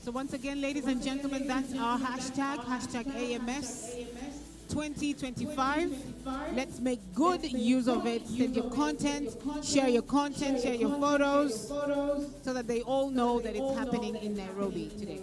So once again, ladies and gentlemen, that's our hashtag AMS 2025. Let's make good use of it. Send your content, share your photos, so that they all know that it's happening in Nairobi today.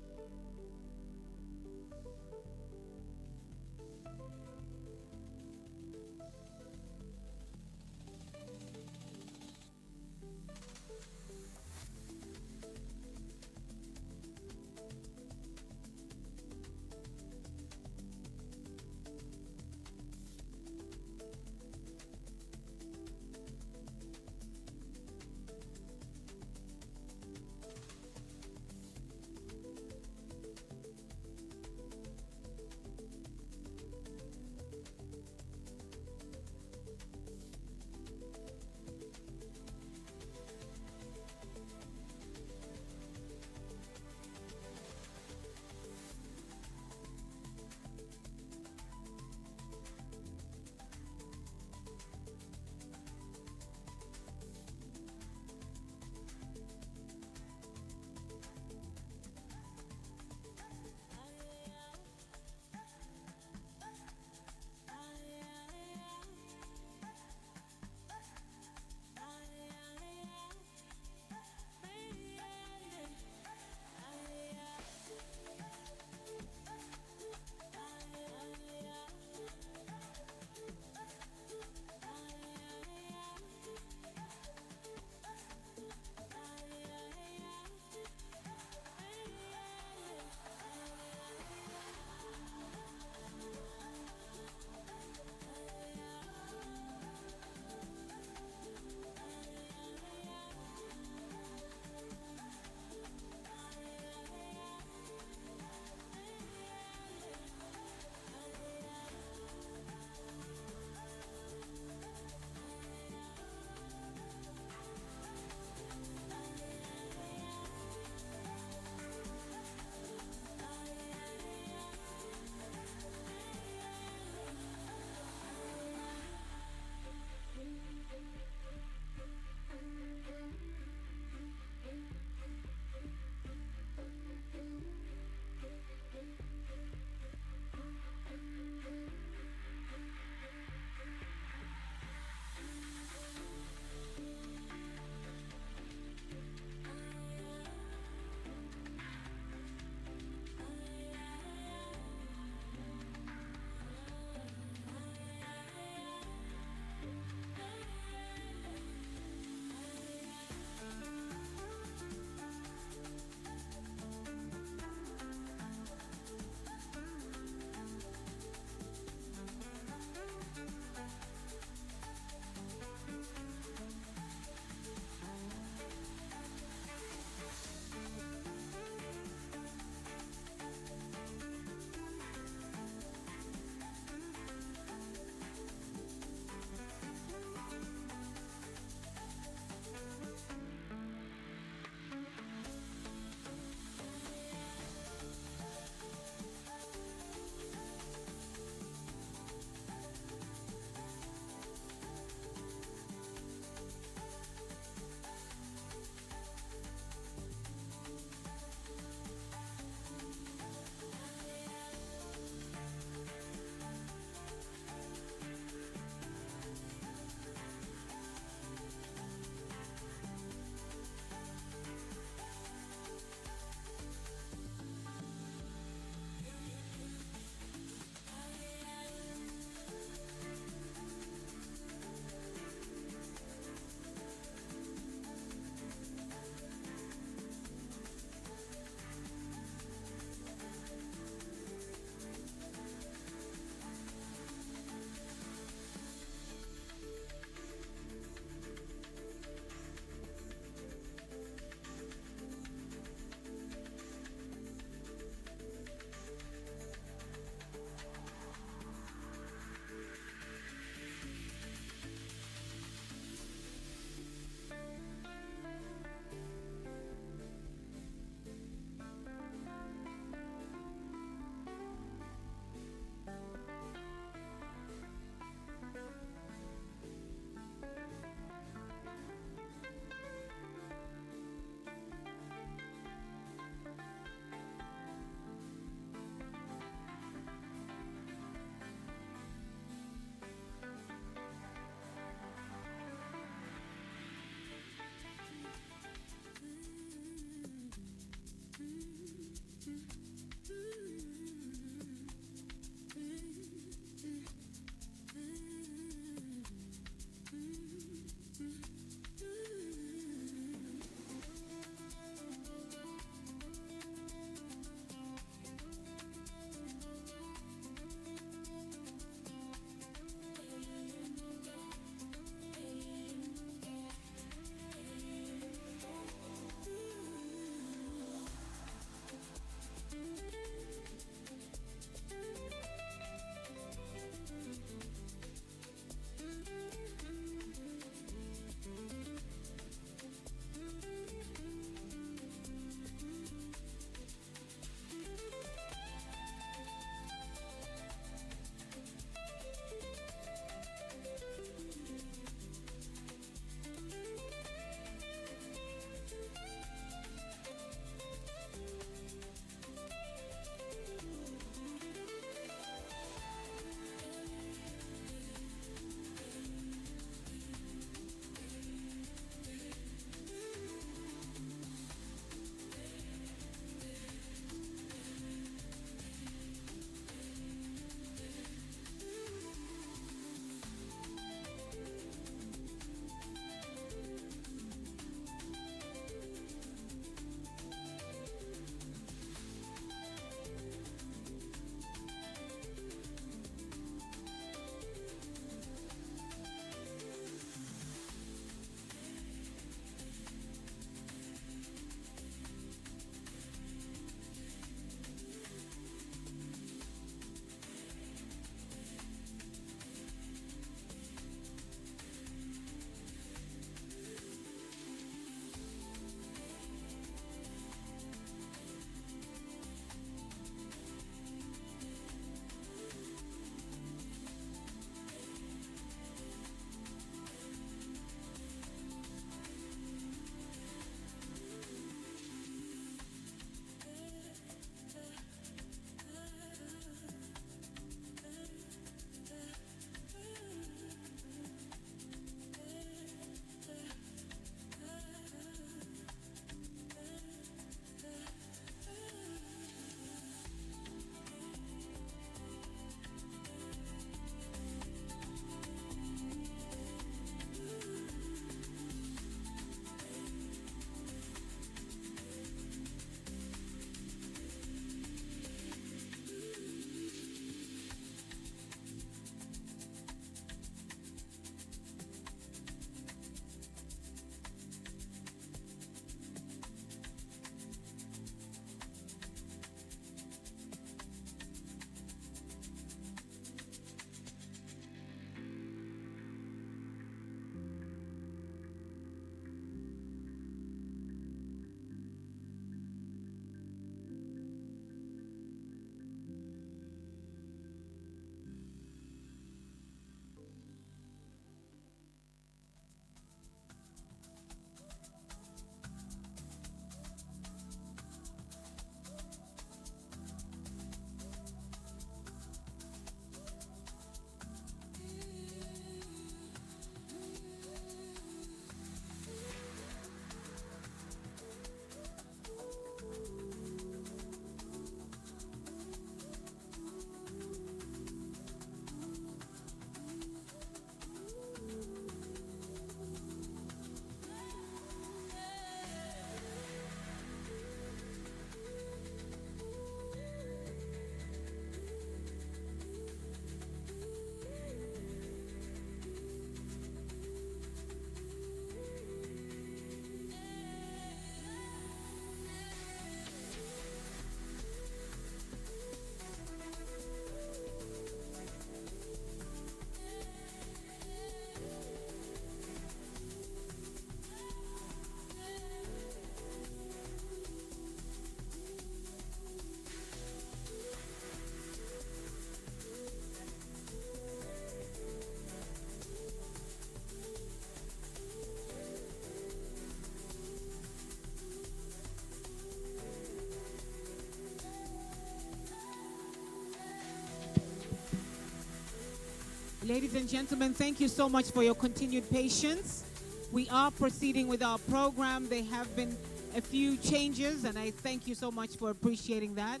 Ladies and gentlemen, thank you so much for your continued patience. We are proceeding with our program. There have been a few changes, and I thank you so much for appreciating that.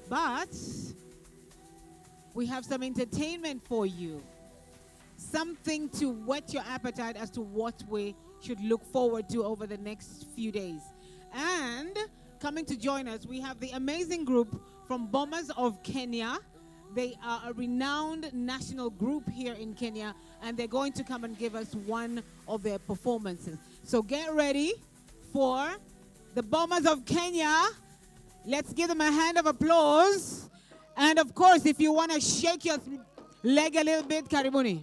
But we have some entertainment for you. Something to whet your appetite as to what we should look forward to over the next few days. And coming to join us, we have the amazing group from Bombers of Kenya. They are a renowned national group here in Kenya, and they're going to come and give us one of their performances. So get ready for the Bombers of Kenya. Let's give them a hand of applause. And of course, if you want to shake your leg a little bit, karibuni.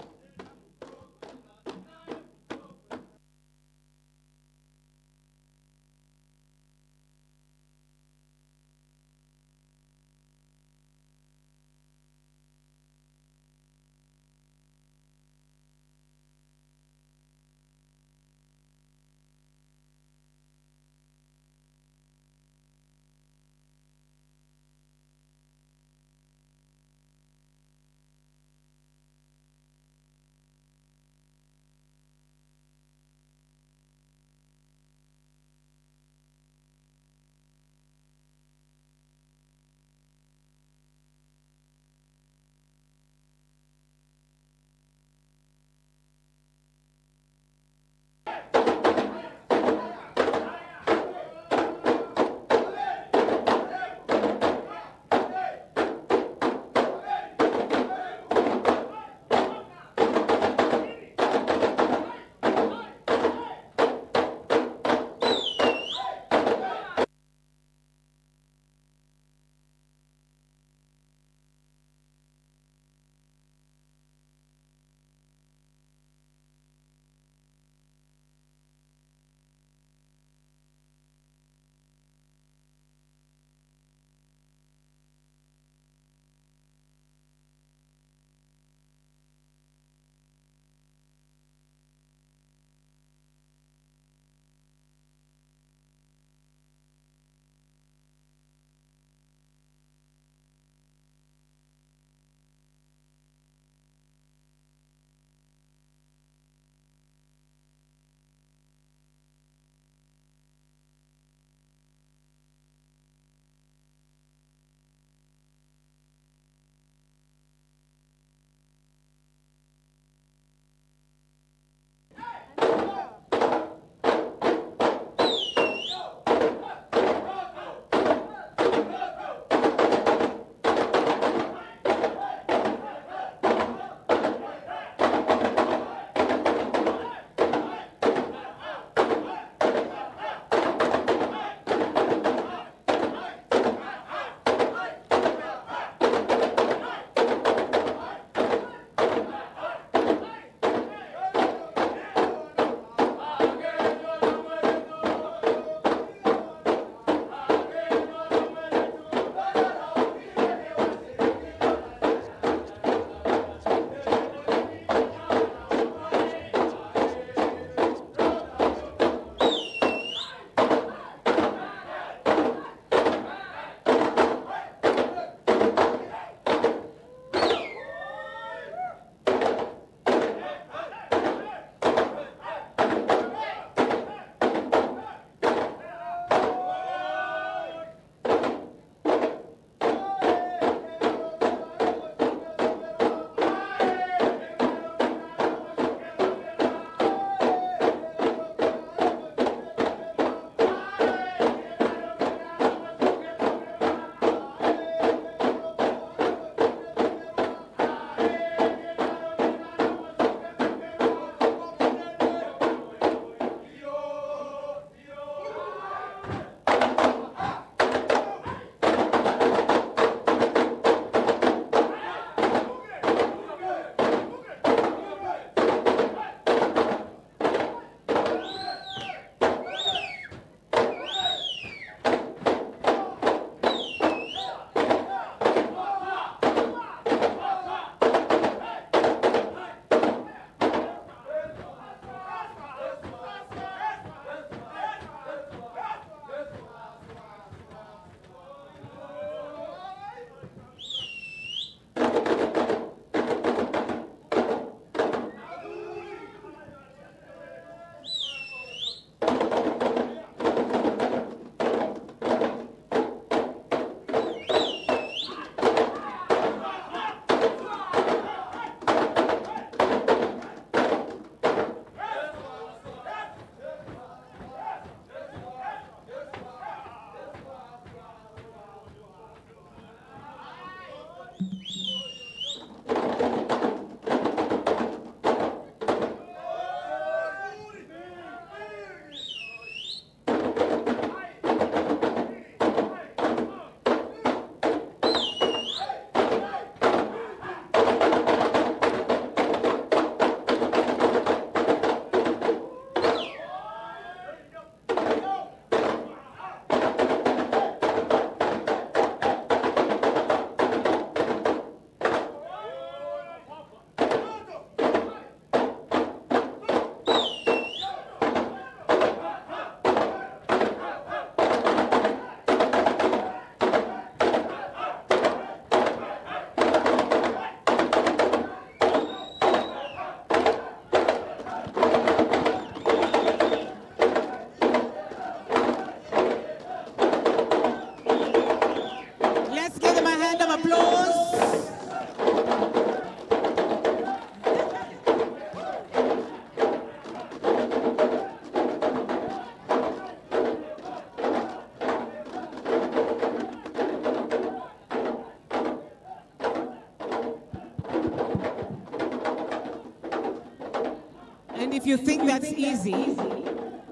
And if you think that's easy,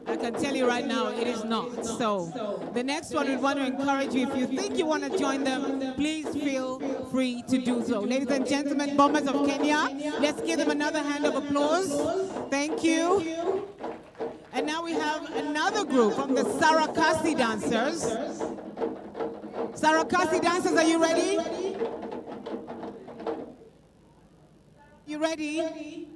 I can tell you right now, it is not. So the next one, we want to encourage you, if you think you want to join them, please feel free to do so. Ladies and gentlemen, Bombers of Kenya, let's give them another hand of applause. Thank you. And now we have another group from the Sarakasi dancers. Sarakasi dancers, are you ready? You ready?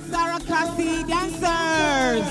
Sarakasi dancers.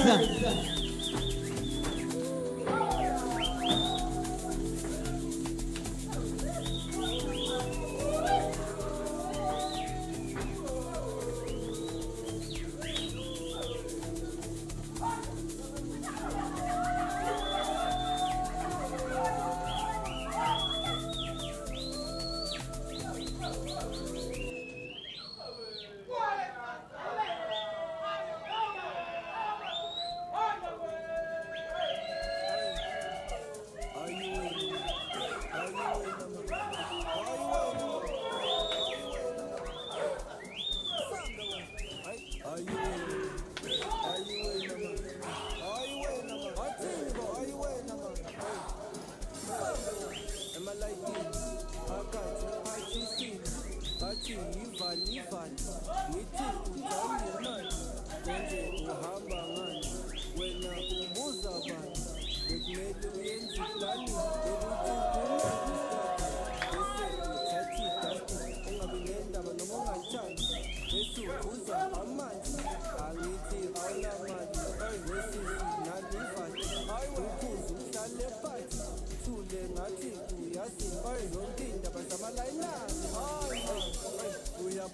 We are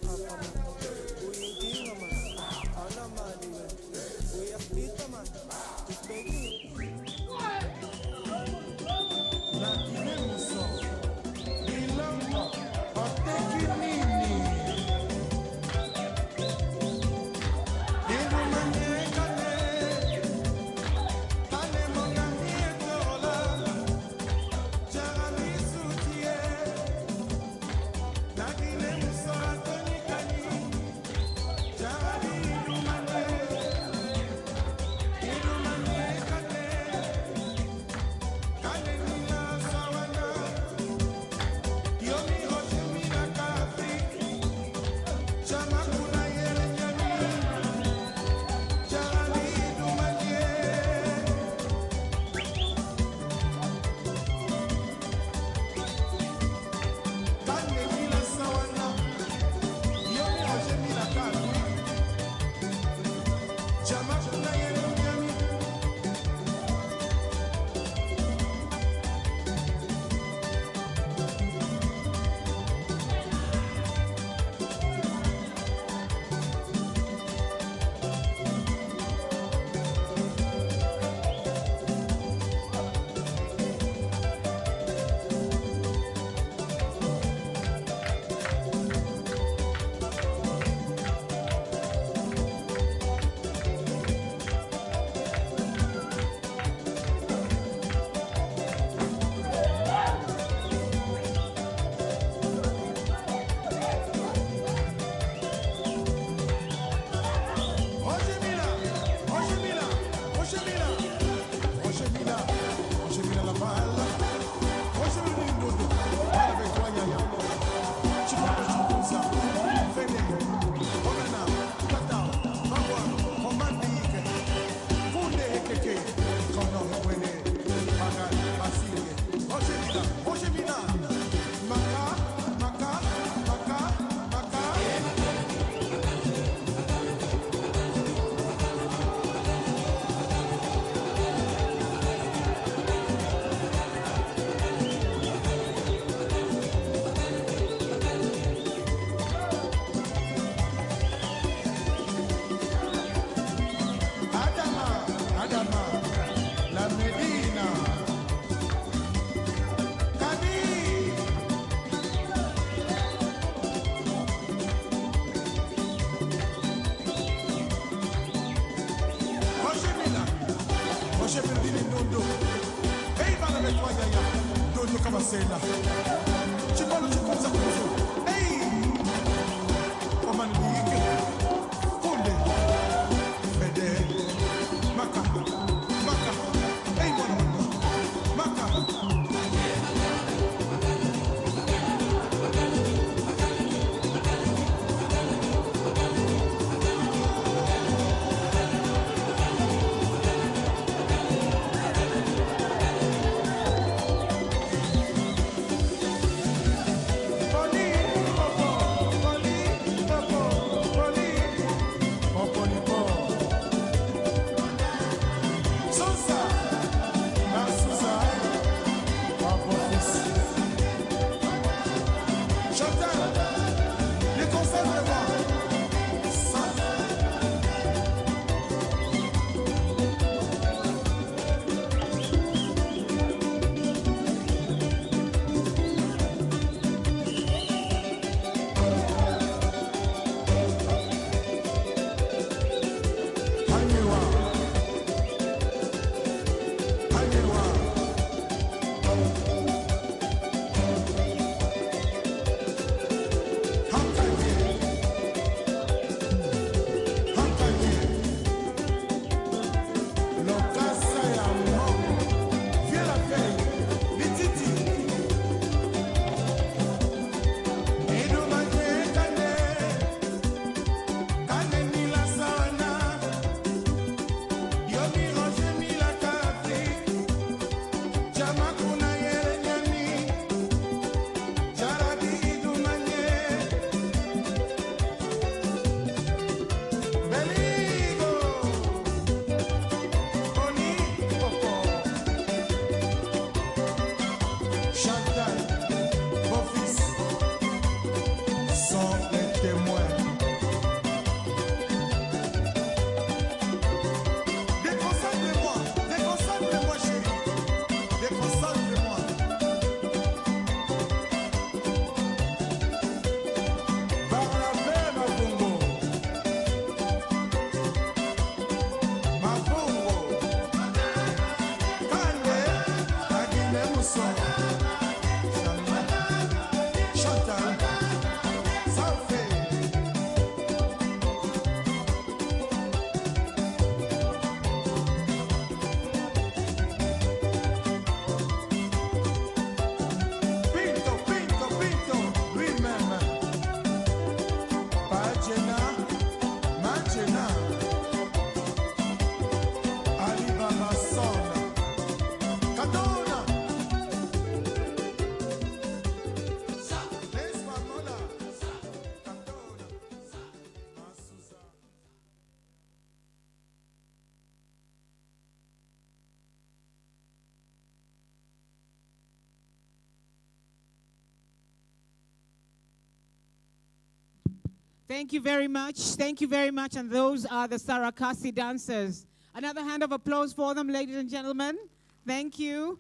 Thank you very much. Thank you very much. And those are the Sarakasi dancers. Another hand of applause for them, ladies and gentlemen. Thank you.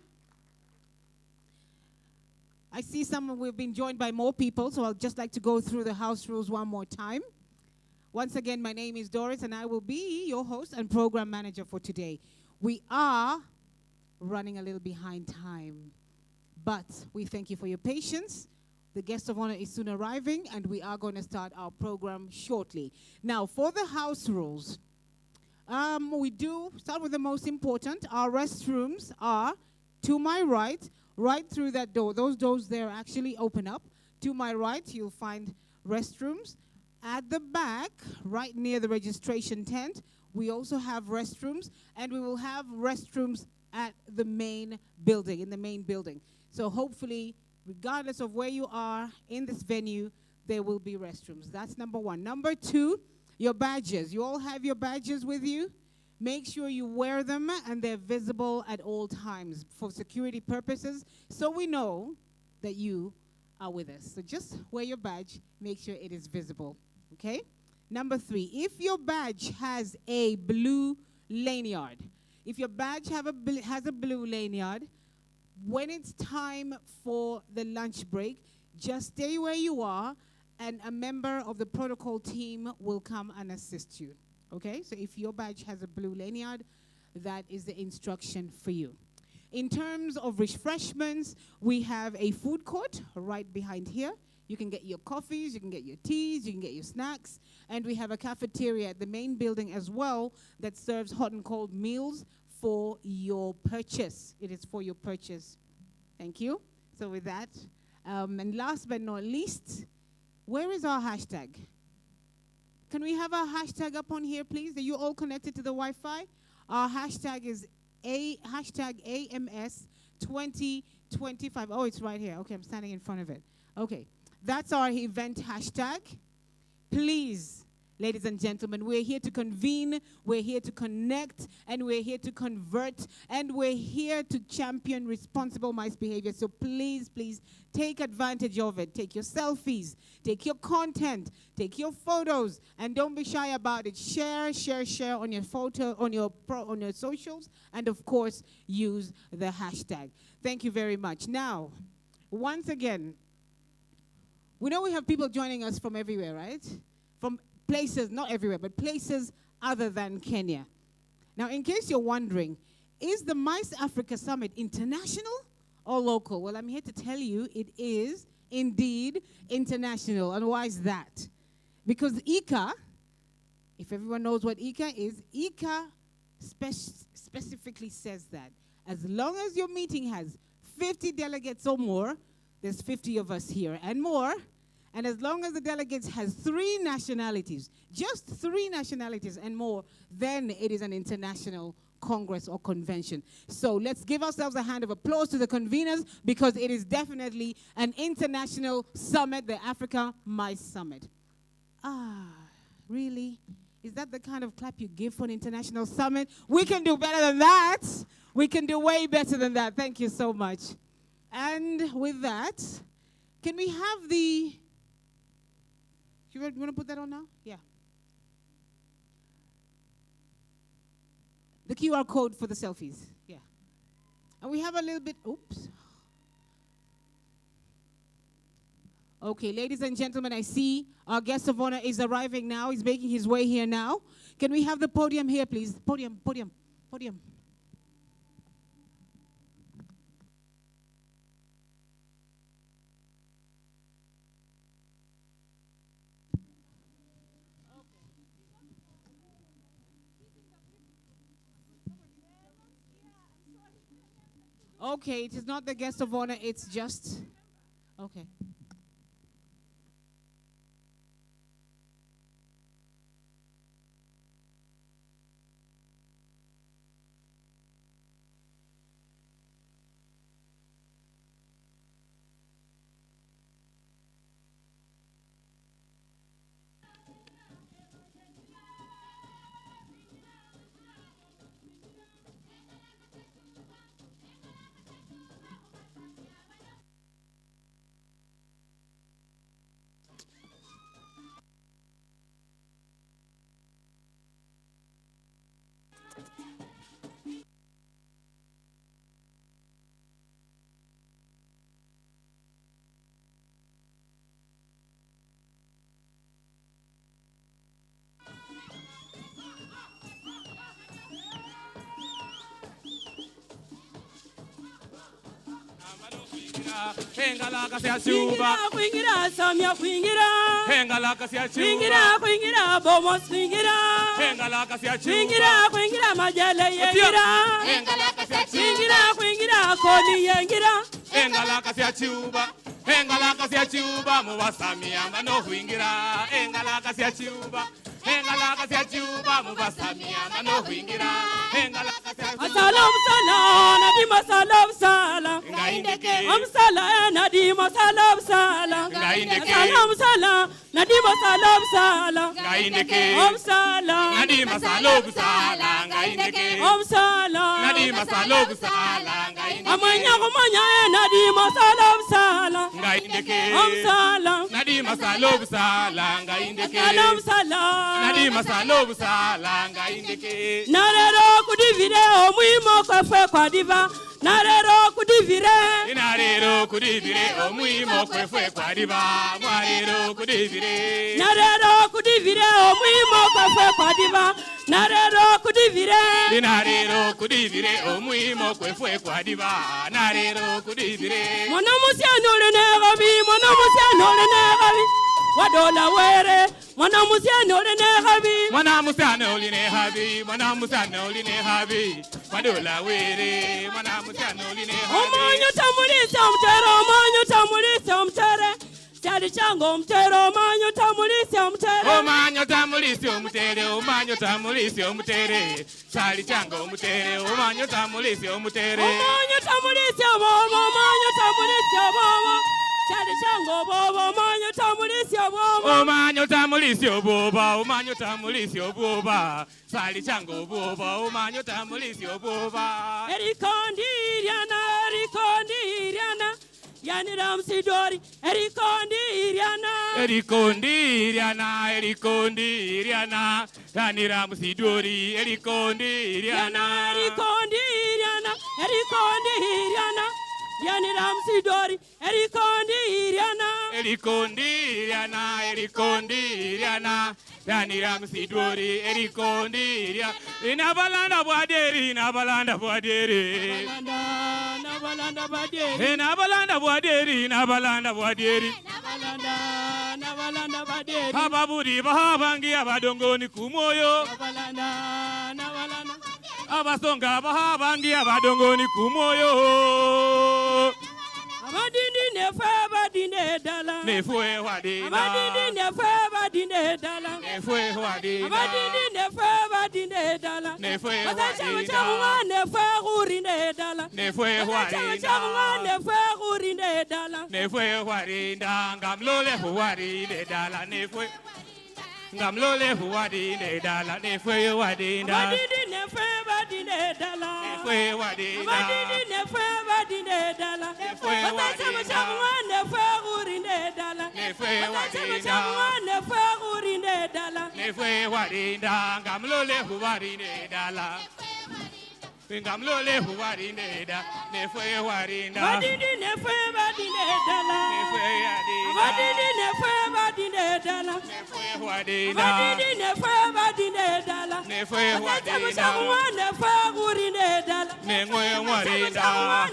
I see we've been joined by more people, so I'll just like to go through the house rules one more time. Once again, my name is Doris, and I will be your host and program manager for today. We are running a little behind time, but we thank you for your patience. The guest of honor is soon arriving, and we are going to start our program shortly. Now, for the house rules, we do start with the most important. Our restrooms are to my right through that door. Those doors there actually open up. To my right, you'll find restrooms. At the back, right near the registration tent, we also have restrooms, and we will have restrooms at the main building, in the main building. So hopefully, regardless of where you are in this venue, there will be restrooms. That's number one. Number two, your badges. You all have your badges with you. Make sure you wear them and they're visible at all times for security purposes, so we know that you are with us. So just wear your badge, make sure it is visible, okay? Number three, if your badge has a blue lanyard, if your badge has a blue lanyard, when it's time for the lunch break, just stay where you are, and a member of the protocol team will come and assist you. Okay? So if your badge has a blue lanyard, that is the instruction for you. In terms of refreshments, we have a food court right behind here. You can get your coffees, you can get your teas, you can get your snacks. And we have a cafeteria at the main building as well that serves hot and cold meals for your purchase. It is for your purchase. Thank you. So with that, and last but not least, where is our hashtag? Can we have our hashtag up on here, please? Are you all connected to the Wi-Fi? Our hashtag is hashtag AMS 2025. Oh, it's right here. Okay, I'm standing in front of it. Okay, that's our event hashtag. Please, ladies and gentlemen, we're here to convene, we're here to connect, and we're here to convert, and we're here to champion responsible MICE behavior. So please, please, take advantage of it. Take your selfies, take your content, take your photos, and don't be shy about it. Share, share, share on your photo, on your socials, and of course, use the hashtag. Thank you very much. Now, once again, we know we have people joining us from everywhere, right? From places, not everywhere, but places other than Kenya. Now, in case you're wondering, is the MICE Africa Summit international or local? Well, I'm here to tell you it is indeed international. And why is that? Because ICA, if everyone knows what ICA is, ICA specifically says that as long as your meeting has 50 delegates or more, there's 50 of us here and more, and as long as the delegates has 3 nationalities, just 3 nationalities and more, then it is an international congress or convention. So let's give ourselves a hand of applause to the conveners, because it is definitely an international summit, the Africa MICE Summit. Ah, really? Is that the kind of clap you give for an international summit? We can do better than that. We can do way better than that. Thank you so much. And with that, can we have the... You want to put that on now? Yeah. The QR code for the selfies. Yeah. And we have a little bit... Oops. Okay, ladies and gentlemen, I see our guest of honor is arriving now. He's making his way here now. Can we have the podium here, please? Podium, podium, podium. Okay, it is not the guest of honor, it's just... Okay. Hengala kasia chuba, kuingira samia kuingira, hengala kasia chuba, kuingira bomos kuingira, hengala kasia chuba, kuingira majale yengira, hengala kasia kuingira koni yengira, hengala kasia chuba, muwasamia mano huingira, hengala kasia chuba, muwasamia mano huingira, hengala kasia chuba. Salam salam, nadi masalam salam, Ngaindeke, salam nadi masalam salam, salam salam, nadi masalam salam, Ngaindeke, salam, nadi masalam salam, Ngaindeke, salam, nadi masalam salam, Ngaindeke, amanya kumanya nadi masalam salam, Ngaindeke, salam, nadi masalam salam, Ngaindeke, salam salam, nadi masalam salam, Ngaindeke. narero kudi video muimo kwa fwe kwa diva, narero kudivire Narero kudivire omwimo kwefwe kwadiba mwarero kudivire narero kudivire omwimo kwefwe kwadiba narero kudivire narero kudivire omwimo kwefwe kwadiba narero kudivire mwana musianole negabi mwana musianole negabi wadola were mwana musianole negabi mwana musianole negabi mwana musianole negabi wadola were mwana musianole negabi omanyo tamulisa umtere omanyo tamulisa umtere Chali chango umtere omanyo tamulisa umtere omanyo tamulisa umtere omanyo tamulisa umtere chali chango umtere omanyo tamulisa umtere omanyo tamulisa bobo omanyo tamulisa bobo chali chango bobo omanyo tamulisa bobo omanyo tamulisa boba omanyo tamulisa boba chali chango boba omanyo tamulisa boba erikondiriana yanira msidori erikondiriana yanira msidori erikondiriana yanira msidori erikondiriana yanira msidori erikondiria inabalanda bwaderi nabalanda bwaderi ababuri bahabangi abadongoni kumoyo abasonga bahabangi abadongoni kumoyo abadindi nefe badinde dala nefwe wadina abadindi nefe badinde dala nefwe wadina abadindi nefe badinde dala nefwe wadina nefe gurinde dala nefwe wadina nefe gurinde dala nefwe wadina ngamlole huwarinde dala nefwe ngamlole huwarinde dala nefwe wadina abadindi nefe badinde dala nefwe wadina abadindi nefe badinde dala nefwe wadina nefe gurinde dala nefwe wadina nefe gurinde dala nefwe wadina ngamlole huwarinde dala ngamlole huwarinde dala nefwe wadina badindi nefe badinde dala nefwe wadina badindi nefe badinde dala nefwe wadina badindi nefe badinde dala nefwe wadina nefe gurinde dala nengwe wadina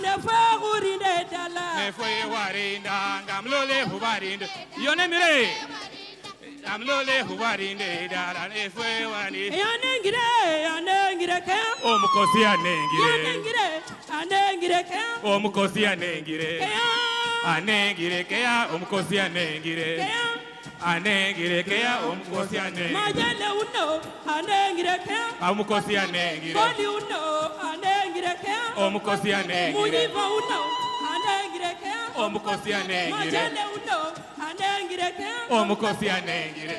nefe gurinde dala nefwe wadina ngamlole huwarinde yonemire ngamlole huwarinde dala nefwe wadina yanengire ke omukosi anengire yanengire ke omukosi anengire anengire keya omukosi anengire anengire keya omukosi anengire majale uno anengire ke omukosi anengire boli uno anengire ke omukosi anengire muliva uno anengire ke omukosi anengire majale uno anengire ke omukosi anengire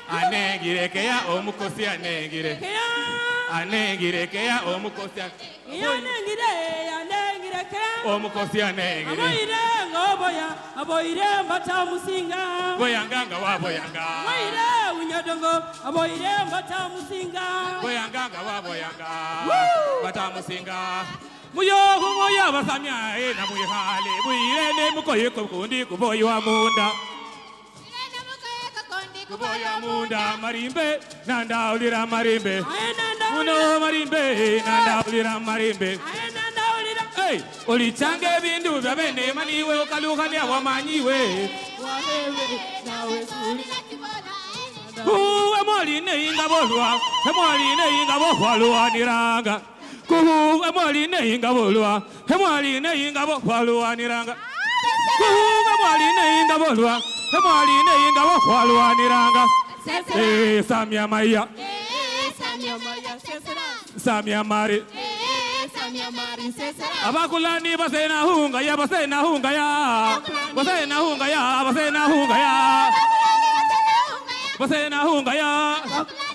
anengire keya omukosi anengire anengire keya omukosi yanengire ke omukosi anengire aboire ngoboya aboire mbatamusinga boyanganga waboyanga aboire unyodongo aboire mbatamusinga boyanganga waboyanga batamusinga muyoho moya basamya na mwihale bwire ne mukoye kundi kuboywa munda kuboya munda marimbe nanda ulira marimbe uno marimbe nanda ulira marimbe hey ulichange bindu bya bene maniwe ukaluhania wamanyiwe uwe moline ingabolwa moline ingabolwa niranga kuwe moline ingabolwa moline ingabolwa niranga kuwe moline ingabolwa moline ingabolwa niranga samya maya samya mari abakulani basena hunga ya basena hunga ya basena hunga ya basena hunga ya basena hunga ya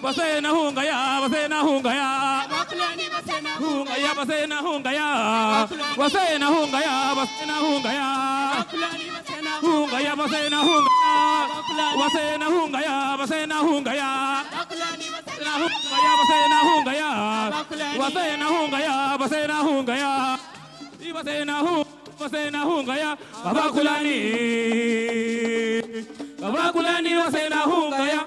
basena hunga ya basena hunga ya hunga ya basena hunga ya basena hunga ya basena hunga ya hunga ya basena hunga basena hunga ya basena hunga ya basena hunga ya basena hunga ya basena hunga ya basena hunga ya Wasena hunga ya babakulani wasena hunga ya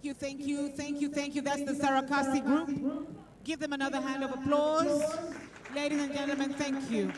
you, thank you, thank you, thank you. That's the Sarakasi group. Give them another hand of applause. Ladies and gentlemen, thank you.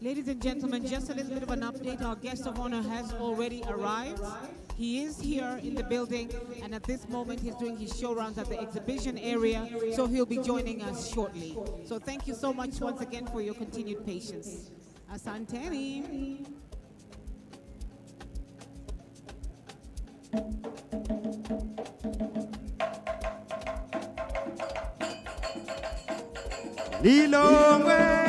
Ladies and gentlemen, just a little bit of an update. Our guest of honor has already arrived. He is here in the building, and at this moment he's doing his show rounds at the exhibition area, so he'll be joining us shortly. So thank you so much once again for your continued patience. Asanteni. Lilongwe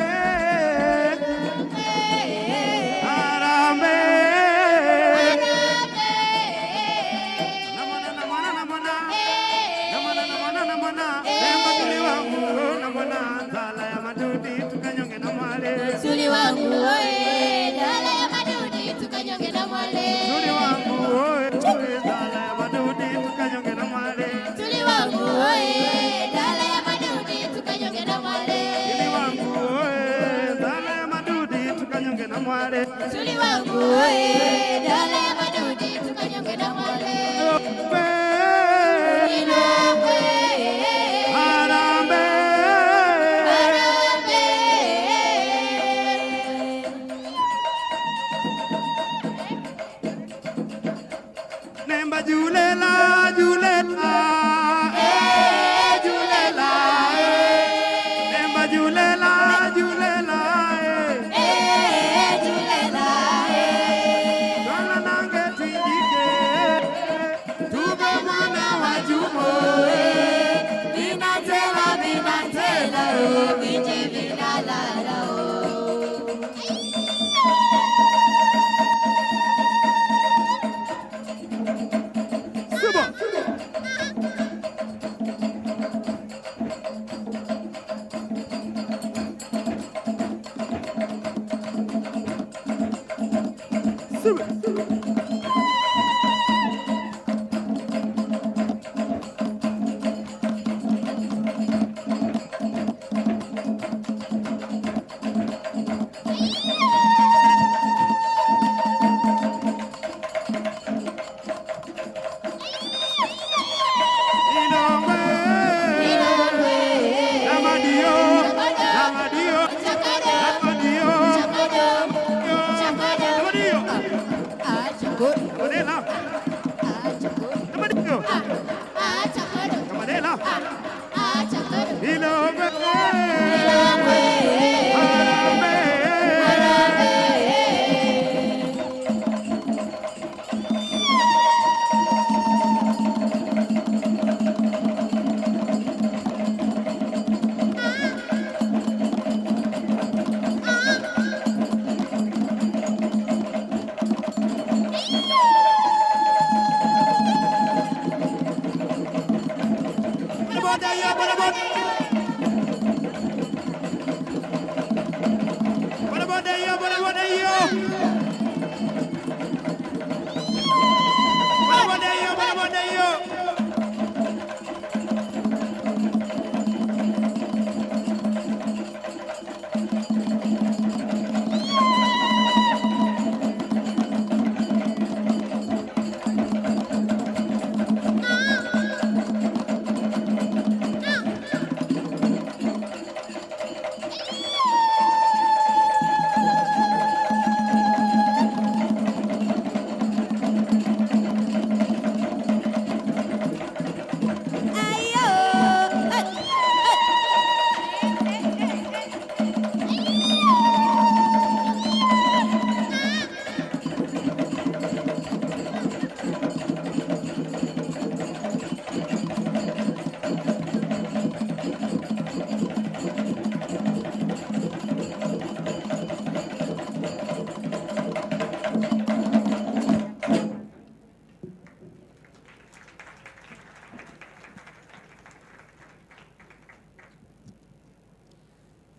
Tuli wangu oe, dala ya madudi tukanyonge na mwale. Tuli wangu oe, dala ya madudi tukanyonge na mwale. Tuli wangu oe, dala ya madudi tukanyonge na mwale. Tuli wangu oe, dala ya madudi tukanyonge na mwale. Tuli wangu oe, dala ya madudi tukanyonge na mwale. Julela, Julela, Julela, Emba Julela, Julela, Julela, Dona nange tindike, tuga mwana wa jumo, vinatela, vinatela, viji vinalala.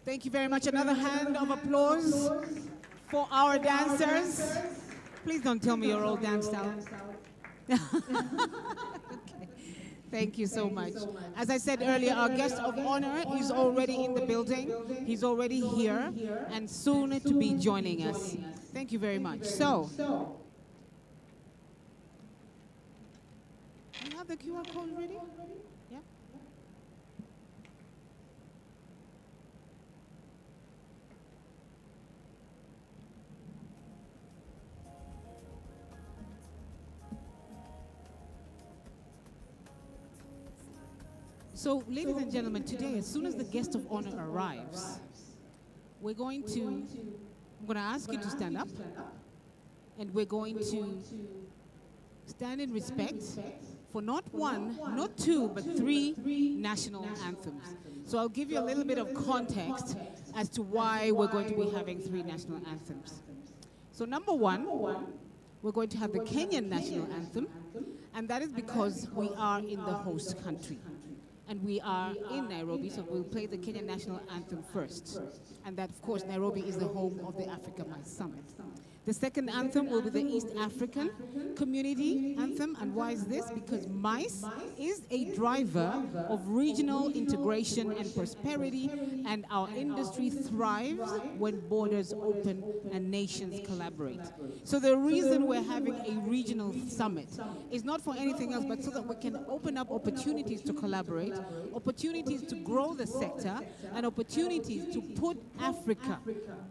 Thank you very much. Another hand of applause for our dancers. Please don't tell me you're all danced out. Okay. Thank you so much. As I said earlier, our guest of honor is already in the building. He's already here and soon to be joining us. Thank you very much. So, you have the QR code ready? Yeah. So, ladies and gentlemen, today, as soon as the guest of honor arrives, I'm going to ask you to stand up, and we're going to stand in respect for not one, not two, but three national anthems. So I'll give you a little bit of context as to why we're going to be having three national anthems. So number one, we're going to have the Kenyan national anthem, and that is because we are in the host country. And we are in Nairobi, so we'll play the Kenyan national anthem first. And that, of course, Nairobi is the home of the Africa Mice Summit. The second anthem will be the East African Community Anthem. And why is this? Because MICE is a driver of regional integration and prosperity, and our industry thrives when borders open and nations collaborate. So the reason we're having a regional summit is not for anything else, but so that we can open up opportunities to collaborate, opportunities to grow the sector, and opportunities to put Africa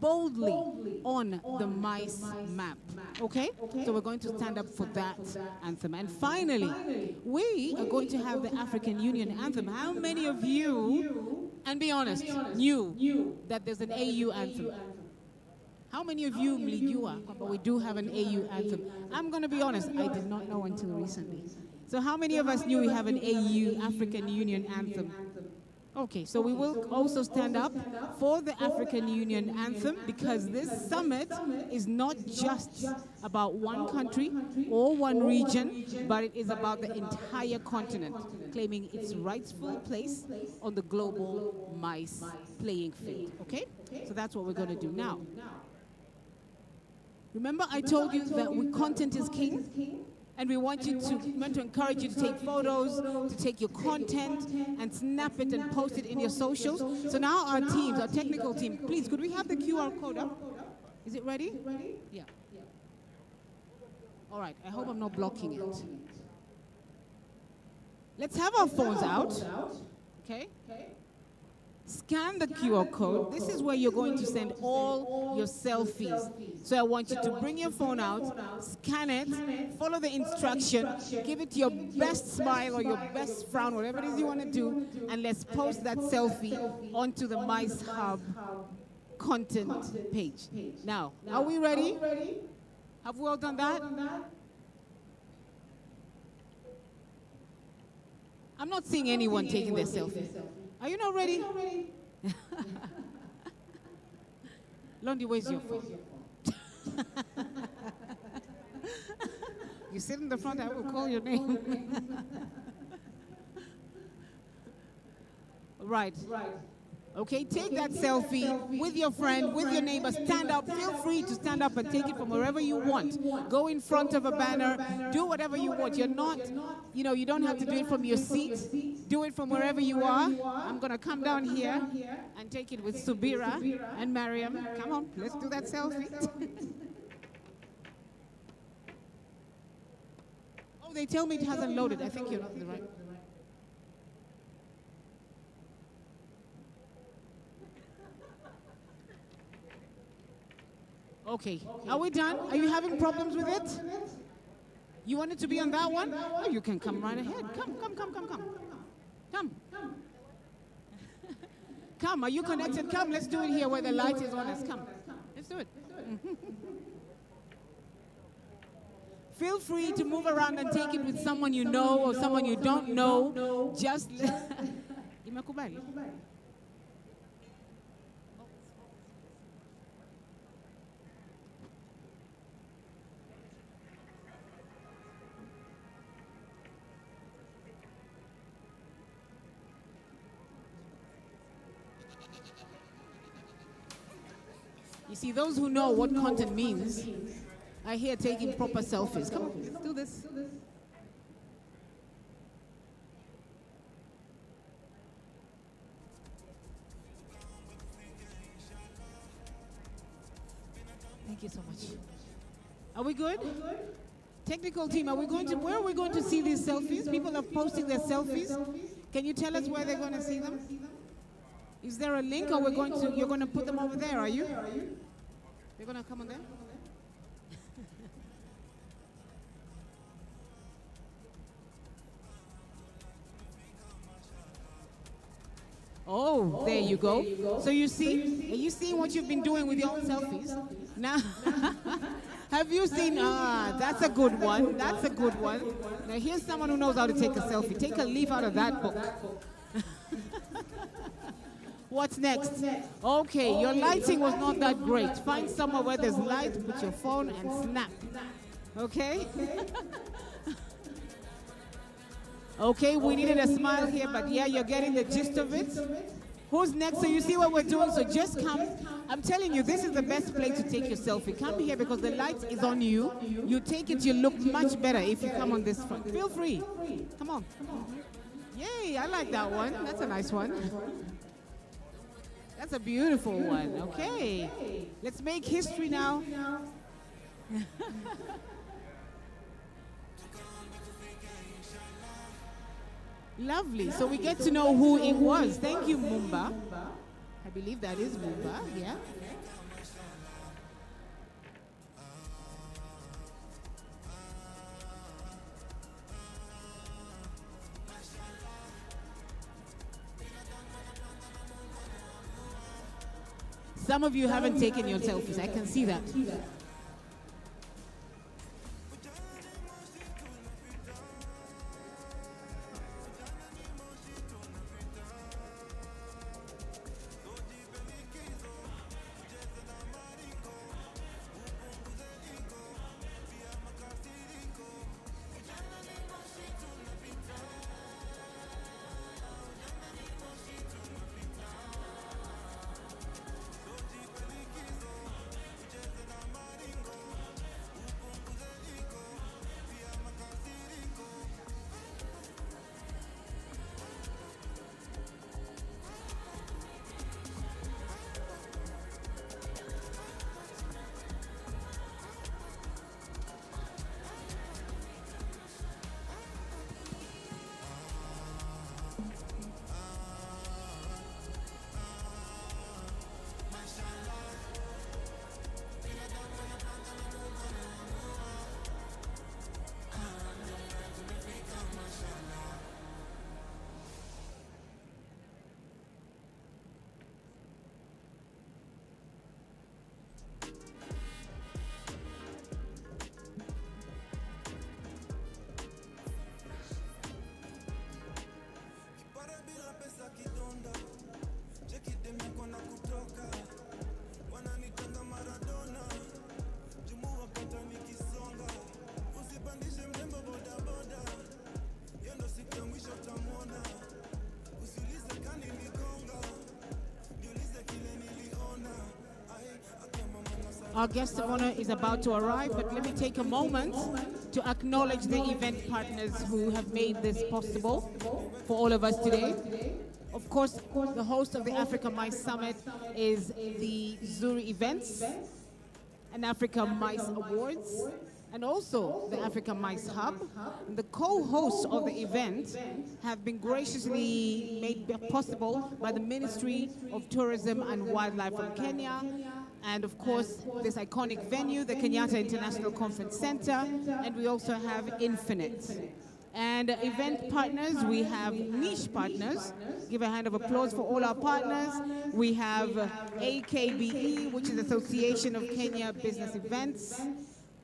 boldly on the MICE map. Okay? So we're going to stand up for that anthem. And finally, we are going to have the African Union anthem. How many of you, and be honest, knew that there's an AU anthem? How many of you mlijua but we do have an AU anthem? I'm going to be honest, I did not know until recently. So how many of us knew we have an AU, African Union anthem? Okay, so we will also stand up for the African Union anthem, because this summit is not just about one country or one region, but it is about the entire continent claiming its rightful place on the global MICE playing field. Okay? So that's what we're going to do now. Remember I told you that content is king? And we want to encourage you to take photos, to take your content and snap it and post it in your socials. So now our teams, our technical team, please, could we have the QR code up? Is it ready? Yeah. All right, I hope I'm not blocking it. Let's have our phones out, okay? Scan the QR code. This is where you're going to send all your selfies. So I want you to bring your phone out, scan it, follow the instruction, give it your best smile or your best frown, whatever it is you want to do, and let's post that selfie onto the MICE Hub content page. Now, are we ready? Have we all done that? I'm not seeing anyone taking their selfie. Are you not ready? Londi, where's your phone? You sit in the front, I will call your name. Right. Okay, take that selfie with your friend, with your neighbor. Stand up. Feel free to stand up and take it from wherever you want. Go in front of a banner. Do whatever you want. You're not, you don't have to do it from your seat. Do it from wherever you are. I'm going to come down here and take it with Subira and Mariam. Come on, let's do that selfie. Oh, they tell me it hasn't loaded. I think you're not the right. Okay, are we done? Are you having problems with it? You want it to be on that one? Oh, you can come right ahead. Come. Come. Come, are you connected? Come, let's do it here where the light is on us. Come, let's do it. Feel free to move around and take it with someone you know or someone you don't know. Just... Imekubali? You see, those who know what content means are here taking proper selfies. Come on, let's do this. Thank you so much. Are we good? Technical team, where are we going to see these selfies? People are posting their selfies. Can you tell us where they're going to see them? Is there a link, or you're going to put them over there, are you? They're going to come on there? Oh, there you go. So you see, are you seeing what you've been doing with your own selfies? Now, have you seen, that's a good one. That's a good one. Now here's someone who knows how to take a selfie. Take a leaf out of that book. What's next? Okay, your lighting was not that great. Find somewhere where there's light, put your phone and snap. Okay? Okay, we needed a smile here, but yeah, you're getting the gist of it. Who's next? So you see what we're doing, so just come. I'm telling you, this is the best place to take your selfie. Come here because the light is on you. You take it, you look much better if you come on this front. Feel free. Come on. Yay, I like that one. That's a nice one. That's a beautiful one. Okay. Let's make history now. Lovely. So we get to know who it was. Thank you, Mumba. I believe that is Mumba, yeah. Some of you haven't taken your selfies. I can see that. Our guest of honor is about to arrive, but let me take a moment to acknowledge the event partners who have made this possible for all of us today. Of course, the host of the Africa Mice Summit is the Zuri Events and Africa Mice Awards, and also the Africa Mice Hub. And the co-hosts of the event have been graciously made possible by the Ministry of Tourism and Wildlife from Kenya, and of course this iconic venue, the Kenyatta International Conference Center, and we also have Infinite. And event partners, we have niche partners. Give a hand of applause for all our partners. We have AKBE, which is Association of Kenya Business Events.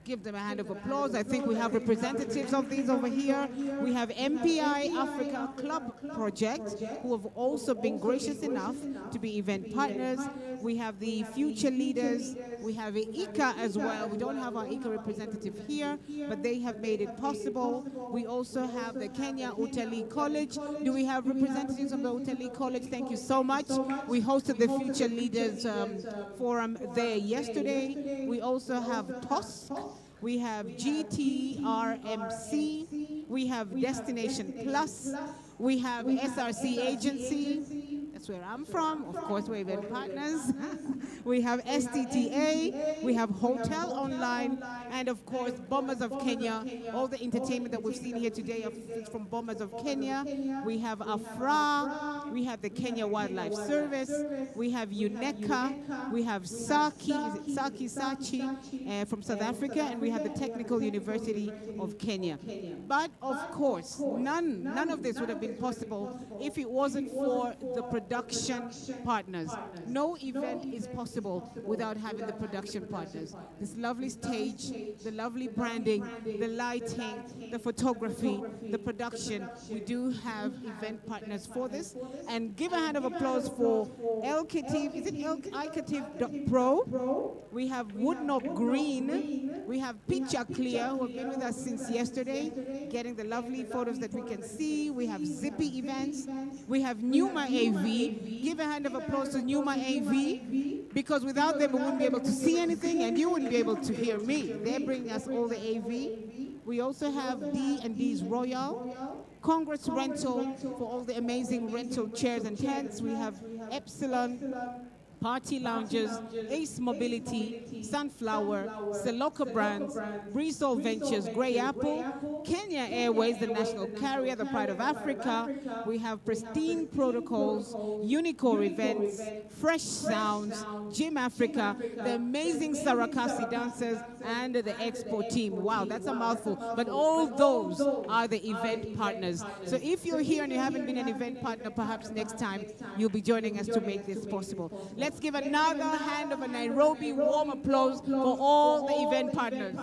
give them a hand of applause. I think we have representatives of these over here. We have MPI Africa Club Project, who have also been gracious enough to be event partners. We have the Future Leaders. We have ICA as well. We don't have our ICA representative here, but they have made it possible. We also have the Kenya Utalii College. Do we have representatives of the Utalii College? Thank you so much. We hosted the Future Leaders Forum there yesterday. We also have TOSC. We have GTRMC. We have Destination Plus. We have SRC Agency. That's where I'm from. Of course, we're event partners. We have STTA. We have Hotel Online. And of course, Bombers of Kenya. All the entertainment that we've seen here today is from Bombers of Kenya. We have AFRA. We have the Kenya Wildlife Service. We have UNECA. We have Saki, is it Saki Sachi from South Africa. And we have the Technical University of Kenya. But of course, none of this would have been possible if it wasn't for the production partners. No event is possible without having the production partners. This lovely stage, the lovely branding, the lighting, the photography, the production. We do have event partners for this. And give a hand of applause for Elkativ. Is it Elkativ.pro? We have Woodknock Green. We have Picha Clear, who have been with us since yesterday, getting the lovely photos that we can see. We have Zippy Events. We have Numa AV. Give a hand of applause to Numa AV, because without them we wouldn't be able to see anything and you wouldn't be able to hear me. They're bringing us all the AV. We also have D&D's Royal, Congress Rental for all the amazing rental chairs and tents. We have Epsilon, Party Lounges, Ace Mobility, Sunflower, Seloka Brands, Breezol Ventures, Grey Apple, Kenya Airways, the national carrier, the pride of Africa. We have Pristine Protocols, Unicore Events, Fresh Sounds, Gym Africa, the amazing Sarakasi dancers, and the Expo team. Wow, that's a mouthful. But all those are the event partners. So if you're here and you haven't been an event partner, perhaps next time you'll be joining us to make this possible. Let's give another hand of a Nairobi warm applause for all the event partners.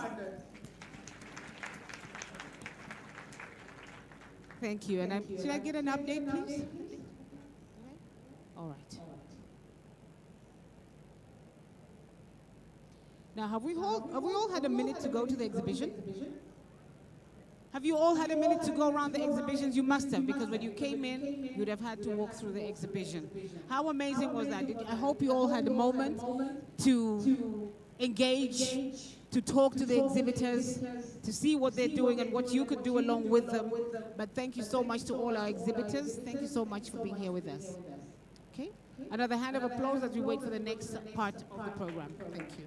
Thank you. And should I get an update, please? All right. Now, have we all had a minute to go to the exhibition? Have you all had a minute to go around the exhibitions? You must have, because when you came in, you'd have had to walk through the exhibition. How amazing was that? I hope you all had a moment to engage, to talk to the exhibitors, to see what they're doing and what you could do along with them. But thank you so much to all our exhibitors. Thank you so much for being here with us. Okay? Another hand of applause as we wait for the next part of the program. Thank you.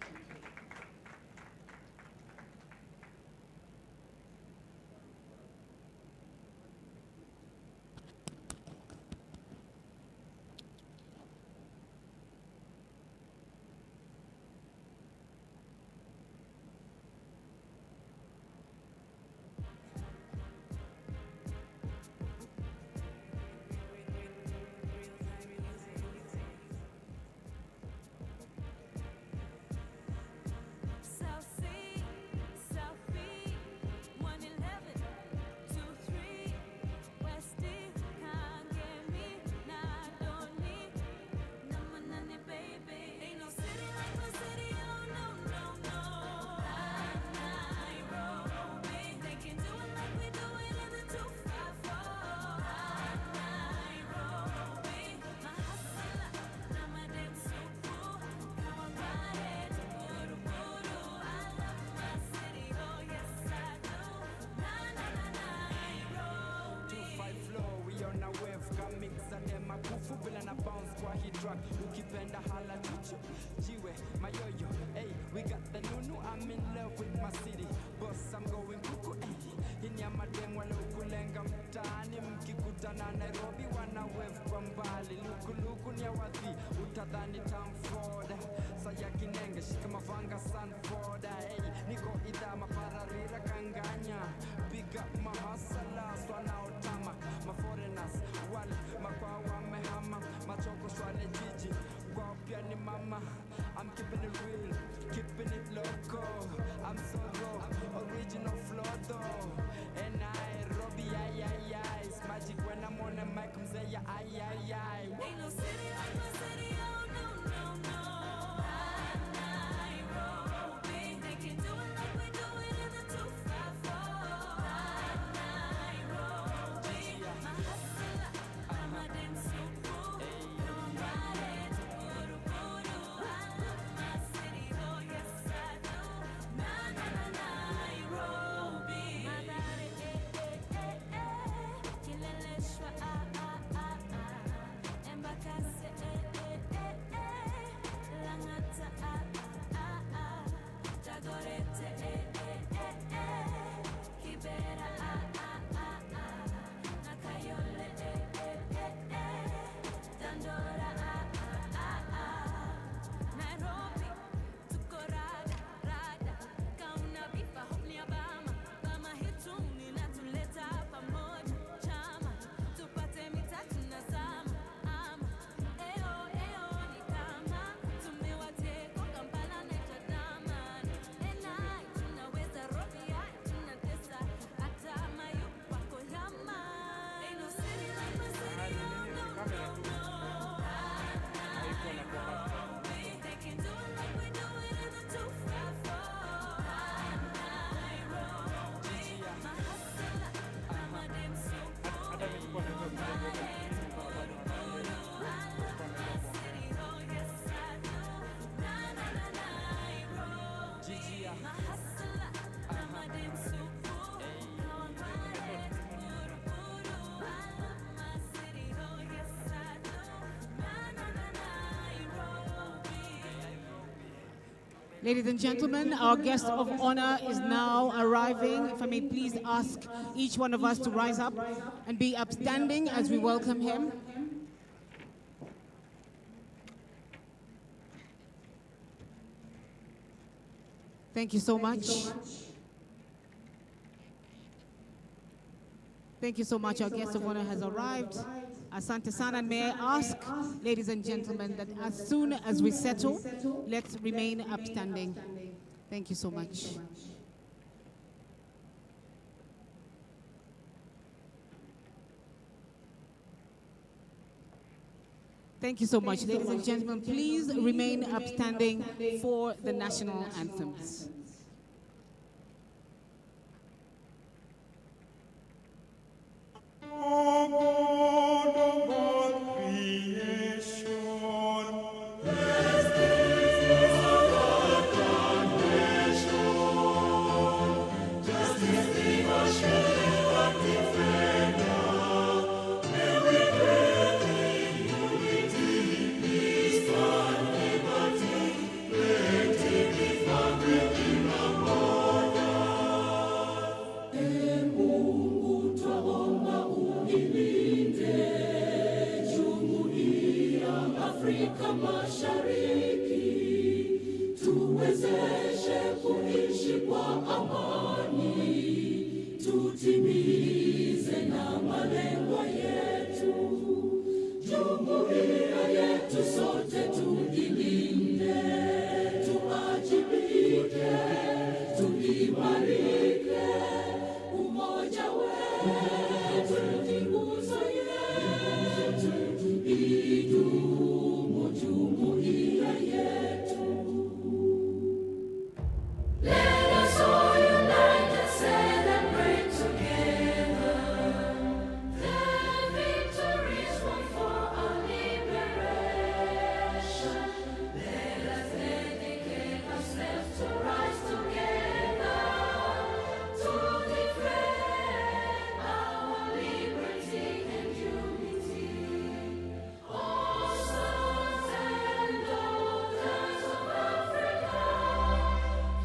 Ukipenda hala tucho jiwe mayoyo, hey, we got the nunu, I'm in love with my city, boss I'm going kuku, hey, inya madem wala ukulenga mtaani, mkikutana Nairobi wana wave kwa mbali, luku ni awadhi, utadhani Tamford, saya kinenge, shika mavanga Sanford, hey, niko idama pararira kanganya, big up my hustlers, wanaotama, my foreigners, wale, makwa wamehama, machoko shwale jiji, Guapiani mama, I'm keeping it real, keeping it local, I'm so raw, say aye, aye, aye. Ain't no city like my city, oh no, no, no. Nairobi, they can do it like we do it in the 254. Nairobi, my hustler, my damn super. Come on, ride it, voodoo, voodoo. I love my city, oh yes I do. Nairobi, Madare, Kileleshwa, Embakase, Langata, Dagorete, Kibera, Nakayole, Dandora, Nairobi, tuko rada, rada. Kauna bifa hopni Obama. Kama hituni na tuleta pamoja. Chama, tupate mitatu na sama. Ama, eo, ni kama tumewateka Kampala na Chadamani. Enai, tunaweza Robia, tunatesa hata mayupa kwa yama. Ain't no city like my city, oh no, no, no. Nairobi, they can do it like we do it in the 254. Nairobi, my hustler, my damn super. Ladies and gentlemen, our guest of honor is now arriving. If I may please ask each one of us to rise up and be upstanding as we welcome him. Thank you so much. Thank you so much. Our guest of honor has arrived. Asante sana. And may I ask, ladies and gentlemen, that as soon as we settle, let's remain upstanding. Thank you so much. Thank you so much. Ladies and gentlemen, please remain upstanding for the national anthems. Afrika Mashariki, tuwezeshe kuishi kwa amani, tutimize na malengo yetu. Jumuiya yetu sote tuilinde, tuajibike, tuimarike. Umoja wetu ni nguzo yetu, idumu jumuiya yetu. Let us all unite and celebrate together the victories won for our liberation. Let us dedicate ourselves to rise together to defend our liberty and unity. All sons and daughters of Africa,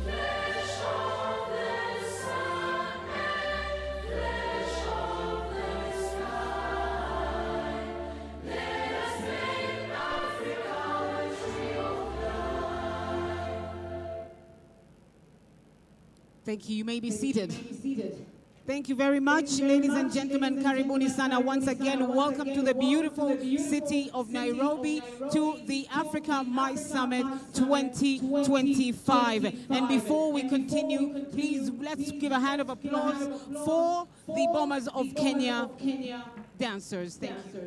flesh of the sun and flesh of the sky, let us make Africa a tree of life. Thank you. You may be seated. Thank you very much, ladies and gentlemen. Karibuni sana. Once again, welcome to the beautiful city of Nairobi to the Africa Mice Summit 2025. And before we continue, please let's give a hand of applause for the Bombers of Kenya. dancers. Thank you.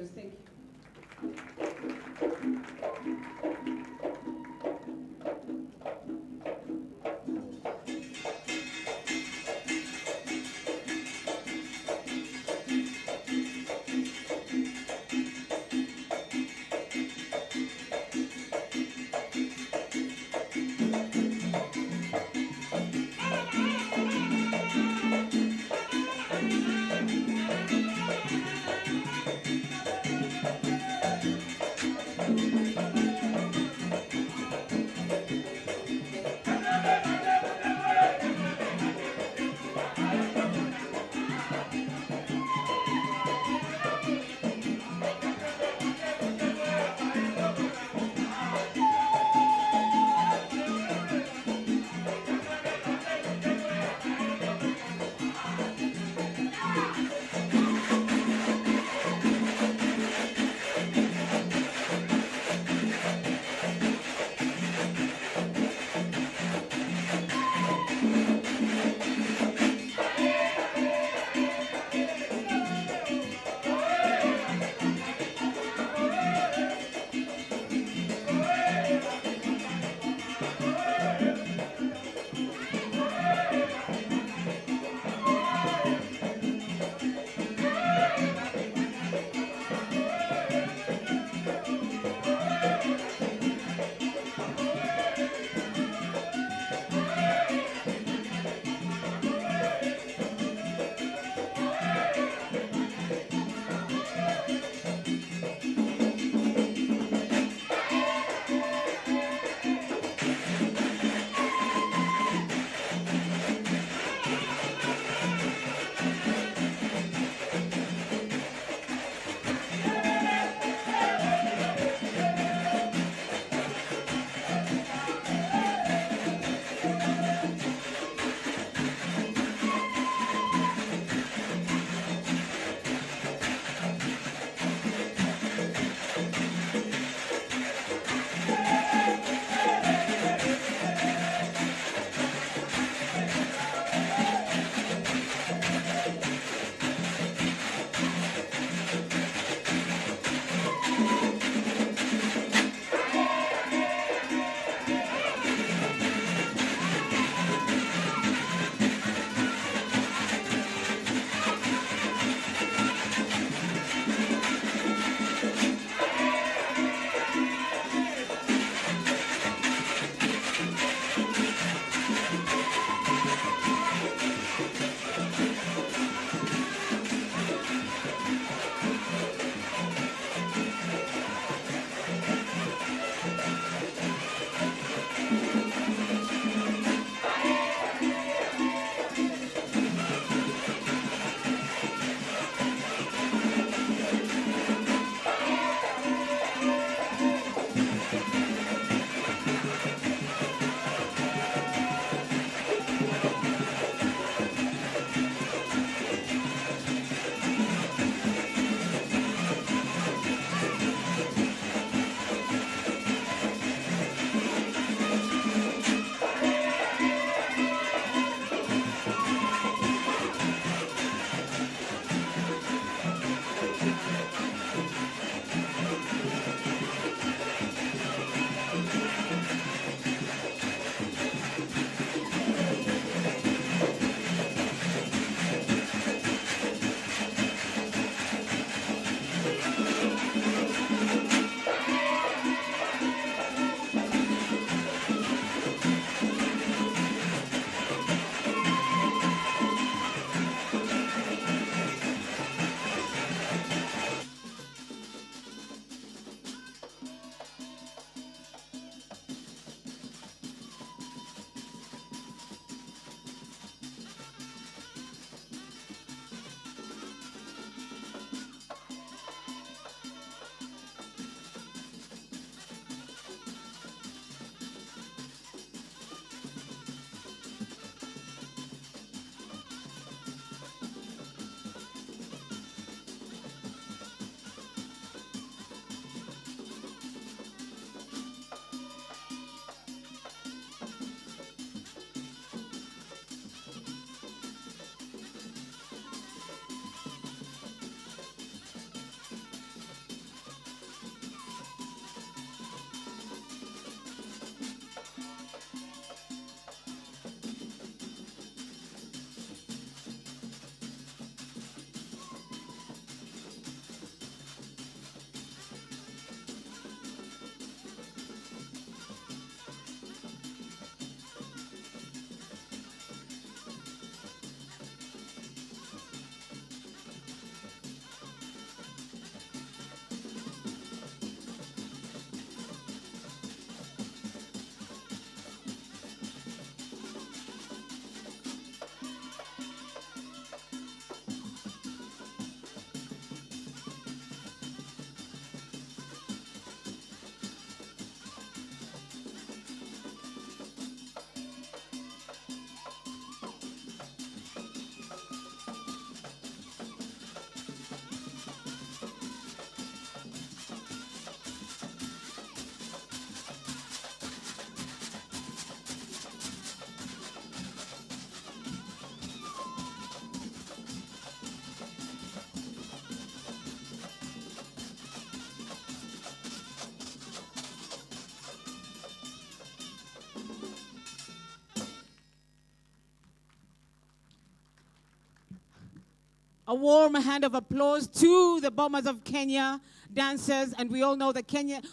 A warm hand of applause to the Bombers of Kenya dancers. And we all know that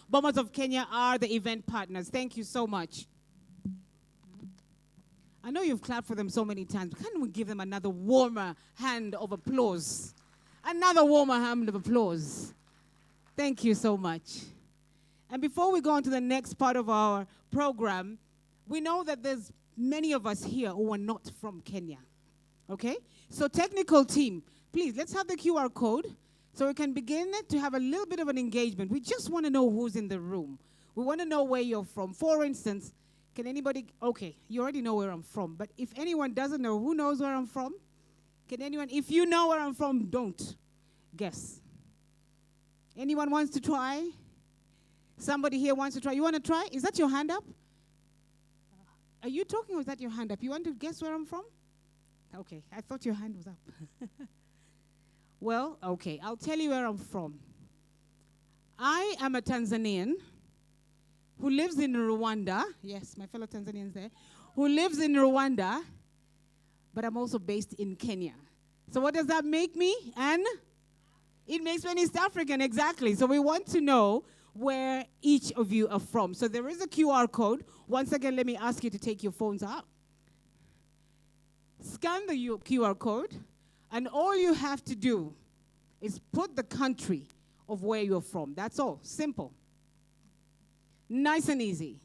Bombers of Kenya are the event partners. Thank you so much. I know you've clapped for them so many times. Can we give them another warmer hand of applause? Another warmer hand of applause. Thank you so much. And before we go on to the next part of our program, we know that there's many of us here who are not from Kenya. Okay? So technical team, please, let's have the QR code so we can begin to have a little bit of an engagement. We just want to know who's in the room. We want to know where you're from. For instance, can anybody, okay, you already know where I'm from, but if anyone doesn't know, who knows where I'm from? Can anyone, if you know where I'm from, don't guess. Anyone wants to try? Somebody here wants to try. You want to try? Is that your hand up? Are you talking or is that your hand up? You want to guess where I'm from? Okay, I thought your hand was up. Well, okay, I'll tell you where I'm from. I am a Tanzanian who lives in Rwanda. Yes, my fellow Tanzanians there. Who lives in Rwanda, but I'm also based in Kenya. So what does that make me? And it makes me an East African, exactly. So we want to know where each of you are from. So there is a QR code. Once again, let me ask you to take your phones out. Scan the QR code, and all you have to do is put the country of where you're from. That's all. Simple. Nice and easy.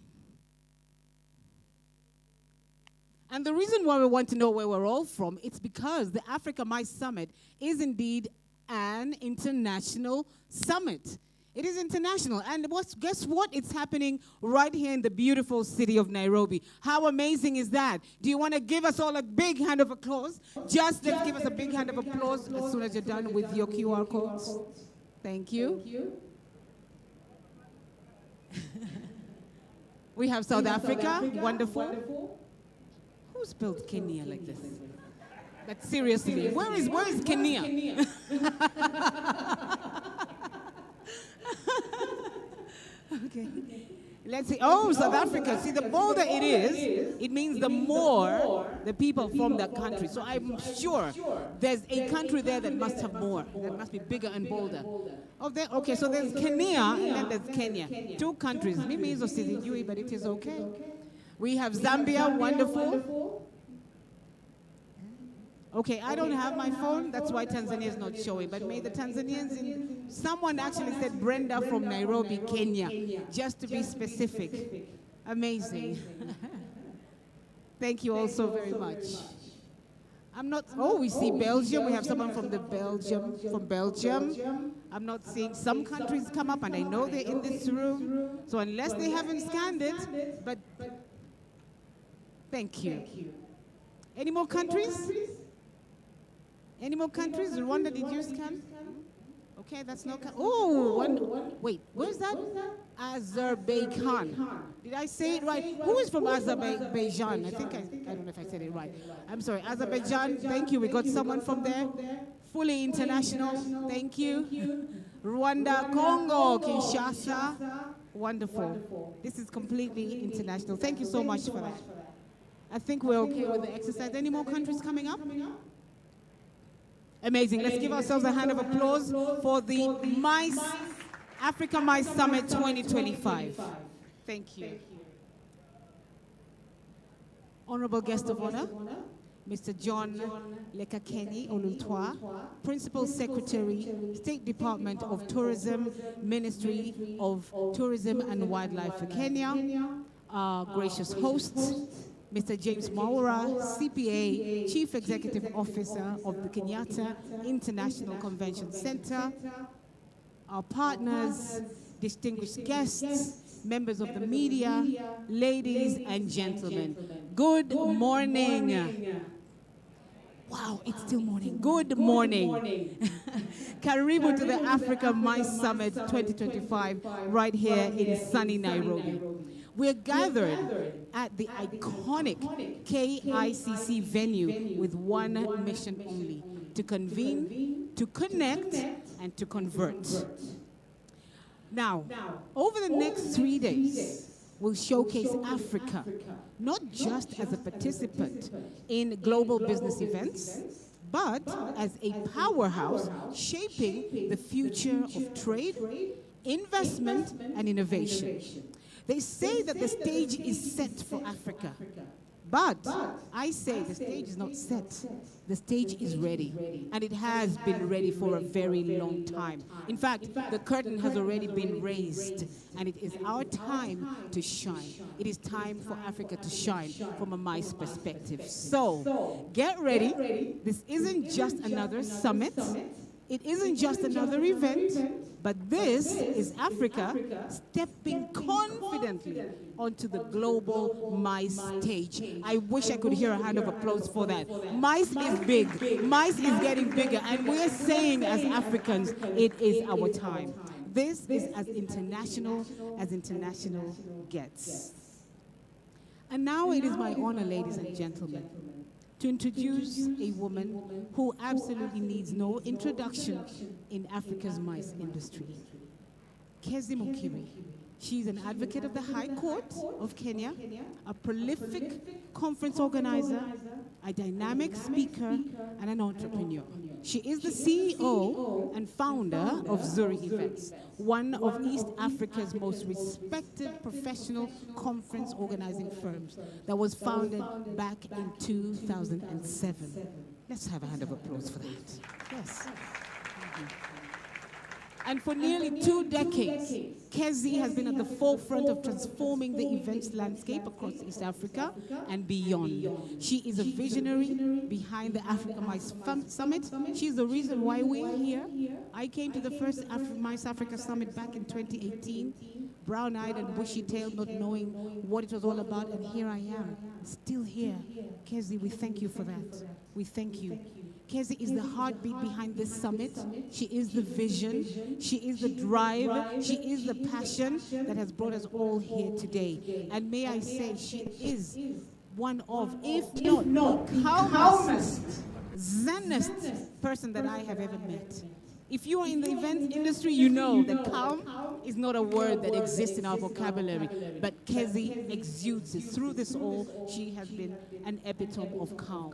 And the reason why we want to know where we're all from, it's because the Africa Mice Summit is indeed an international summit. It is international. And guess what? It's happening right here in the beautiful city of Nairobi. How amazing is that? Do you want to give us all a big hand of applause? Let's give us a big hand of applause as soon as you're done with your QR codes. Thank you. We have South Africa. Wonderful. Who spelled Kenya like this? But seriously, where is Kenya? Okay. Let's see. Oh, South Africa. See, the bolder it is, it means the more the people from that country. So I'm sure there's a country there that must have more, that must be bigger and bolder. Oh, okay, so there's Kenya and then there's Kenya. Two countries. Mimi is Osizijui, but it is okay. We have Zambia. Wonderful. Okay, I don't have my phone. That's why Tanzania is not showing. But may the Tanzanians, someone actually said Brenda from Nairobi, Kenya, just to be specific. Amazing. Thank you all so very much. We see Belgium. We have someone from Belgium. I'm not seeing some countries come up, and I know they're in this room. So unless they haven't scanned it, but thank you. Any more countries? Any more countries? Rwanda, did you scan? Okay, that's no. Wait, where's that? Azerbaijan. Did I say it right? Who is from Azerbaijan? I don't know if I said it right. I'm sorry, Azerbaijan. Thank you. We got someone from there. Fully international. Thank you. Rwanda, Congo, Kinshasa. Wonderful. This is completely international. Thank you so much for that. I think we're okay with the exercise. Any more countries coming up? Amazing. Let's give ourselves a hand of applause for the Africa Mice Summit 2025. Thank you. Honorable guest of honor, Mr. John Lekakeni Olutwa, Principal Secretary, State Department of Tourism, Ministry of Tourism and Wildlife for Kenya, our gracious hosts, Mr. James Mwaura, CPA, Chief Executive Officer of the Kenyatta International Convention Center, our partners, distinguished guests, members of the media, ladies and gentlemen. Good morning. Wow, it's still morning. Good morning. Karibu to the Africa Mice Summit 2025 right here in sunny Nairobi. We're gathered at the iconic KICC venue with one mission only: to convene, to connect, and to convert. Now, over the next 3 days, we'll showcase Africa, not just as a participant in global business events, but as a powerhouse shaping the future of trade, investment, and innovation. They say that the stage is set for Africa. But I say the stage is not set. The stage is ready. And it has been ready for a very long time. In fact, the curtain has already been raised. And it is our time to shine. It is time for Africa to shine from a MICE perspective. So, get ready. This isn't just another summit. It isn't just another event, but this is Africa stepping confidently onto the global MICE stage. I wish I could hear a hand of applause for that. MICE is big. MICE is getting bigger, and we're saying as Africans, it is our time. This is as international gets. And now it is my honor, ladies and gentlemen, to introduce a woman who absolutely needs no introduction in Africa's MICE industry. Kezi Mukiri. She's an advocate of the High Court of Kenya, a prolific conference organizer, a dynamic speaker, and an entrepreneur. She is the CEO and founder of Zurich Events, one of East Africa's most respected professional conference organizing firms that was founded back in 2007. Let's have a hand of applause for that. Yes. And for nearly 2 decades, Kezi has been at the forefront of transforming the events landscape across East Africa and beyond. She is a visionary behind the Africa MICE Summit. She's the reason why we're here. I came to the first MICE Africa Summit back in 2018, brown-eyed and bushy-tailed, not knowing what it was all about, and here I am, still here. Kezi, we thank you for that. We thank you. Kezi is the heartbeat behind this summit. She is the vision. She is the drive. She is the passion that has brought us all here today. And may I say, she is one of, if not the calmest, zenest person that I have ever met. If you are in the event industry, you know that calm is not a word that exists in our vocabulary, but Kezi exudes it. Through this all, she has been an epitome of calm.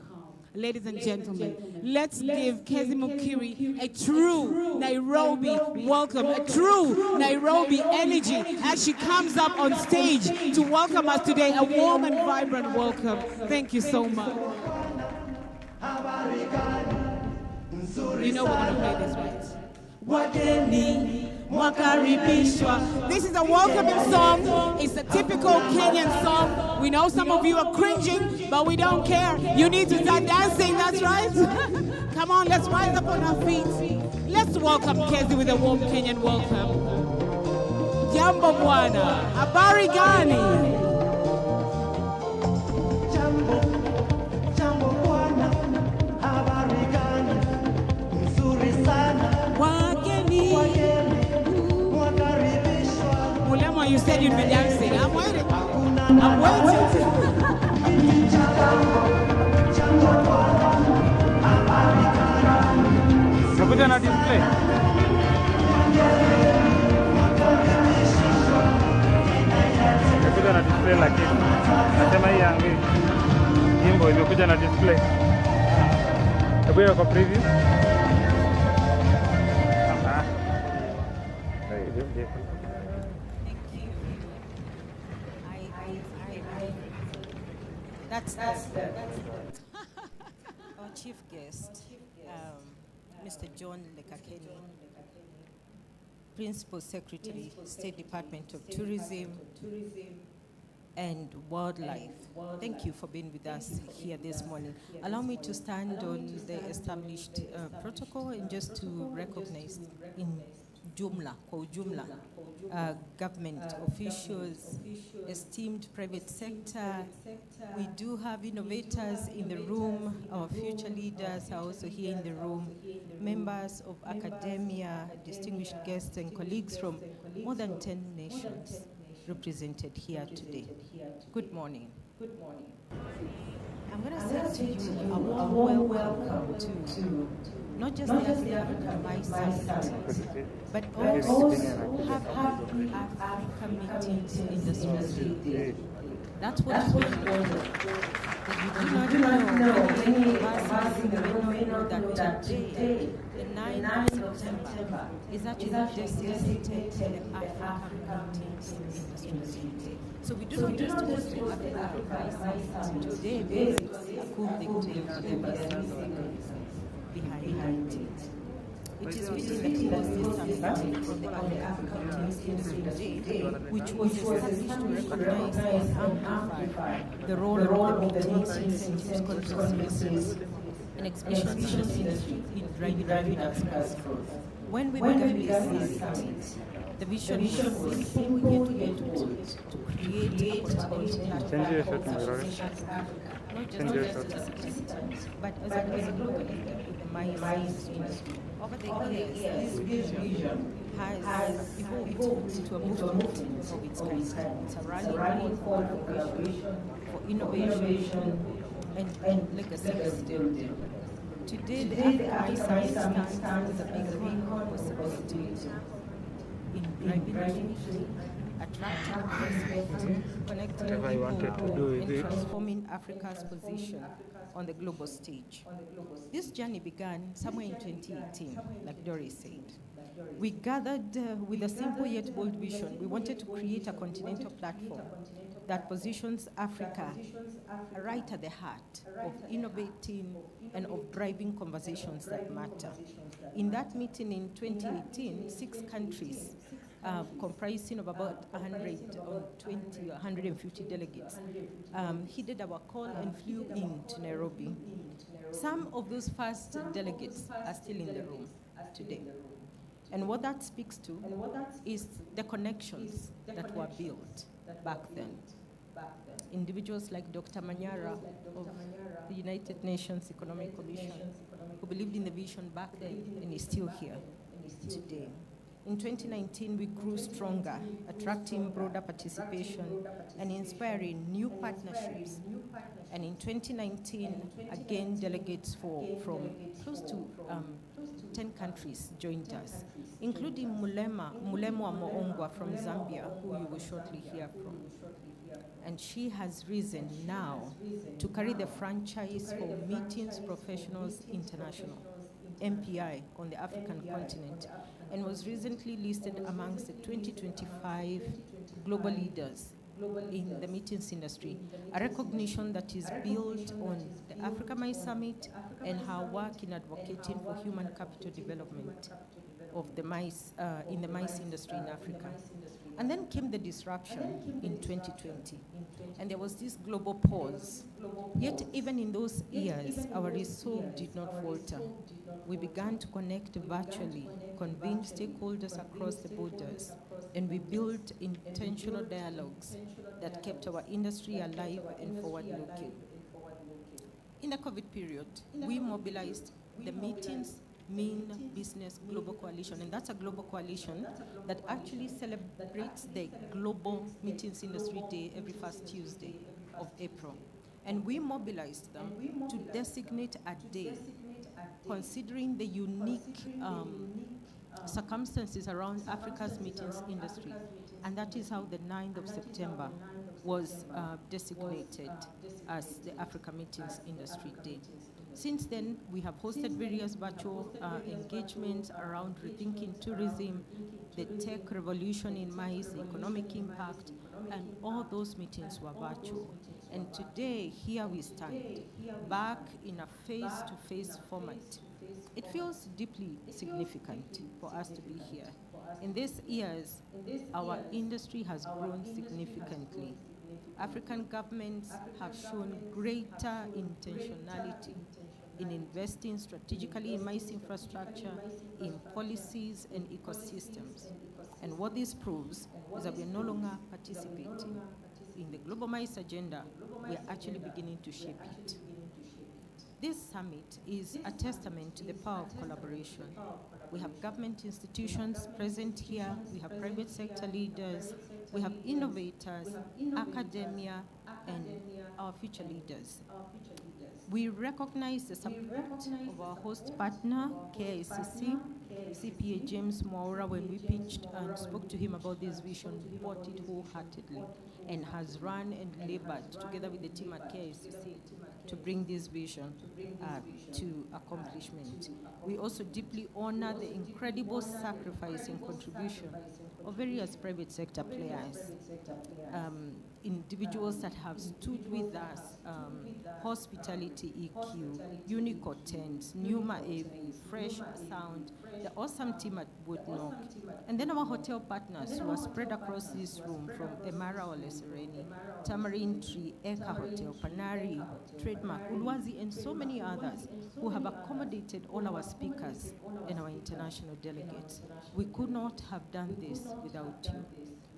Ladies and gentlemen, let's give Kezi Mukiri a true Nairobi welcome, a true Nairobi energy as she comes up on stage to welcome us today. A warm and vibrant welcome. Thank you so much. You know we're going to play this, right? Wageni wakaribishwa. This is a welcoming song. It's a typical Kenyan song. We know some of you are cringing, but we don't care. You need to start dancing, that's right. Come on, let's rise up on our feet. Let's welcome Kezi with a warm Kenyan welcome. Jambo bwana, habari gani? Mulema, you said you'd be dancing. I'm waiting. I'm waiting. Nakuja na display. Nakuja na display lakini. Nasema hii yangu. Jimbo imekuja na display. Hebu ya kwa preview. That's our chief guest, Mr. John Lekakeni, Principal Secretary, State Department of Tourism and Wildlife. Thank you for being with us here this morning. Allow me to stand on the established protocol and just to recognize in Jumla, government officials, esteemed private sector. We do have innovators in the room. Our future leaders are also here in the room. Members of academia, distinguished guests and colleagues from more than 10 nations represented here today. Good morning. Good morning. I'm going to say to you a warm welcome to not just the Africa MICE Summit, but also Happy Africa Meetings Industry That's what it was. That you do not know, many of us in the room may know that today, the 9th of September, is actually designated the African Meetings Industry. So we do not just host the Africa Prize Summit today because it's a cool thing to do for the MSC behind it. It is fitting that we host this summit on the African Meetings Industry Day, which was established to recognize and amplify the role of the meetings, incentives, conferences, and exhibitions industry in driving Africa's growth. When we began this summit, the vision was simple yet bold to create a continental platform for Africa, not just as a participant, but as a global leader in the mines industry. Over the years, this vision has evolved into a movement of its kind. It's a rallying call for collaboration, for innovation, and legacy building. Today, the Africa Mines Summit stands as a big possibility in driving unity, attracting investment, connecting people, and transforming Africa's position on the global stage. This journey began somewhere in 2018, like Doris said. We gathered with a simple yet bold vision. We wanted to create a continental platform that positions Africa right at the heart of innovating and of driving conversations that matter. In that meeting in 2018, 6 countries comprising of about 120 or 150 delegates, heeded our call and flew into Nairobi. Some of those first delegates are still in the room today. And what that speaks to is the connections that were built back then. Individuals like Dr. Manyara of the United Nations Economic Commission, who believed in the vision back then and is still here today. In 2019, we grew stronger, attracting broader participation and inspiring new partnerships. And in 2019, again, delegates from close to 10 countries joined us, including Mulemo Moongwa from Zambia, who you will shortly hear from. And she has risen now to carry the franchise for Meetings Professionals International, MPI, on the African continent, and was recently listed amongst the 2025 global leaders in the meetings industry, a recognition that is built on the Africa Mines Summit and her work in advocating for human capital development of the mice, in the mice industry in Africa. And then came the disruption in 2020, and there was this global pause. Yet even in those years, our resolve did not falter. We began to connect virtually, convene stakeholders across the borders, and we built intentional dialogues that kept our industry alive and forward-looking. In the COVID period, we mobilized the Meetings Mean Business Global Coalition, and that's a global coalition that actually celebrates the Global Meetings Industry Day every first Tuesday of April. And we mobilized them to designate a day considering the unique circumstances around Africa's meetings industry. And that is how the 9th of September was designated as the Africa Meetings Industry Day. Since then, we have hosted various virtual engagements around rethinking tourism, the tech revolution in mines, the economic impact, and all those meetings were virtual. And today, here we stand, back in a face-to-face format. It feels deeply significant for us to be here. In these years, our industry has grown significantly. African governments have shown greater intentionality in investing strategically in mines infrastructure, in policies and ecosystems. And what this proves is that we're no longer participating in the global mines agenda, we're actually beginning to shape it. This summit is a testament to the power of collaboration. We have government institutions present here, we have private sector leaders, We have innovators, academia, and our future leaders. We recognize the support of our host partner, KICC, CPA James Mwaura. When we pitched and spoke to him about this vision, bought it wholeheartedly and has run and labored together with the team at KICC to bring this vision to accomplishment. We also deeply honor the incredible sacrifice and contribution of various private sector players, individuals that have stood with us, Hospitality EQ, Unico Tents, Numa AV, Fresh Sound, the awesome team at Woodnock, and then our hotel partners who are spread across this room from Emara Olesereni, Tamarind Tree, Eka Hotel, Panari, Trademark, Ulwazi, and so many others who have accommodated all our speakers and our international delegates. We could not have done this without you.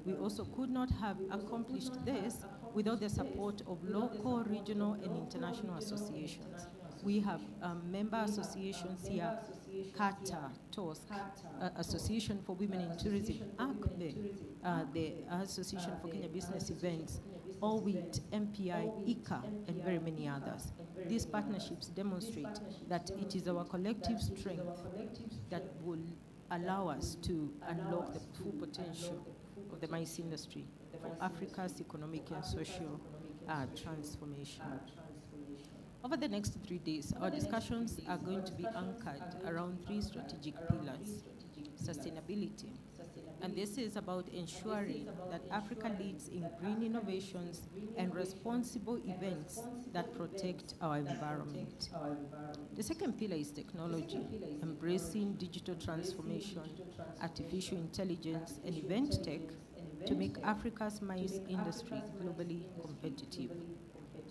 We also could not have accomplished this without the support of local, regional, and international associations. We have member associations here, CATA, TOSC, Association for Women in Tourism, ACBE, the Association for Kenya Business Events, OWIT, MPI, ICA, and very many others. These partnerships demonstrate that it is our collective strength that will allow us to unlock the full potential of the mice industry for Africa's economic and social transformation. Over the next 3 days, our discussions are going to be anchored around 3 strategic pillars. Sustainability, and this is about ensuring that Africa leads in green innovations and responsible events that protect our environment. The second pillar is technology, embracing digital transformation, artificial intelligence, and event tech to make Africa's mice industry globally competitive.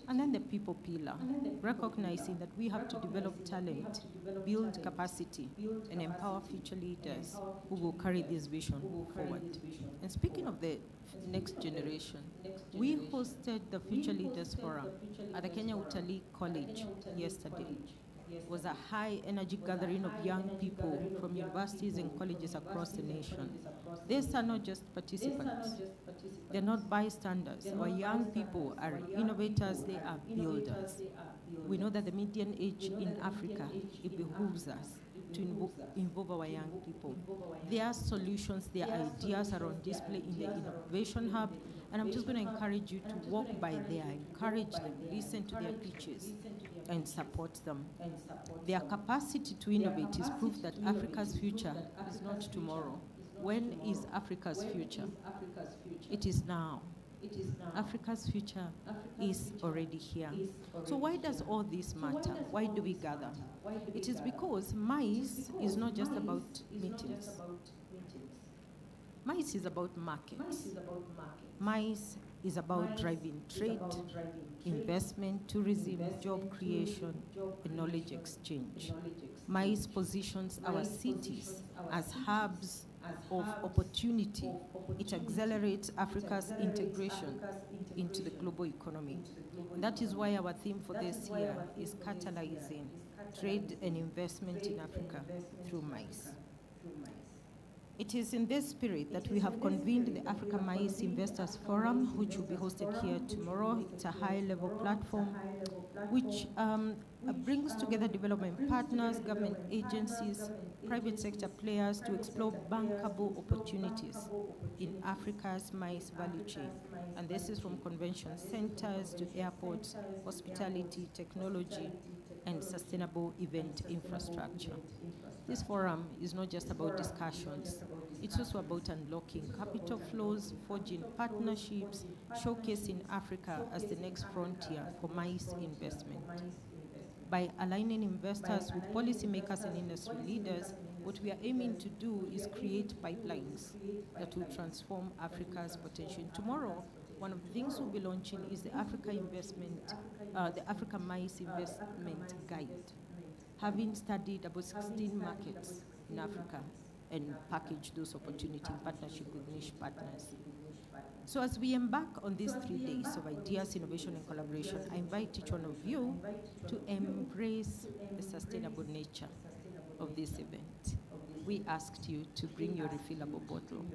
And then the people pillar, recognizing that we have to develop talent, build capacity, and empower future leaders who will carry this vision forward. And speaking of the next generation, we hosted the Future Leaders Forum at the Kenya Utalii College yesterday. It was a high energy gathering of young people from universities and colleges across the nation. These are not just participants. They're not bystanders. Our young people are innovators, they are builders. We know that the median age in Africa, it behooves us to involve our young people. Their solutions, their ideas are on display in the Innovation Hub, and I'm just going to encourage you to walk by there, encourage them, listen to their pitches, and support them. Their capacity to innovate is proof that Africa's future is not tomorrow. When is Africa's future? It is now. Africa's future is already here. So why does all this matter? Why do we gather? It is because MICE is not just about meetings. MICE is about markets. MICE is about driving trade, investment, tourism, job creation, and knowledge exchange. MICE positions our cities as hubs of opportunity. It accelerates Africa's integration into the global economy. And that is why our theme for this year is catalyzing trade and investment in Africa through MICE. It is in this spirit that we have convened the Africa MICE Investors Forum, which will be hosted here tomorrow. It's a high-level platform which brings together development partners, government agencies, private sector players to explore bankable opportunities in Africa's MICE value chain. And this is from convention centers to airports, hospitality, technology, and sustainable event infrastructure. This forum is not just about discussions, it's also about unlocking capital flows, forging partnerships, showcasing Africa as the next frontier for MICE investment. By aligning investors with policymakers and industry leaders, what we are aiming to do is create pipelines that will transform Africa's potential. Tomorrow, one of the things we'll be launching is the Africa MICE Investment Guide. Having studied about 16 markets in Africa and packaged those opportunities in partnership with niche partners. So as we embark on these 3 days of ideas, innovation, and collaboration, I invite each one of you to embrace the sustainable nature of this event. We asked you to bring your refillable bottle.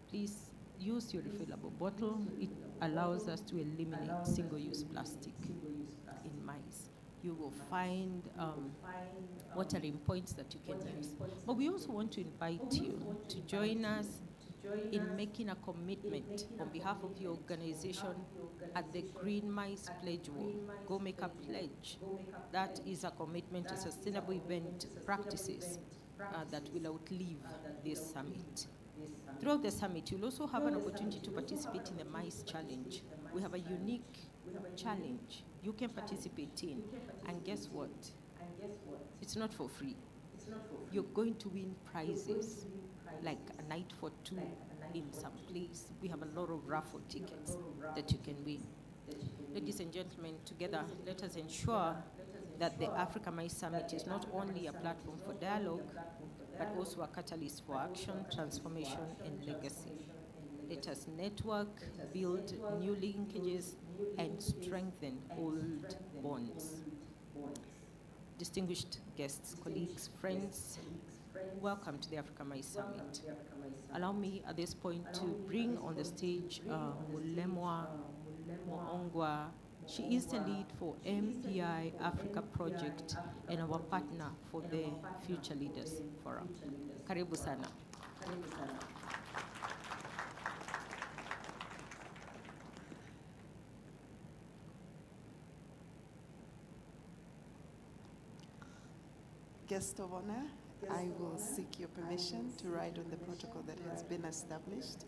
Please use your refillable bottle. It allows us to eliminate single-use plastic in maize. You will find watering points that you can use. But we also want to invite you to join us in making a commitment on behalf of your organization at the Green Maize Pledge Wall. Go make a pledge. That is a commitment to sustainable event practices that will outlive this summit. Throughout the summit, you'll also have an opportunity to participate in the Maize Challenge. We have a unique challenge you can participate in. And guess what? It's not for free. You're going to win prizes, like a night for two in some place. We have a lot of raffle tickets that you can win. Ladies and gentlemen, together, let us ensure that the Africa Maize Summit is not only a platform for dialogue, but also a catalyst for action, transformation, and legacy. Let us network, build new linkages, and strengthen old bonds. Distinguished guests, colleagues, friends, welcome to the Africa Maize Summit. Allow me at this point to bring on the stage Mulemwa Moongwa. She is the lead for MPI Africa Project and our partner for the Future Leaders Forum. Karibu sana. Guest of honor, I will seek your permission to ride on the protocol that has been established.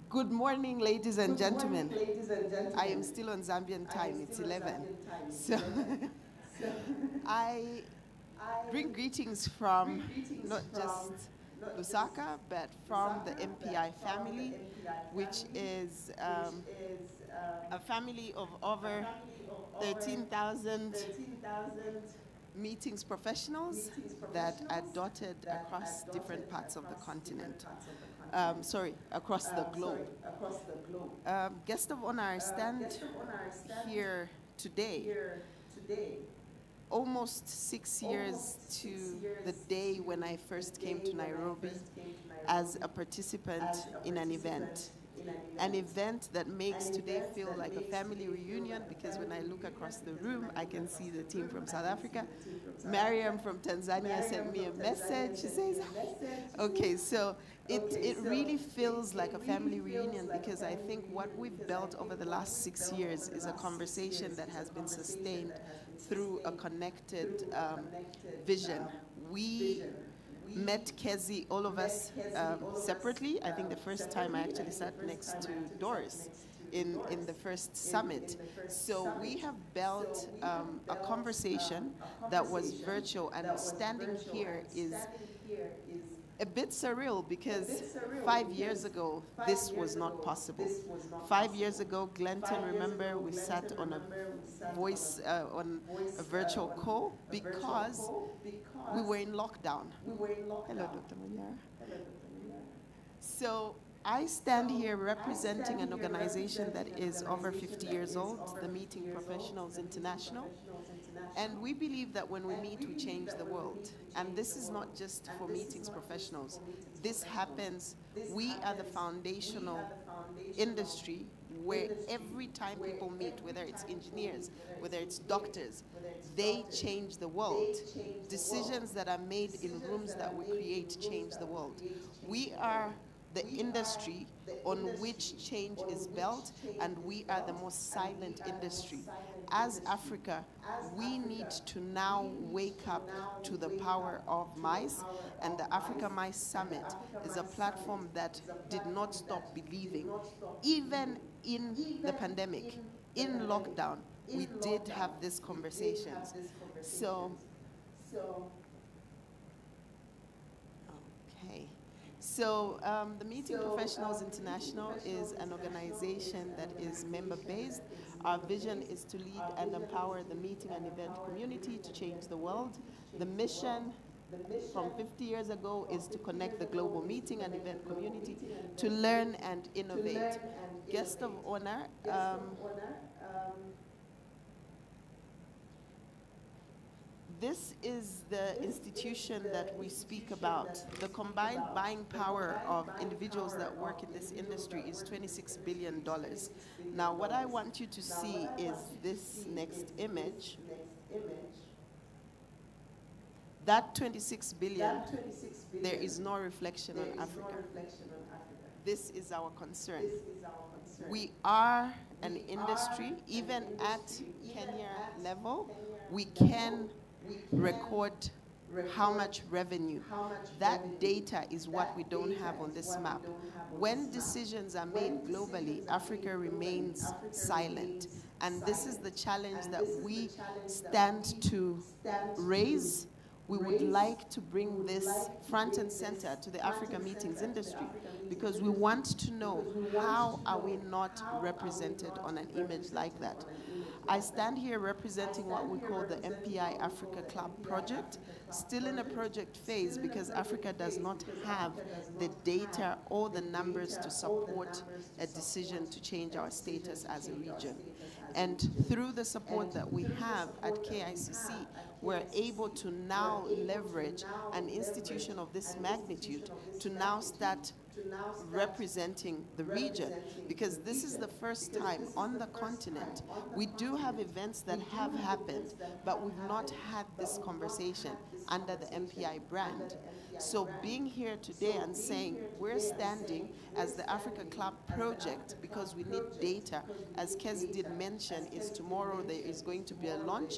Good morning, ladies and gentlemen. I am still on Zambian time, it's 11. So I bring greetings from not just Lusaka, but from the MPI family, which is a family of over 13,000 meetings professionals that are dotted across different parts of the continent. Across the globe. Guest of honor, I stand here today, almost 6 years to the day when I first came to Nairobi as a participant in an event that makes today feel like a family reunion, because when I look across the room, I can see the team from South Africa. Mariam from Tanzania sent me a message. She says, okay, so it really feels like a family reunion, because I think what we've built over the last 6 years is a conversation that has been sustained through a connected vision. We met Kezi, all of us separately. I think the first time I actually sat next to Doris in the first summit. So we have built a conversation that was virtual, and standing here is a bit surreal, because 5 years ago, this was not possible. 5 years ago, Glenton, remember, we sat on a on a virtual call because we were in lockdown. Hello, Dr. Munyara. So I stand here representing an organization that is over 50 years old, the Meeting Professionals International. And we believe that when we meet, we change the world. And this is not just for meetings professionals. This happens, we are the foundational industry where every time people meet, whether it's engineers, whether it's doctors, they change the world. Decisions that are made in rooms that we create change the world. We are the industry on which change is built, and we are the most silent industry. As Africa, we need to now wake up to the power of mice, and the Africa Mice Summit is a platform that did not stop believing. Even in the pandemic, in lockdown, we did have these conversations. So the Meeting Professionals International is an organization that is member-based. Our vision is to lead and empower the meeting and event community to change the world. The mission from 50 years ago is to connect the global meeting and event community to learn and innovate. Guest of honor, this is the institution that we speak about. The combined buying power of individuals that work in this industry is $26 billion. Now, what I want you to see is this next image. That 26 billion, there is no reflection on Africa. This is our concern. We are an industry, even at Kenya level, we can record how much revenue. That data is what we don't have on this map. When decisions are made globally, Africa remains silent. And this is the challenge that we stand to raise. We would like to bring this front and center to the Africa meetings industry, because we want to know, how are we not represented on an image like that? I stand here representing what we call the MPI Africa Club project, still in a project phase because Africa does not have the data or the numbers to support a decision to change our status as a region. And through the support that we have at KICC, we're able to now leverage an institution of this magnitude to now start representing the region, because this is the first time on the continent. We do have events that have happened, but we've not had this conversation under the MPI brand. So being here today and saying we're standing as the Africa Club project because we need data, as Kes did mention, is tomorrow there is going to be a launch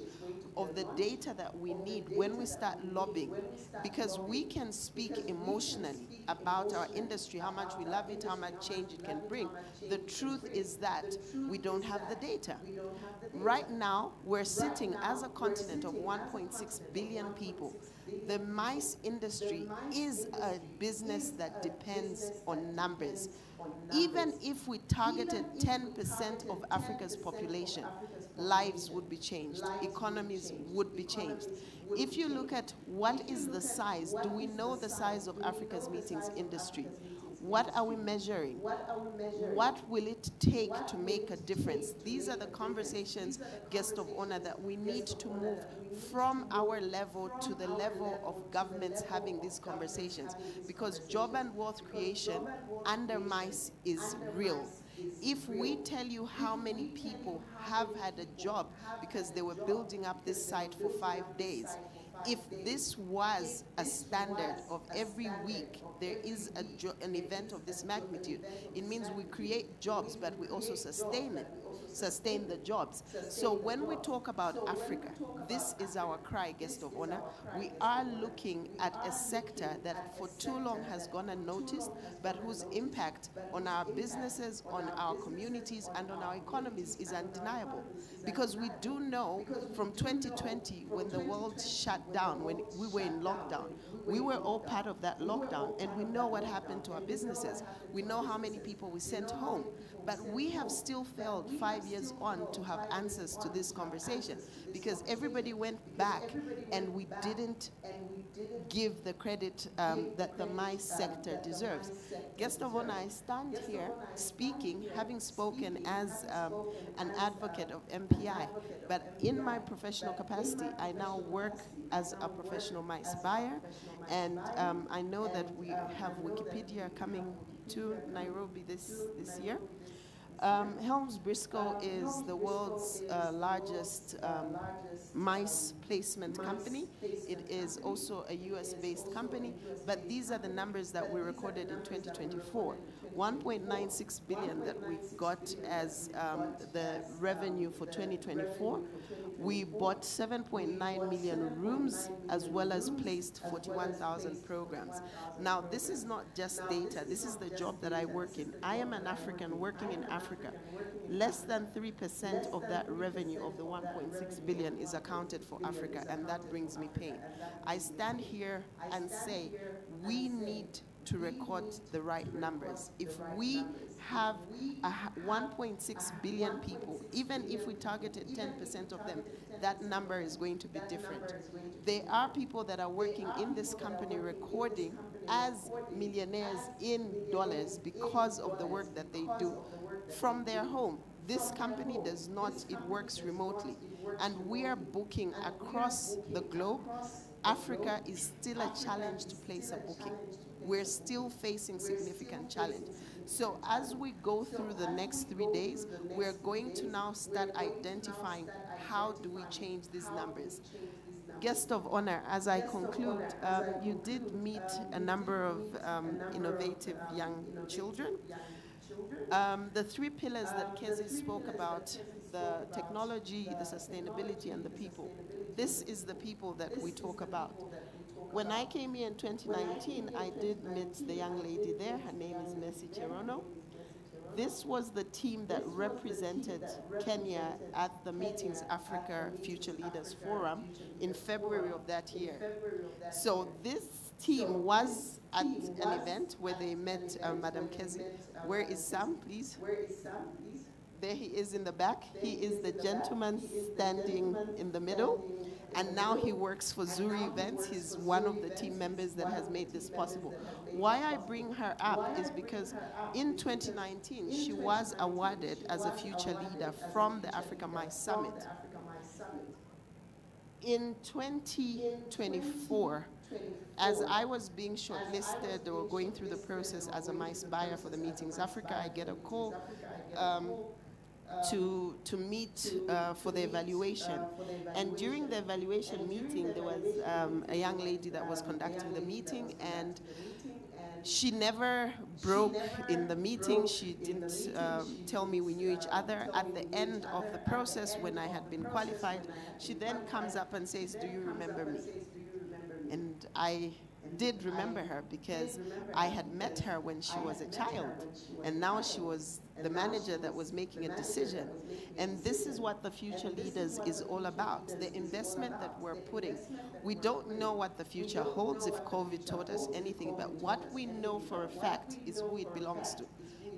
of the data that we need when we start lobbying, because we can speak emotionally about our industry, how much we love it, how much change it can bring. The truth is that we don't have the data. Right now, we're sitting as a continent of 1.6 billion people. The mice industry is a business that depends on numbers. Even if we targeted 10% of Africa's population, lives would be changed, economies would be changed. If you look at what is the size, do we know the size of Africa's meetings industry? What are we measuring? What will it take to make a difference? These are the conversations, guest of honor, that we need to move from our level to the level of governments having these conversations, because job and wealth creation under MICE is real. If we tell you how many people have had a job because they were building up this site for 5 days, if this was a standard of every week there is an event of this magnitude, it means we create jobs, but we also sustain the jobs. So when we talk about Africa, this is our cry, guest of honor. We are looking at a sector that for too long has gone unnoticed, but whose impact on our businesses, on our communities, and on our economies is undeniable. Because we do know from 2020, when the world shut down, when we were in lockdown, we were all part of that lockdown, and we know what happened to our businesses. We know how many people we sent home. But we have still failed 5 years on to have answers to this conversation, because everybody went back and we didn't give the credit that the MICE sector deserves. Guest of honor, I stand here speaking, having spoken as an advocate of MPI, but in my professional capacity, I now work as a professional MICE buyer, and I know that we have Wikipedia coming to Nairobi this year. Helms Briscoe is the world's largest mice placement company. It is also a US-based company, but these are the numbers that we recorded in 2024. 1.96 billion that we got as the revenue for 2024. We bought 7.9 million rooms, as well as placed 41,000 programs. Now, this is not just data. This is the job that I work in. I am an African working in Africa. Less than 3% of that revenue of the 1.6 billion is accounted for Africa, and that brings me pain. I stand here and say, we need to record the right numbers. If we have 1.6 billion people, even if we targeted 10% of them, that number is going to be different. There are people that are working in this company recording as millionaires in dollars because of the work that they do from their home. This company does not, it works remotely. And we are booking across the globe. Africa is still a challenge to place a booking. We're still facing significant challenge. So as we go through the next 3 days, we're going to now start identifying how do we change these numbers. Guest of honor, as I conclude, you did meet a number of innovative young children. The 3 pillars that Kezi spoke about, the technology, the sustainability, and the people. This is the people that we talk about. When I came here in 2019, I did meet the young lady there. Her name is Messi Cherono. This was the team that represented Kenya at the Meetings Africa Future Leaders Forum in February of that year. So this team was at an event where they met Madam Kezi. Where is Sam, please? There he is in the back. He is the gentleman standing in the middle. And now he works for Zuri Events. He's one of the team members that has made this possible. Why I bring her up is because in 2019, she was awarded as a future leader from the Africa Mice Summit. In 2024, as I was being shortlisted or going through the process as a mice buyer for the Meetings Africa, I get a call to meet for the evaluation. And during the evaluation meeting, there was a young lady that was conducting the meeting, and she never broke in the meeting. She didn't tell me we knew each other. At the end of the process, when I had been qualified, she then comes up and says, "Do you remember me?" And I did remember her because I had met her when she was a child, and now she was the manager that was making a decision. And this is what the Future Leaders is all about, the investment that we're putting. We don't know what the future holds if COVID taught us anything, but what we know for a fact is who it belongs to.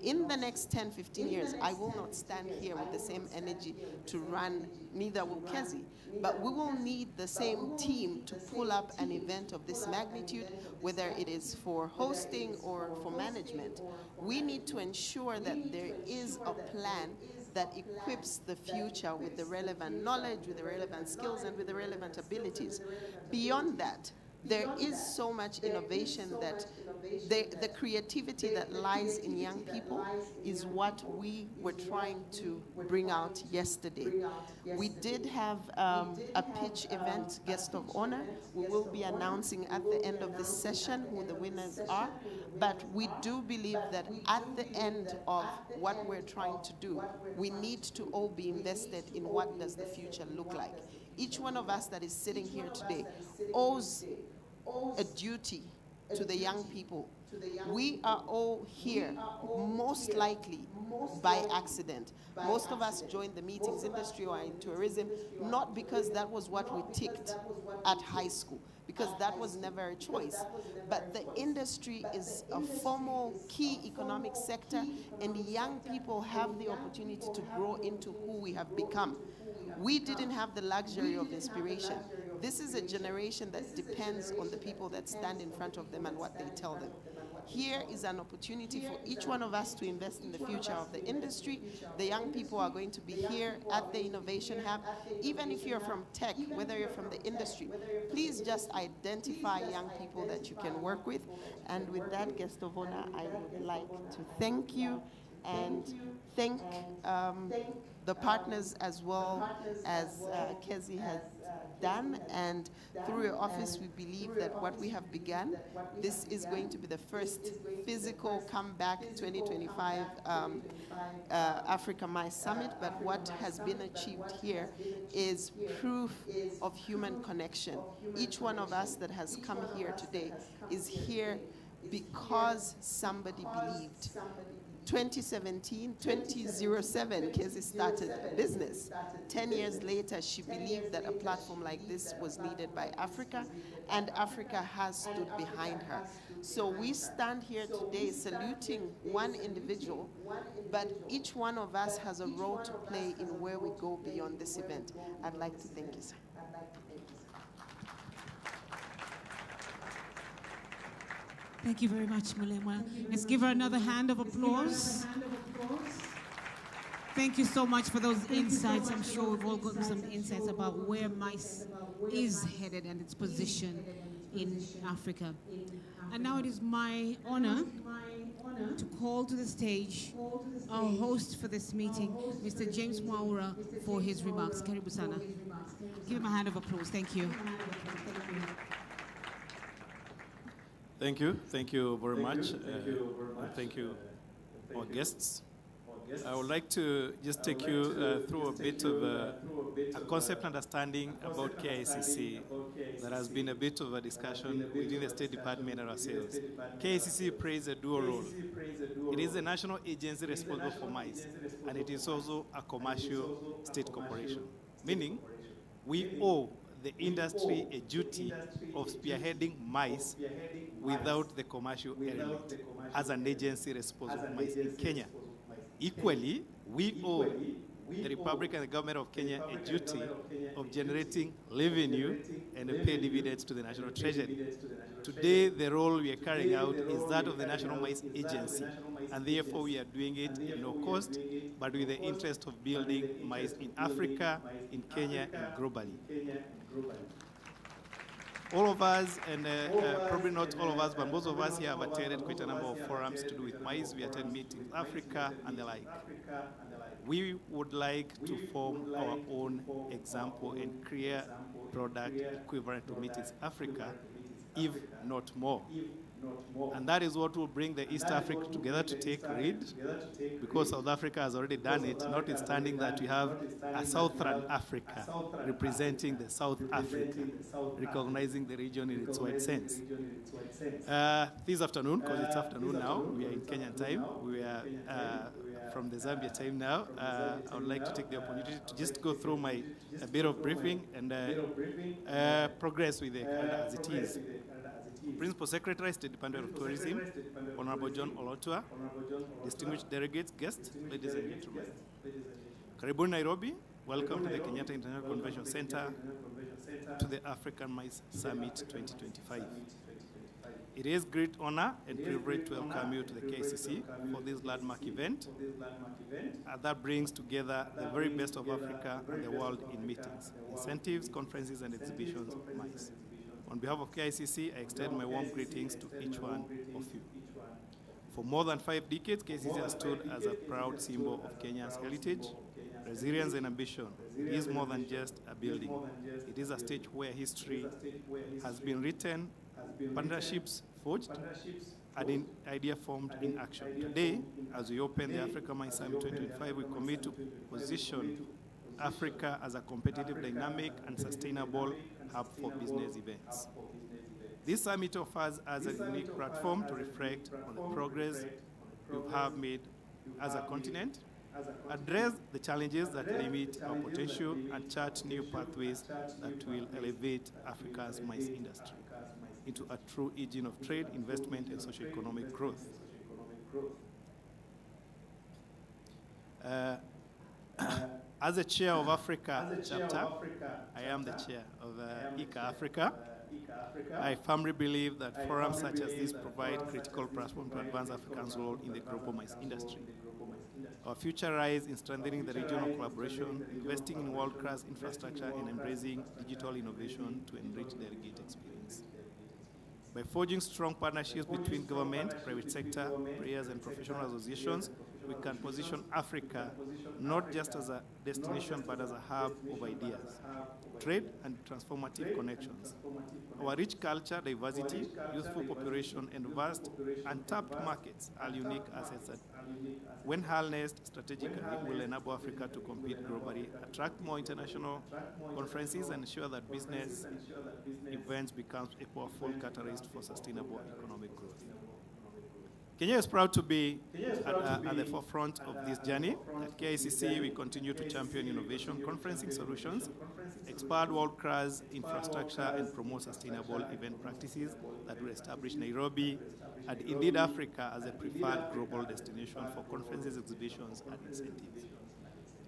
In the next 10, 15 years, I will not stand here with the same energy to run, neither will Kezi. But we will need the same team to pull up an event of this magnitude, whether it is for hosting or for management. We need to ensure that there is a plan that equips the future with the relevant knowledge, with the relevant skills, and with the relevant abilities. Beyond that, there is so much innovation that the creativity that lies in young people is what we were trying to bring out yesterday. We did have a pitch event, guest of honor. We will be announcing at the end of this session who the winners are. But we do believe that at the end of what we're trying to do, we need to all be invested in what does the future look like. Each one of us that is sitting here today owes a duty to the young people. We are all here, most likely by accident. Most of us joined the meetings industry or in tourism, not because that was what we ticked at high school, because that was never a choice. But the industry is a formal key economic sector, and young people have the opportunity to grow into who we have become. We didn't have the luxury of inspiration. This is a generation that depends on the people that stand in front of them and what they tell them. Here is an opportunity for each one of us to invest in the future of the industry. The young people are going to be here at the Innovation Hub. Even if you're from tech, whether you're from the industry, please just identify young people that you can work with. And with that, guest of honor, I would like to thank you and thank the partners as well as Kezi has done. And through your office, we believe that what we have begun, this is going to be the first physical comeback 2025 Africa Mice Summit. But what has been achieved here is proof of human connection. Each one of us that has come here today is here because somebody believed. 2007, Kezi started a business. 10 years later, she believed that a platform like this was needed by Africa, and Africa has stood behind her. So we stand here today saluting one individual, but each one of us has a role to play in where we go beyond this event. I'd like to thank you, sir. Thank you very much, Mulemwa. Let's give her another hand of applause. Thank you so much for those insights. I'm sure we've all gotten some insights about where MICE is headed and its position in Africa. And now it is my honor to call to the stage our host for this meeting, Mr. James Mwaura, for his remarks. Karibu sana. Give him a hand of applause. Thank you. Thank you. Thank you very much. Thank you, our guests. I would like to just take you through a bit of a concept understanding about KICC. There has been a bit of a discussion within the State Department and ourselves. KICC plays a dual role. It is a national agency responsible for MICE, and it is also a commercial state corporation, meaning we owe the industry a duty of spearheading MICE without the commercial element as an agency responsible for MICE in Kenya. Equally, we owe the Republic and the government of Kenya a duty of generating revenue and pay dividends to the national treasury. Today, the role we are carrying out is that of the National MICE Agency, and therefore we are doing it at no cost, but with the interest of building MICE in Africa, in Kenya, and globally. All of us, and probably not all of us, but most of us here have attended quite a number of forums to do with MICE. We attend meetings in Africa and the like. We would like to form our own example and create product equivalent to meetings Africa, if not more. And that is what will bring the East Africa together to take lead, because South Africa has already done it, notwithstanding that we have a Southern Africa representing the South Africa, recognizing the region in its wide sense. This afternoon, because it's afternoon now, we are in Kenyan time, we are from the Zambia time now, I would like to take the opportunity to just go through a bit of briefing and progress with the calendar as it is. Principal Secretary, State Department of Tourism, Honorable John Olotua, distinguished delegates, guests, ladies and gentlemen. Karibu Nairobi, welcome to the Kenyatta International Convention Center to the African MICE Summit 2025. It is great honor and privilege to welcome you to the KICC for this landmark event that brings together the very best of Africa and the world in meetings, incentives, conferences, and exhibitions of MICE. On behalf of KICC, I extend my warm greetings to each one of you. For more than 5 decades, KICC has stood as a proud symbol of Kenya's heritage, resilience, and ambition. It is more than just a building. It is a stage where history has been written, partnerships forged, and an idea formed in action. Today, as we open the Africa MICE Summit 2025, we commit to position Africa as a competitive, dynamic, and sustainable hub for business events. This summit offers us a unique platform to reflect on the progress we have made as a continent, address the challenges that limit our potential, and chart new pathways that will elevate Africa's MICE industry into a true engine of trade, investment, and socio-economic growth. As the chair of Africa chapter, I am the chair of ICA Africa. I firmly believe that forums such as this provide critical platform to advance Africa's role in the global MICE industry. Our future lies in strengthening the regional collaboration, investing in world-class infrastructure, and embracing digital innovation to enrich the delegate experience. By forging strong partnerships between government, private sector, players, and professional associations, we can position Africa not just as a destination, but as a hub of ideas, trade, and transformative connections. Our rich culture, diversity, youthful population, and vast untapped markets are unique assets that, when harnessed strategically, will enable Africa to compete globally, attract more international conferences, and ensure that business events become a powerful catalyst for sustainable economic growth. Kenya is proud to be at the forefront of this journey. At KICC, we continue to champion innovation, conferencing solutions, expand world-class infrastructure, and promote sustainable event practices that will establish Nairobi and indeed Africa as a preferred global destination for conferences, exhibitions, and incentives.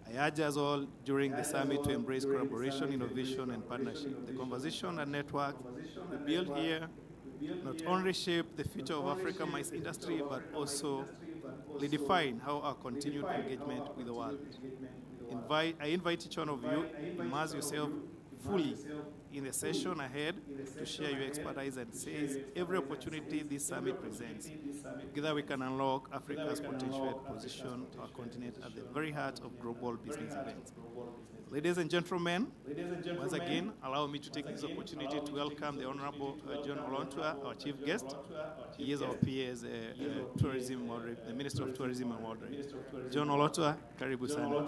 I urge us all during the summit to embrace collaboration, innovation, and partnership. The conversation and network we build here not only shape the future of African MICE industry, but also redefine how our continued engagement with the world. I invite each one of you, immerse yourself fully in the session ahead to share your expertise and seize every opportunity this summit presents. Together we can unlock Africa's potential position our continent at the very heart of global business events. Ladies and gentlemen, once again, allow me to take this opportunity to welcome the Honorable John Olontua, our chief guest. He is our PA as tourism moderate, the Minister of Tourism and Moderate. John Olontua, karibu sana.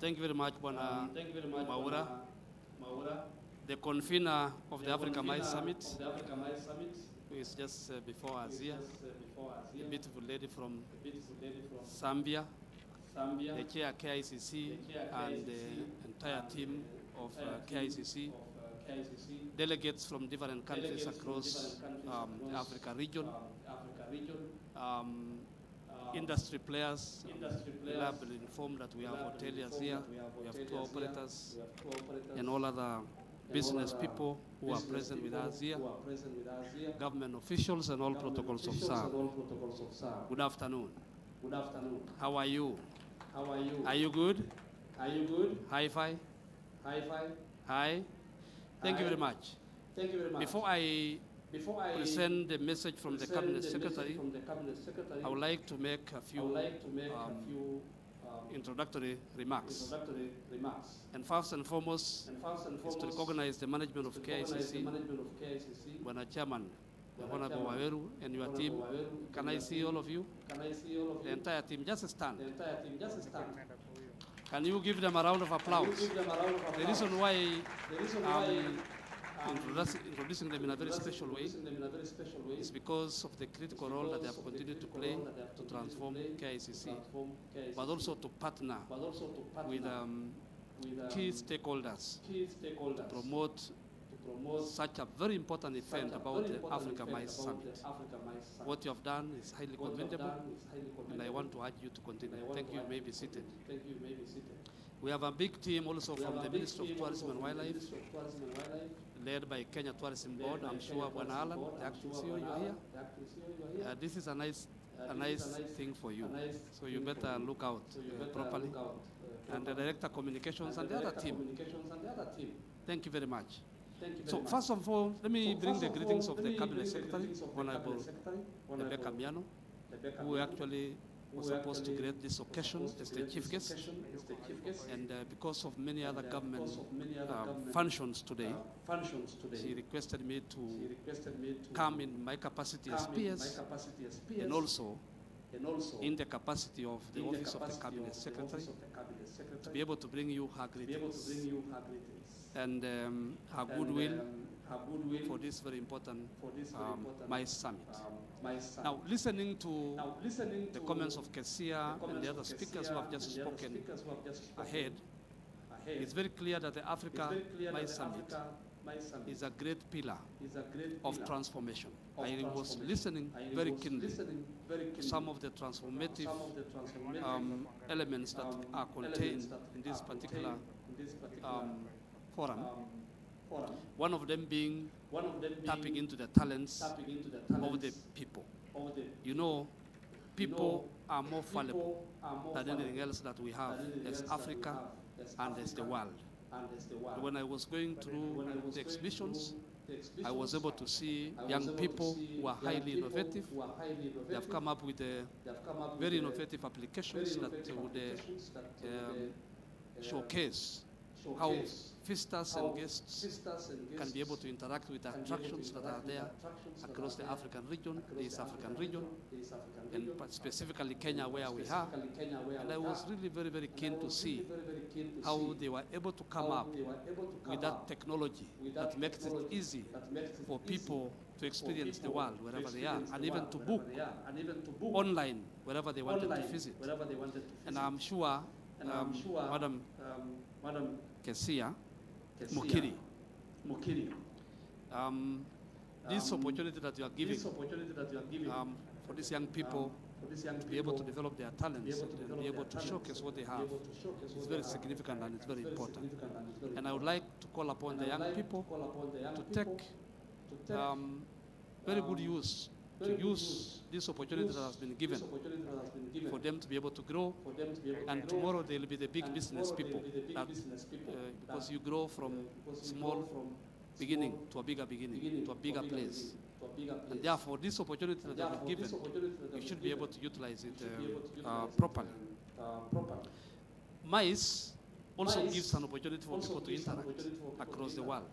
Thank you very much, Bwana Maura, the convener of the Africa Mice Summit, who is just before us here, a beautiful lady from Zambia, the chair KICC, and the entire team of KICC, delegates from different countries across the Africa region, industry players. We have been informed that we have hoteliers here, we have tour operators, and all other business people who are present with us here, government officials and all protocols of SAR. Good afternoon. How are you? Are you good? High five? Hi. Thank you very much. Before I present the message from the Cabinet Secretary, I would like to make a few introductory remarks. And first and foremost is to recognize the management of KICC, when our chairman, the Honorable Waweru, and your team. Can I see all of you? The entire team, just stand. Can you give them a round of applause? The reason why introducing them in a very special way is because of the critical role that they have continued to play to transform KICC, but also to partner with key stakeholders to promote such a very important event about the Africa Mice Summit. What you have done is highly commendable, and I want to urge you to continue. Thank you. You may be seated. We have a big team also from the Ministry of Tourism and Wildlife, led by Kenya Tourism Board. I'm sure when Alan, the acting CEO, you're here. This is a nice thing for you, so you better look out properly. And the Director of Communications and the other team. Thank you very much. So first of all, let me bring the greetings of the Cabinet Secretary, Honorable Rebecca Miano, who actually was supposed to create this occasion as the chief guest. And because of many other government functions today, she requested me to come in my capacity as PS and also in the capacity of the Office of the Cabinet Secretary to be able to bring you her greetings and her goodwill for this very important MICE Summit. Now, listening to the comments of Kesia and the other speakers who have just spoken ahead, it's very clear that the Africa MICE Summit is a great pillar of transformation. I was listening very keenly to some of the transformative elements that are contained in this particular forum. One of them being tapping into the talents of the people. You know, people are more valuable than anything else that we have as Africa and as the world. When I was going through the exhibitions, I was able to see young people who are highly innovative. They have come up with very innovative applications that would showcase how visitors and guests can be able to interact with the attractions that are there across the African region, the East African region, and specifically Kenya where we are. And I was really very, very keen to see how they were able to come up with that technology that makes it easy for people to experience the world wherever they are, and even to book online wherever they wanted to visit. And I'm sure Madam Kesia Mukiri, this opportunity that you are giving for these young people to be able to develop their talents and be able to showcase what they have is very significant and it's very important. And I would like to call upon the young people to take very good use, to use this opportunity that has been given for them to be able to grow, and tomorrow they will be the big business people, because you grow from small beginning to a bigger beginning, to a bigger place. And therefore, this opportunity that they have been given, you should be able to utilize it properly. MICE also gives an opportunity for people to interact across the world.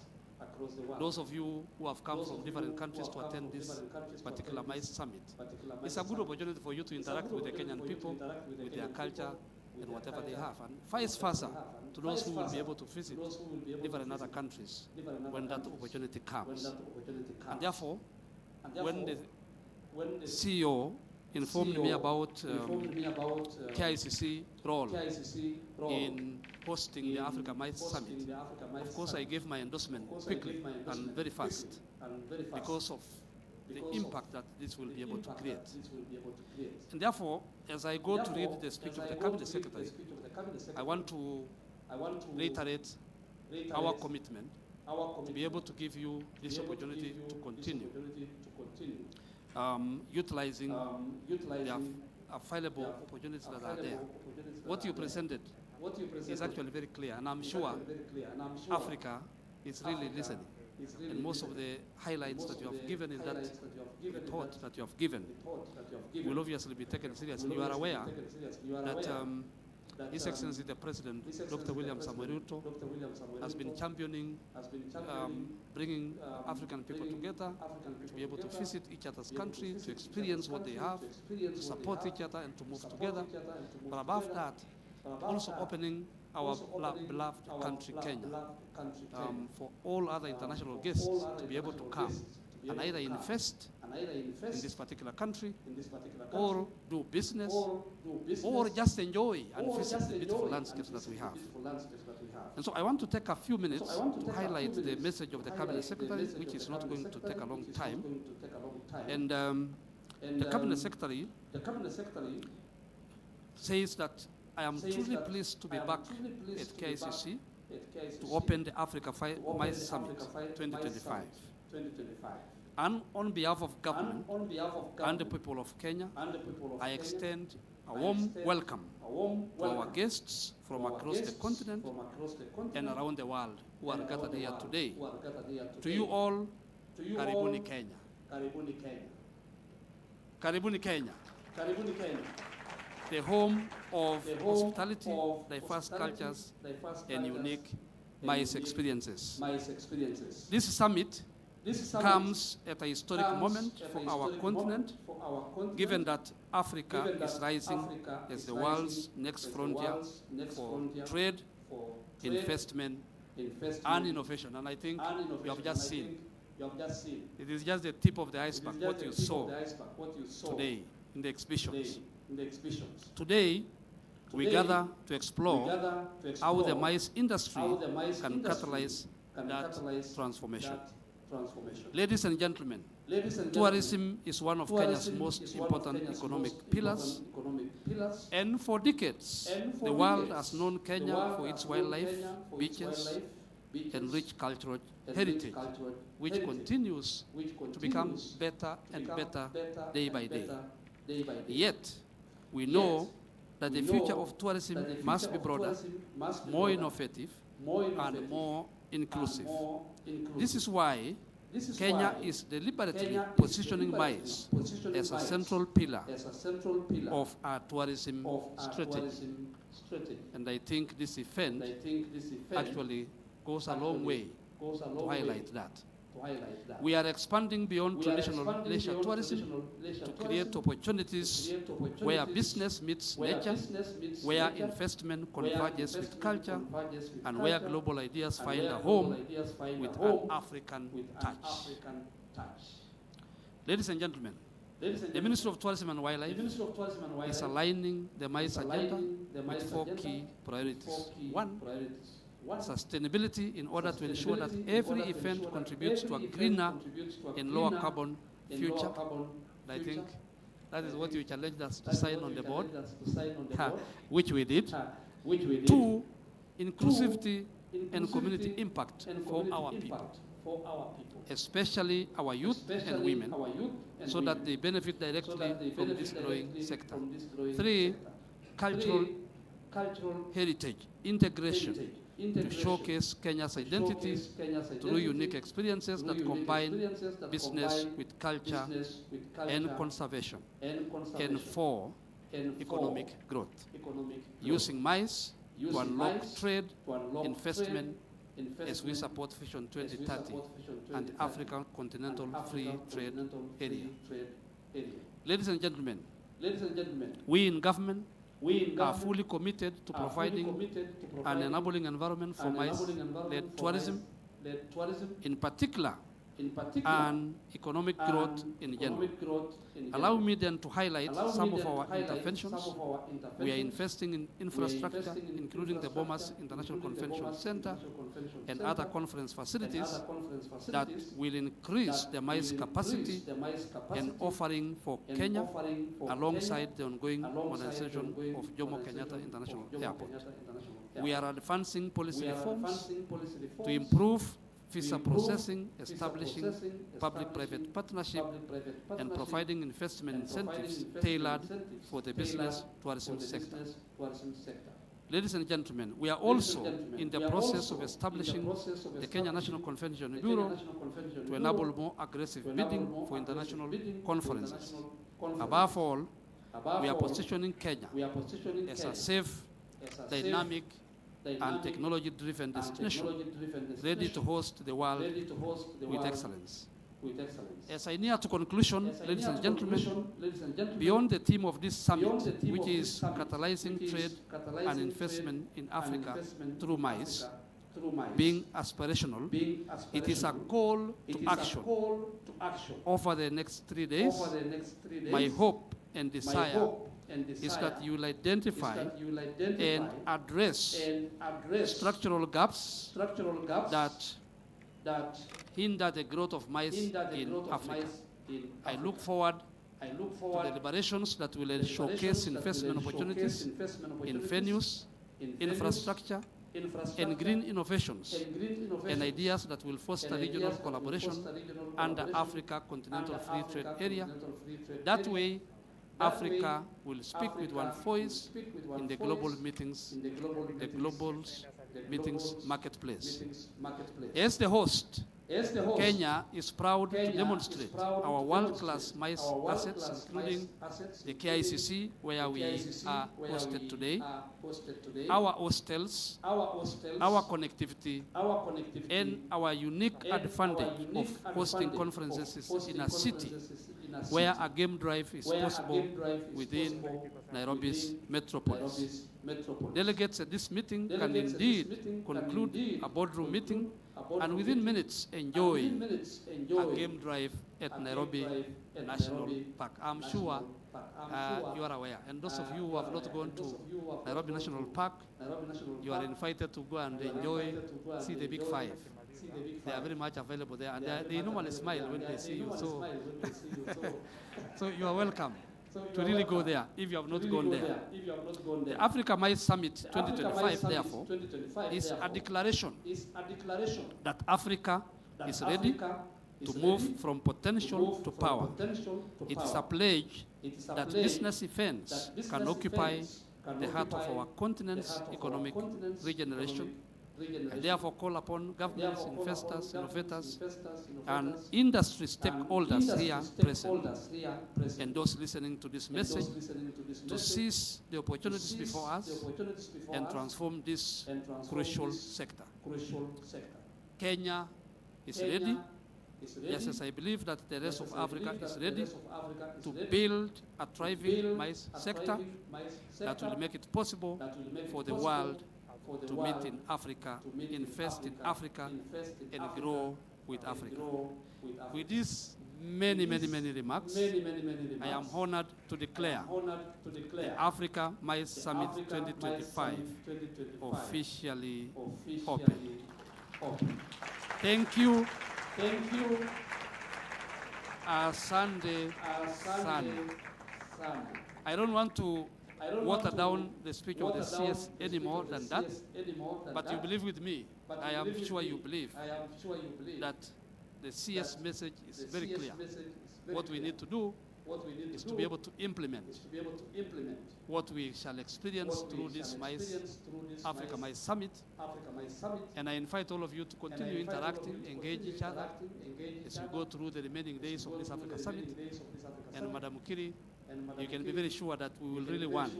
Those of you who have come from different countries to attend this particular MICE summit, it's a good opportunity for you to interact with the Kenyan people, with their culture, and whatever they have, and vice versa to those who will be able to visit different other countries when that opportunity comes. And therefore, when the CEO informed me about KICC role in hosting the Africa MICE Summit, of course I gave my endorsement quickly and very fast because of the impact that this will be able to create. And therefore, as I go to read the speech of the Cabinet Secretary, I want to reiterate our commitment to be able to give you this opportunity to continue utilizing the available opportunities that are there. What you presented is actually very clear, and I'm sure Africa is really listening. And most of the highlights that you have given in that report that you have given will obviously be taken seriously. You are aware that His Excellency the President, Dr. William Samoei Ruto, has been championing bringing African people together to be able to visit each other's country, to experience what they have, to support each other and to move together. But above that, also opening our beloved country, Kenya, for all other international guests to be able to come and either invest in this particular country, or do business, or just enjoy and visit the beautiful landscapes that we have. And so I want to take a few minutes to highlight the message of the Cabinet Secretary, which is not going to take a long time. And the Cabinet Secretary says that I am truly pleased to be back at KICC to open the Africa MICE Summit 2025. And on behalf of government and the people of Kenya, I extend a warm welcome to our guests from across the continent and around the world who are gathered here today. To you all, Karibuni Kenya. Karibuni Kenya. The home of hospitality, diverse cultures, and unique MICE experiences. This summit comes at a historic moment for our continent, given that Africa is rising as the world's next frontier for trade, investment, and innovation. And I think you have just seen, it is just the tip of the iceberg, what you saw today in the exhibitions. Today, we gather to explore how the MICE industry can catalyze that transformation. Ladies and gentlemen, tourism is one of Kenya's most important economic pillars, and for decades, the world has known Kenya for its wildlife, beaches, and rich cultural heritage, which continues to become better and better day by day. Yet, we know that the future of tourism must be broader, more innovative, and more inclusive. This is why Kenya is deliberately positioning MICE as a central pillar of our tourism strategy. And I think this event actually goes a long way to highlight that. We are expanding beyond traditional leisure tourism to create opportunities where business meets nature, where investment converges with culture, and where global ideas find a home with an African touch. Ladies and gentlemen, the Ministry of Tourism and Wildlife is aligning the MICE agenda with 4 key priorities. 1, sustainability, in order to ensure that every event contributes to a greener and lower carbon future. I think That is what you challenged us to sign on the board, which we did. 2, inclusivity and community impact for our people, especially our youth and women, so that they benefit directly from this growing sector. 3, cultural heritage integration to showcase Kenya's identity through unique experiences that combine business with culture and conservation. And 4, economic growth, using MICE to unlock trade, investment, as we support Vision 2030 and the African Continental Free Trade Area. Ladies and gentlemen, we in government are fully committed to providing an enabling environment for MICE-led tourism, in particular, and economic growth in general. Allow me then to highlight some of our interventions. We are investing in infrastructure, including the Bomas International Convention Center and other conference facilities that will increase the MICE capacity and offering for Kenya alongside the ongoing modernization of Jomo Kenyatta International Airport. We are advancing policy reforms to improve visa processing, establishing public-private partnership, and providing investment incentives tailored for the business tourism sector. Ladies and gentlemen, we are also in the process of establishing the Kenya National Convention Bureau to enable more aggressive bidding for international conferences. Above all, we are positioning Kenya as a safe, dynamic, and technology-driven destination, ready to host the world with excellence. As I near to conclusion, ladies and gentlemen, beyond the theme of this summit, which is catalyzing trade and investment in Africa through MICE, being aspirational, it is a call to action. Over the next 3 days, my hope and desire is that you will identify and address structural gaps that hinder the growth of MICE in Africa. I look forward to the deliberations that will showcase investment opportunities in venues, infrastructure, and green innovations, and ideas that will foster regional collaboration under Africa Continental Free Trade Area. That way, Africa will speak with one voice in the global meetings, the global meetings marketplace. As the host, Kenya is proud to demonstrate our world-class MICE assets, including the KICC, where we are hosted today, our hostels, our connectivity, and our unique advantage of hosting conferences in a city where a game drive is possible within Nairobi's metropolis. Delegates at this meeting can indeed conclude a boardroom meeting and within minutes enjoy a game drive at Nairobi National Park. I'm sure you are aware. And those of you who have not gone to Nairobi National Park, you are invited to go and enjoy, see the big five. They are very much available there, and they normally smile when they see you. So you are welcome to really go there if you have not gone there. The Africa MICE Summit 2025, therefore, is a declaration that Africa is ready to move from potential to power. It is a pledge that business events can occupy the heart of our continent's economic regeneration. I therefore call upon governments, investors, innovators, and industry stakeholders here present, and those listening to this message, to seize the opportunities before us and transform this crucial sector. Kenya is ready, just as I believe that the rest of Africa is ready to build a thriving MICE sector that will make it possible for the world to meet in Africa, invest in Africa, and grow with Africa. With these many remarks, I am honored to declare the Africa MICE Summit 2025 officially open. Thank you. Asante sana. I don't want to water down the speech of the CS any more than that, but you believe with me, I am sure you believe that the CS message is very clear. What we need to do is to be able to implement what we shall experience through this Africa Mice Summit. And I invite all of you to continue interacting, engage each other as you go through the remaining days of this Africa Summit. And Madam Mukiri, you can be very sure that we will really want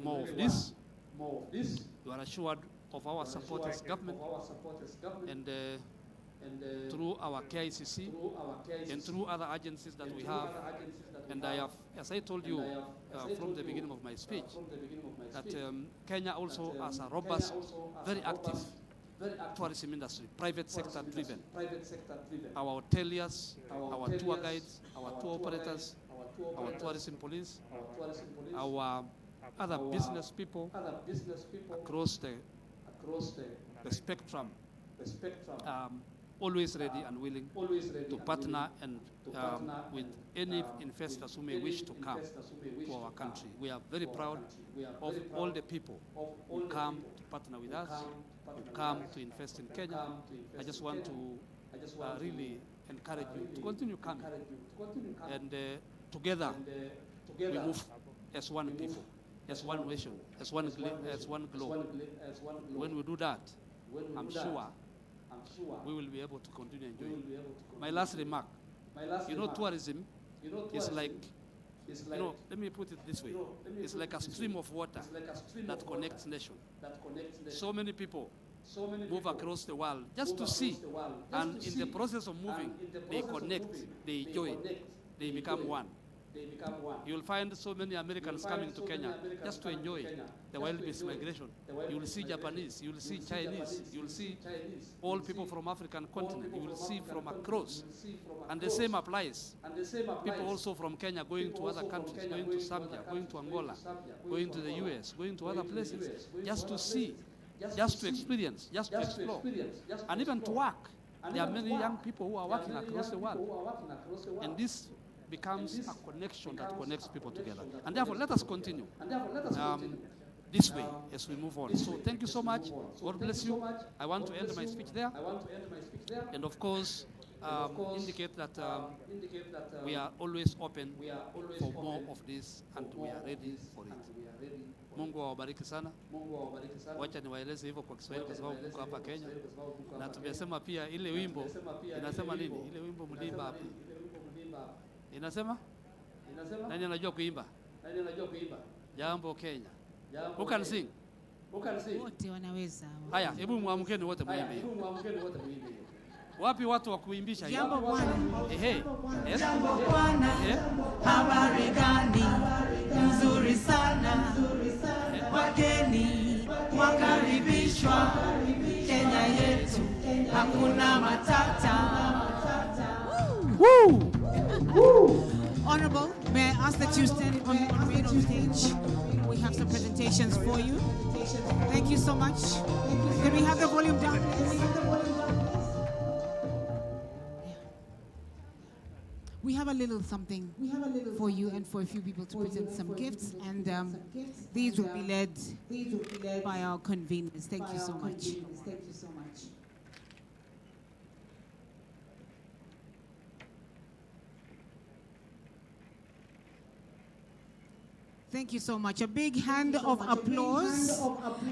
more of this. You are assured of our support as government and through our KICC and through other agencies that we have. And I have, as I told you from the beginning of my speech, that Kenya also has a robust, very active tourism industry, private sector driven. Our hoteliers, our tour guides, our tour operators, our tourism police, our other business people across the spectrum, always ready and willing to partner and with any investors who may wish to come to our country. We are very proud of all the people who come to partner with us, who come to invest in Kenya. I just want to really encourage you to continue coming. And together we move as one people, as one nation, as one globe. When we do that, I'm sure we will be able to continue enjoying. My last remark, tourism is like, let me put it this way. It's like a stream of water that connects nations. So many people move across the world just to see, and in the process of moving, they connect, they join, they become one. You will find so many Americans coming to Kenya just to enjoy the wild-beast migration. You will see Japanese, you will see Chinese, you will see all people from African continent, you will see from across. And the same applies. People also from Kenya going to other countries, going to Zambia, going to Angola, going to the US, going to other places, just to see, just to experience, just to explore, and even to work. There are many young people who are working across the world. And this becomes a connection that connects people together. And therefore, let us continue this way as we move on. So thank you so much. God bless you. I want to end my speech there. And of course, indicate that we are always open for more of this, and we are ready for it. Mungu awabariki sana. Wacha niwaeleze hivyo kwa Kiswahili kwa sababu mko hapa Kenya. Na tumesema pia ile wimbo inasema nini? Ile wimbo mlimba hapa. Inasema? Nani anajua kuimba? Jambo Kenya. Who can sing? Wote wanaweza. Haya, hebu muamkeni wote muimbe hiyo. Wapi watu wa kuimbisha hiyo? Jambo Bwana. Ehe. Jambo Bwana. Habari gani? Nzuri sana. Wageni wakaribishwa Kenya yetu. Hakuna matata. Woo! Honorable, may I ask that you stand remain on stage? We have some presentations for you. Thank you so much. Can we have the volume down, please? We have a little something for you and for a few people to present some gifts, and these will be led by our conveners. Thank you so much. Thank you so much. A big hand of applause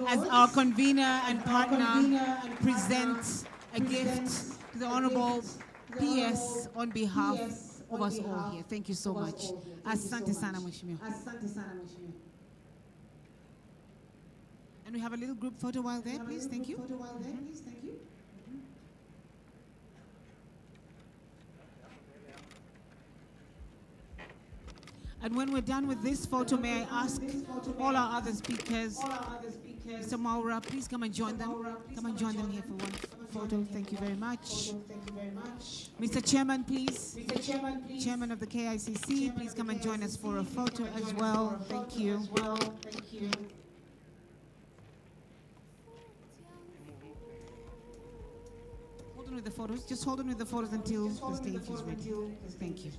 as our convener and partner presents a gift to the Honorable PS on behalf of us all here. Thank you so much. Asante sana mheshimiwa. And we have a little group photo while there, please. Thank you. And when we're done with this photo, may I ask all our other speakers, Mr. Maura, please come and join them. Come and join them here for one photo. Thank you very much. Mr. Chairman, please. Chairman of the KICC, please come and join us for a photo as well. Thank you. Hold on with the photos. Just hold on with the photos until the stage is ready. Thank you.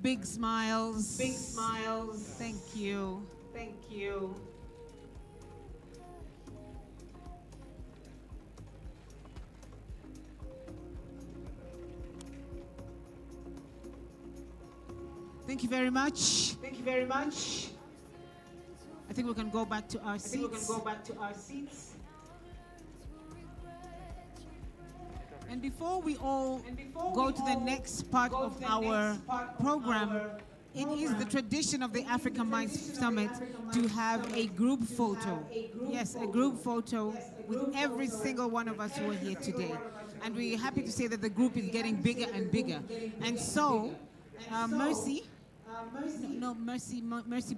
big smiles. Big smiles. Thank you. Thank you. Thank you very much. Thank you very much. I think we can go back to our seats. And before we all go to the next part of our program, it is the tradition of the African Minds Summit to have a group photo. Yes, a group photo with every single one of us who are here today. And we're happy to say that the group is getting bigger and bigger. And so, Mercy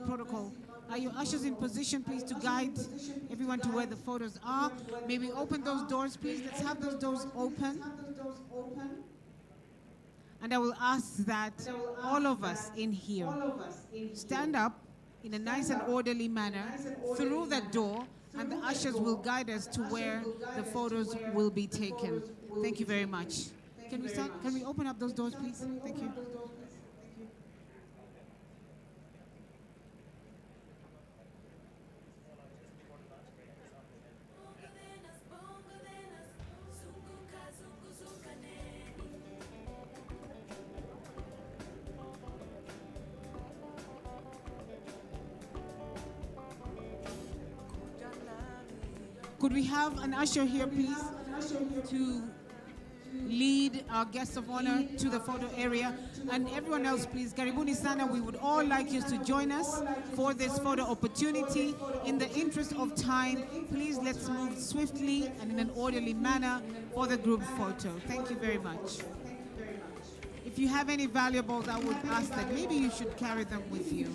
Protocol. Are your ushers in position, please, to guide everyone to where the photos are? May we open those doors, please? Let's have those doors open. And I will ask that all of us in here stand up in a nice and orderly manner through that door, and the ushers will guide us to where the photos will be taken. Thank you very much. Can we start? Can we open up those doors, please? Thank you. Could we have an usher here, please, to lead our guests of honor to the photo area? And everyone else, please, Karibuni Sana, we would all like you to join us for this photo opportunity. In the interest of time, please let's move swiftly and in an orderly manner for the group photo. Thank you very much. If you have any valuables, I would ask that maybe you should carry them with you.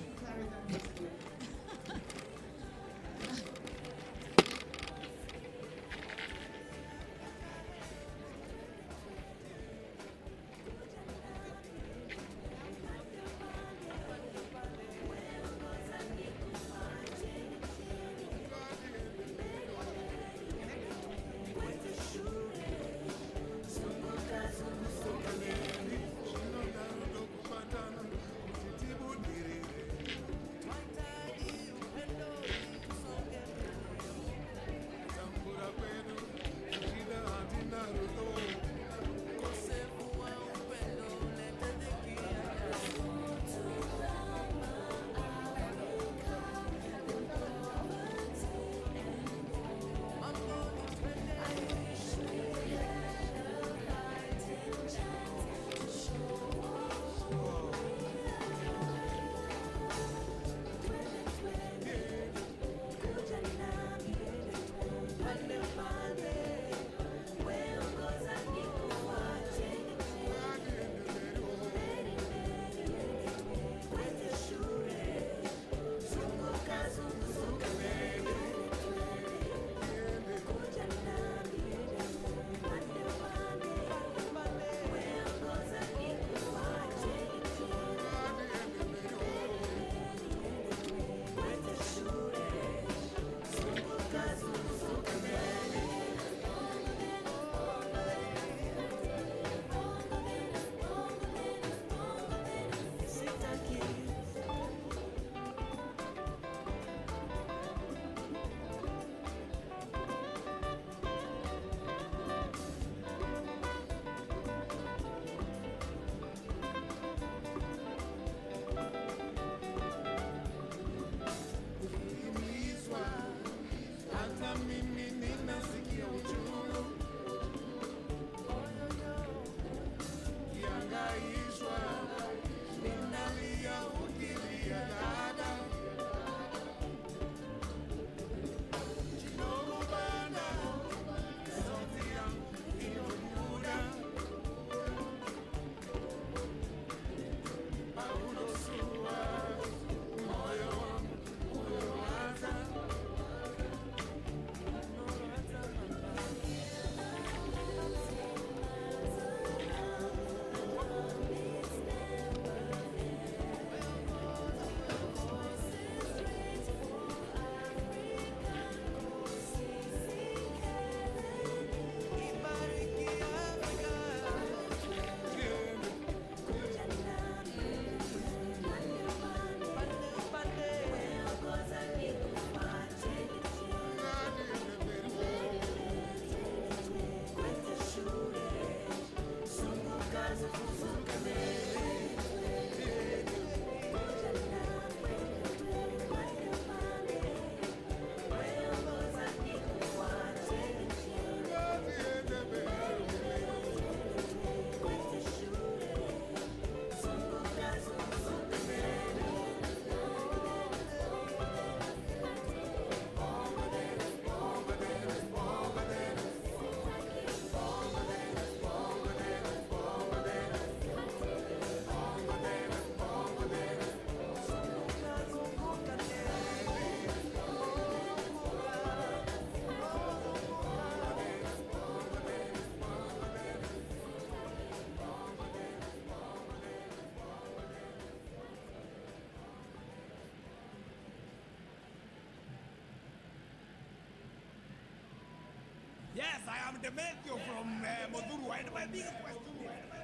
Yes, I am the Meteo from Moduru, and my big question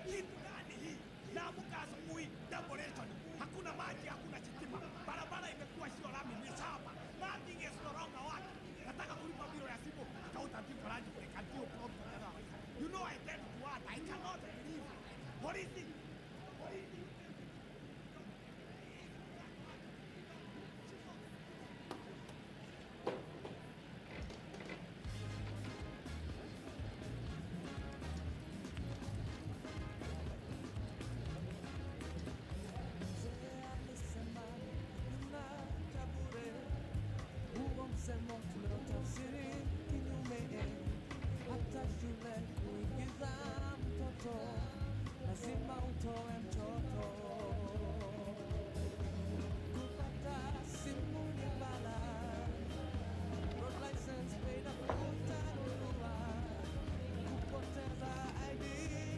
is, naamka asubuhi, decoration, hakuna maji, hakuna chitima, barabara imekuwa sio lami, ni shamba, nothing is around the work. Nataka kulipa biro ya simu, kauta tifu rangi, kandio prompt. You know I tend to what, I cannot believe it. What is it? What is it? Sema tunatafsiri kinyume, hata shule kuingiza mtoto lazima utoe mtoto. Kupata simu ni bala, road license bei nafuu utanunua. Kupoteza ID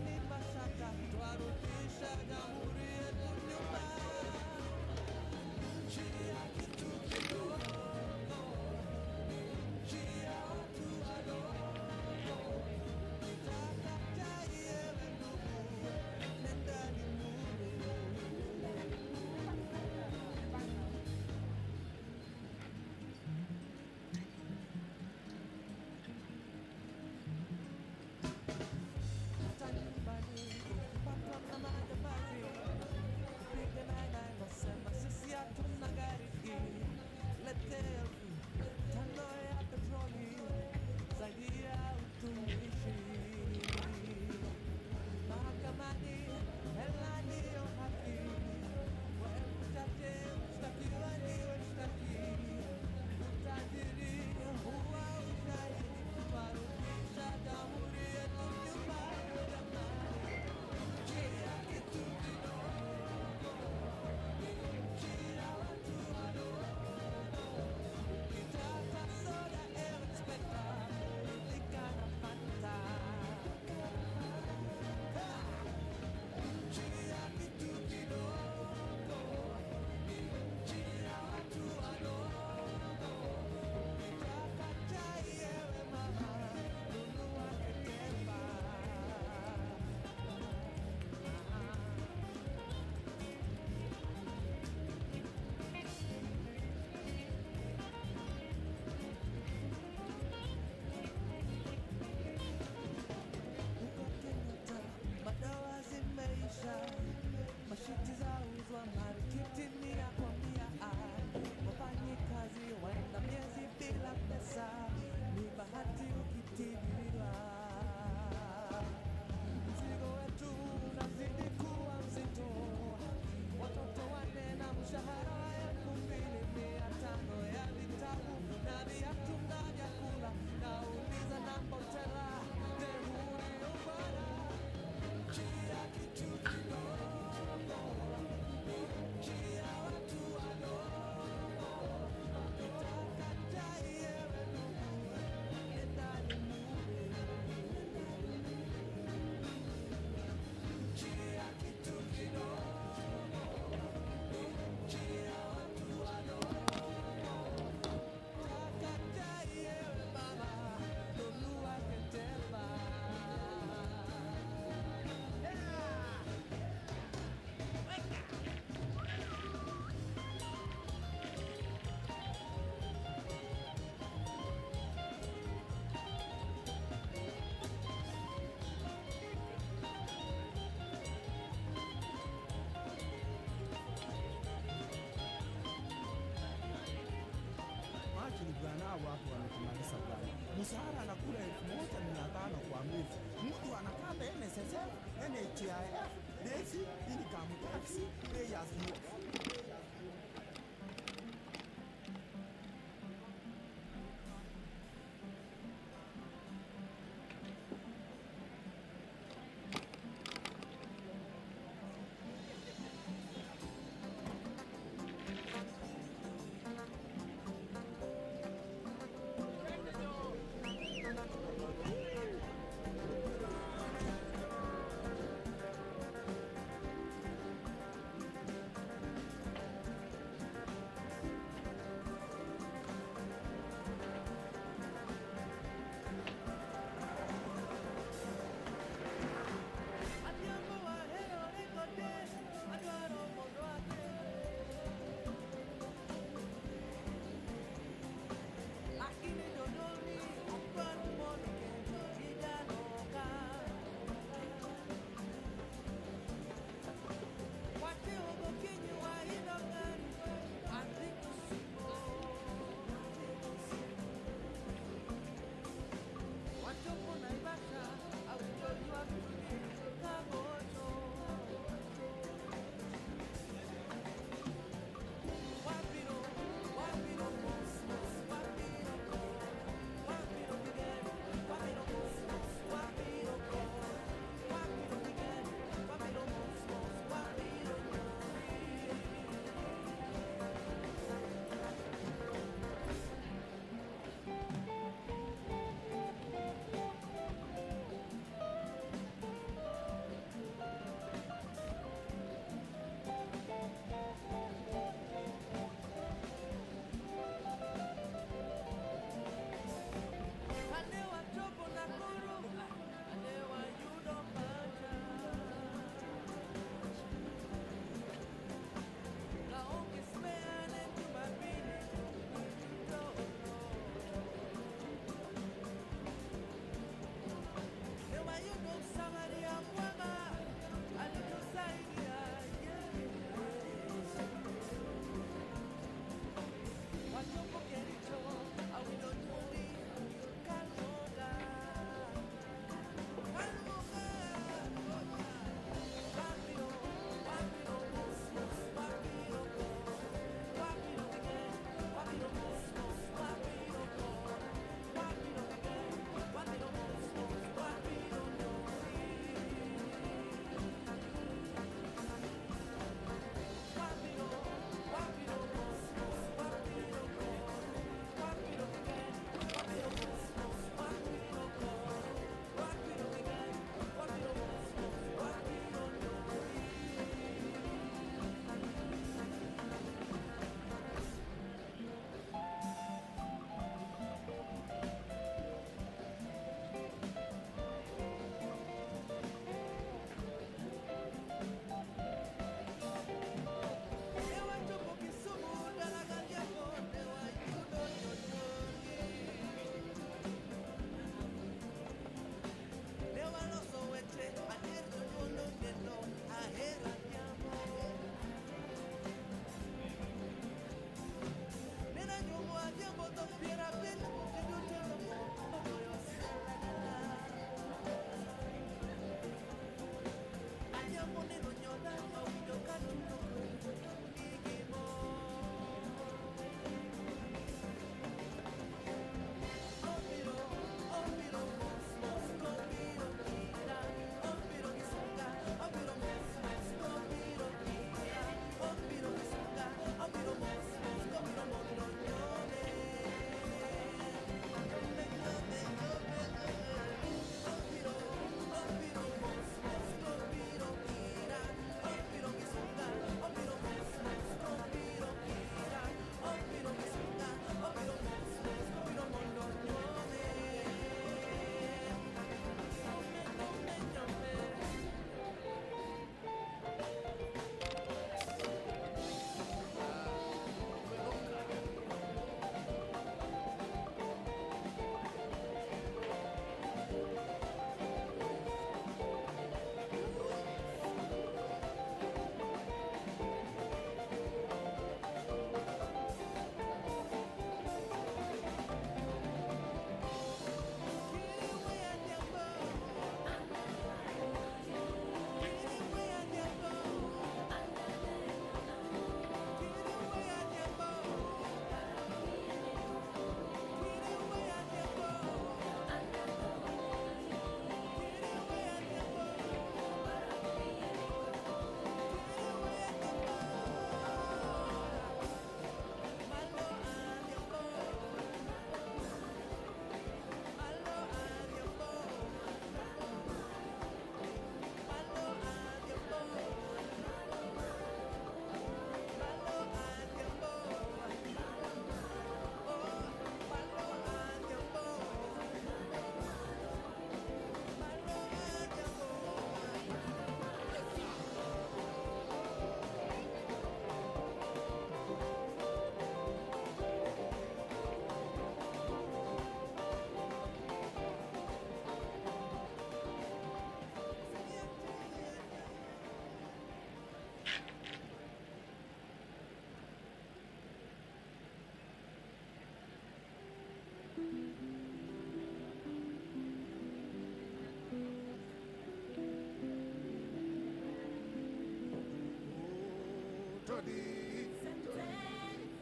ni mashaka, twarudisha jamhuri yetu nyuma. Nchi ya kitu kidogo. Mashiti zauzwa marikiti mia kwa mia, wafanyi kazi waenda miezi bila pesa, ni bahati ukitibiriwa. Mzigo wetu unazidi kuwa mzito, watoto wanne na mshahara 2,500 ya vitabu na viatu na vyakula, nauliza na mbotela dehuri ubara. Chia kitu kidogo, chia watu wadogo, nitaka chai yewe ndugu, endani mure. Chia kitu kidogo, chia watu wadogo, taka chai yewe mama, nunua ketepa. Bwana watu wametumaliza bwana. Mshahara anakula 1,500 kwa mwezi. Mtu anakata NSSF, NHIF, DESI, income tax, pay as you.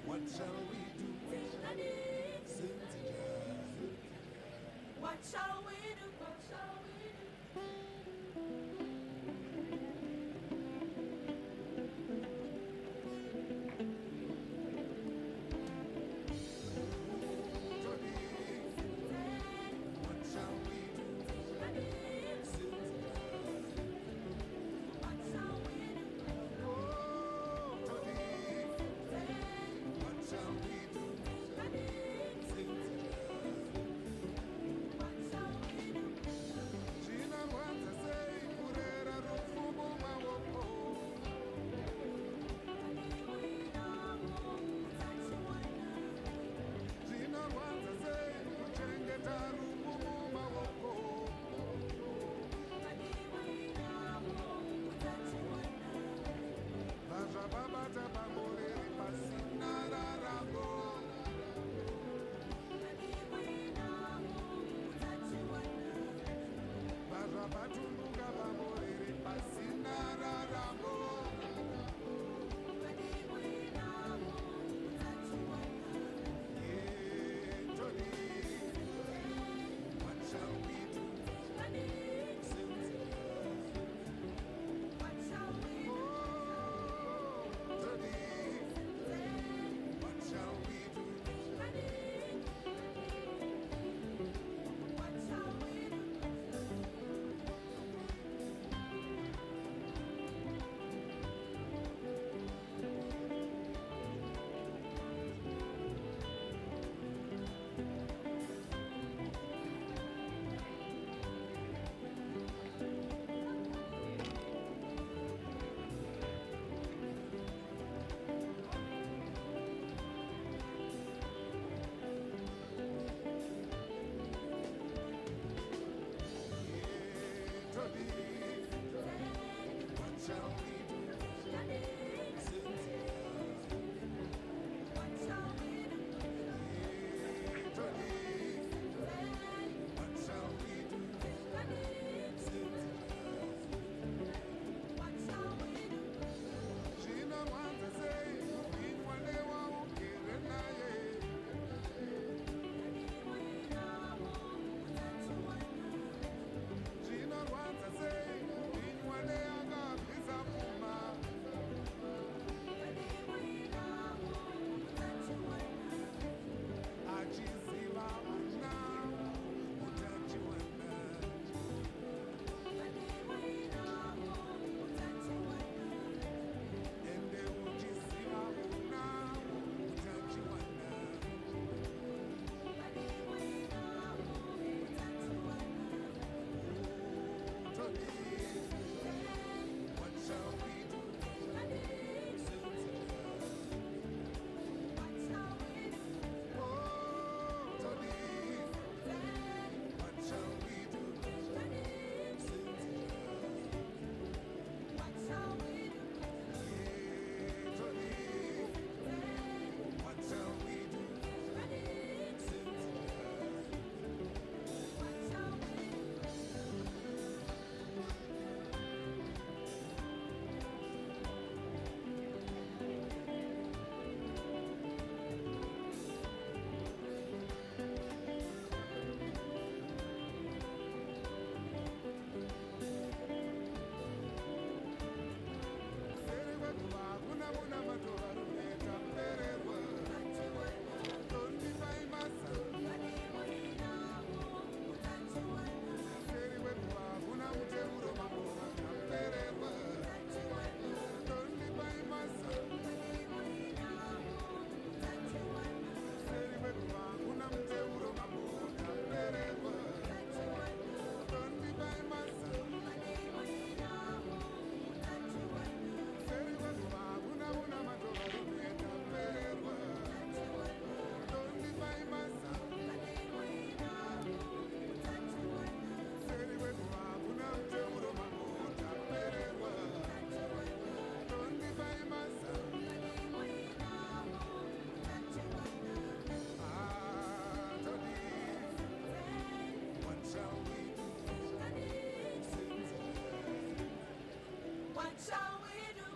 What shall we do? Sing together. What shall we do? What shall we do? What shall we do? Sing together. What shall we do? What shall we do? Sing together. What shall we do? China wants to say, Kurera Rufumu Mawoko. China wants to say, Kuchengeta Rufumu Mawoko. Vaja Babata Bamore Pasina Rarago. Vaja Batumbuga Bamore Pasina Rarago. What shall we do? Sing together. What shall we do? What shall we do? What shall we do? What shall we do? Sing together. What shall we do? What shall we do? Sing together. What shall we do? China wants to say, Walewa Ukirenaye. China wants to say, Waleaga Pizapuma. Achiziva Una, Utachiwana. Ende uchiziva Una, Utachiwana. What shall we do? Sing together. What shall we do? Oh, Tony. What shall we do? Sing together. What shall we do? Tony. What shall we do? Sing together. What shall we do? Serwe kuba kuna muna matora rumeta pererwa. Tondi baimasa. Serwe kuba kuna mutevuro mamora pererwa. Tondi baimasa. Serwe kuba kuna mutevuro mamora pererwa. Tondi baimasa. Serwe kuba kuna muna matora rumeta pererwa. Tondi baimasa. Serwe kuba kuna mutevuro mamora pererwa. Tondi baimasa. Ah, Tony. What shall we do? Sing together. What shall we do?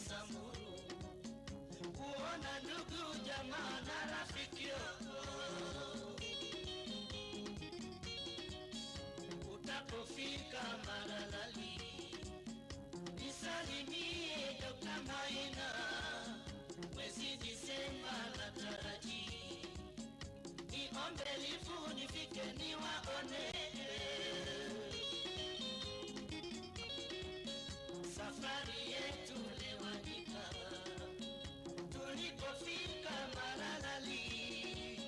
Samburu, kuona ndugu jamaa na rafiki yako. Utapofika Maralali, nisalimie Dr. Maina, mwezi Disemba nataraji, niombe lifu nifike niwaone. Safari yetu lewanyika, tulipofika Maralali,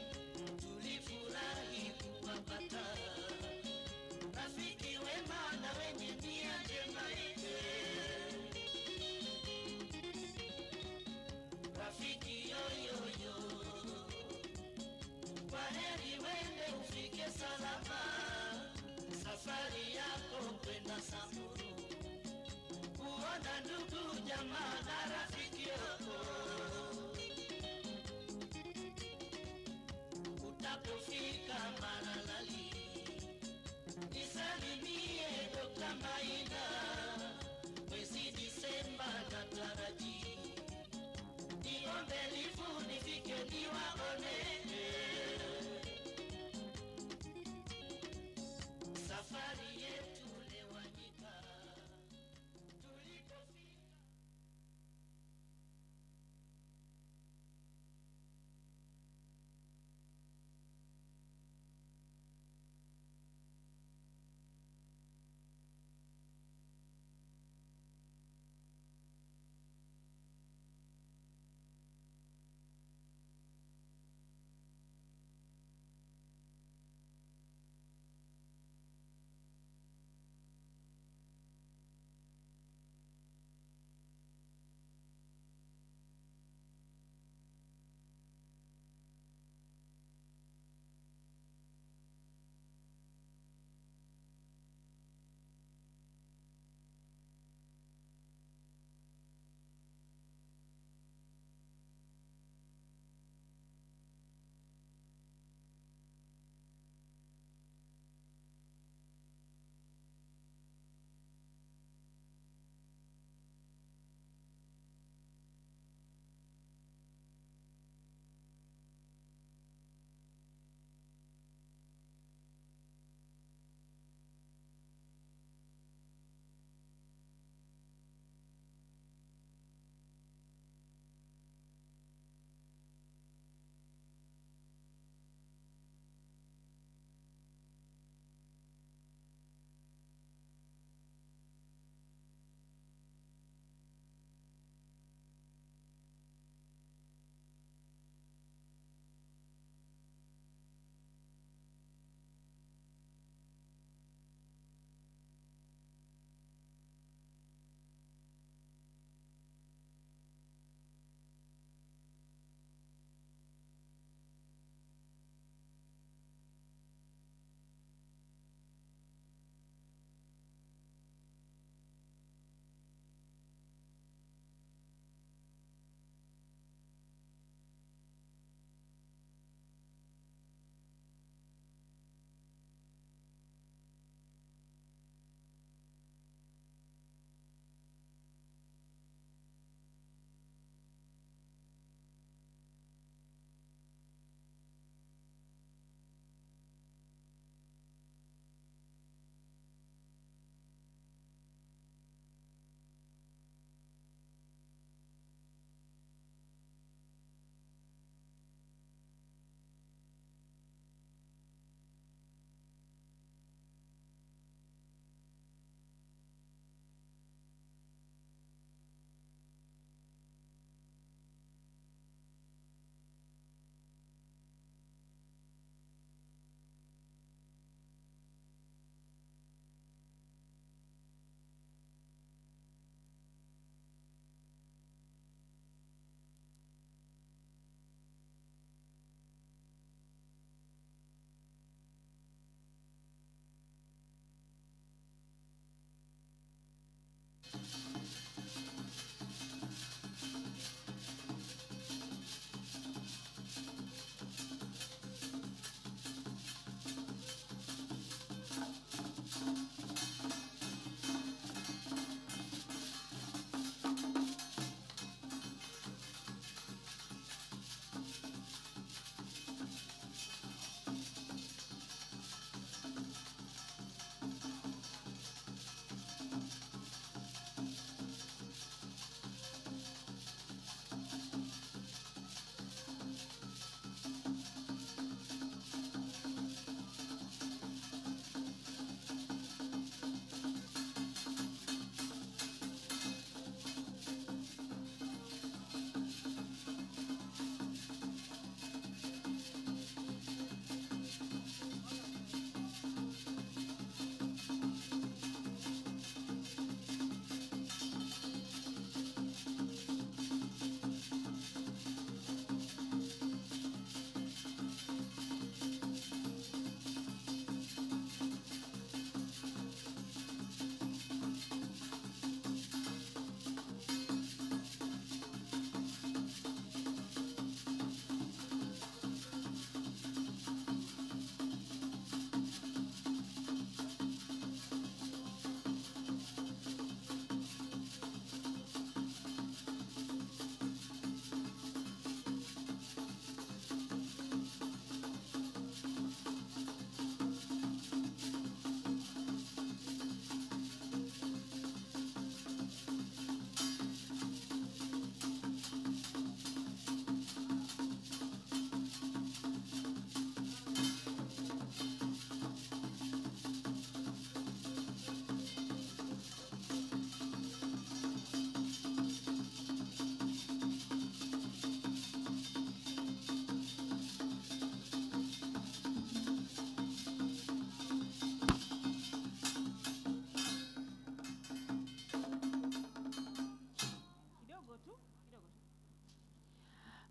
tulifurahi kuwapata rafiki wema na wenye nia njema. Rafiki yoyoyo, kwaheri wende ufike salama, safari yako kwenda Samburu, kuona ndugu jamaa na rafiki yako. Utapofika Maralali, nisalimie Dr. Maina, mwezi Disemba nataraji, niombe lifu nifike niwaone. Safari yetu lewanyika, tulipofika.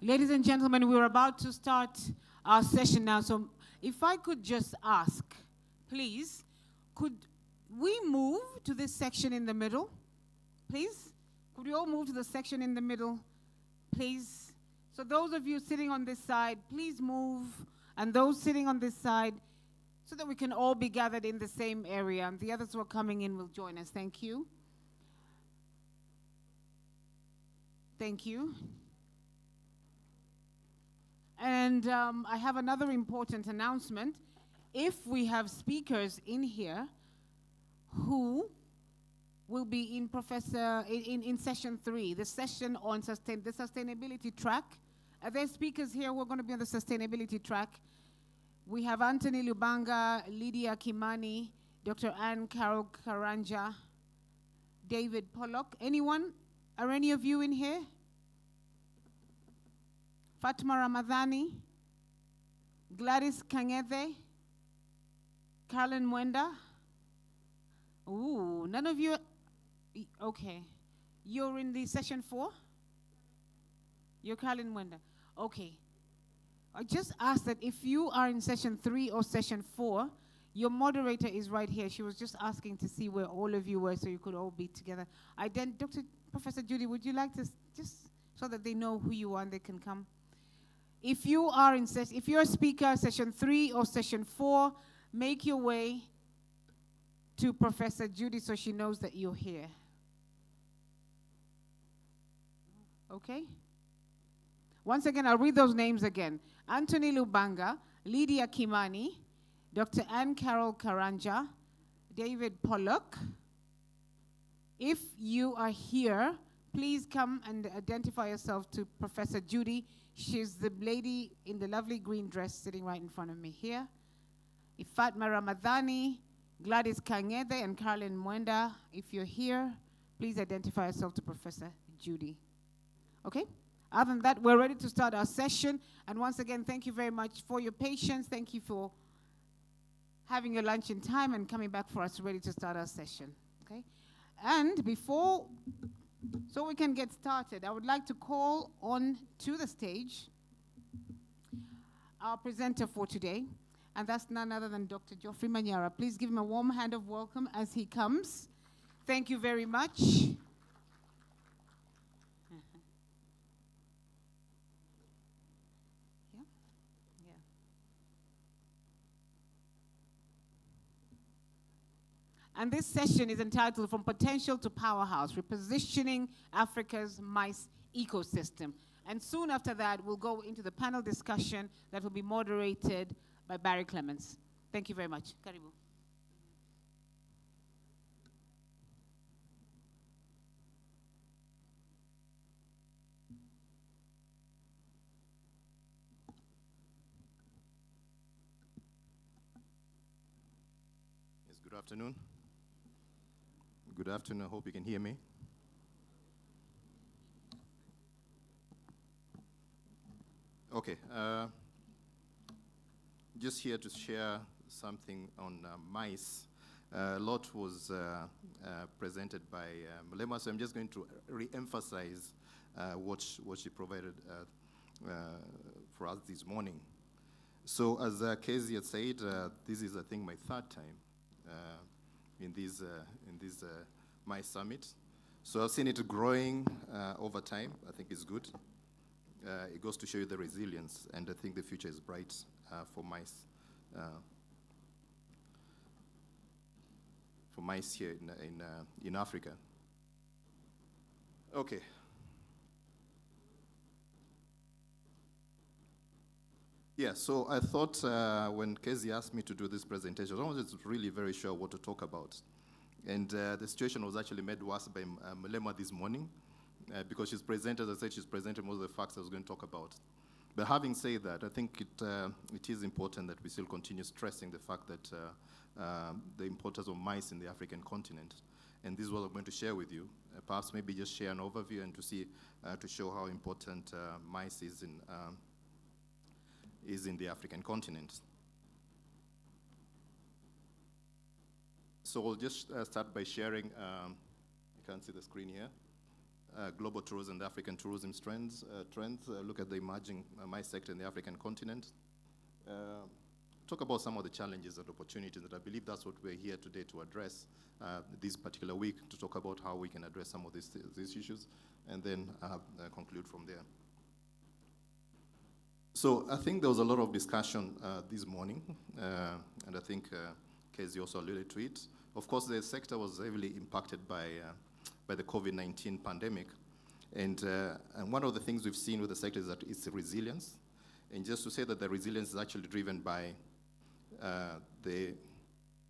Ladies and gentlemen, we're about to start our session now. So if I could just ask, please, could we move to this section in the middle? Please? Could we all move to the section in the middle? Please? So those of you sitting on this side, please move. And those sitting on this side, so that we can all be gathered in the same area. And the others who are coming in will join us. Thank you. Thank you. And I have another important announcement. If we have speakers in here who will be in session 3, the session on the sustainability track. Are there speakers here who are going to be on the sustainability track? We have Anthony Lubanga, Lydia Kimani, Dr. Anne Carol Karanja, David Pollock. Anyone? Are any of you in here? Fatma Ramadhani, Gladys Kangete, Carolyn Mwenda. Ooh, none of you. Okay. You're in the session 4? You're Carolyn Mwenda. Okay. I just asked that if you are in session 3 or session 4, your moderator is right here. She was just asking to see where all of you were so you could all be together. Professor Judy, would you like to just so that they know who you are and they can come? If you are if you're a speaker, session 3 or session 4, make your way to Professor Judy so she knows that you're here. Okay? Once again, I'll read those names again. Anthony Lubanga, Lydia Kimani, Dr. Anne Carol Karanja, David Pollock. If you are here, please come and identify yourself to Professor Judy. She's the lady in the lovely green dress sitting right in front of me here. Fatma Ramadhani, Gladys Kangete, and Carolyn Mwenda. If you're here, please identify yourself to Professor Judy. Okay? Other than that, we're ready to start our session. And once again, thank you very much for your patience. Thank you for having your lunch in time and coming back for us ready to start our session. Okay? And so we can get started, I would like to call on to the stage our presenter for today, and that's none other than Dr. Geoffrey Manyara. Please give him a warm hand of welcome as he comes. Thank you very much. And this session is entitled From Potential to Powerhouse, Repositioning Africa's Mice Ecosystem. And soon after that, we'll go into the panel discussion that will be moderated by Barry Clements. Thank you very much. Karibu. Yes, good afternoon. Good afternoon. I hope you can hear me. Okay. Just here to share something on mice. A lot was presented by Mulema, so I'm just going to re-emphasize what she provided for us this morning. So as Casey had said, this is, I think, my 3rd time in this mice summit. So I've seen it growing over time. I think it's good. It goes to show you the resilience, and I think the future is bright for mice. For mice here in Africa. Okay. Yeah, so I thought when Casey asked me to do this presentation, I wasn't really very sure what to talk about. And the situation was actually made worse by Mulema this morning because she's presented, as I said, she's presented most of the facts I was going to talk about. But having said that, I think it is important that we still continue stressing the fact that the importance of mice in the African continent. And this is what I'm going to share with you. Perhaps maybe just share an overview and to show how important mice is in the African continent. So we'll just start by sharing, you can't see the screen here. global tourism, the African tourism trends, look at the emerging MICE sector in the African continent, talk about some of the challenges and opportunities that I believe that's what we're here today to address this particular week, to talk about how we can address some of these issues, and then conclude from there. So I think there was a lot of discussion this morning, and I think Casey also alluded to it. Of course, the sector was heavily impacted by the COVID-19 pandemic, and one of the things we've seen with the sector is that it's resilience, and just to say that the resilience is actually driven by the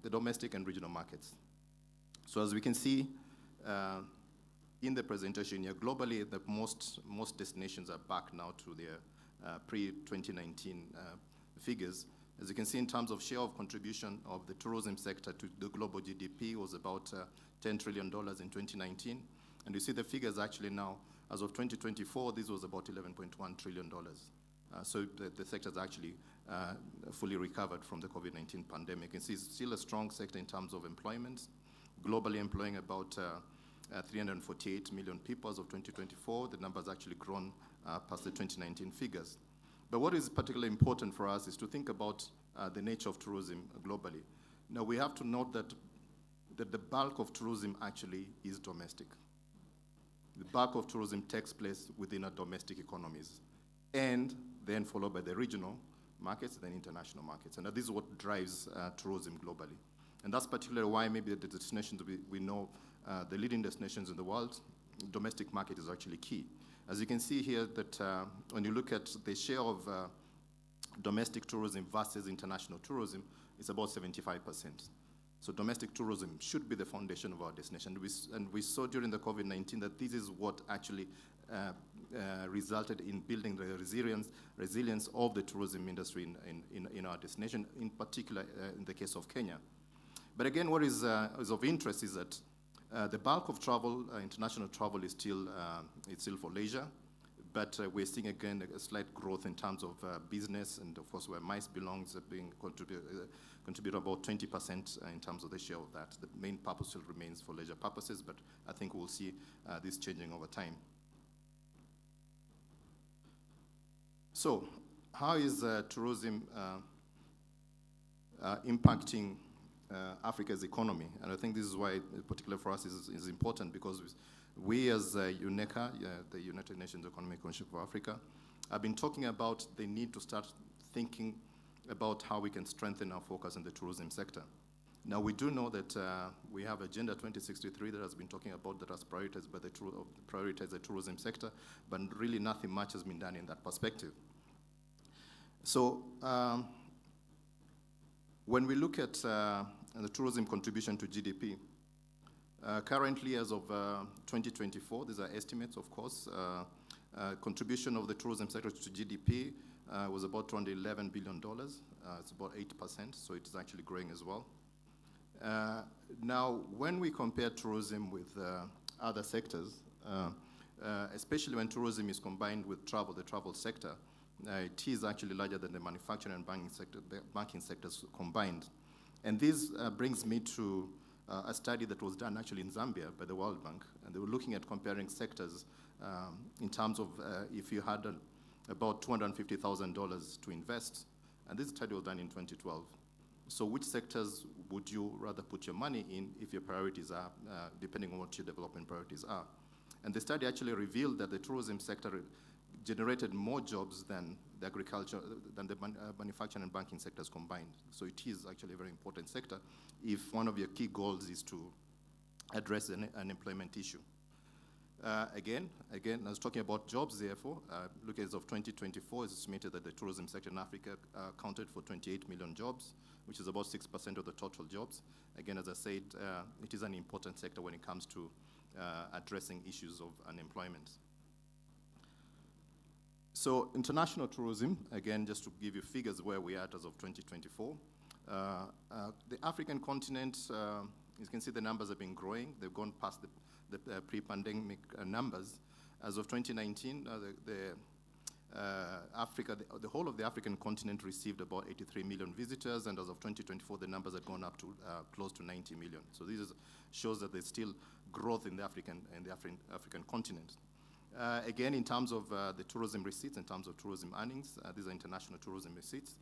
domestic and regional markets. So as we can see in the presentation here, globally, the most destinations are back now to their pre-2019 figures. As you can see, in terms of share of contribution of the tourism sector to the global GDP was about $10 trillion in 2019. And you see the figures actually now, as of 2024, this was about $11.1 trillion. So the sector has actually fully recovered from the COVID-19 pandemic. You see it's still a strong sector in terms of employment, globally employing about 348 million people as of 2024. The number has actually grown past the 2019 figures. But what is particularly important for us is to think about the nature of tourism globally. Now, we have to note that the bulk of tourism actually is domestic. The bulk of tourism takes place within our domestic economies, and then followed by the regional markets, then international markets. And this is what drives tourism globally. And that's particularly why maybe the destinations we know, the leading destinations in the world, domestic market is actually key. As you can see here that when you look at the share of domestic tourism versus international tourism, it's about 75%. So domestic tourism should be the foundation of our destination. And we saw during the COVID-19 that this is what actually resulted in building the resilience of the tourism industry in our destination, in particular in the case of Kenya. But again, what is of interest is that the bulk of travel, international travel, is still for leisure, but we're seeing again a slight growth in terms of business, and of course where MICE belongs, being contribute about 20% in terms of the share of that. The main purpose still remains for leisure purposes, but I think we'll see this changing over time. So, how is tourism impacting Africa's economy? And I think this is why, particularly for us, is important, because we as UNECA, the United Nations Economic Commission for Africa, have been talking about the need to start thinking about how we can strengthen our focus in the tourism sector. Now, we do know that we have Agenda 2063 that has been talking about that has prioritized the tourism sector, but really nothing much has been done in that perspective. So, when we look at the tourism contribution to GDP, currently as of 2024, these are estimates, of course, contribution of the tourism sector to GDP was about $211 billion. It's about 8%, so it's actually growing as well. Now, when we compare tourism with other sectors, especially when tourism is combined with travel, the travel sector, it is actually larger than the manufacturing and banking sectors combined. And this brings me to a study that was done actually in Zambia by the World Bank, and they were looking at comparing sectors in terms of if you had about $250,000 to invest, and this study was done in 2012. So which sectors would you rather put your money in if your priorities are, depending on what your development priorities are? And the study actually revealed that the tourism sector generated more jobs than the agriculture, than the manufacturing and banking sectors combined. So it is actually a very important sector if one of your key goals is to address an employment issue. Again, I was talking about jobs, therefore. Looking as of 2024, it's estimated that the tourism sector in Africa accounted for 28 million jobs, which is about 6% of the total jobs. Again, as I said, it is an important sector when it comes to addressing issues of unemployment. So international tourism, again, just to give you figures where we are as of 2024. The African continent, you can see the numbers have been growing. They've gone past the pre-pandemic numbers. As of 2019, Africa, the whole of the African continent received about 83 million visitors, and as of 2024, the numbers had gone up to close to 90 million. So this shows that there's still growth in the African continent. Again, in terms of the tourism receipts, in terms of tourism earnings, these are international tourism receipts,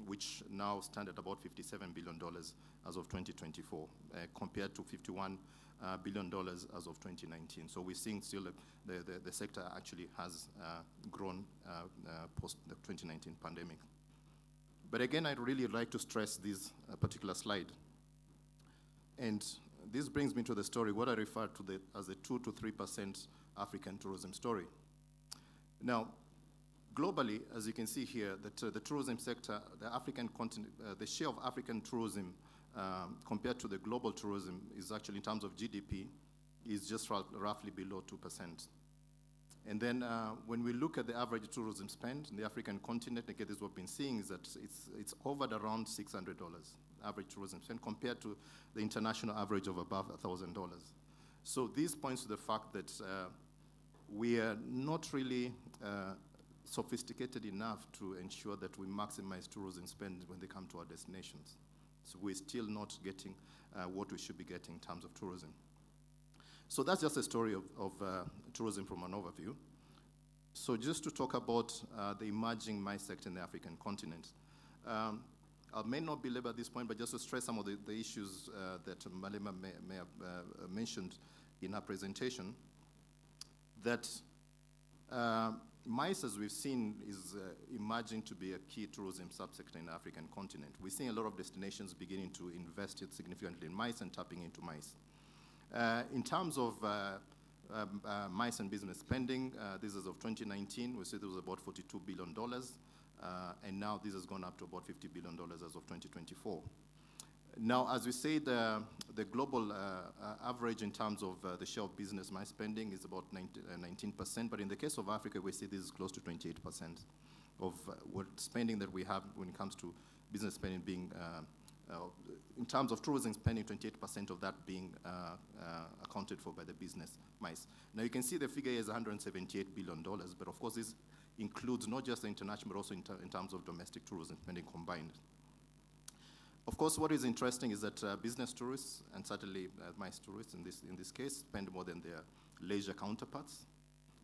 which now stand at about $57 billion as of 2024, compared to $51 billion as of 2019. So we're seeing still the sector actually has grown post the 2019 pandemic. But again, I'd really like to stress this particular slide. And this brings me to the story, what I refer to as the 2 to 3% African tourism story. Now, globally, as you can see here, that the tourism sector, the African continent, the share of African tourism compared to the global tourism is actually, in terms of GDP, is just roughly below 2%. And then when we look at the average tourism spend in the African continent, again, this is what we've been seeing, is that it's hovered around $600 average tourism spend compared to the international average of above $1,000. So this points to the fact that we are not really sophisticated enough to ensure that we maximize tourism spend when they come to our destinations. So we're still not getting what we should be getting in terms of tourism. So that's just a story of tourism from an overview. So just to talk about the emerging MICE sector in the African continent. I may not belabor this point, but just to stress some of the issues that Malema may have mentioned in her presentation, that MICE, as we've seen, is emerging to be a key tourism subsector in the African continent. We're seeing a lot of destinations beginning to invest significantly in MICE and tapping into MICE. In terms of MICE and business spending, this is of 2019, we said it was about $42 billion, and now this has gone up to about $50 billion as of 2024. Now, as we say, the global average in terms of the share of business MICE spending is about 19%, but in the case of Africa, we see this is close to 28% of what spending that we have when it comes to business spending being, in terms of tourism spending, 28% of that being accounted for by the business MICE. Now, you can see the figure is $178 billion, but of course, this includes not just the international, but also in terms of domestic tourism spending combined. Of course, what is interesting is that business tourists, and certainly MICE tourists in this case, spend more than their leisure counterparts.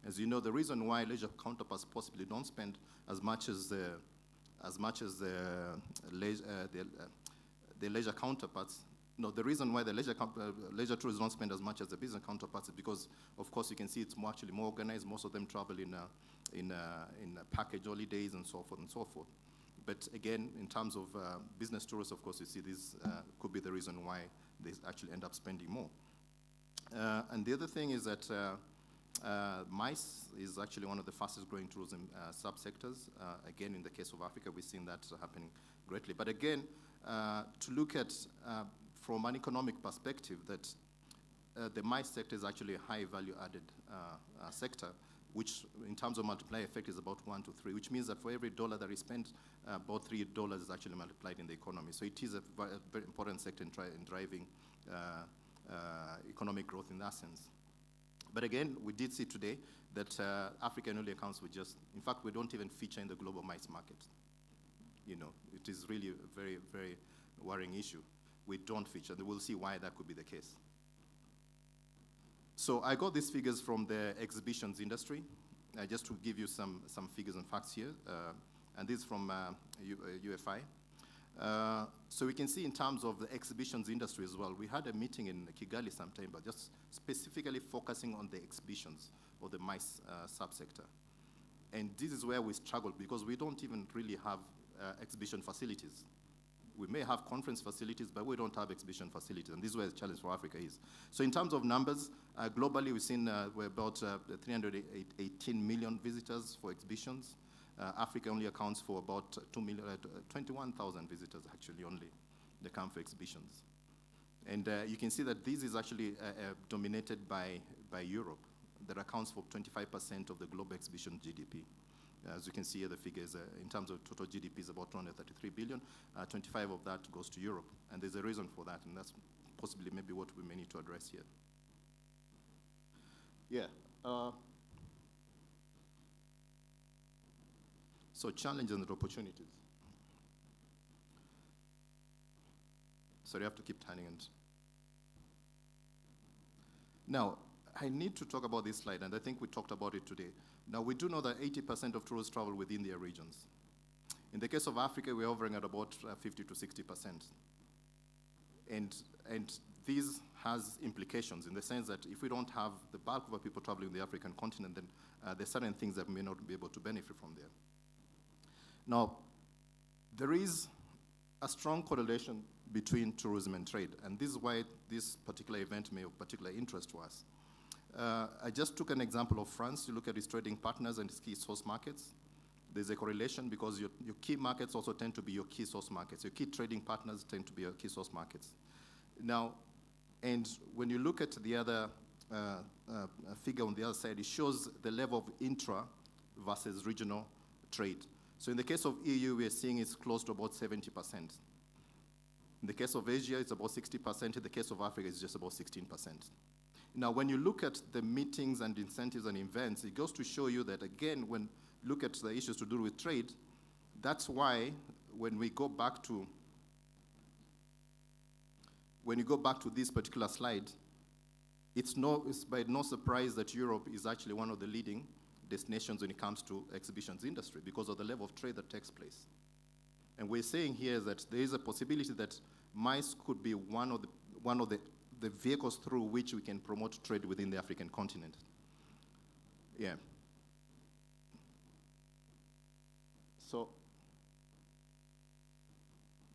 As you know, the reason why leisure counterparts possibly don't spend as much as the leisure counterparts. No, the reason why the leisure tourists don't spend as much as the business counterparts is because, of course, you can see it's actually more organized. Most of them travel in package holidays and so forth and so forth. But again, in terms of business tourists, of course, you see this could be the reason why they actually end up spending more. And the other thing is that MICE is actually one of the fastest growing tourism subsectors. Again, in the case of Africa, we've seen that happening greatly. But again, to look at from an economic perspective, that the MICE sector is actually a high value added sector, which in terms of multiplier effect is about 1 to 3, which means that for every dollar that is spent, about $3 is actually multiplied in the economy. So it is a very important sector in driving economic growth in that sense. But again, we did see today that Africa only accounts for just, in fact, we don't even feature in the global MICE market. You know, it is really a very, very worrying issue. We don't feature, and we'll see why that could be the case. So I got these figures from the exhibitions industry, just to give you some figures and facts here, and this is from UFI. So we can see in terms of the exhibitions industry as well, we had a meeting in Kigali sometime, but just specifically focusing on the exhibitions or the MICE subsector. And this is where we struggle because we don't even really have exhibition facilities. We may have conference facilities, but we don't have exhibition facilities, and this is where the challenge for Africa is. So in terms of numbers, globally we've seen we're about 318 million visitors for exhibitions. Africa only accounts for about 21,000 visitors actually only that come for exhibitions. And you can see that this is actually dominated by Europe, that accounts for 25% of the global exhibition GDP. As you can see here, the figures in terms of total GDP is about 233 billion. 25 of that goes to Europe, and there's a reason for that, and that's possibly maybe what we may need to address here. Yeah. So challenges and opportunities. Sorry, I have to keep turning and. Now, I need to talk about this slide, and I think we talked about it today. Now, we do know that 80% of tourists travel within their regions. In the case of Africa, we're hovering at about 50 to 60%. And this has implications in the sense that if we don't have the bulk of our people traveling the African continent, then there's certain things that we may not be able to benefit from there. Now, there is a strong correlation between tourism and trade, and this is why this particular event may be of particular interest to us. I just took an example of France. You look at its trading partners and its key source markets. There's a correlation because your key markets also tend to be your key source markets. Your key trading partners tend to be your key source markets. Now, and when you look at the other figure on the other side, it shows the level of intra versus regional trade. So in the case of EU, we are seeing it's close to about 70%. In the case of Asia, it's about 60%. In the case of Africa, it's just about 16%. Now, when you look at the meetings and incentives and events, it goes to show you that, again, when you look at the issues to do with trade, that's why when we go back to this particular slide, it's by no surprise that Europe is actually one of the leading destinations when it comes to exhibitions industry because of the level of trade that takes place. And we're saying here that there is a possibility that MICE could be one of the vehicles through which we can promote trade within the African continent. Yeah. So,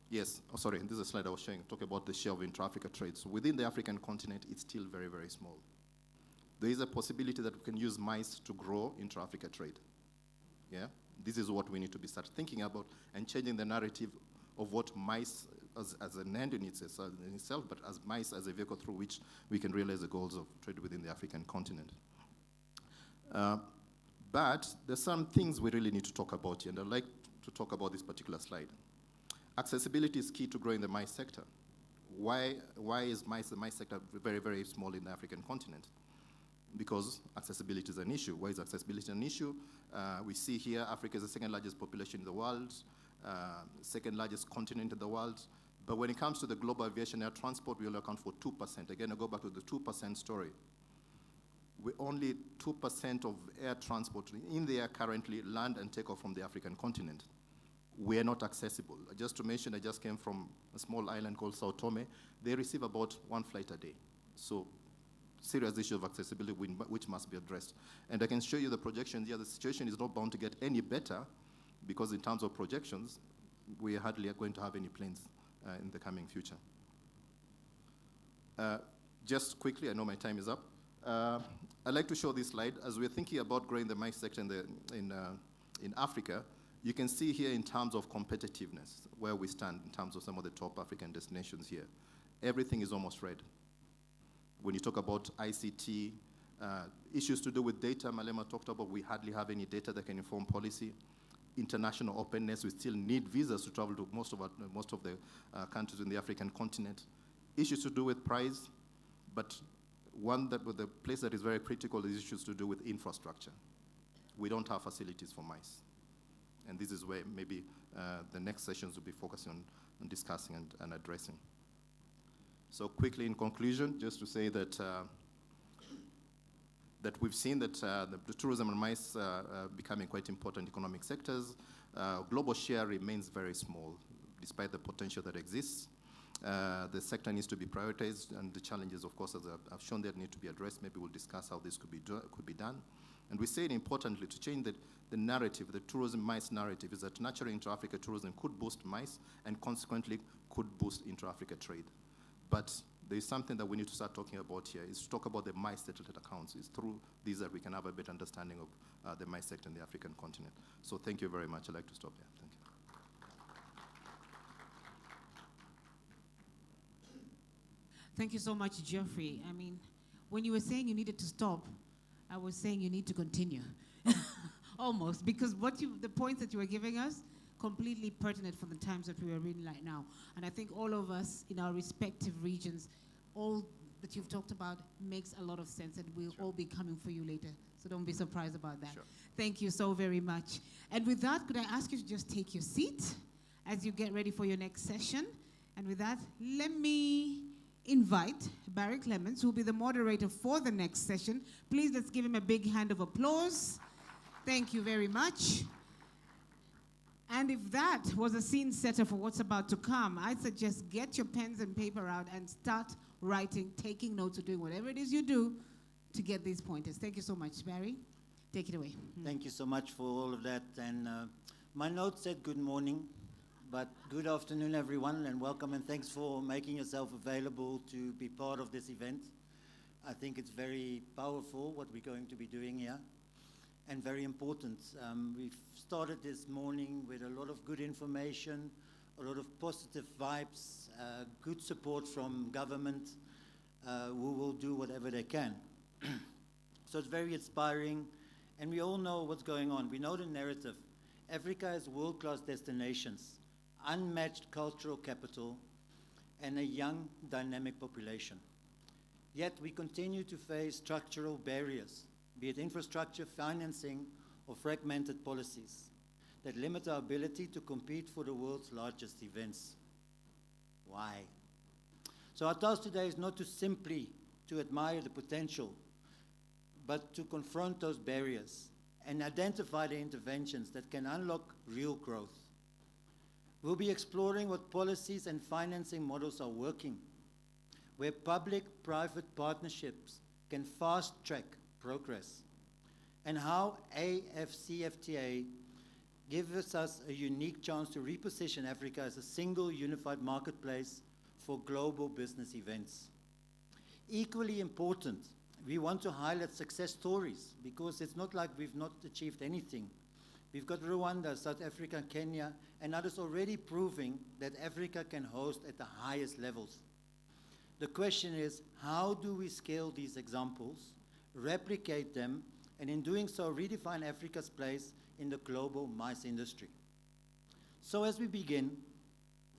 yes, oh, sorry, this is a slide I was showing, talk about the share of intra-Africa trade. So within the African continent, it's still very, very small. There is a possibility that we can use MICE to grow intra-Africa trade. Yeah? This is what we need to be start thinking about and changing the narrative of what MICE as an end in itself, but as MICE as a vehicle through which we can realize the goals of trade within the African continent. But there's some things we really need to talk about here, and I'd like to talk about this particular slide. Accessibility is key to growing the MICE sector. Why is the MICE sector very, very small in the African continent? Because accessibility is an issue. Why is accessibility an issue? We see here Africa is the second largest population in the world, second largest continent in the world. But when it comes to the global aviation air transport, we only account for 2%. Again, I go back to the 2% story. We only 2% of air transport in the air currently land and take off from the African continent. We are not accessible. Just to mention, I just came from a small island called Sao Tome. They receive about 1 flight a day. So serious issue of accessibility which must be addressed. And I can show you the projections here. The situation is not bound to get any better because in terms of projections, we are hardly going to have any planes in the coming future. Just quickly, I know my time is up. I'd like to show this slide. As we're thinking about growing the MICE sector in Africa, you can see here in terms of competitiveness, where we stand in terms of some of the top African destinations here. Everything is almost red. When you talk about ICT, issues to do with data, Malema talked about, we hardly have any data that can inform policy. International openness, we still need visas to travel to most of the countries in the African continent. Issues to do with price, but the place that is very critical is issues to do with infrastructure. We don't have facilities for MICE. And this is where maybe the next sessions will be focusing on discussing and addressing. So quickly in conclusion, just to say that we've seen that the tourism and MICE are becoming quite important economic sectors. Global share remains very small, despite the potential that exists. The sector needs to be prioritized, and the challenges, of course, as I've shown there, need to be addressed. Maybe we'll discuss how this could be done. And we say it importantly, to change the narrative, the tourism MICE narrative, is that nurturing intra-Africa tourism could boost MICE and consequently could boost intra-Africa trade. But there is something that we need to start talking about here, is to talk about the MICE settled accounts. It's through these that we can have a better understanding of the MICE sector in the African continent. So thank you very much. I'd like to stop there. Thank you. Thank you so much, Geoffrey. I mean, when you were saying you needed to stop, I was saying you need to continue. Almost, because the points that you were giving us, completely pertinent for the times that we are in right now. And I think all of us in our respective regions, all that you've talked about makes a lot of sense, and we'll all be coming for you later. So don't be surprised about that. Sure. Thank you so very much. And with that, could I ask you to just take your seat as you get ready for your next session? And with that, let me invite Barry Clements, who will be the moderator for the next session. Please, let's give him a big hand of applause. Thank you very much. And if that was a scene setter for what's about to come, I suggest get your pens and paper out and start writing, taking notes, or doing whatever it is you do to get these pointers. Thank you so much, Barry. Take it away. Thank you so much for all of that. And my note said good morning, but good afternoon, everyone, and welcome, and thanks for making yourself available to be part of this event. I think it's very powerful what we're going to be doing here, and very important. We've started this morning with a lot of good information, a lot of positive vibes, good support from government, who will do whatever they can. So it's very inspiring, and we all know what's going on. We know the narrative. Africa has world-class destinations, unmatched cultural capital, and a young, dynamic population. Yet we continue to face structural barriers, be it infrastructure, financing, or fragmented policies that limit our ability to compete for the world's largest events. Why? So our task today is not to simply to admire the potential, but to confront those barriers and identify the interventions that can unlock real growth. We'll be exploring what policies and financing models are working, where public-private partnerships can fast-track progress, and how AFCFTA gives us a unique chance to reposition Africa as a single unified marketplace for global business events. Equally important, we want to highlight success stories, because it's not like we've not achieved anything. We've got Rwanda, South Africa, Kenya, and others already proving that Africa can host at the highest levels. The question is, how do we scale these examples, replicate them, and in doing so, redefine Africa's place in the global MICE industry? So as we begin,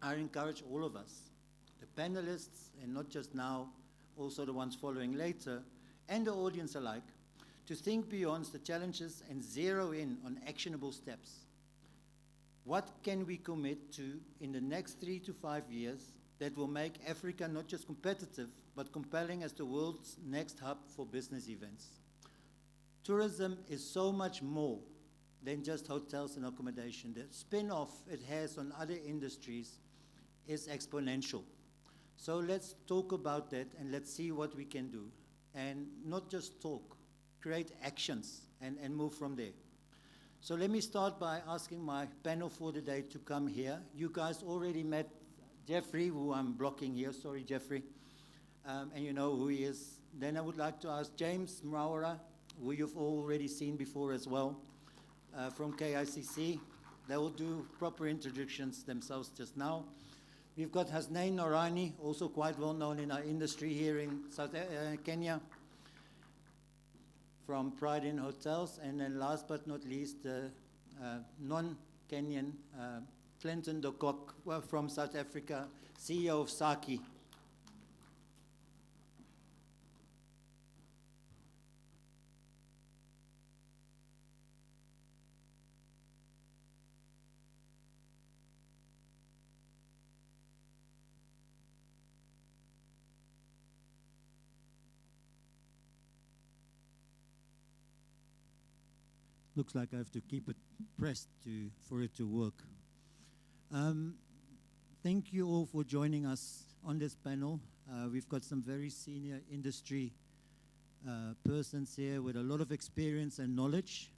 I encourage all of us, the panelists, and not just now, also the ones following later, and the audience alike, to think beyond the challenges and zero in on actionable steps. What can we commit to in the next 3 to 5 years that will make Africa not just competitive, but compelling as the world's next hub for business events? Tourism is so much more than just hotels and accommodation. The spin-off it has on other industries is exponential. So let's talk about that, and let's see what we can do. And not just talk, create actions and move from there. So let me start by asking my panel for the day to come here. You guys already met Jeffrey, who I'm blocking here. Sorry, Jeffrey. And you know who he is. Then I would like to ask James Mrawara, who you've already seen before as well, from KICC. They will do proper introductions themselves just now. We've got Hasnain Norani, also quite well known in our industry here in Kenya, from Pride in Hotels. And then last but not least, non-Kenyan, Clinton Dokok from South Africa, CEO of Saki. Looks like I have to keep it pressed for it to work. Thank you all for joining us on this panel. We've got some very senior industry persons here with a lot of experience and knowledge.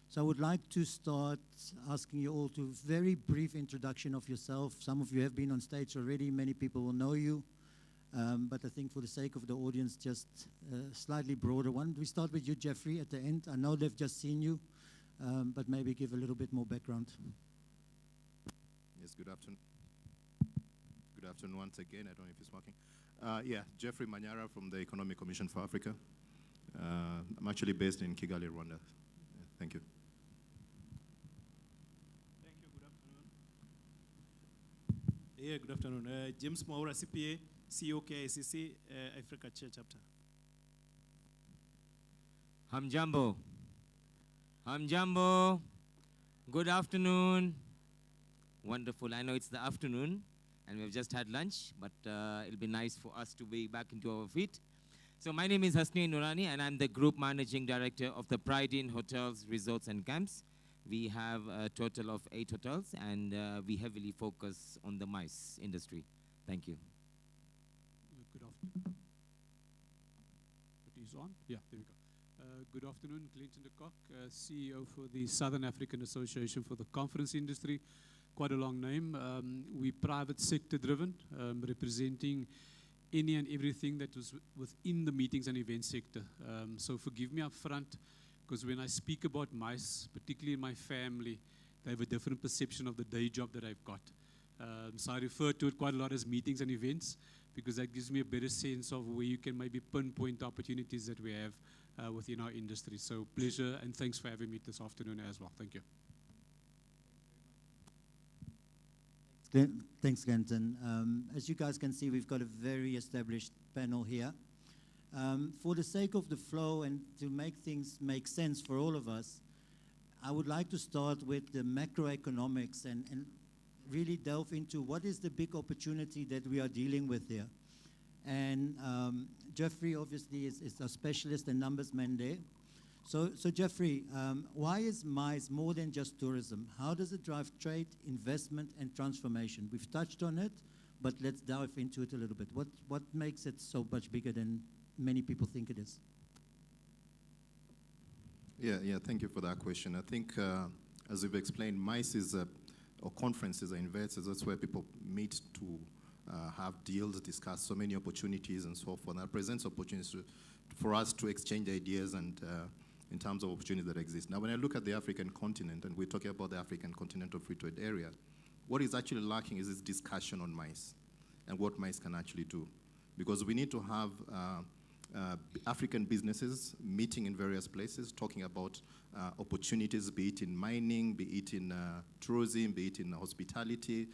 So I would like to start asking you all to very brief introduction of yourself. Some of you have been on stage already. Many people will know you. But I think for the sake of the audience, just a slightly broader one. We start with you, Jeffrey, at the end. I know they've just seen you, but maybe give a little bit more background. Yes, good afternoon. Good afternoon once again. I don't know if it's working. Yeah, Jeffrey Manyara from the Economic Commission for Africa. I'm actually based in Kigali, Rwanda. Thank you. Thank you. Good afternoon. Yeah, good afternoon. James Mwaura, CPA, CEO KICC, Africa Chair Chapter. Hamjambo. Hamjambo. Good afternoon. Wonderful. I know it's the afternoon and we've just had lunch, but it'll be nice for us to be back into our feet. So my name is Hasni Nurani and I'm the Group Managing Director of the Pride in Hotels, Resorts and Camps. We have a total of 8 hotels and we heavily focus on the MICE industry. Thank you. Good afternoon. It is on? Yeah, there we go. Good afternoon, Clinton de Kock, CEO for the Southern African Association for the Conference Industry. Quite a long name. We're private sector driven, representing any and everything that was within the meetings and events sector. So forgive me up front, because when I speak about MICE, particularly in my family, they have a different perception of the day job that I've got. So I refer to it quite a lot as meetings and events, because that gives me a better sense of where you can maybe pinpoint opportunities that we have within our industry. So pleasure and thanks for having me this afternoon as well. Thank you. Thanks, Kenton. As you guys can see, we've got a very established panel here. For the sake of the flow and to make things make sense for all of us, I would like to start with the macroeconomics and really delve into what is the big opportunity that we are dealing with here. And Jeffrey obviously is a specialist and numbers man there. So Jeffrey, why is MICE more than just tourism? How does it drive trade, investment, and transformation? We've touched on it, but let's dive into it a little bit. What makes it so much bigger than many people think it is? Yeah, thank you for that question. I think, as we've explained, MICE is or conferences are investors. That's where people meet to have deals, discuss so many opportunities and so forth. That presents opportunities for us to exchange ideas and in terms of opportunities that exist. Now, when I look at the African continent, and we're talking about the African continental free trade area, what is actually lacking is this discussion on MICE and what MICE can actually do. Because we need to have African businesses meeting in various places, talking about opportunities, be it in mining, be it in tourism, be it in hospitality,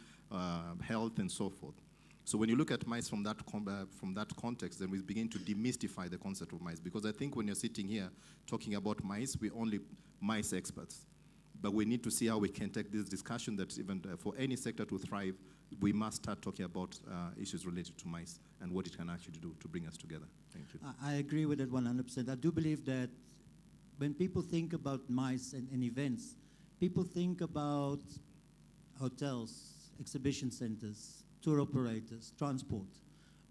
health, and so forth. So when you look at MICE from that context, then we begin to demystify the concept of MICE. Because I think when you're sitting here talking about MICE, we're only MICE experts. But we need to see how we can take this discussion that even for any sector to thrive, we must start talking about issues related to MICE and what it can actually do to bring us together. Thank you. I agree with it 100%. I do believe that when people think about MICE and events, people think about hotels, exhibition centers, tour operators, transport.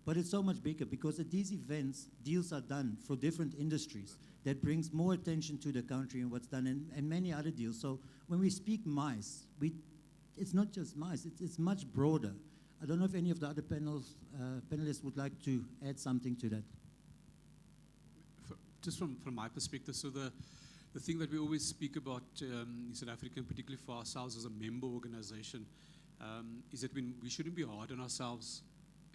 But it's so much bigger because at these events, deals are done for different industries that brings more attention to the country and what's done and many other deals. So when we speak MICE, it's not just MICE, it's much broader. I don't know if any of the other panelists would like to add something to that. Just from my perspective, so the thing that we always speak about in South Africa, and particularly for ourselves as a member organization, is that we shouldn't be hard on ourselves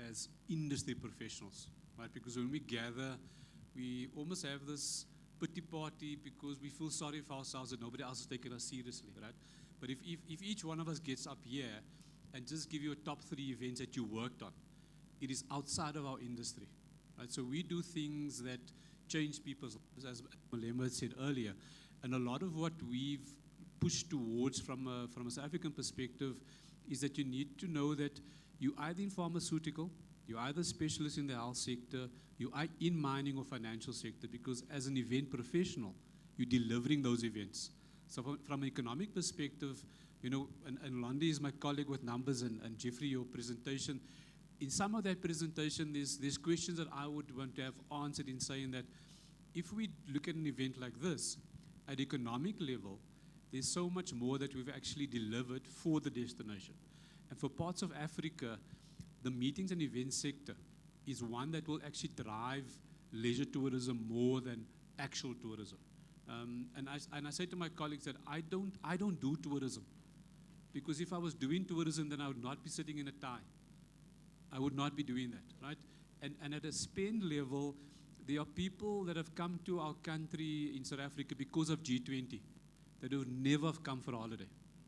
as industry professionals, right? Because when we gather, we almost have this pity party because we feel sorry for ourselves that nobody else is taking us seriously, right? But if each one of us gets up here and just give you a top 3 events that you worked on, it is outside of our industry, right? So we do things that change people's lives, as Malema said earlier, and a lot of what we've pushed towards from a South African perspective is that you need to know that you're either in pharmaceutical, you're either specialist in the health sector, you are in mining or financial sector, because as an event professional, you're delivering those events. So from an economic perspective, you know, and Londi is my colleague with numbers, and Jeffrey, your presentation, in some of that presentation, there's questions that I would want to have answered in saying that if we look at an event like this, at economic level, there's so much more that we've actually delivered for the destination. And for parts of Africa, the meetings and events sector is one that will actually drive leisure tourism more than actual tourism. And I say to my colleagues that I don't do tourism, because if I was doing tourism, then I would not be sitting in a tie. I would not be doing that, right? And at a spend level, there are people that have come to our country in South Africa because of G20 that would never have come for a holiday,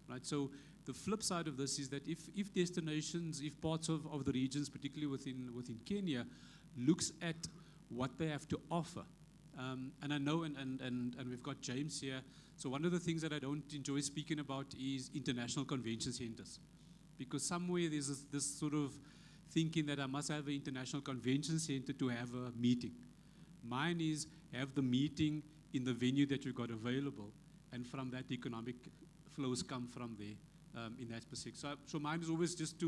right? So the flip side of this is that if destinations, if parts of the regions, particularly within Kenya, looks at what they have to offer And I know, and we've got James here. So one of the things that I don't enjoy speaking about is international convention centers. Because somewhere there's this sort of thinking that I must have an international convention center to have a meeting. Mine is have the meeting in the venue that you've got available. And from that, economic flows come from there in that specific. So mine is always just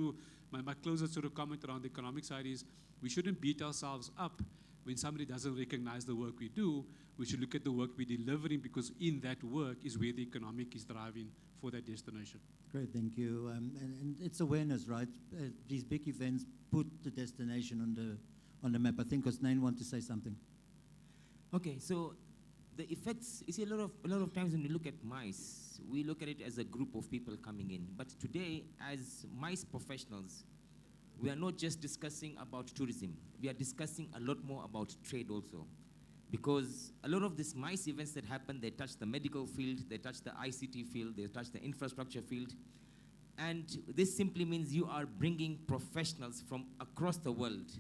my closest sort of comment around the economic side is we shouldn't beat ourselves up when somebody doesn't recognize the work we do. We should look at the work we're delivering, because in that work is where the economic is driving for that destination. Great, thank you. And it's awareness, right? These big events put the destination on the map. I think Hosnain wants to say something. Okay, so the effects, you see, a lot of times when we look at MICE, we look at it as a group of people coming in. But today, as MICE professionals, we are not just discussing about tourism. We are discussing a lot more about trade also. Because a lot of these MICE events that happen, they touch the medical field, they touch the ICT field, they touch the infrastructure field. And this simply means you are bringing professionals from across the world,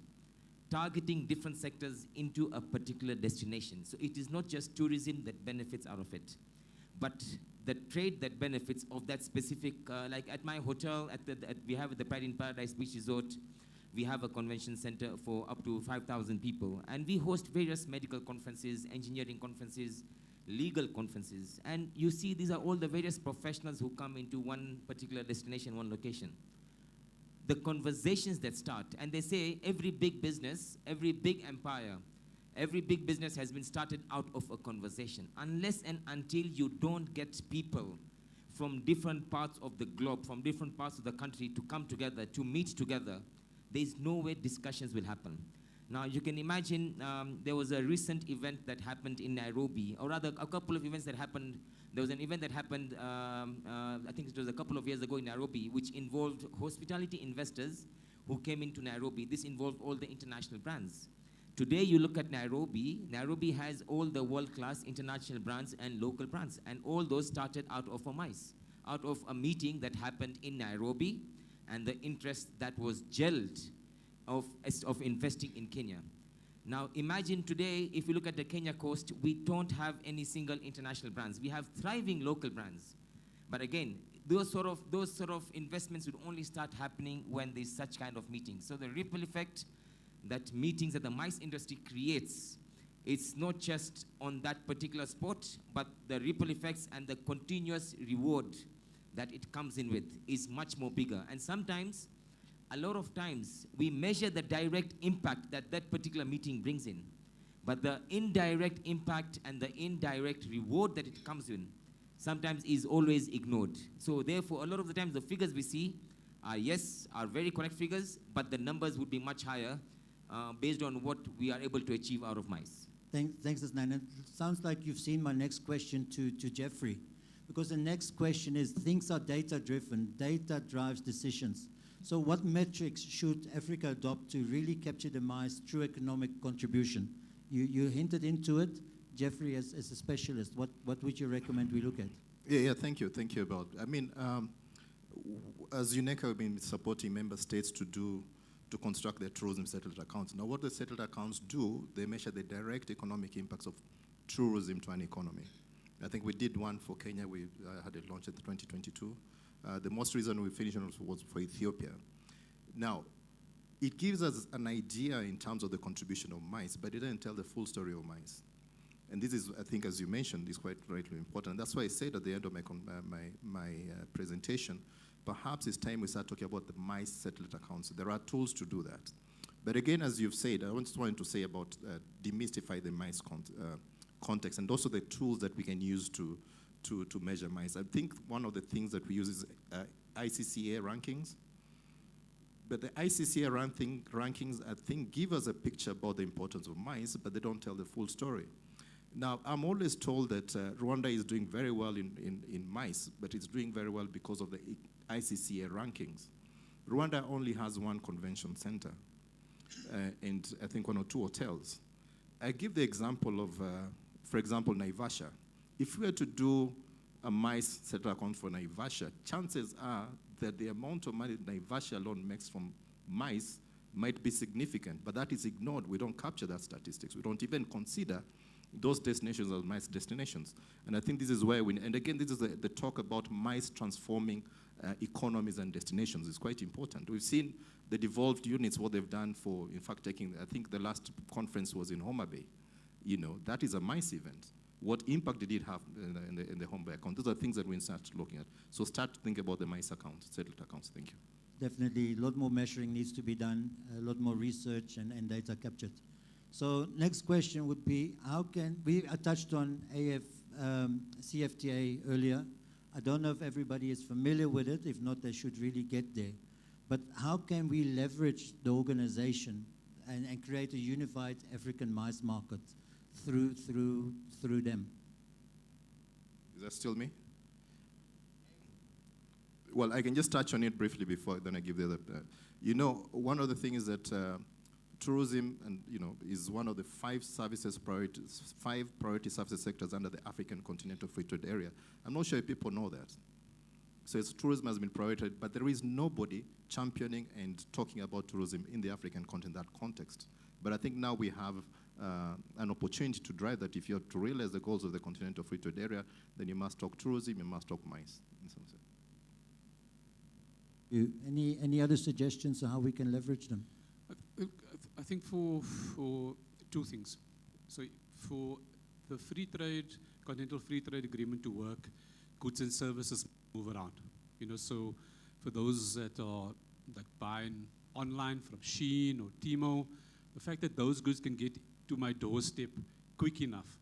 targeting different sectors into a particular destination. So it is not just tourism that benefits out of it, but the trade that benefits of that specific, like at my hotel, we have the Pride in Paradise Beach Resort, we have a convention center for up to 5,000 people. And we host various medical conferences, engineering conferences, legal conferences. And you see, these are all the various professionals who come into one particular destination, one location. The conversations that start, and they say every big business, every big empire, every big business has been started out of a conversation. Unless and until you don't get people from different parts of the globe, from different parts of the country to come together, to meet together, there's no way discussions will happen. Now, you can imagine there was a recent event that happened in Nairobi, or rather a couple of events that happened. There was an event that happened, I think it was a couple of years ago in Nairobi, which involved hospitality investors who came into Nairobi. This involved all the international brands. Today, you look at Nairobi, Nairobi has all the world-class international brands and local brands, and all those started out of a MICE, out of a meeting that happened in Nairobi, and the interest that was gelled of investing in Kenya. Now imagine today, if you look at the Kenya coast, we don't have any single international brands. We have thriving local brands. But again, those sort of investments would only start happening when there's such kind of meetings. So the ripple effect that meetings that the MICE industry creates, it's not just on that particular spot, but the ripple effects and the continuous reward that it comes in with is much more bigger. And sometimes, a lot of times, we measure the direct impact that that particular meeting brings in. But the indirect impact and the indirect reward that it comes in sometimes is always ignored. So therefore, a lot of the times, the figures we see are very correct figures, but the numbers would be much higher based on what we are able to achieve out of MICE. Thanks, Hosnain. It sounds like you've seen my next question to Jeffrey. Because the next question is, things are data-driven. Data drives decisions. So what metrics should Africa adopt to really capture the MICE true economic contribution? You hinted into it. Jeffrey, as a specialist, what would you recommend we look at? Yeah, thank you about. I mean, as UNECA, we've been supporting member states to construct their tourism settled accounts. Now, what the settled accounts do, they measure the direct economic impacts of tourism to an economy. I think we did one for Kenya. We had it launched in 2022. The most recent we finished was for Ethiopia. Now, it gives us an idea in terms of the contribution of MICE, but it doesn't tell the full story of MICE. And this is, I think, as you mentioned, is quite rightly important. And that's why I said at the end of my presentation, perhaps it's time we start talking about the MICE settled accounts. There are tools to do that. But again, as you've said, I just wanted to say about demystify the MICE context, and also the tools that we can use to measure MICE. I think one of the things that we use is ICCA rankings. But the ICCA rankings, I think, give us a picture about the importance of MICE, but they don't tell the full story. Now, I'm always told that Rwanda is doing very well in MICE, but it's doing very well because of the ICCA rankings. Rwanda only has one convention center, and I think 1 or 2 hotels. I give the example of, for example, Naivasha. If we were to do a MICE settled account for Naivasha, chances are that the amount of money Naivasha alone makes from MICE might be significant, but that is ignored. We don't capture that statistics. We don't even consider those destinations are MICE destinations. And I think this is where and again, this is the talk about MICE transforming economies and destinations is quite important. We've seen the devolved units, what they've done for, in fact, I think the last conference was in Homa Bay. That is a MICE event. What impact did it have in the Homa Bay account? Those are things that we start looking at. So start to think about the MICE accounts, settled accounts. Thank you. Definitely, a lot more measuring needs to be done, a lot more research and data captured. So next question would be, how can, we touched on CFTA earlier. I don't know if everybody is familiar with it. If not, they should really get there. But how can we leverage the organization and create a unified African MICE market through them? Is that still me? Well, I can just touch on it briefly before then I give the other. One of the things is that tourism is one of the five priority services sectors under the African Continental Free Trade Area. I'm not sure if people know that. So tourism has been prioritized, but there is nobody championing and talking about tourism in the African continent, that context. But I think now we have an opportunity to drive that. If you're to realize the goals of the Continental Free Trade Area, then you must talk tourism, you must talk MICE, in some sense. Any other suggestions on how we can leverage them? I think for two things. So for the free trade, continental free trade agreement to work, goods and services move around. So for those that are buying online from Shein or Timo, the fact that those goods can get to my doorstep quick enough.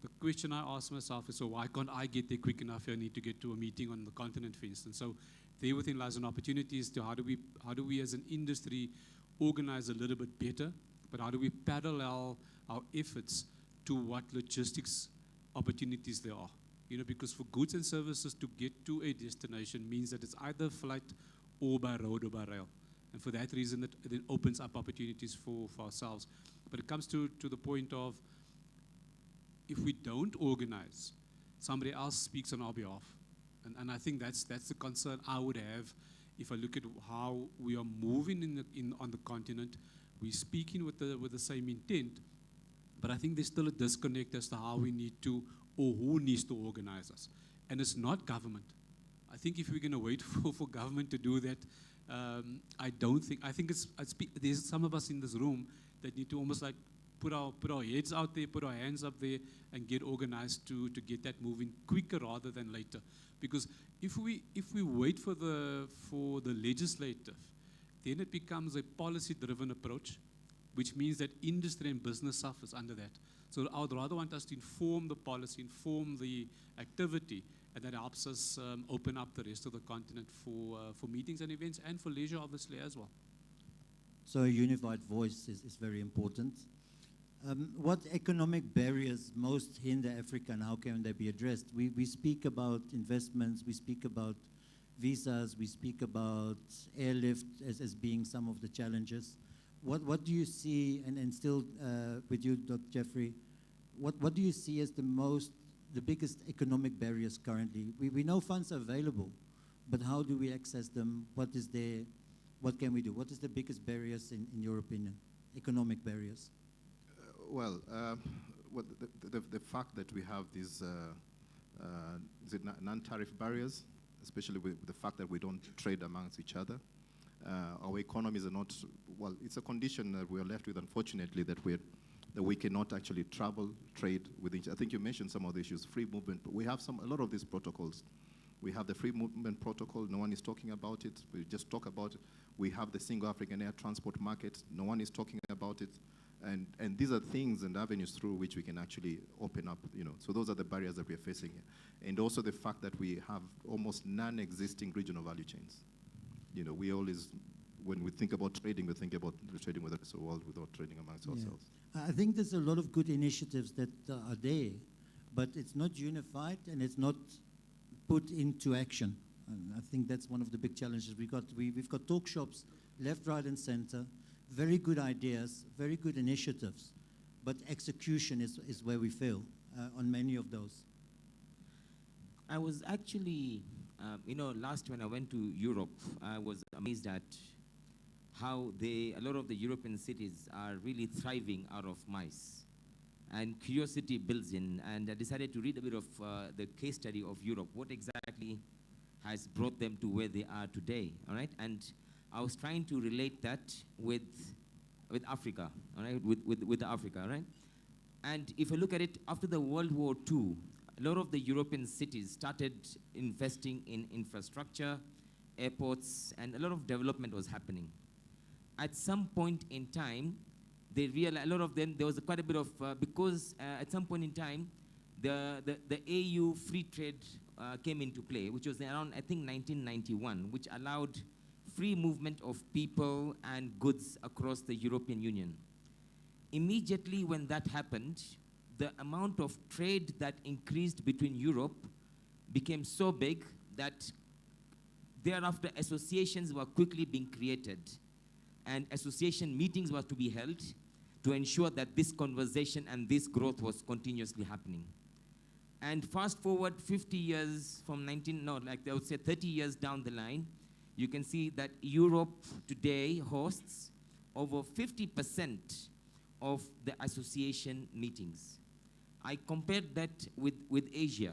The question I ask myself is, so why can't I get there quick enough if I need to get to a meeting on the continent, for instance? So there within lies an opportunity as to how do we as an industry organize a little bit better, but how do we parallel our efforts to what logistics opportunities there are? Because for goods and services to get to a destination means that it's either flight or by road or by rail. And for that reason, it opens up opportunities for ourselves. But it comes to the point of, if we don't organize, somebody else speaks on our behalf. And I think that's the concern I would have if I look at how we are moving on the continent. We're speaking with the same intent, but I think there's still a disconnect as to how we need to, or who needs to organize us. And it's not government. I think if we're going to wait for government to do that, I think there's some of us in this room that need to almost like put our heads out there, put our hands up there, and get organized to get that moving quicker rather than later. Because if we wait for the legislative, then it becomes a policy-driven approach, which means that industry and business suffers under that. So I would rather want us to inform the policy, inform the activity, and that helps us open up the rest of the continent for meetings and events, and for leisure, obviously, as well. So a unified voice is very important. What economic barriers most hinder Africa, and how can they be addressed? We speak about investments, we speak about visas, we speak about airlift as being some of the challenges. What do you see, and still with you, Dr. Jeffrey, what do you see as the biggest economic barriers currently? We know funds are available, but how do we access them? What can we do? What is the biggest barriers in your opinion, economic barriers? The fact that we have these non-tariff barriers, especially with the fact that we don't trade amongst each other. Our economies are not, it's a condition that we are left with, unfortunately, that we cannot actually travel, trade with each other. I think you mentioned some of the issues, free movement, but we have a lot of these protocols. We have the free movement protocol, no one is talking about it, we just talk about it. We have the single African air transport market, no one is talking about it. And these are things and avenues through which we can actually open up, So those are the barriers that we are facing here. And also the fact that we have almost non-existing regional value chains. We always, when we think about trading, we think about trading with the rest of the world without trading amongst ourselves. I think there's a lot of good initiatives that are there, but it's not unified and it's not put into action. And I think that's one of the big challenges. We've got talk shops left, right, and center. Very good ideas, very good initiatives, but execution is where we fail on many of those. I was actually, last when I went to Europe, I was amazed at how a lot of the European cities are really thriving out of MICE. and curiosity builds in, and I decided to read a bit of the case study of Europe, what exactly has brought them to where they are today, all right? And I was trying to relate that with Africa, all right, with Africa, all right? And if you look at it, after the World War II, a lot of the European cities started investing in infrastructure, airports, and a lot of development was happening. At some point in time, they realized, a lot of them, there was quite a bit of, because at some point in time, the AU free trade came into play, which was around, I think, 1991, which allowed free movement of people and goods across the European Union. Immediately when that happened, the amount of trade that increased between Europe became so big that thereafter associations were quickly being created, and association meetings were to be held to ensure that this conversation and this growth was continuously happening. And fast forward 50 years from I would say 30 years down the line, you can see that Europe today hosts over 50% of the association meetings. I compared that with Asia.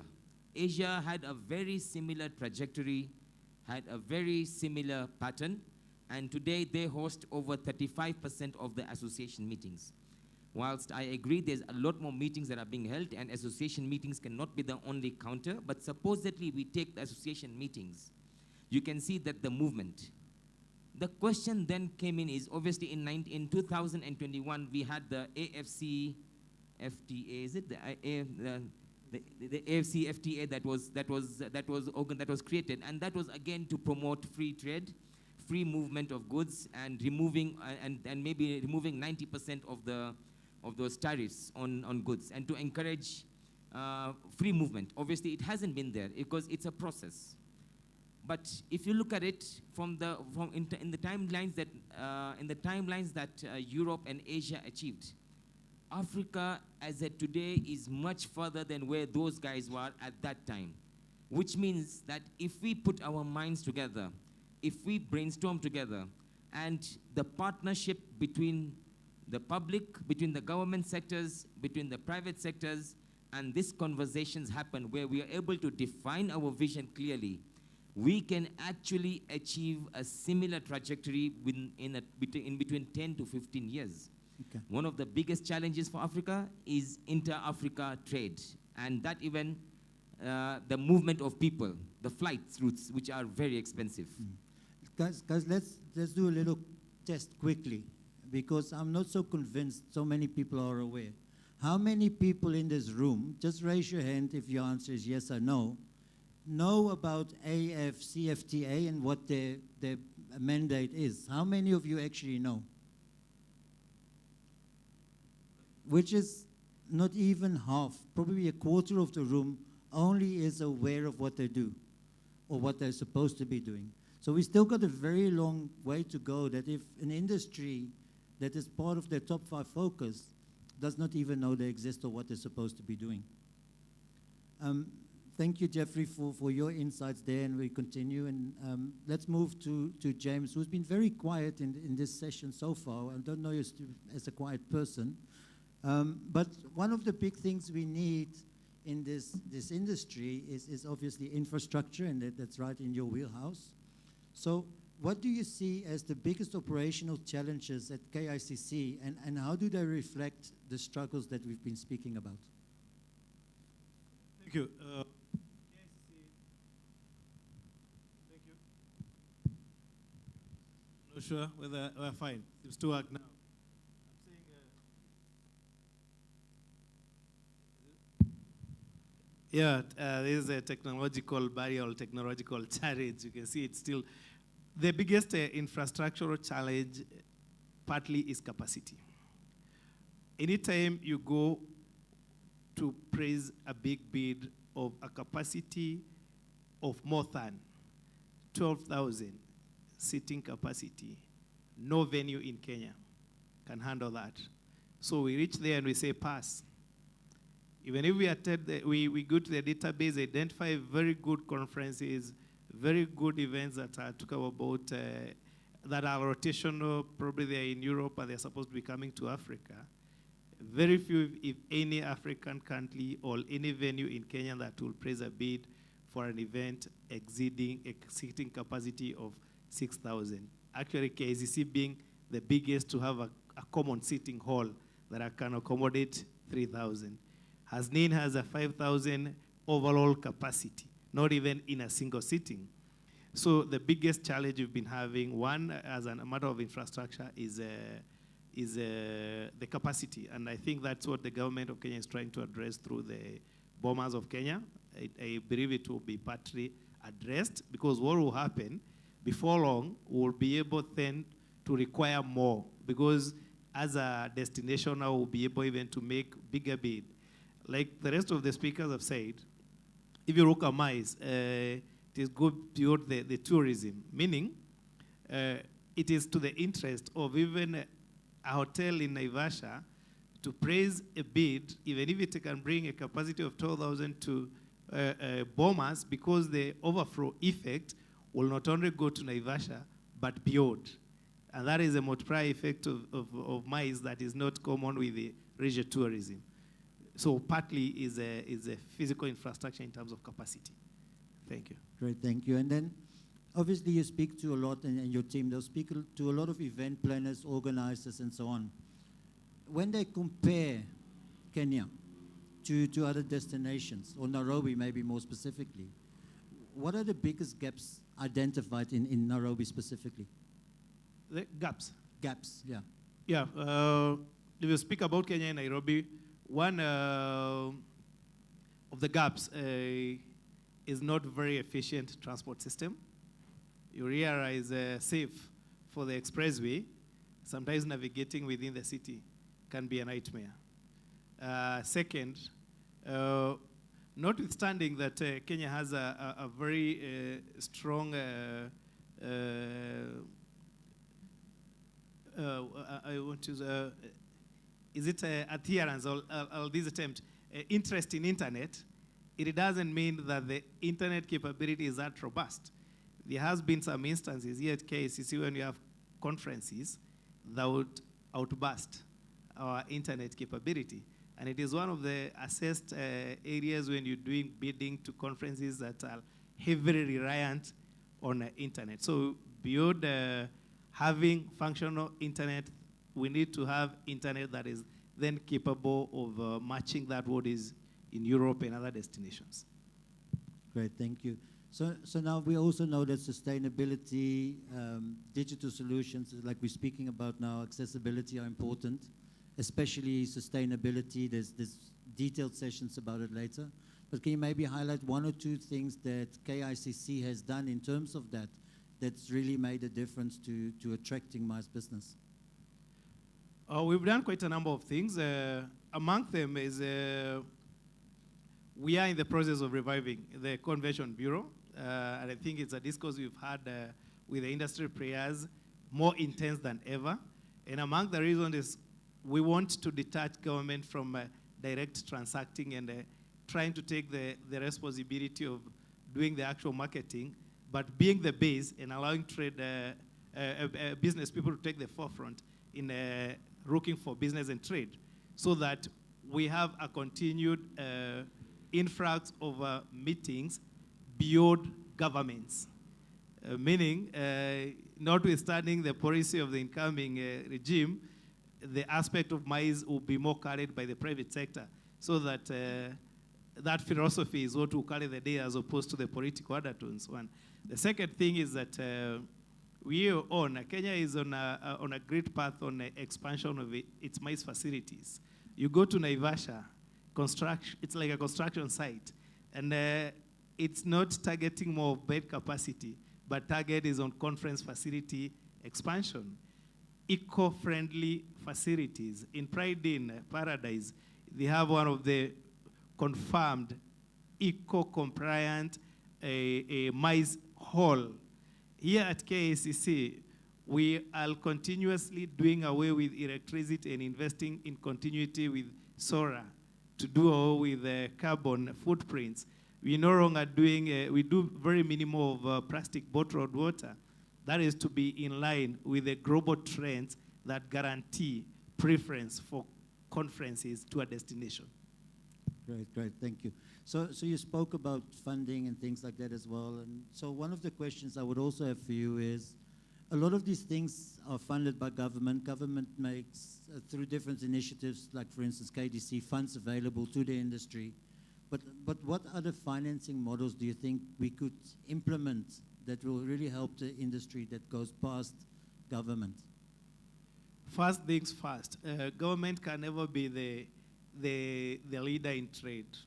Asia had a very similar trajectory, had a very similar pattern, and today they host over 35% of the association meetings. Whilst I agree there's a lot more meetings that are being held, and association meetings cannot be the only counter, but supposedly we take the association meetings, you can see that the movement. The question then came in is, obviously in 2021, we had the AFC FTA, is it? The AFC FTA that was created, and that was again to promote free trade, free movement of goods, and removing and maybe removing 90% of those tariffs on goods, and to encourage free movement. Obviously, it hasn't been there because it's a process. But if you look at it in the timelines that Europe and Asia achieved, Africa as of today is much further than where those guys were at that time, which means that if we put our minds together, if we brainstorm together, and the partnership between the public, between the government sectors, between the private sectors, and these conversations happen where we are able to define our vision clearly, we can actually achieve a similar trajectory in between 10 to 15 years. Okay. One of the biggest challenges for Africa is inter-Africa trade, and that even the movement of people, the flight routes, which are very expensive. Guys, let's do a little test quickly, because I'm not so convinced so many people are aware. How many people in this room, just raise your hand if your answer is yes or no, know about AFCFTA and what their mandate is? How many of you actually know? Which is not even half, probably a quarter of the room only is aware of what they do or what they're supposed to be doing. So we still got a very long way to go, that if an industry that is part of their top 5 focus does not even know they exist or what they're supposed to be doing. Thank you, Jeffrey, for your insights there, and we continue. And let's move to James, who's been very quiet in this session so far. I don't know you as a quiet person. But one of the big things we need in this industry is obviously infrastructure, and that's right in your wheelhouse. So what do you see as the biggest operational challenges at KICC, and how do they reflect the struggles that we've been speaking about? Thank you. Thank you. Not sure whether we're fine. It's to work now. Yeah, there is a technological barrier or technological challenge. You can see it's still the biggest infrastructural challenge. Partly is capacity. Anytime you go to praise a big bid of a capacity of more than 12,000 seating capacity, no venue in Kenya can handle that. So we reach there and we say pass. Even if we go to the database, identify very good conferences, very good events that I talk about that are rotational, probably they're in Europe and they're supposed to be coming to Africa. Very few, if any, African country or any venue in Kenya that will place a bid for an event exceeding capacity of 6,000. Actually, KCC being the biggest to have a common seating hall that can accommodate 3,000. Hasnin has a 5,000 overall capacity, not even in a single sitting. So the biggest challenge we've been having, one, as a matter of infrastructure, is the capacity. And I think that's what the government of Kenya is trying to address through the Bombers of Kenya. I believe it will be partly addressed, because what will happen, before long, we'll be able then to require more, because as a destination now, we'll be able even to make bigger bid. Like the rest of the speakers have said, if you look at MICE, it is good beyond the tourism, meaning it is to the interest of even a hotel in Naivasha to praise a bid, even if it can bring a capacity of 12,000 to Bombers, because the overflow effect will not only go to Naivasha, but beyond. And that is a multiplier effect of MICE that is not common with the leisure tourism. So partly is a physical infrastructure in terms of capacity. Thank you. Great, thank you. And then, obviously, you speak to a lot, and your team, they'll speak to a lot of event planners, organizers, and so on. When they compare Kenya to other destinations, or Nairobi maybe more specifically, what are the biggest gaps identified in Nairobi specifically? The gaps? Gaps, yeah. Yeah, if you speak about Kenya and Nairobi, one of the gaps is not very efficient transport system. You realize safe for the expressway, sometimes navigating within the city can be a nightmare. Second, notwithstanding that Kenya has a very strong I want to is it adherence or this attempt interest in internet? It doesn't mean that the internet capability is that robust. There has been some instances here at KCC when you have conferences that would outburst our internet capability. And it is one of the assessed areas when you're doing bidding to conferences that are heavily reliant on the internet. So beyond having functional internet, we need to have internet that is then capable of matching that what is in Europe and other destinations. Great, thank you. So now we also know that sustainability, digital solutions, like we're speaking about now, accessibility are important, especially sustainability. There's detailed sessions about it later. But can you maybe highlight one or two things that KICC has done in terms of that, that's really made a difference to attracting MICE business? We've done quite a number of things. Among them is we are in the process of reviving the Convention Bureau. And I think it's a discourse we've had with the industry players, more intense than ever. And among the reasons is we want to detach government from direct transacting and trying to take the responsibility of doing the actual marketing, but being the base and allowing trade business people to take the forefront in looking for business and trade, so that we have a continued influx of meetings beyond governments, meaning notwithstanding the policy of the incoming regime, the aspect of MICE will be more carried by the private sector, so that that philosophy is what will carry the day as opposed to the political undertones. One. The second thing is that Kenya is on a great path on the expansion of its MICE facilities. You go to Naivasha, it's like a construction site, and it's not targeting more bed capacity, but target is on conference facility expansion. Eco-friendly facilities. In Pride in Paradise, they have one of the confirmed eco-compliant MICE hall. Here at KACC, we are continuously doing away with electricity and investing in continuity with solar to do away with carbon footprints. We no longer doing, we do very minimal of plastic bottled water. That is to be in line with the global trends that guarantee preference for conferences to a destination. Great, thank you. So you spoke about funding and things like that as well. And so one of the questions I would also have for you is, a lot of these things are funded by government. Government makes, through different initiatives, like for instance KDC, funds available to the industry. But what other financing models do you think we could implement that will really help the industry that goes past government? First things first, government can never be the leader in trade.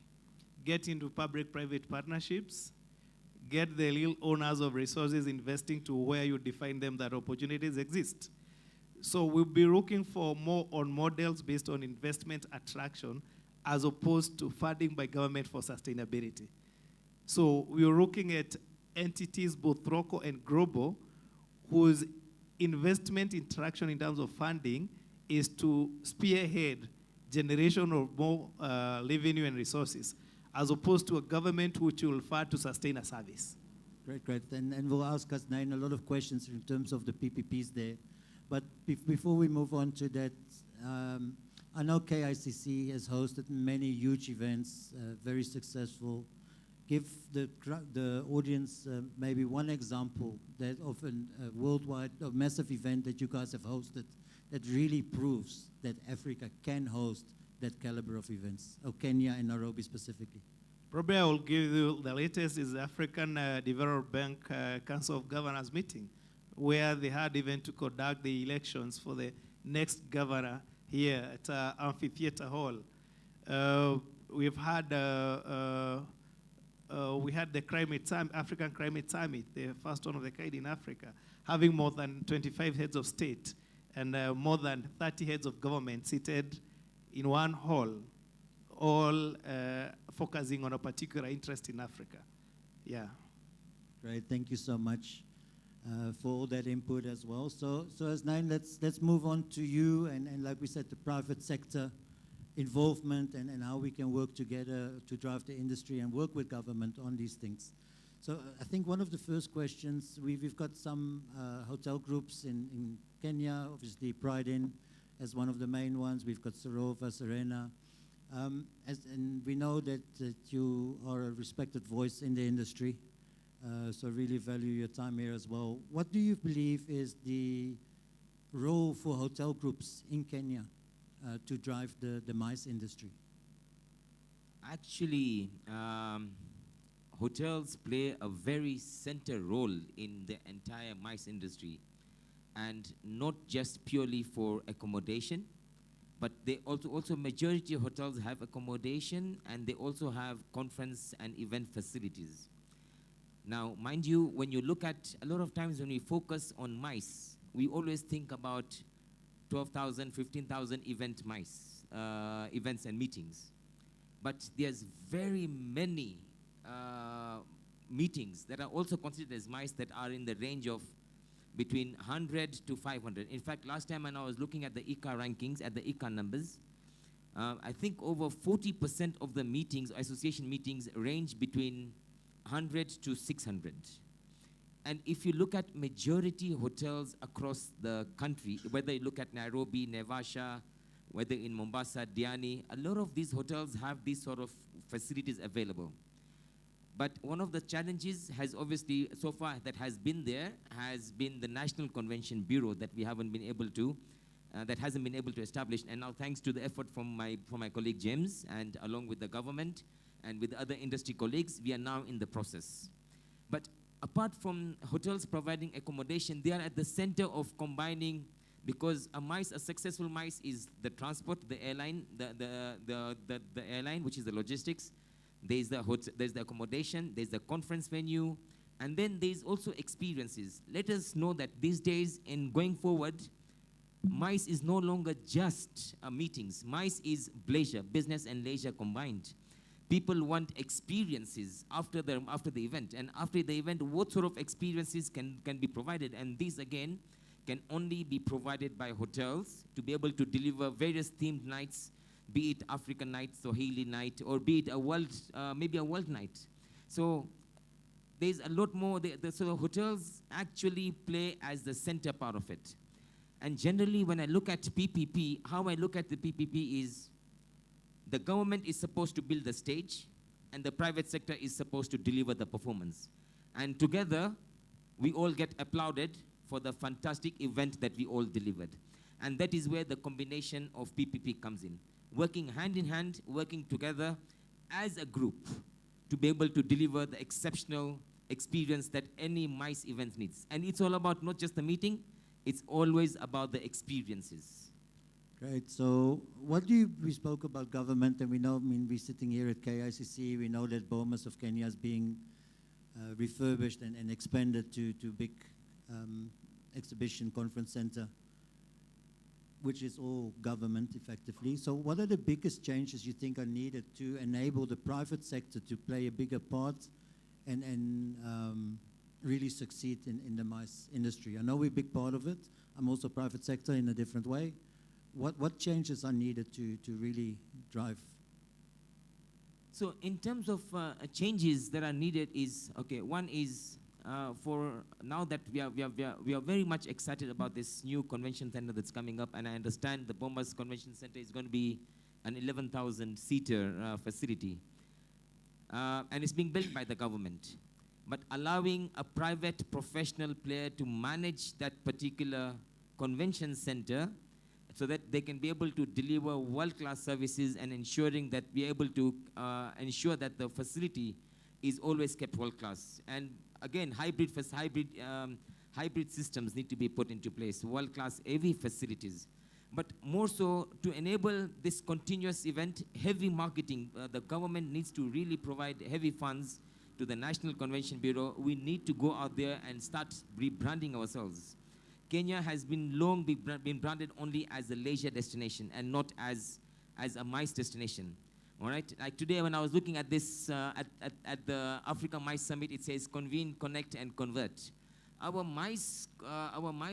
Get into public-private partnerships, get the real owners of resources investing to where you define them that opportunities exist. So we'll be looking for more on models based on investment attraction as opposed to funding by government for sustainability. So we're looking at entities, both local and global, whose investment interaction in terms of funding is to spearhead generation of more revenue and resources, as opposed to a government which will fund to sustain a service. Great. And we'll ask Hasnain a lot of questions in terms of the PPPs there. But before we move on to that, I know KICC has hosted many huge events, very successful. Give the audience maybe one example that of a worldwide, a massive event that you guys have hosted that really proves that Africa can host that caliber of events, or Kenya and Nairobi specifically. Probably I will give you the latest is the African Development Bank Council of Governors meeting, where they had even to conduct the elections for the next governor here at Amphitheater Hall. We've had we had the African Climate Summit, the first one of the kind in Africa, having more than 25 heads of state and more than 30 heads of government seated in one hall, all focusing on a particular interest in Africa. Yeah. Great, thank you so much for all that input as well. So Hasnain, let's move on to you and like we said, the private sector involvement and how we can work together to drive the industry and work with government on these things. So I think one of the first questions, we've got some hotel groups in Kenya, obviously Pride Inn as one of the main ones. We've got Sarova, Serena. And we know that you are a respected voice in the industry, so really value your time here as well. What do you believe is the role for hotel groups in Kenya to drive the MICE industry? Actually, hotels play a very center role in the entire MICE industry, and not just purely for accommodation, but they also majority of hotels have accommodation, and they also have conference and event facilities. Now, mind you, when you look at, a lot of times when we focus on MICE, we always think about 12,000, 15,000 events and meetings. But there's very many meetings that are also considered as MICE that are in the range of between 100 to 500. In fact, last time when I was looking at the ICA rankings, at the ICA numbers, I think over 40% of the meetings, association meetings, range between 100 to 600. And if you look at majority hotels across the country, whether you look at Nairobi, Naivasha, whether in Mombasa, Diani, a lot of these hotels have these sort of facilities available. But one of the challenges has obviously, so far, that has been there, has been the National Convention Bureau that we haven't been able to, that hasn't been able to establish. And now thanks to the effort from my colleague James, and along with the government, and with other industry colleagues, we are now in the process. But apart from hotels providing accommodation, they are at the center of combining, because a successful MICE is the transport, the airline, the airline, which is the logistics. There's the accommodation, there's the conference venue, and then there's also experiences. Let us know that these days, in going forward, MICE is no longer just meetings. MICE is leisure, business and leisure combined. People want experiences after the event. And after the event, what sort of experiences can be provided? And these, again, can only be provided by hotels to be able to deliver various themed nights, be it African night, Swahili night, or be it a world, maybe a world night. So there's a lot more. So hotels actually play as the center part of it. And generally, when I look at PPP, how I look at the PPP is the government is supposed to build the stage, and the private sector is supposed to deliver the performance. And together, we all get applauded for the fantastic event that we all delivered. And that is where the combination of PPP comes in. Working hand in hand, working together as a group to be able to deliver the exceptional experience that any MICE event needs. And it's all about not just the meeting, it's always about the experiences. Great. So we spoke about government, and we know, we're sitting here at KICC, we know that Bomas of Kenya is being refurbished and expanded to big exhibition conference center, which is all government effectively. So what are the biggest changes you think are needed to enable the private sector to play a bigger part and really succeed in the MICE industry? I know we're a big part of it. I'm also private sector in a different way. What changes are needed to really drive? So in terms of changes that are needed is, okay, one is for now that we are very much excited about this new convention center that's coming up, and I understand the Bombas Convention Center is going to be an 11,000-seater facility. And it's being built by the government. But allowing a private professional player to manage that particular convention center so that they can be able to deliver world-class services and ensuring that we are able to ensure that the facility is always kept world-class. And again, hybrid systems need to be put into place, world-class AV facilities. But more so, to enable this continuous event, heavy marketing, the government needs to really provide heavy funds to the National Convention Bureau. We need to go out there and start rebranding ourselves. Kenya has been long been branded only as a leisure destination and not as a MICE destination. All right, like today when I was looking at this, at the Africa MICE Summit, it says convene, connect, and convert. Our MICE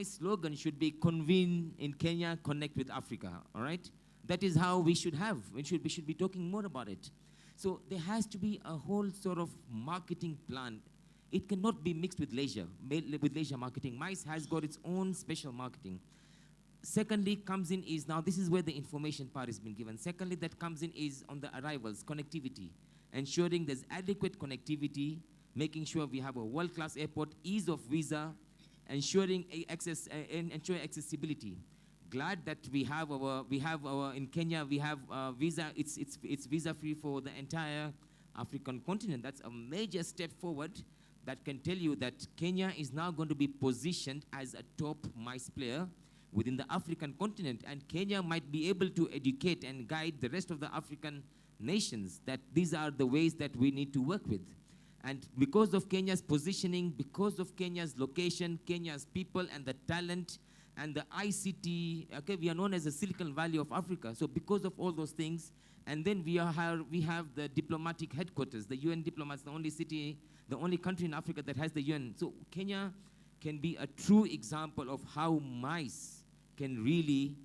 slogan should be convene in Kenya, connect with Africa, all right? That is how we should have, we should be talking more about it. So there has to be a whole sort of marketing plan. It cannot be mixed with leisure marketing. MICE has got its own special marketing. Secondly, comes in is, now this is where the information part has been given. Secondly, that comes in is on the arrivals, connectivity, ensuring there's adequate connectivity, making sure we have a world-class airport, ease of visa, ensuring accessibility. Glad that we have our in Kenya, we have visa, it's visa-free for the entire African continent. That's a major step forward that can tell you that Kenya is now going to be positioned as a top MICE player within the African continent, and Kenya might be able to educate and guide the rest of the African nations that these are the ways that we need to work with. And because of Kenya's positioning, because of Kenya's location, Kenya's people and the talent and the ICT, okay, we are known as the Silicon Valley of Africa. So because of all those things, and then we have the diplomatic headquarters, the UN diplomats, the only country in Africa that has the UN. So Kenya can be a true example of how MICE can really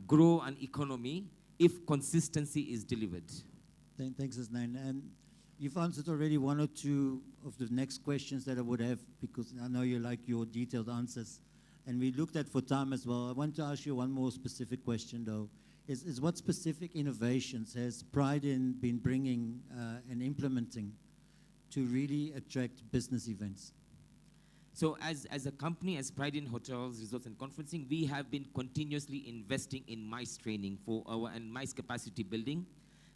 grow an economy if consistency is delivered. Thanks, Hasnain. And you've answered already one or two of the next questions that I would have, because I know you like your detailed answers. And we looked at for time as well. I want to ask you one more specific question, though. Is what specific innovations has Pride in been bringing and implementing to really attract business events? So as a company, as Pride in Hotels, Resorts and Conferencing, we have been continuously investing in MICE training and MICE capacity building,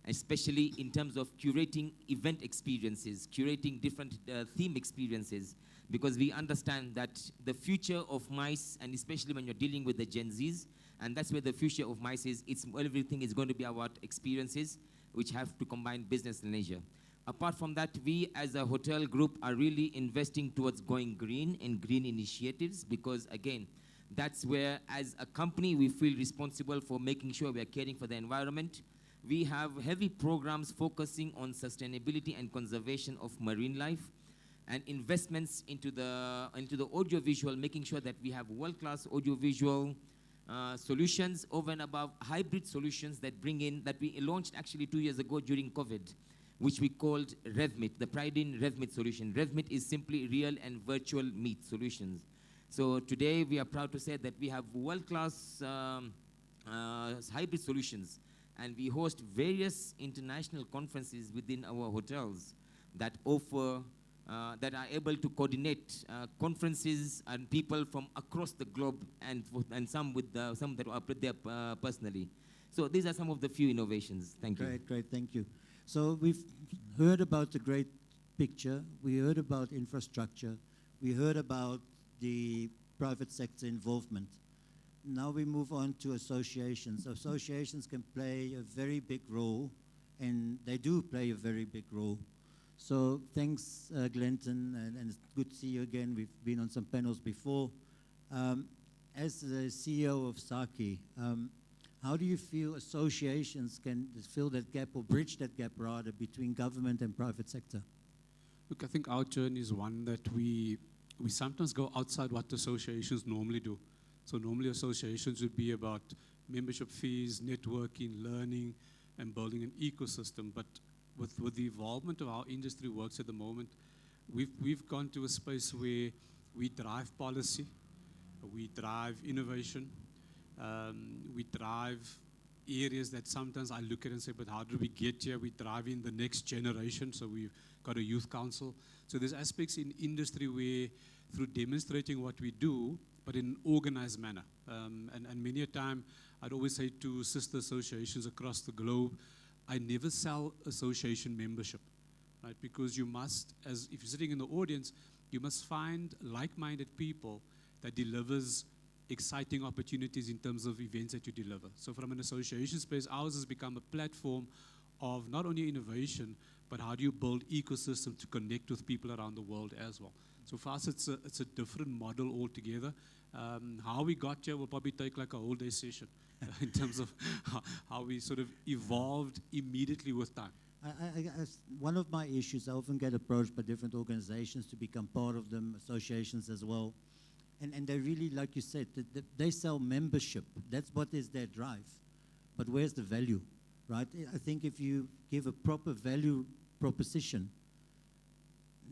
especially in terms of curating event experiences, curating different theme experiences, because we understand that the future of MICE, and especially when you're dealing with the Gen Zs, and that's where the future of MICE is, everything is going to be about experiences which have to combine business and leisure. Apart from that, we as a hotel group are really investing towards going green and green initiatives, because again, that's where as a company we feel responsible for making sure we are caring for the environment. We have heavy programs focusing on sustainability and conservation of marine life, and investments into the audiovisual, making sure that we have world-class audiovisual solutions over and above hybrid solutions that we launched actually 2 years ago during COVID, which we called RevMeet, the Pride in RevMeet solution. RevMeet is simply real and virtual meet solutions. So today we are proud to say that we have world-class hybrid solutions, and we host various international conferences within our hotels that offer, that are able to coordinate conferences and people from across the globe, and some with some that are there personally. So these are some of the few innovations. Thank you. Great, thank you. So we've heard about the great picture, we heard about infrastructure, we heard about the private sector involvement. Now we move on to associations. Associations can play a very big role, and they do play a very big role. So thanks, Glenton, and it's good to see you again. We've been on some panels before. As the CEO of Saki, how do you feel associations can fill that gap, or bridge that gap rather, between government and private sector? Look, I think our journey is one that we sometimes go outside what associations normally do. So normally associations would be about membership fees, networking, learning, and building an ecosystem. But with the involvement of our industry works at the moment, we've gone to a space where we drive policy, we drive innovation, we drive areas that sometimes I look at and say, but how did we get here? We drive in the next generation, so we've got a youth council. So there's aspects in industry where, through demonstrating what we do, but in an organized manner. And many a time, I'd always say to sister associations across the globe, I never sell association membership, right? Because you must, if you're sitting in the audience, you must find like-minded people that delivers exciting opportunities in terms of events that you deliver. So from an association space, ours has become a platform of not only innovation, but how do you build ecosystem to connect with people around the world as well. So for us, it's a different model altogether. How we got here will probably take like a whole day session in terms of how we sort of evolved immediately with time. One of my issues, I often get approached by different organizations to become part of them, associations as well. And they really, like you said, they sell membership. That's what is their drive. But where's the value, right? I think if you give a proper value proposition,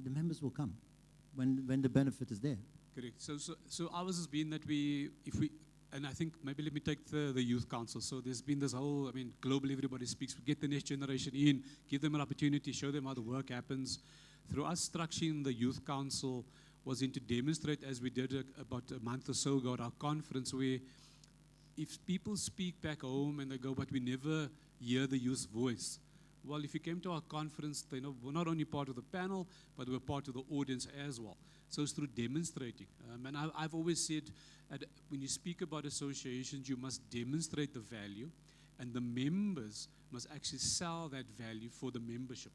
the members will come when the benefit is there. Correct. So ours has been that and I think maybe let me take the youth council. So there's been this whole, I mean, globally everybody speaks, we get the next generation in, give them an opportunity, show them how the work happens. Through us structuring the youth council was to demonstrate, as we did about a month or so ago at our conference, where if people speak back home and they go, but we never hear the youth's voice. Well, if you came to our conference, they know we're not only part of the panel, but we're part of the audience as well. So it's through demonstrating. And I've always said, when you speak about associations, you must demonstrate the value, and the members must actually sell that value for the membership.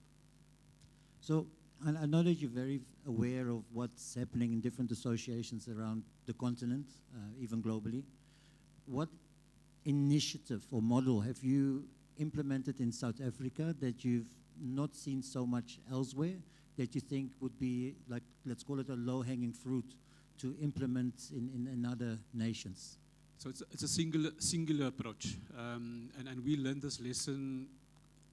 So I know that you're very aware of what's happening in different associations around the continent, even globally. What initiative or model have you implemented in South Africa that you've not seen so much elsewhere, that you think would be, like, let's call it a low-hanging fruit to implement in other nations? So it's a singular approach. And we learned this lesson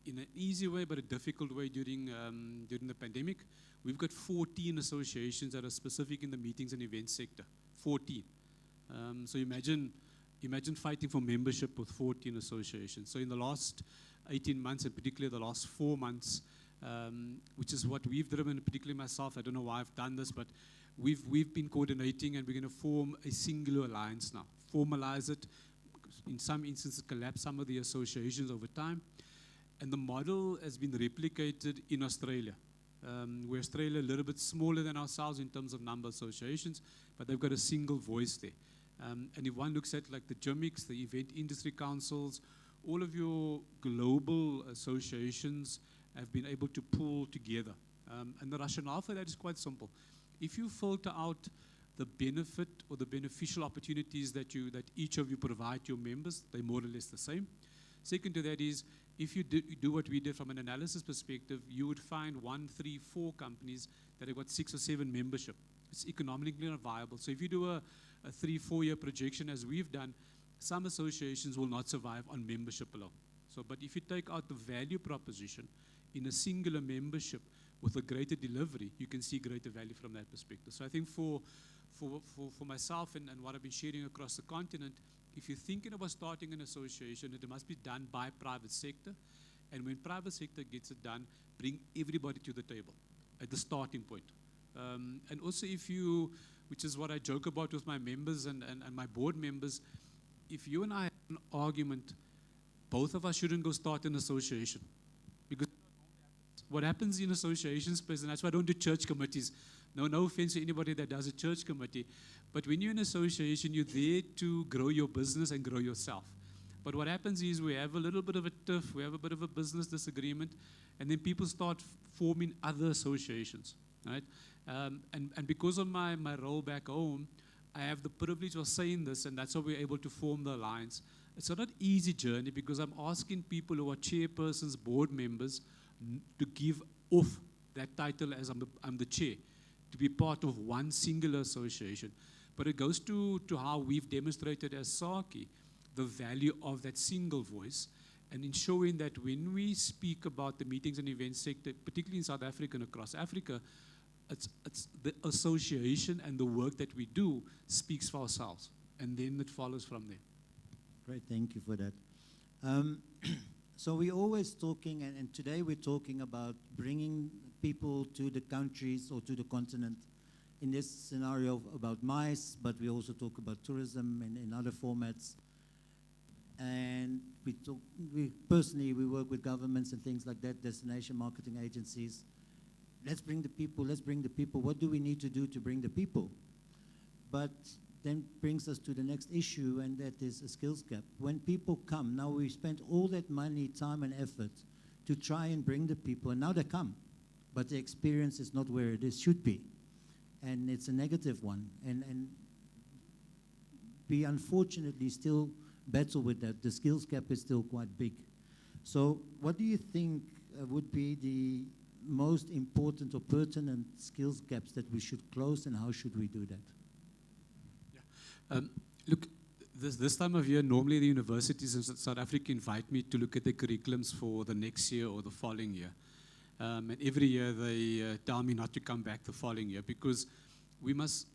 in an easy way, but a difficult way during the pandemic. We've got 14 associations that are specific in the meetings and events sector. 14. So imagine fighting for membership with 14 associations. So in the last 18 months, and particularly the last 4 months, which is what we've driven, particularly myself, I don't know why I've done this, but we've been coordinating, and we're going to form a singular alliance now. Formalize it, in some instances collapse some of the associations over time. And the model has been replicated in Australia, where Australia a little bit smaller than ourselves in terms of number of associations, but they've got a single voice there. And if one looks at like the GIMICs, the event industry councils, all of your global associations have been able to pull together. And the rationale for that is quite simple. If you filter out the benefit or the beneficial opportunities that each of you provide to your members, they're more or less the same. Second to that is, if you do what we did from an analysis perspective, you would find 1, 3, 4 companies that have got 6 or 7 membership. It's economically not viable. So if you do a 3-4 year projection, as we've done, some associations will not survive on membership alone. So, but if you take out the value proposition in a singular membership with a greater delivery, you can see greater value from that perspective. So I think for for myself and what I've been sharing across the continent, if you're thinking about starting an association, it must be done by private sector. And when private sector gets it done, bring everybody to the table at the starting point. And also if you, which is what I joke about with my members and my board members, if you and I have an argument, both of us shouldn't go start an association. Because what happens in associations, and that's why I don't do church committees. No offense to anybody that does a church committee. But when you're in an association, you're there to grow your business and grow yourself. But what happens is we have a little bit of a tiff, we have a bit of a business disagreement, and then people start forming other associations, right? And because of my role back home, I have the privilege of saying this, and that's how we're able to form the alliance. It's not an easy journey because I'm asking people who are chairpersons, board members, to give off that title as I'm the chair, to be part of one singular association. But it goes to how we've demonstrated as SARCI the value of that single voice, and ensuring that when we speak about the meetings and events sector, particularly in South Africa and across Africa, it's the association and the work that we do speaks for ourselves, and then it follows from there. Great, thank you for that. So we're always talking, and today we're talking about bringing people to the countries or to the continent. In this scenario about MICE, but we also talk about tourism and in other formats. And we personally work with governments and things like that, destination marketing agencies. Let's bring the people, let's bring the people. What do we need to do to bring the people? But then brings us to the next issue, and that is a skills gap. When people come, now we spent all that money, time and effort to try and bring the people, and now they come, but the experience is not where it should be. And it's a negative one. And we unfortunately still battle with that. The skills gap is still quite big. So what do you think would be the most important or pertinent skills gaps that we should close, and how should we do that? Look, this time of year, normally the universities in South Africa invite me to look at the curriculums for the next year or the following year. And every year they tell me not to come back the following year, because we must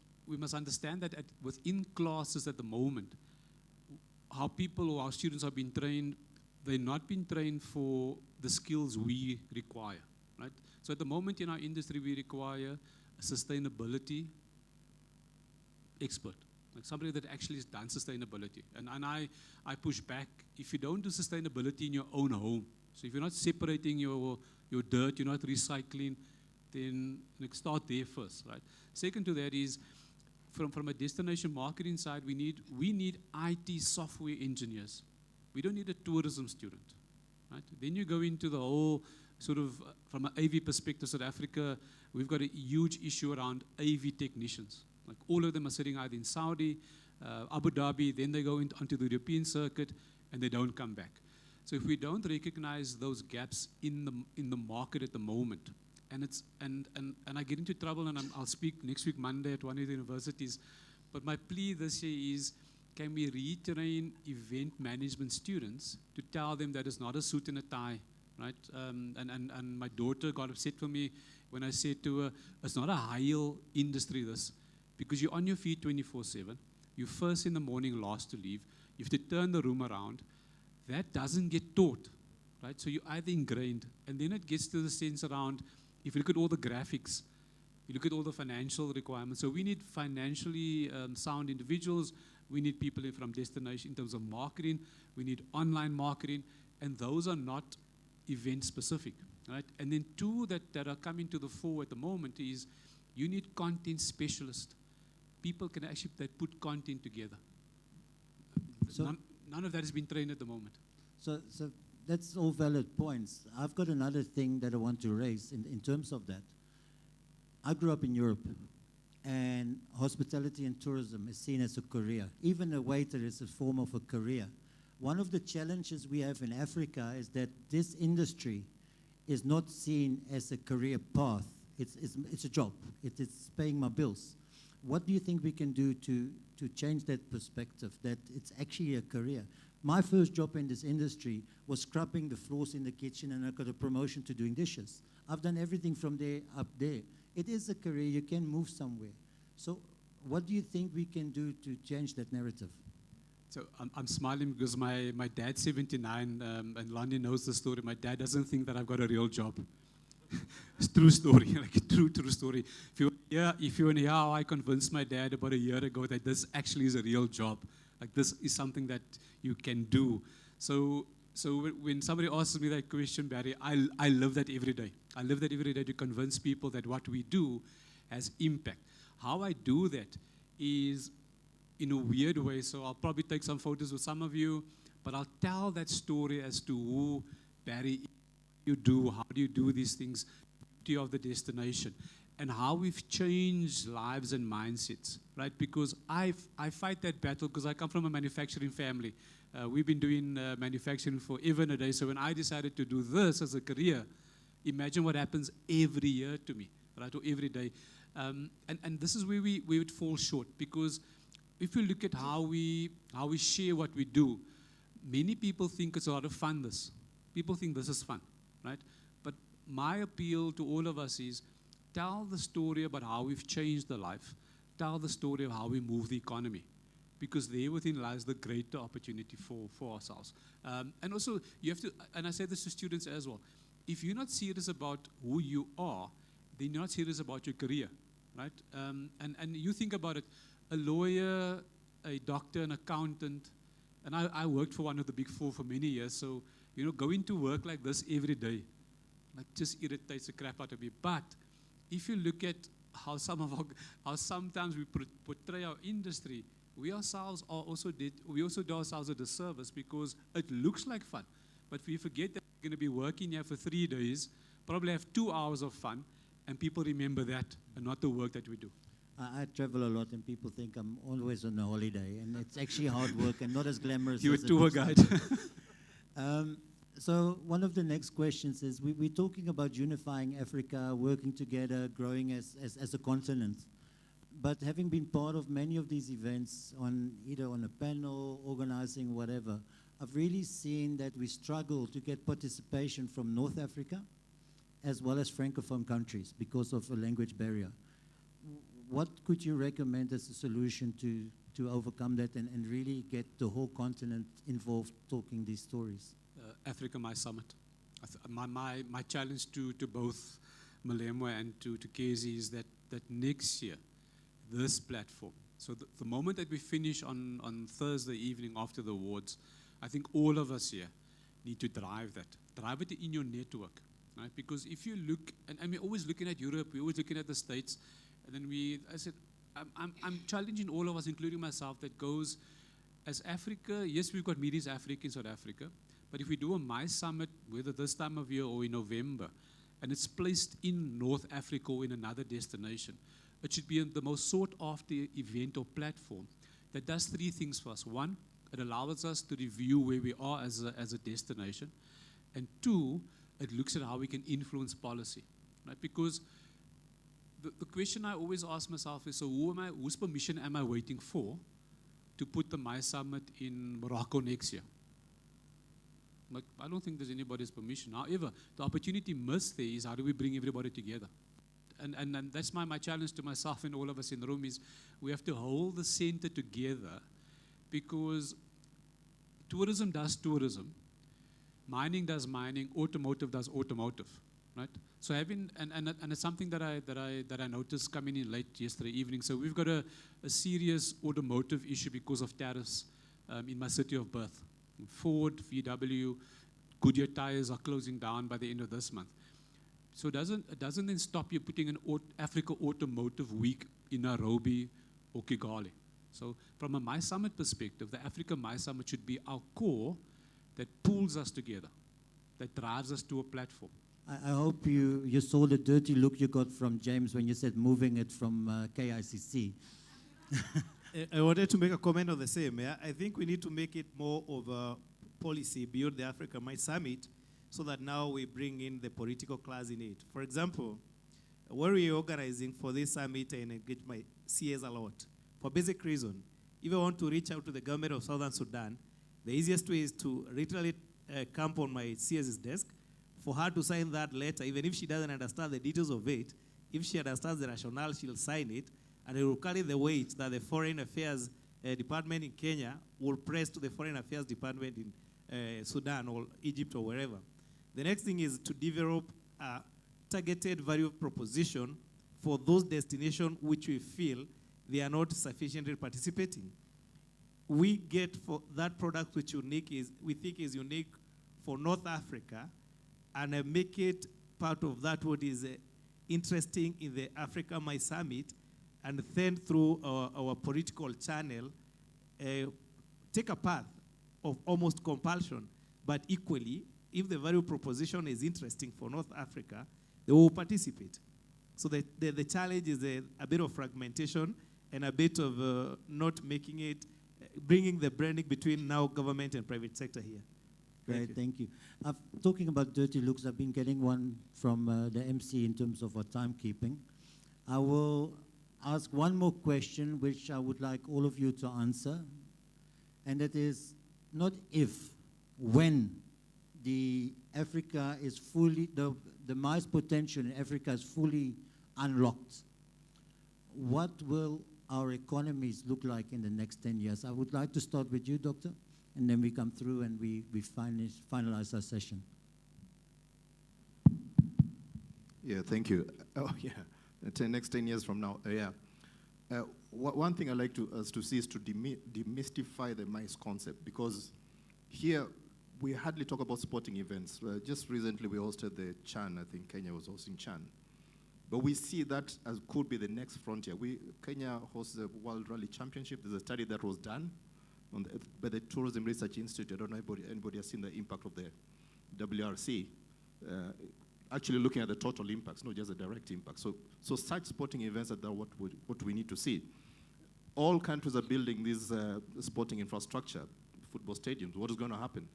understand that within classes at the moment, how people or our students are being trained, they're not being trained for the skills we require, right? So at the moment in our industry, we require a sustainability expert, like somebody that actually has done sustainability. And I push back, if you don't do sustainability in your own home, so if you're not separating your dirt, you're not recycling, then start there first, right? Second to that is, from a destination marketing side, we need IT software engineers. We don't need a tourism student, right? Then you go into the whole sort of, from an AV perspective, South Africa, we've got a huge issue around AV technicians. Like all of them are sitting either in Saudi, Abu Dhabi, then they go onto the European circuit, and they don't come back. So if we don't recognize those gaps in the market at the moment, and I get into trouble, and I'll speak next week Monday at one of the universities, but my plea this year is, can we retrain event management students to tell them that it's not a suit and a tie, right? And my daughter got upset with me when I said to her, it's not a high-yield industry, this, because you're on your feet 24/7. You're first in the morning, last to leave. You have to turn the room around. That doesn't get taught, right? So you're either ingrained, and then it gets to the sense around, if you look at all the graphics, you look at all the financial requirements. So we need financially sound individuals. We need people from destination in terms of marketing. We need online marketing, and those are not event specific, right? And then two that are coming to the fore at the moment is, you need content specialists. People can actually put content together. So none of that has been trained at the moment. So that's all valid points. I've got another thing that I want to raise in terms of that. I grew up in Europe, and hospitality and tourism is seen as a career. Even a waiter is a form of a career. One of the challenges we have in Africa is that this industry is not seen as a career path. It's a job. It's paying my bills. What do you think we can do to change that perspective, that it's actually a career? My first job in this industry was scrubbing the floors in the kitchen, and I got a promotion to doing dishes. I've done everything from there up there. It is a career. You can move somewhere. So what do you think we can do to change that narrative? So I'm smiling because my dad's 79, and Lonnie knows the story. My dad doesn't think that I've got a real job. It's true story, like a true story. If you want to hear how I convinced my dad about a year ago that this actually is a real job, like this is something that you can do. So when somebody asks me that question, Barry, I live that every day. I live that every day to convince people that what we do has impact. How I do that is in a weird way, so I'll probably take some photos with some of you, but I'll tell that story as to who Barry is, you do, how do you do these things, beauty of the destination, and how we've changed lives and mindsets, right? Because I fight that battle because I come from a manufacturing family. We've been doing manufacturing forever and a day, so when I decided to do this as a career, imagine what happens every year to me, right, or every day. And this is where we would fall short, because if you look at how we share what we do, many people think it's a lot of fun, this. People think this is fun, right? But my appeal to all of us is tell the story about how we've changed the life. Tell the story of how we move the economy, because there within lies the greater opportunity for ourselves. And also, you have to, and I say this to students as well, if you're not serious about who you are, then you're not serious about your career, right? And you think about it, a lawyer, a doctor, an accountant, and I worked for one of the big four for many years, so, you know, going to work like this every day, like, just irritates the crap out of me. But if you look at how sometimes we portray our industry, we ourselves we also do ourselves a disservice, because it looks like fun, but we forget that we're going to be working here for 3 days, probably have 2 hours of fun, and people remember that and not the work that we do. I travel a lot, and people think I'm always on a holiday, and it's actually hard work and not as glamorous. You're as a tour guide. So one of the next questions is, we're talking about unifying Africa, working together, growing as a continent. But having been part of many of these events, either on a panel, organizing, whatever, I've really seen that we struggle to get participation from North Africa, as well as Francophone countries, because of a language barrier. What could you recommend as a solution to overcome that and really get the whole continent involved talking these stories? Africa My Summit. My challenge to both Malemwa and to Kezi is that next year, this platform, so the moment that we finish on Thursday evening after the awards, I think all of us here need to drive it in your network, right? Because if you look, and we're always looking at Europe, we're always looking at the States, and then I said, I'm challenging all of us, including myself, that goes, as Africa, yes, we've got Media Africa in South Africa, but if we do a My Summit, whether this time of year or in November, and it's placed in North Africa or in another destination, it should be the most sought-after event or platform that does 3 things for us. 1, it allows us to review where we are as a destination. And 2, it looks at how we can influence policy, right? Because the question I always ask myself is, so whose permission am I waiting for to put the My Summit in Morocco next year? Like, I don't think there's anybody's permission. However, the opportunity missed there is, how do we bring everybody together? And that's my challenge to myself and all of us in the room, is we have to hold the center together, because tourism does tourism, mining does mining, automotive does automotive, right? So having, and it's something that I noticed coming in late yesterday evening. So we've got a serious automotive issue because of tariffs in my city of birth. Ford, VW, Goodyear tires are closing down by the end of this month. So it doesn't then stop you putting an Africa Automotive Week in Nairobi or Kigali. So from a My Summit perspective, the Africa My Summit should be our core that pulls us together, that drives us to a platform. I hope you saw the dirty look you got from James when you said moving it from KICC. I wanted to make a comment on the same. Yeah? I think we need to make it more of a policy beyond the Africa My Summit, so that now we bring in the political class in it. For example, when we're organizing for this summit, and engage my CS a lot, for basic reason, if I want to reach out to the government of Southern Sudan, the easiest way is to literally camp on my CS's desk, for her to sign that letter, even if she doesn't understand the details of it. If she understands the rationale, she'll sign it, and it will carry the weight that the Foreign Affairs Department in Kenya will press to the Foreign Affairs Department in Sudan or Egypt or wherever. The next thing is to develop a targeted value proposition for those destinations which we feel they are not sufficiently participating. We get for that product which we think is unique for North Africa, and make it part of that what is interesting in the Africa My Summit, and then through our political channel, take a path of almost compulsion, but equally, if the value proposition is interesting for North Africa, they will participate. So the challenge is a bit of fragmentation and a bit of not making it, bringing the branding between now government and private sector here. Great, thank you. Talking about dirty looks, I've been getting one from the MC in terms of our timekeeping. I will ask one more question, which I would like all of you to answer, and that is not if, when the Africa is fully, the mice potential in Africa is fully unlocked. What will our economies look like in the next 10 years? I would like to start with you, Doctor, and then we come through and we finalize our session. Yeah, thank you. Oh, yeah. The next 10 years from now, one thing I'd like us to see is to demystify the mice concept, because here we hardly talk about sporting events. Just recently we hosted the Chan, I think Kenya was hosting Chan. But we see that as could be the next frontier. Kenya hosts the World Rally Championship. There's a study that was done by the Tourism Research Institute. I don't know if anybody has seen the impact of the WRC. Actually looking at the total impacts, not just the direct impact. So such sporting events are what we need to see. All countries are building this sporting infrastructure, football stadiums. What is going to happen?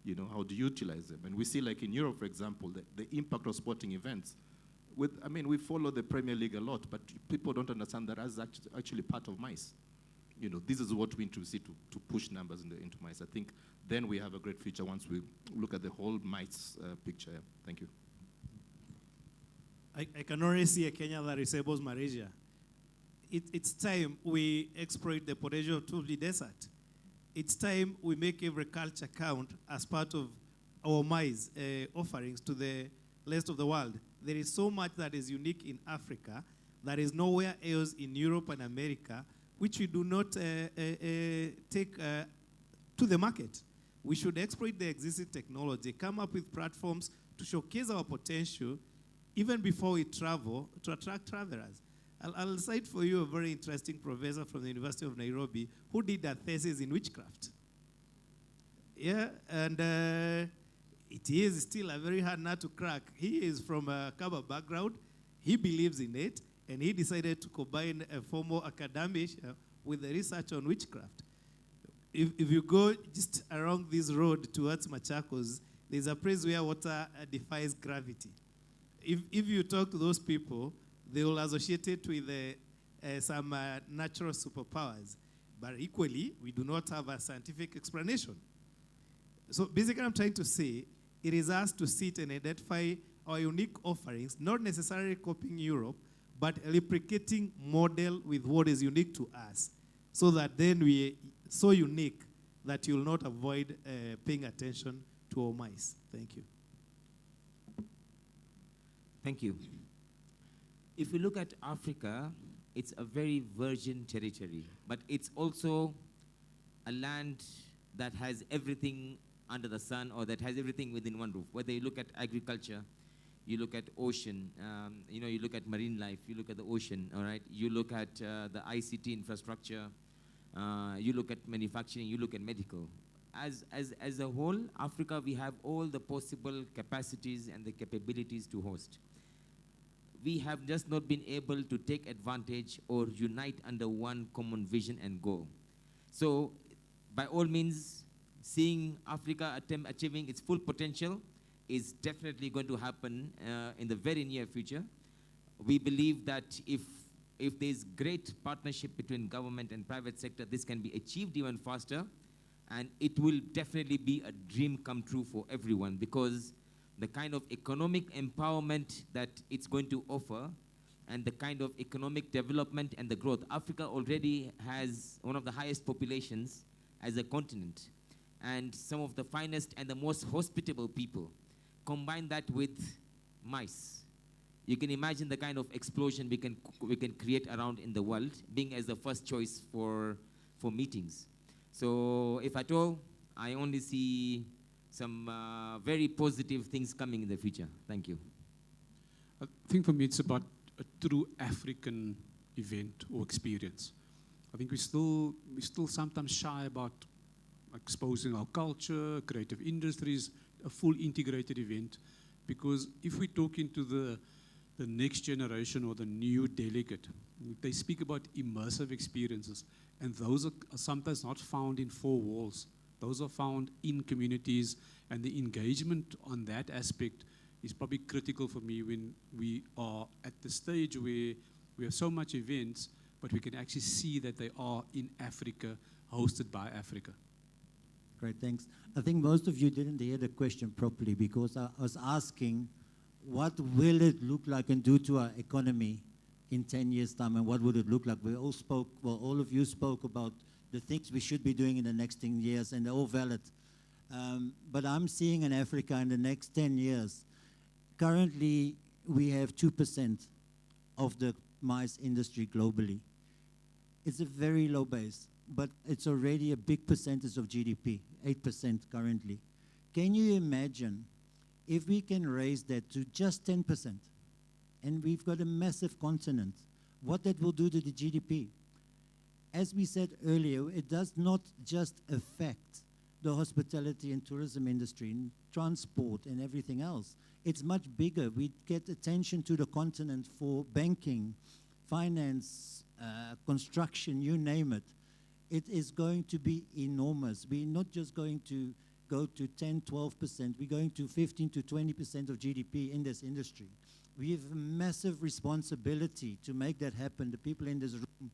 You know, how do you utilize them? And we see, like in Europe, for example, the impact of sporting events. We follow the Premier League a lot, but people don't understand that as actually part of mice. You know, this is what we need to see to push numbers into mice. I think then we have a great future once we look at the whole mice picture. Thank you. I can already see a Kenya that resembles Malaysia. It's time we exploit the potential of Tuli Desert. It's time we make every culture count as part of our maize offerings to the rest of the world. There is so much that is unique in Africa that is nowhere else in Europe and America, which we do not take to the market. We should exploit the existing technology, come up with platforms to showcase our potential even before we travel, to attract travelers. I'll cite for you a very interesting professor from the University of Nairobi who did a thesis in witchcraft. Yeah, and it is still a very hard nut to crack. He is from a Kaba background. He believes in it, and he decided to combine a formal academic with the research on witchcraft. If you go just along this road towards Machakos, there's a place where water defies gravity. If you talk to those people, they will associate it with some natural superpowers. But equally, we do not have a scientific explanation. So basically, I'm trying to say, it is us to sit and identify our unique offerings, not necessarily copying Europe, but replicating model with what is unique to us, so that then we are so unique that you will not avoid paying attention to our mice. Thank you. Thank you. If we look at Africa, it's a very virgin territory, but it's also a land that has everything under the sun, or that has everything within one roof. Whether you look at agriculture, you look at ocean, you look at marine life, you look at the ocean, all right? You look at the ICT infrastructure, you look at manufacturing, you look at medical. As a whole, Africa, we have all the possible capacities and the capabilities to host. We have just not been able to take advantage or unite under one common vision and goal. So, by all means, seeing Africa achieving its full potential is definitely going to happen in the very near future. We believe that if there's great partnership between government and private sector, this can be achieved even faster, and it will definitely be a dream come true for everyone, because the kind of economic empowerment that it's going to offer and the kind of economic development and the growth. Africa already has one of the highest populations as a continent, and some of the finest and the most hospitable people. Combine that with mice. You can imagine the kind of explosion we can create around in the world, being as the first choice for meetings. So if at all, I only see some very positive things coming in the future. Thank you. I think for me it's about a true African event or experience. I think we still sometimes shy about exposing our culture, creative industries, a full integrated event, because if we talk into the next generation or the new delegate, they speak about immersive experiences, and those are sometimes not found in four walls. Those are found in communities, and the engagement on that aspect is probably critical for me when we are at the stage where we have so much events, but we can actually see that they are in Africa, hosted by Africa. Great, thanks. I think most of you didn't hear the question properly, because I was asking, what will it look like and do to our economy in 10 years' time, and what would it look like? We all spoke, well, all of you spoke about the things we should be doing in the next 10 years, and they're all valid. But I'm seeing in Africa in the next 10 years, currently we have 2% of the mice industry globally. It's a very low base, but it's already a big percentage of GDP, 8% currently. Can you imagine if we can raise that to just 10%, and we've got a massive continent, what that will do to the GDP? As we said earlier, it does not just affect the hospitality and tourism industry, and transport and everything else. It's much bigger. We get attention to the continent for banking, finance, construction, you name it. It is going to be enormous. We're not just going to go to 10, 12%. We're going to 15 to 20% of GDP in this industry. We have a massive responsibility to make that happen, the people in this room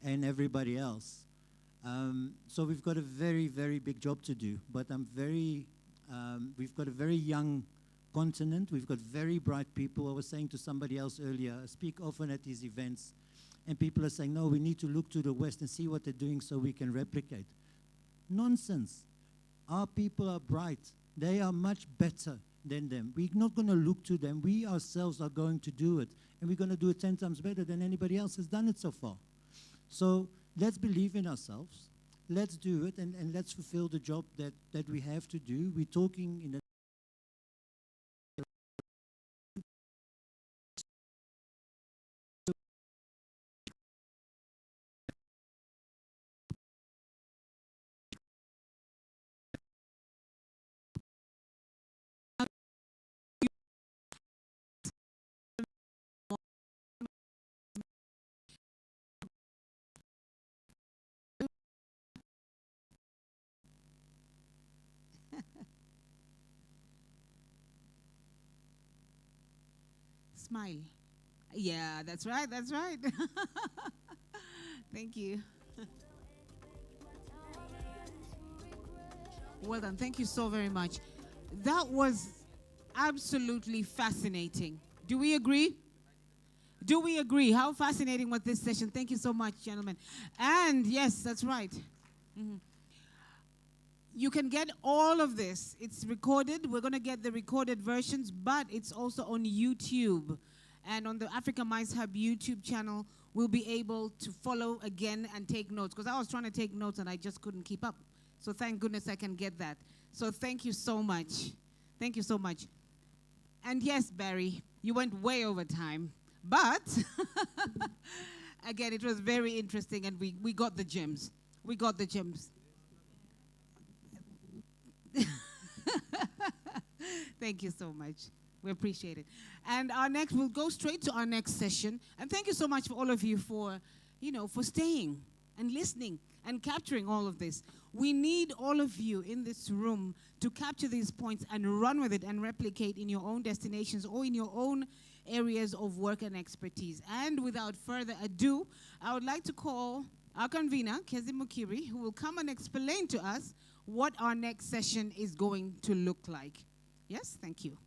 and everybody else. So we've got a very, very big job to do, but we've got a very young continent. We've got very bright people. I was saying to somebody else earlier, I speak often at these events, and people are saying, no, we need to look to the West and see what they're doing so we can replicate. Nonsense. Our people are bright. They are much better than them. We're not going to look to them. We ourselves are going to do it, and we're going to do it 10 times better than anybody else has done it so far. So let's believe in ourselves. Let's do it, and let's fulfill the job that we have to do. We're talking in the Smile. Yeah, that's right, that's right. Thank you. Well done, thank you so very much. That was absolutely fascinating. Do we agree? Do we agree? How fascinating was this session? Thank you so much, gentlemen. And yes, that's right. You can get all of this. It's recorded. We're going to get the recorded versions, but it's also on YouTube. And on the Africa Mice Hub YouTube channel, we'll be able to follow again and take notes. Because I was trying to take notes and I just couldn't keep up. So thank goodness I can get that. So thank you so much. Thank you so much. And yes, Barry, you went way over time. But, again, it was very interesting, and we got the gems. We got the gems. Thank you so much. We appreciate it. And we'll go straight to our next session. And thank you so much for all of you for staying and listening and capturing all of this. We need all of you in this room to capture these points and run with it and replicate in your own destinations or in your own areas of work and expertise. And without further ado, I would like to call our convener, Kezi Mukiri, who will come and explain to us what our next session is going to look like. Yes, thank you.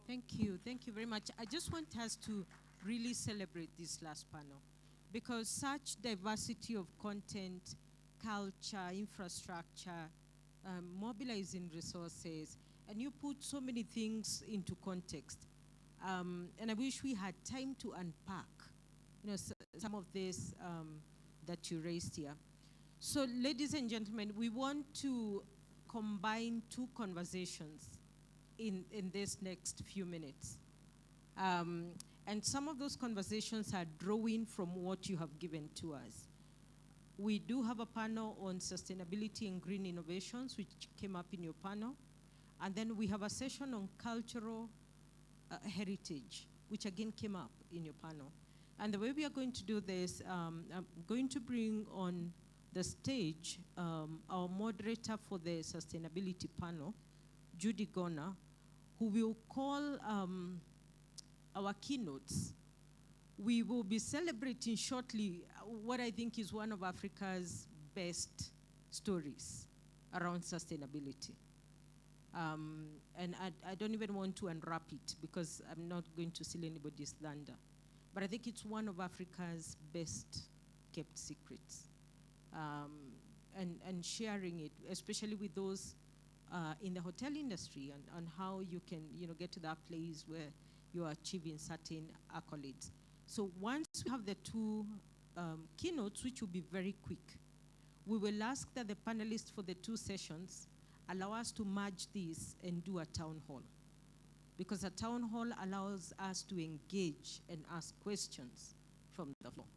Thank you very much. I just want us to really celebrate this last panel because such diversity of content, culture, infrastructure, mobilizing resources, and you put so many things into context. And I wish we had time to unpack, some of this that you raised here. So, ladies and gentlemen, we want to combine two conversations in this next few minutes. And some of those conversations are drawing from what you have given to us. We do have a panel on sustainability and green innovations, which came up in your panel. And then we have a session on cultural heritage, which again came up in your panel. And the way we are going to do this, I'm going to bring on the stage our moderator for the sustainability panel, Judy Gona, who will call our keynotes. We will be celebrating shortly what I think is one of Africa's best stories around sustainability. And I don't even want to unwrap it because I'm not going to steal anybody's thunder. But I think it's one of Africa's best kept secrets. And sharing it, especially with those in the hotel industry and how you can get to that place where you are achieving certain accolades. So once we have the two keynotes, which will be very quick, we will ask that the panelists for the two sessions allow us to merge this and do a town hall. Because a town hall allows us to engage and ask questions from the floor.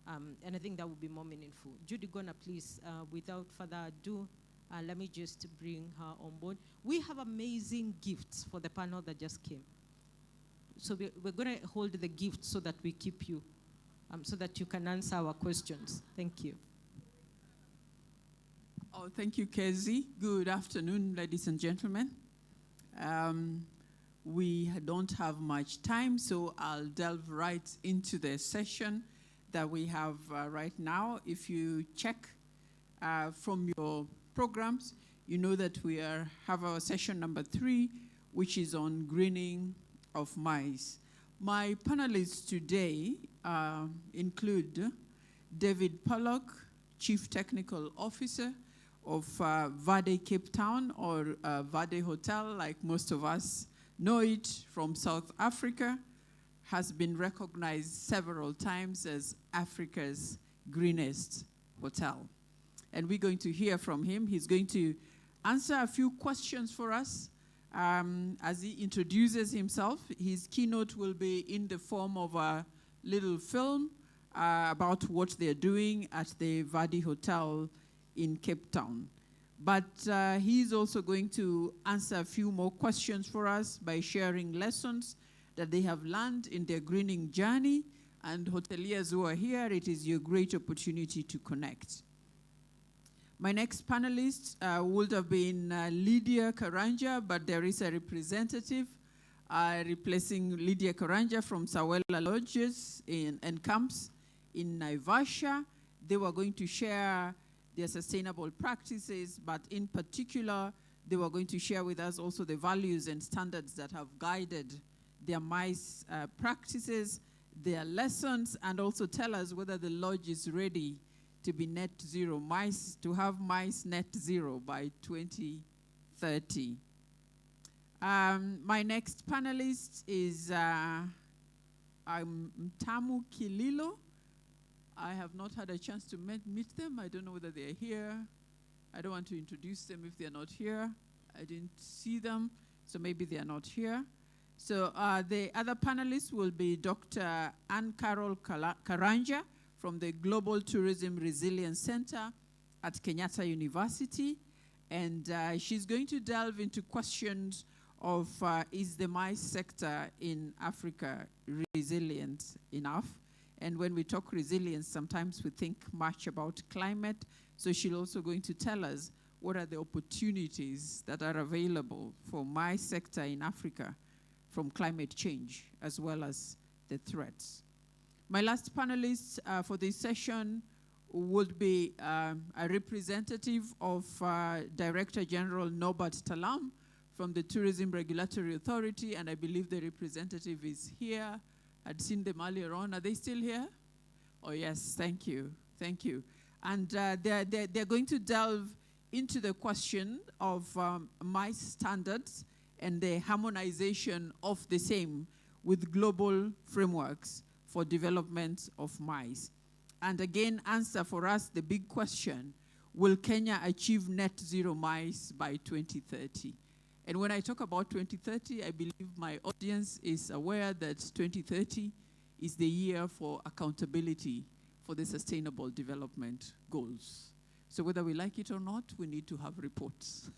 And I think that would be more meaningful. Judy Gona, please, without further ado, let me just bring her on board. We have amazing gifts for the panel that just came. So we're going to hold the gift so that we keep you, so that you can answer our questions. Thank you. Oh, thank you, Kezi. Good afternoon, ladies and gentlemen. We don't have much time, so I'll delve right into the session that we have right now. If you check from your programs, you know that we have our session number 3, which is on greening of maize. My panelists today include David Pollock, Chief Technical Officer of Vade Cape Town, or Vade Hotel, like most of us know it from South Africa, has been recognized several times as Africa's greenest hotel. And we're going to hear from him. He's going to answer a few questions for us as he introduces himself. His keynote will be in the form of a little film about what they're doing at the Vade Hotel in Cape Town. But he's also going to answer a few more questions for us by sharing lessons that they have learned in their greening journey. And hoteliers who are here, it is your great opportunity to connect. My next panelist would have been Lydia Karanja, but there is a representative replacing Lydia Karanja from Sawela Lodges and Camps in Naivasha. They were going to share their sustainable practices, but in particular, they were going to share with us also the values and standards that have guided their maize practices, their lessons, and also tell us whether the lodge is ready to be net zero mice, to have mice net zero by 2030. My next panelist is Tamu Kililo. I have not had a chance to meet them. I don't know whether they're here. I don't want to introduce them if they're not here. I didn't see them, so maybe they're not here. So the other panelists will be Dr. Anne Carol Karanja from the Global Tourism Resilience Center at Kenyatta University. And she's going to delve into questions of is the maize sector in Africa resilient enough? And when we talk resilience, sometimes we think much about climate. So she's also going to tell us what are the opportunities that are available for my sector in Africa from climate change, as well as the threats. My last panelist for this session would be a representative of Director General Norbert Talam from the Tourism Regulatory Authority, and I believe the representative is here I'd seen them earlier on. Are they still here? Oh, yes, thank you. Thank you. And they're going to delve into the question of MICE standards and the harmonization of the same with global frameworks for development of MICE. And again, answer for us the big question, will Kenya achieve net zero MICE by 2030? And when I talk about 2030, I believe my audience is aware that 2030 is the year for accountability for the Sustainable Development Goals. So whether we like it or not, we need to have reports.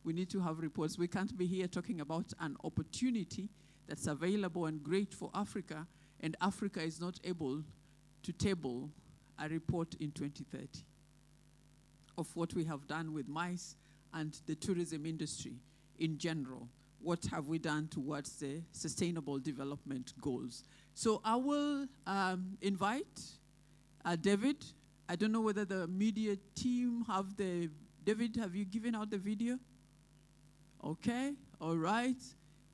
We need to have reports. We can't be here talking about an opportunity that's available and great for Africa, and Africa is not able to table a report in 2030 of what we have done with MICE and the tourism industry in general. What have we done towards the Sustainable Development Goals? So I will invite David. I don't know whether the media team have the, David, have you given out the video? Okay, all right.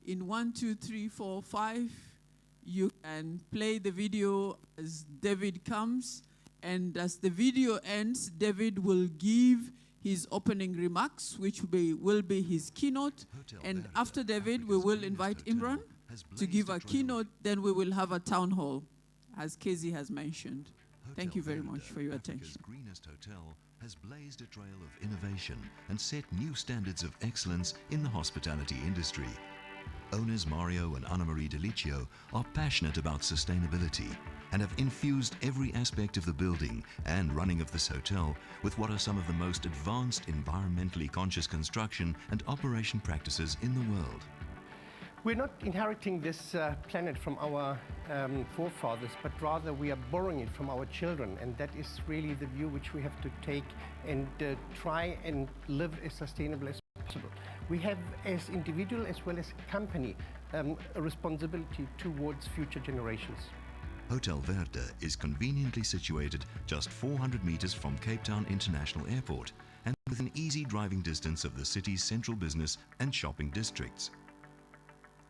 In 1, 2, 3, 4, 5, you can play the video as David comes. And as the video ends, David will give his opening remarks, which will be his keynote. And after David, we will invite Imran to give a keynote. Then we will have a town hall, as Kezi has mentioned. Thank you very much for your attention. Africa's greenest hotel has blazed a trail of innovation and set new standards of excellence in the hospitality industry. Owners Mario and Anna-Marie Delicio are passionate about sustainability and have infused every aspect of the building and running of this hotel with what are some of the most advanced environmentally conscious construction and operation practices in the world. We're not inheriting this planet from our forefathers, but rather we are borrowing it from our children, and that is really the view which we have to take and try and live as sustainable as possible. We have, as individual as well as company, a responsibility towards future generations. Hotel Verde is conveniently situated just 400 meters from Cape Town International Airport and within easy driving distance of the city's central business and shopping districts.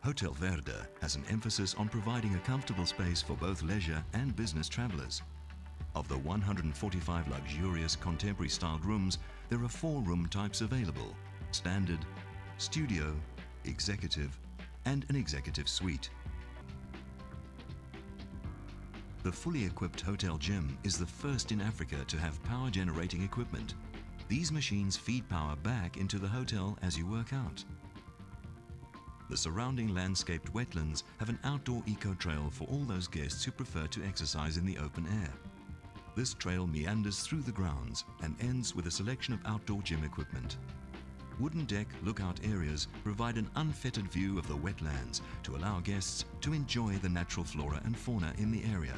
Hotel Verde has an emphasis on providing a comfortable space for both leisure and business travelers. Of the 145 luxurious contemporary-styled rooms, there are 4 room types available: standard, studio, executive, and an executive suite. The fully equipped hotel gym is the first in Africa to have power generating equipment. These machines feed power back into the hotel as you work out. The surrounding landscaped wetlands have an outdoor eco-trail for all those guests who prefer to exercise in the open air. This trail meanders through the grounds and ends with a selection of outdoor gym equipment. Wooden deck lookout areas provide an unfettered view of the wetlands to allow guests to enjoy the natural flora and fauna in the area.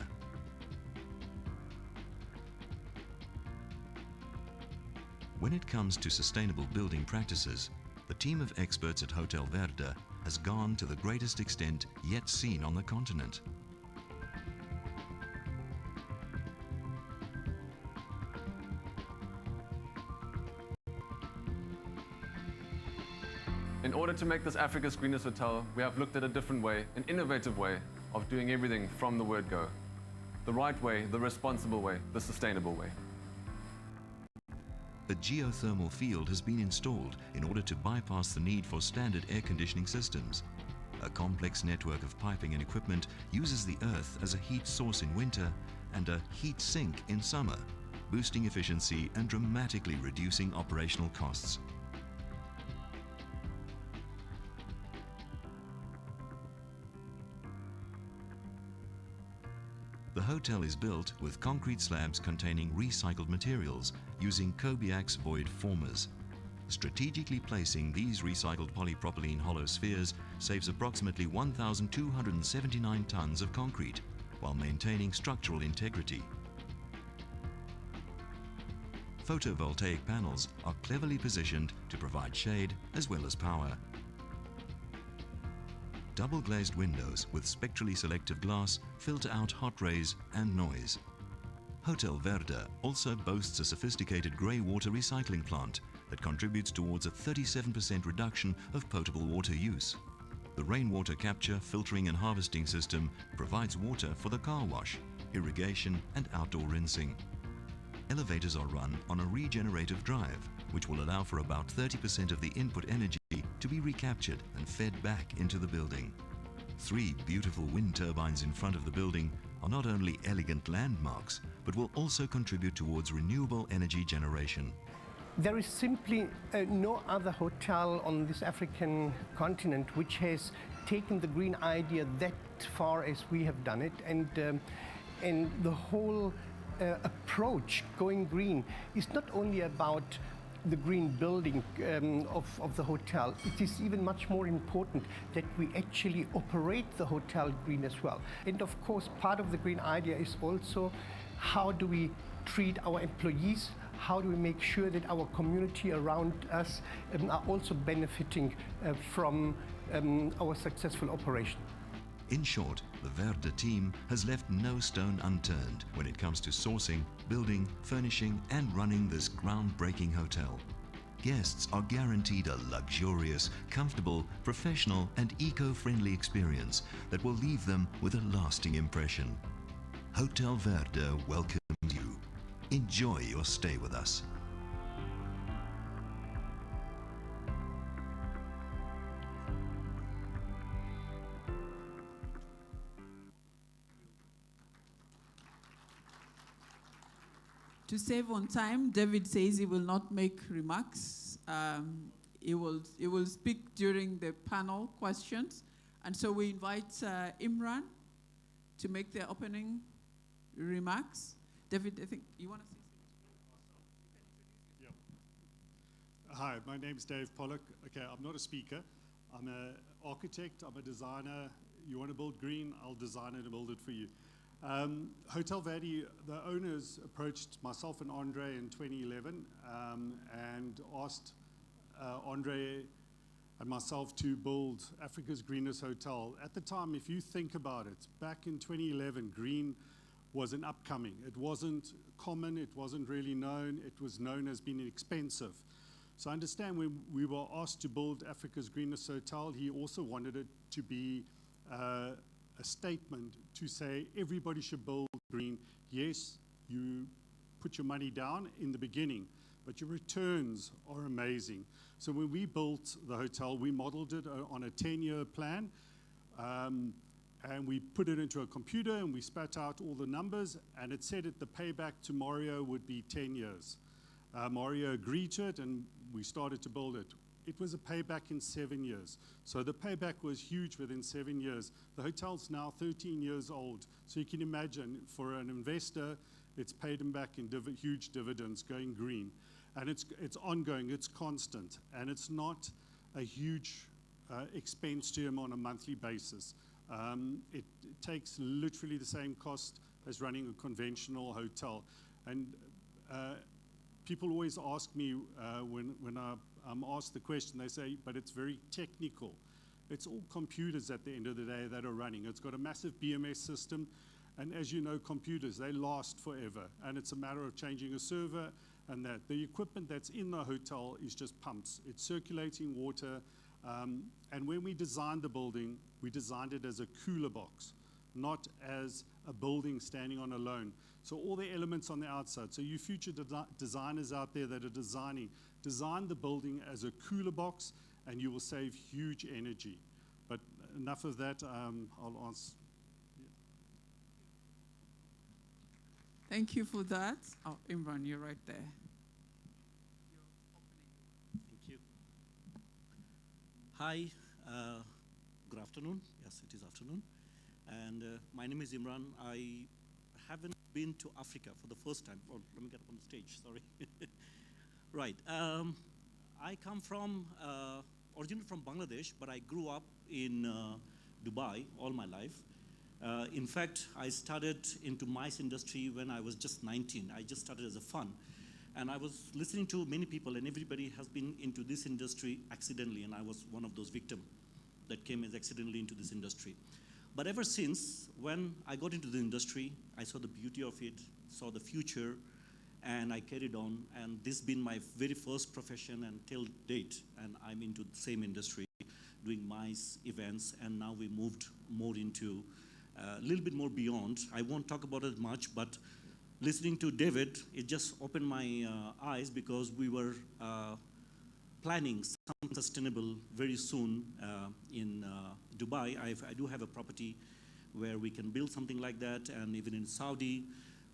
When it comes to sustainable building practices, the team of experts at Hotel Verde has gone to the greatest extent yet seen on the continent. In order to make this Africa's greenest hotel, we have looked at a different way, an innovative way of doing everything from the word go. The right way, the responsible way, the sustainable way. A geothermal field has been installed in order to bypass the need for standard air conditioning systems. A complex network of piping and equipment uses the earth as a heat source in winter and a heat sink in summer, boosting efficiency and dramatically reducing operational costs. The hotel is built with concrete slabs containing recycled materials using Kobiak's void formers. Strategically placing these recycled polypropylene hollow spheres saves approximately 1,279 tons of concrete while maintaining structural integrity. Photovoltaic panels are cleverly positioned to provide shade as well as power. Double-glazed windows with spectrally selective glass filter out hot rays and noise. Hotel Verde also boasts a sophisticated grey water recycling plant that contributes towards a 37% reduction of potable water use. The rainwater capture, filtering and harvesting system provides water for the car wash, irrigation and outdoor rinsing. Elevators are run on a regenerative drive, which will allow for about 30% of the input energy to be recaptured and fed back into the building. 3 beautiful wind turbines in front of the building are not only elegant landmarks, but will also contribute towards renewable energy generation. There is simply no other hotel on this African continent which has taken the green idea that far as we have done it, and the whole approach going green is not only about the green building of the hotel. It is even much more important that we actually operate the hotel green as well. And of course, part of the green idea is also how do we treat our employees, how do we make sure that our community around us are also benefiting from our successful operation. In short, the Verde team has left no stone unturned when it comes to sourcing, building, furnishing and running this groundbreaking hotel. Guests are guaranteed a luxurious, comfortable, professional and eco-friendly experience that will leave them with a lasting impression. Hotel Verde welcomes you. Enjoy your stay with us. To save on time, David says he will not make remarks. He will speak during the panel questions. And so we invite Imran to make the opening remarks. David, I think you want to say something? Yeah. Hi, my name is Dave Pollock. Okay, I'm not a speaker. I'm an architect, I'm a designer. You want to build green, I'll design it and build it for you. Hotel Verde, the owners approached myself and Andre in 2011 and asked Andre and myself to build Africa's greenest hotel. At the time, if you think about it, back in 2011, green was an upcoming. It wasn't common, it wasn't really known, it was known as being expensive. So I understand when we were asked to build Africa's greenest hotel, he also wanted it to be a statement to say everybody should build green. Yes, you put your money down in the beginning, but your returns are amazing. So when we built the hotel, we modeled it on a 10-year plan, and we put it into a computer and we spat out all the numbers, and it said that the payback to Mario would be 10 years. Mario agreed to it and we started to build it. It was a payback in 7 years. So the payback was huge within 7 years. The hotel's now 13 years old. So you can imagine for an investor, it's paid him back in huge dividends going green. And it's ongoing, it's constant. And it's not a huge expense to him on a monthly basis. It takes literally the same cost as running a conventional hotel. And people always ask me when I'm asked the question, they say, but it's very technical. It's all computers at the end of the day that are running. It's got a massive BMS system, and as you know, computers, they last forever, and it's a matter of changing a server and that. The equipment that's in the hotel is just pumps. It's circulating water, and when we designed the building, we designed it as a cooler box, not as a building standing on alone. So all the elements on the outside. So you future designers out there that are design the building as a cooler box, and you will save huge energy. But enough of that, I'll answer. Thank you for that. Oh, Imran, you're right there. Thank you. Hi, good afternoon. Yes, it is afternoon. And my name is Imran. I haven't been to Africa for the first time. Oh, let me get up on the stage, sorry. Right. I come from, originally from Bangladesh, but I grew up in Dubai all my life. In fact, I started into mice industry when I was just 19. I just started as a fun. And I was listening to many people, and everybody has been into this industry accidentally, and I was one of those victims that came as accidentally into this industry. But ever since, when I got into the industry, I saw the beauty of it, saw the future, and I carried on. And this has been my very first profession and till date, and I'm into the same industry. doing MICE events, and now we moved more into a little bit more beyond. I won't talk about it much, but listening to David, it just opened my eyes, because we were planning something sustainable very soon in Dubai. I do have a property where we can build something like that, and even in Saudi,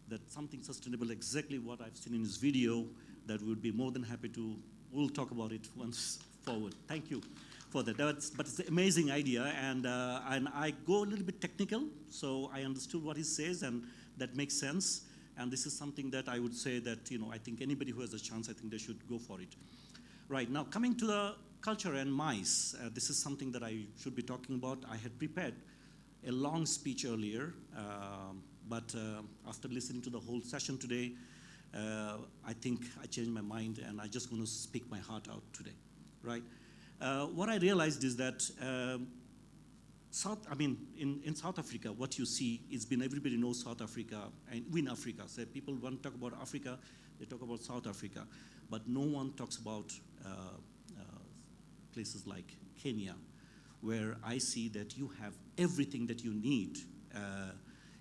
that something sustainable, exactly what I've seen in this video, that we would be more than happy to, we'll talk about it once forward. Thank you for that. But it's an amazing idea, and I go a little bit technical, so I understood what he says, and that makes sense. And this is something that I would say that, I think anybody who has a chance, I think they should go for it. Right, now coming to the culture and MICE, this is something that I should be talking about. I had prepared a long speech earlier, but after listening to the whole session today, I think I changed my mind, and I just want to speak my heart out today, right? What I realized is that in South Africa, what you see is everybody knows South Africa, and we in Africa. So people want to talk about Africa, they talk about South Africa, but no one talks about places like Kenya, where I see that you have everything that you need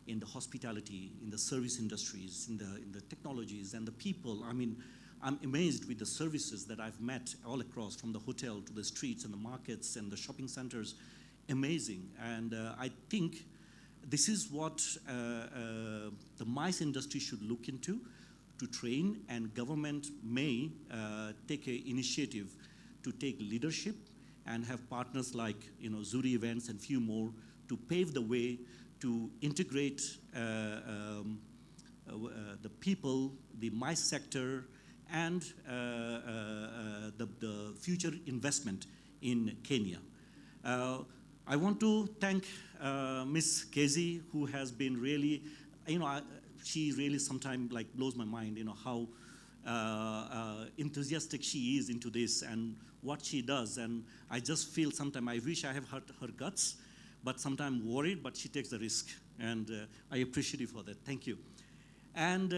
in the hospitality, in the service industries, in the technologies and the people. I mean, I'm amazed with the services that I've met all across, from the hotel to the streets and the markets and the shopping centers. Amazing. And I think this is what the MICE industry should look into, to train, and government may take an initiative to take leadership and have partners like Zuri Events and few more to pave the way to integrate the people, the MICE sector, and the future investment in Kenya. I want to thank Ms. Kezi, who has been really, she really sometimes blows my mind, how enthusiastic she is into this and what she does. And I just feel sometimes I wish I have her guts, but sometimes worried, but she takes the risk. And I appreciate you for that. Thank you. And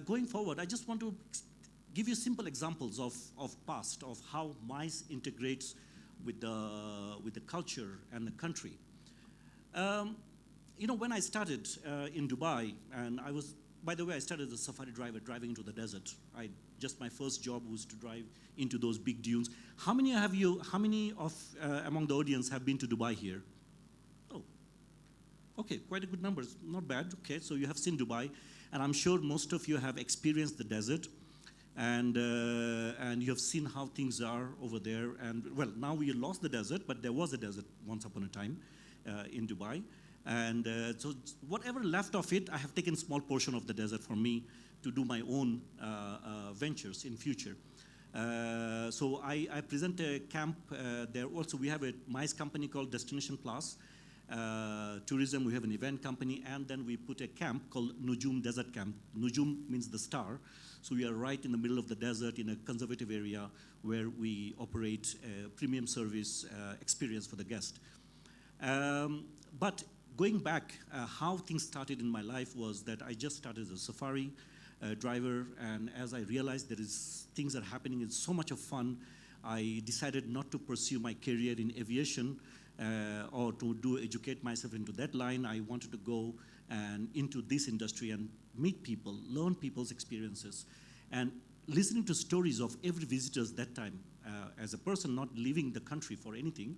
going forward, I just want to give you simple examples of past, of how MICE integrates with the culture and the country. When I started in Dubai, and by the way, I started as a safari driver driving into the desert. My first job was to drive into those big dunes. How many of among the audience have been to Dubai here? Oh, okay, quite a good number, not bad. Okay, so you have seen Dubai, and I'm sure most of you have experienced the desert, and you have seen how things are over there. And well, now we lost the desert, but there was a desert once upon a time in Dubai. And so whatever left of it, I have taken a small portion of the desert for me to do my own ventures in future. So I present a camp there. Also, we have a MICE company called Destination Plus. Tourism, we have an event company, and then we put a camp called Nujum Desert Camp. Nujum means the star. So we are right in the middle of the desert in a conservative area where we operate a premium service experience for the guest. But going back, how things started in my life was that I just started as a safari driver, and as I realized there is things that are happening, it's so much of fun, I decided not to pursue my career in aviation or to educate myself into that line. I wanted to go and into this industry and meet people, learn people's experiences, and listening to stories of every visitor that time. As a person not leaving the country for anything,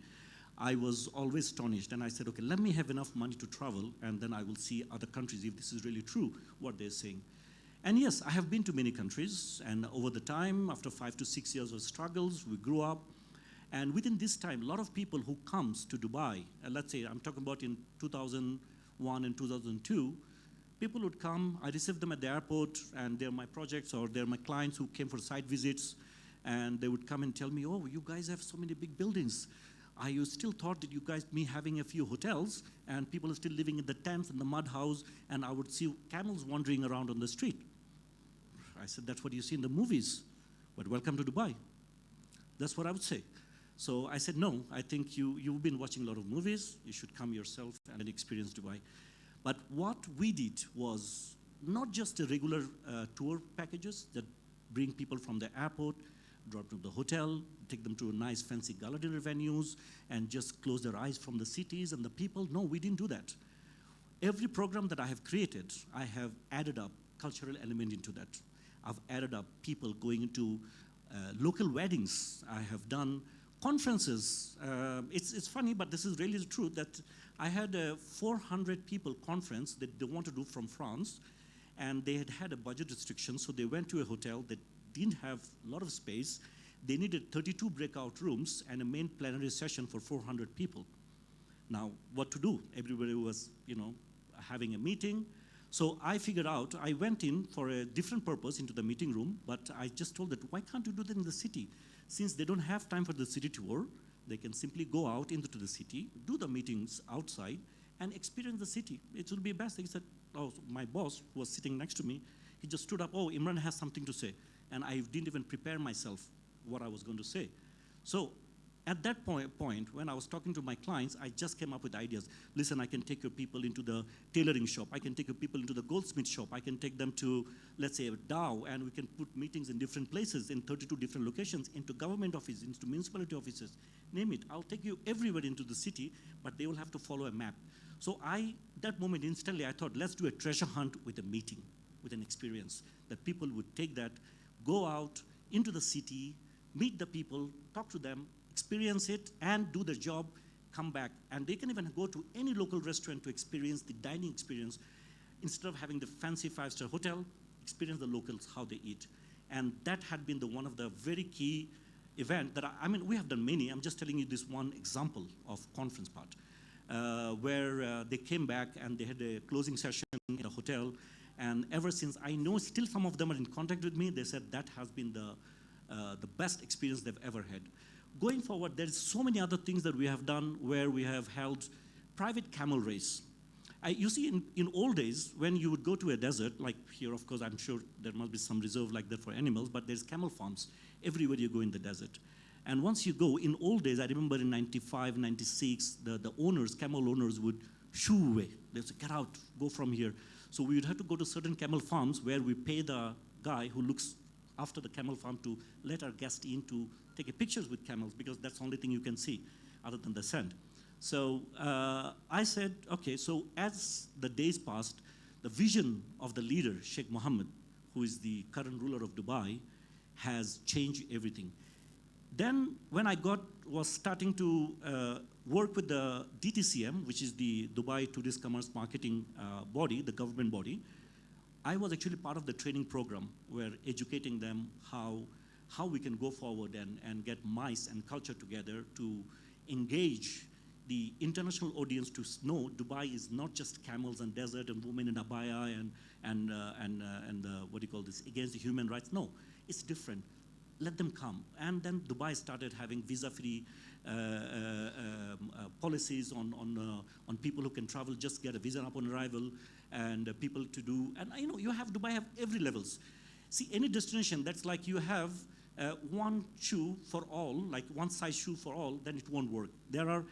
I was always astonished, and I said, okay, let me have enough money to travel, and then I will see other countries if this is really true, what they're saying. And yes, I have been to many countries, and over the time, after 5 to 6 years of struggles, we grew up. And within this time, a lot of people who comes to Dubai, let's say I'm talking about in 2001 and 2002, people would come, I received them at the airport, and they're my projects or they're my clients who came for site visits, and they would come and tell me, oh, you guys have so many big buildings. I still thought that you guys, me having a few hotels, and people are still living in the tents and the mud house, and I would see camels wandering around on the street. I said, that's what you see in the movies, but welcome to Dubai. That's what I would say. So I said, no, I think you've been watching a lot of movies, you should come yourself and experience Dubai. But what we did was not just a regular tour packages that bring people from the airport, drop them to the hotel, take them to a nice fancy gala dinner venues, and just close their eyes from the cities and the people. No, we didn't do that. Every program that I have created, I have added up cultural element into that. I've added up people going into local weddings. I have done conferences. It's funny, but this is really the truth, that I had a 400 people conference that they want to do from France, and they had a budget restriction, so they went to a hotel that didn't have a lot of space. They needed 32 breakout rooms and a main plenary session for 400 people. Now, what to do? Everybody was, having a meeting. So I figured out, I went in for a different purpose into the meeting room, but I just told that, why can't you do that in the city? Since they don't have time for the city tour, they can simply go out into the city, do the meetings outside, and experience the city. It will be best. He said, oh, my boss, who was sitting next to me, he just stood up, oh, Imran has something to say. And I didn't even prepare myself what I was going to say. So at that point, when I was talking to my clients, I just came up with ideas. Listen, I can take your people into the tailoring shop. I can take your people into the goldsmith shop. I can take them to, let's say, a Dow, and we can put meetings in different places, in 32 different locations, into government offices, into municipality offices. Name it. I'll take you everywhere into the city, but they will have to follow a map. So that moment, instantly, I thought, let's do a treasure hunt with a meeting, with an experience, that people would take that, go out into the city, meet the people, talk to them, experience it, and do their job, come back. And they can even go to any local restaurant to experience the dining experience. Instead of having the fancy 5-star hotel, experience the locals, how they eat. And that had been one of the very key event that, we have done many. I'm just telling you this one example of conference part, where they came back and they had a closing session in a hotel. And ever since, I know still some of them are in contact with me. They said that has been the best experience they've ever had. Going forward, there's so many other things that we have done where we have held private camel race. You see, in old days, when you would go to a desert, like here, of course, I'm sure there must be some reserve like that for animals, but there's camel farms everywhere you go in the desert. And once you go, in old days, I remember in 95, 96, the owners, camel owners would shoo away. They'd say, get out, go from here. So we would have to go to certain camel farms where we pay the guy who looks after the camel farm to let our guests in to take pictures with camels, because that's the only thing you can see other than the sand. So I said, okay, so as the days passed, the vision of the leader, Sheikh Mohammed, who is the current ruler of Dubai, has changed everything. Then when I was starting to work with the DTCM, which is the Dubai Tourist Commerce Marketing body, the government body, I was actually part of the training program where educating them how we can go forward and get MICE and culture together to engage the international audience to know Dubai is not just camels and desert and women in abaya and what do you call this, against the human rights. No, it's different. Let them come. And then Dubai started having visa-free policies on people who can travel, just get a visa upon arrival, and people to do. And Dubai have every levels. See, any destination that's like you have one shoe for all, like one size shoe for all, then it won't work. There are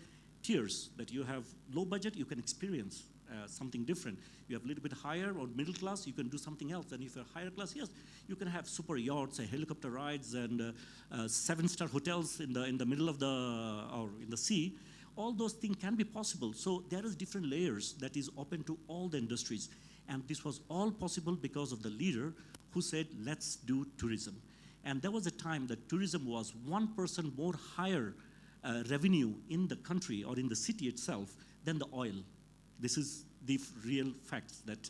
tiers that you have low budget, you can experience something different. You have a little bit higher or middle class, you can do something else. And if you're higher class, yes, you can have super yachts, helicopter rides, and 7-star hotels in the middle of or in the sea. All those things can be possible. So there is different layers that is open to all the industries. And this was all possible because of the leader who said, let's do tourism. And there was a time that tourism was 1% more higher revenue in the country or in the city itself than the oil. This is the real facts that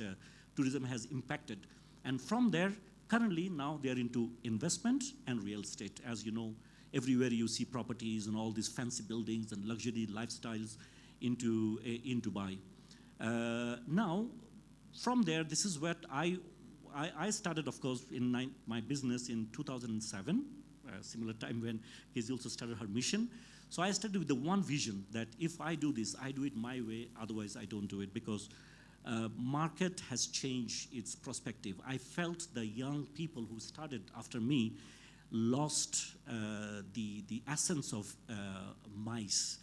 tourism has impacted. And from there, currently now they're into investment and real estate. As you know, everywhere you see properties and all these fancy buildings and luxury lifestyles in Dubai. Now, from there, this is what I started, of course, in my business in 2007, similar time when Casey also started her mission. So I started with the one vision that if I do this, I do it my way, otherwise I don't do it, because market has changed its perspective. I felt the young people who started after me lost the essence of MICE.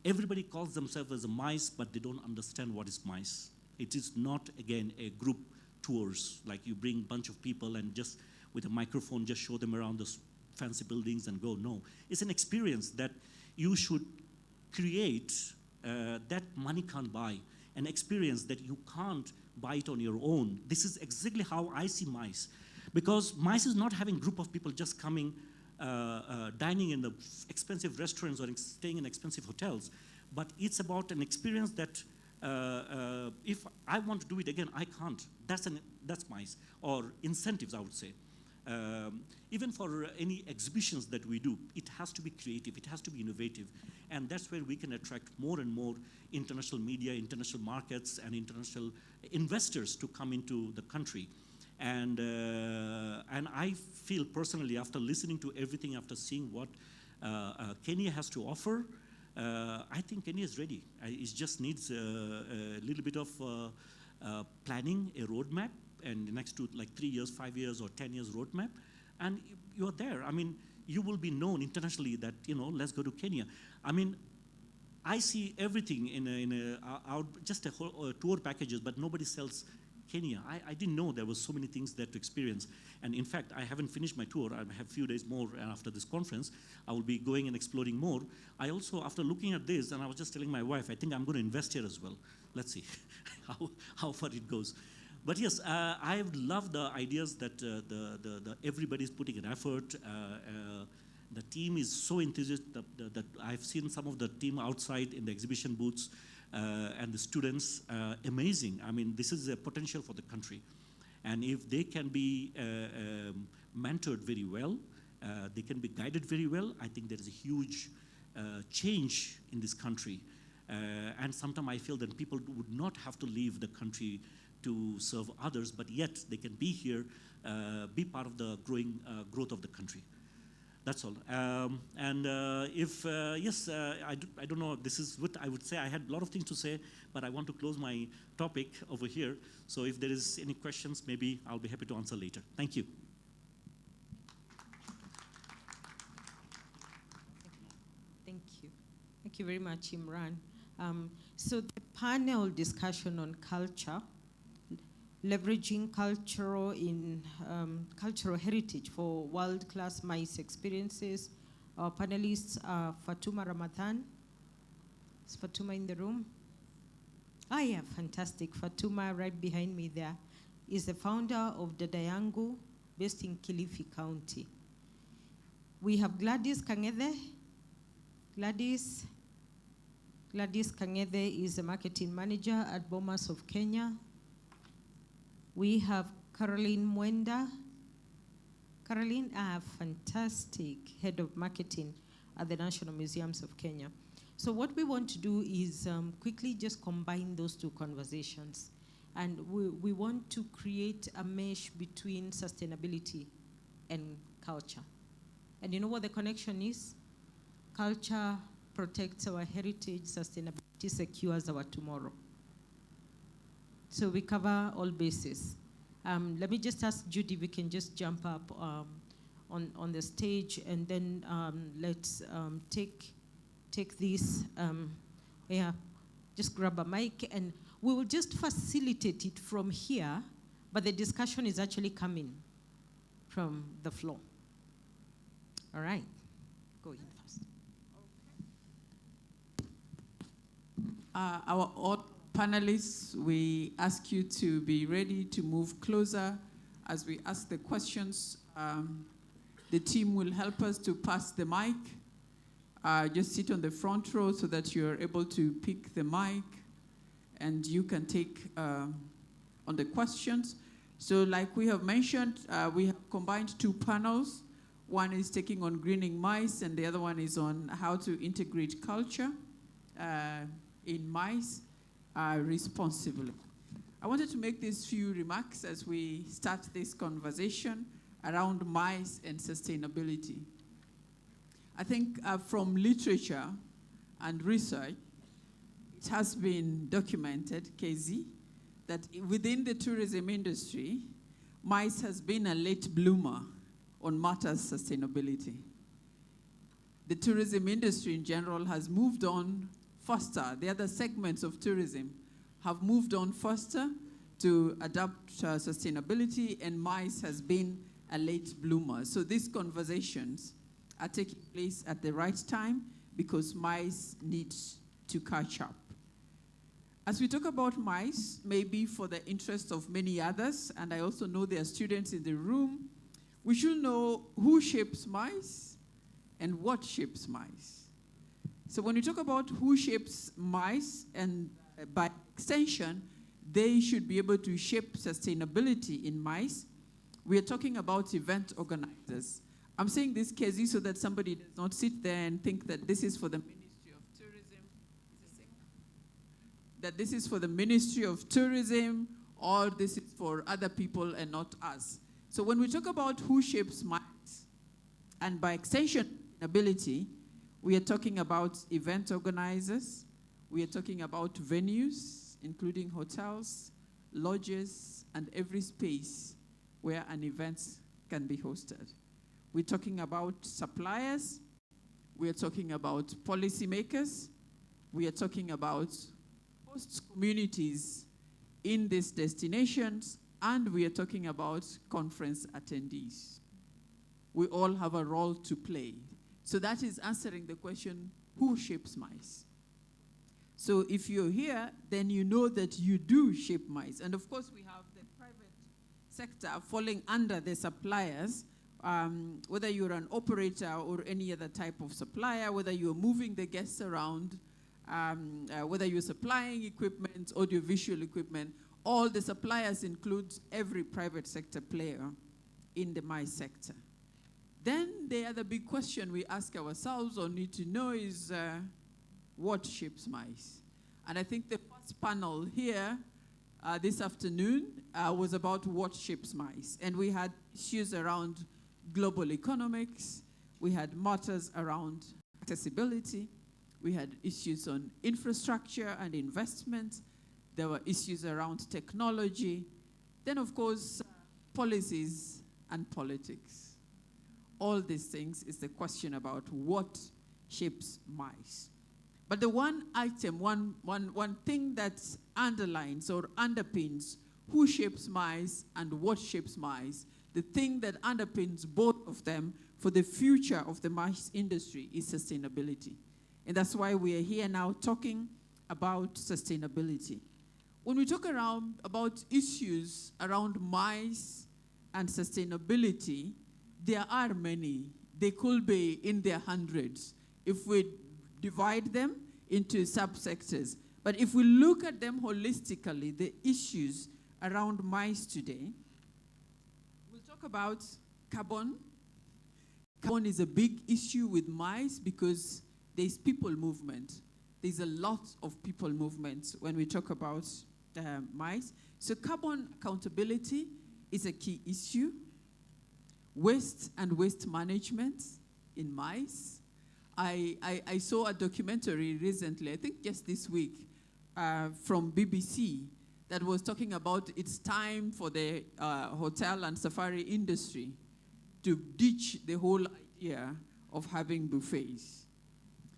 Everybody calls themselves as a MICE, but they don't understand what is MICE. It is not, again, a group tours, like you bring a bunch of people and just with a microphone just show them around the fancy buildings and go. No, it's an experience that you should create that money can't buy, an experience that you can't buy it on your own. This is exactly how I see MICE. Because MICE is not having a group of people just coming, dining in the expensive restaurants or staying in expensive hotels, but it's about an experience that if I want to do it again, I can't. That's MICE, or incentives, I would say. Even for any exhibitions that we do, it has to be creative, it has to be innovative, and that's where we can attract more and more international media, international markets, and international investors to come into the country. And I feel personally, after listening to everything, after seeing what Kenya has to offer, I think Kenya is ready. It just needs a little bit of planning, a roadmap, and the next 3 years, 5 years, or 10 years roadmap, and you're there. I mean, you will be known internationally that, let's go to Kenya. I mean, I see everything just a whole tour packages, but nobody sells Kenya. I didn't know there was so many things there to experience. And in fact, I haven't finished my tour. I have a few days more after this conference. I will be going and exploring more. I also, after looking at this, and I was just telling my wife, I think I'm going to invest here as well. Let's see how far it goes. But yes, I love the ideas that everybody's putting an effort. The team is so enthusiastic that I've seen some of the team outside in the exhibition booths, and the students, amazing. I mean, this is a potential for the country. And if they can be mentored very well, they can be guided very well, I think there is a huge change in this country. And sometimes I feel that people would not have to leave the country to serve others, but yet they can be here, be part of the growth of the country. That's all. I don't know, this is what I would say. I had a lot of things to say, but I want to close my topic over here. So if there is any questions, maybe I'll be happy to answer later. Thank you. Thank you. Thank you very much, Imran. So the panel discussion on culture, leveraging cultural heritage for world-class MICE experiences. Our panelists are Fatuma Ramadhan. Is Fatuma in the room? Ah, yeah, fantastic. Fatuma, right behind me there, is the founder of Dada Yangu, based in Kilifi County. We have Gladys Kang'ethe. Gladys Kang'ethe is a marketing manager at Bomas of Kenya. We have Caroline Mwenda. Caroline, fantastic, head of marketing at the National Museums of Kenya. So what we want to do is quickly just combine those two conversations. And we want to create a mesh between sustainability and culture. And you know what the connection is? Culture protects our heritage, sustainability secures our tomorrow. So we cover all bases. Let me just ask Judy if we can just jump up on the stage, and then let's take this. Just grab a mic, and we will just facilitate it from here, but the discussion is actually coming from the floor. All right, go in first. Our panelists, we ask you to be ready to move closer as we ask the questions. The team will help us to pass the mic. Just sit on the front row so that you're able to pick the mic and you can take on the questions. So like we have mentioned, we have combined two panels. One is taking on greening MICE, and the other one is on how to integrate culture in MICE responsibly. I wanted to make these few remarks as we start this conversation around MICE and sustainability. I think from literature and research, it has been documented, KZ, that within the tourism industry, MICE has been a late bloomer on matters sustainability. The tourism industry in general has moved on faster. The other segments of tourism have moved on faster to adopt sustainability, and MICE has been a late bloomer. So these conversations are taking place at the right time because MICE needs to catch up. As we talk about MICE, maybe for the interest of many others, and I also know there are students in the room, we should know who shapes MICE and what shapes MICE. So when we talk about who shapes MICE, and by extension, they should be able to shape sustainability in MICE, we are talking about event organizers. I'm saying this, Kezi, so that somebody does not sit there and think that this is for the Ministry of Tourism, that this is for the Ministry of Tourism, or this is for other people and not us. So when we talk about who shapes MICE, and by extension, sustainability, we are talking about event organizers, we are talking about venues, including hotels, lodges, and every space where an event can be hosted. We're talking about suppliers, we are talking about policymakers, we are talking about host communities in these destinations, and we are talking about conference attendees. We all have a role to play. So that is answering the question, who shapes MICE? So if you're here, then you know that you do shape MICE. And of course, we have the private sector falling under the suppliers, whether you're an operator or any other type of supplier, whether you're moving the guests around, whether you're supplying equipment, audiovisual equipment, all the suppliers include every private sector player in the MICE sector. Then the other big question we ask ourselves or need to know is what shapes MICE? And I think the first panel here this afternoon was about what shapes MICE. And we had issues around global economics, we had matters around accessibility, we had issues on infrastructure and investment, there were issues around technology, then of course policies and politics. All these things is the question about what shapes MICE. But the one item, one thing that underlines or underpins who shapes MICE and what shapes MICE, the thing that underpins both of them for the future of the MICE industry is sustainability. And that's why we are here now talking about sustainability. When we talk about issues around MICE and sustainability, there are many. They could be in their hundreds if we divide them into subsectors. But if we look at them holistically, the issues around MICE today, we'll talk about carbon. Carbon is a big issue with MICE because there's people movement. There's a lot of people movement when we talk about MICE. So carbon accountability is a key issue. Waste and waste management in MICE. I saw a documentary recently, I think just this week, from BBC that was talking about it's time for the hotel and safari industry to ditch the whole idea of having buffets.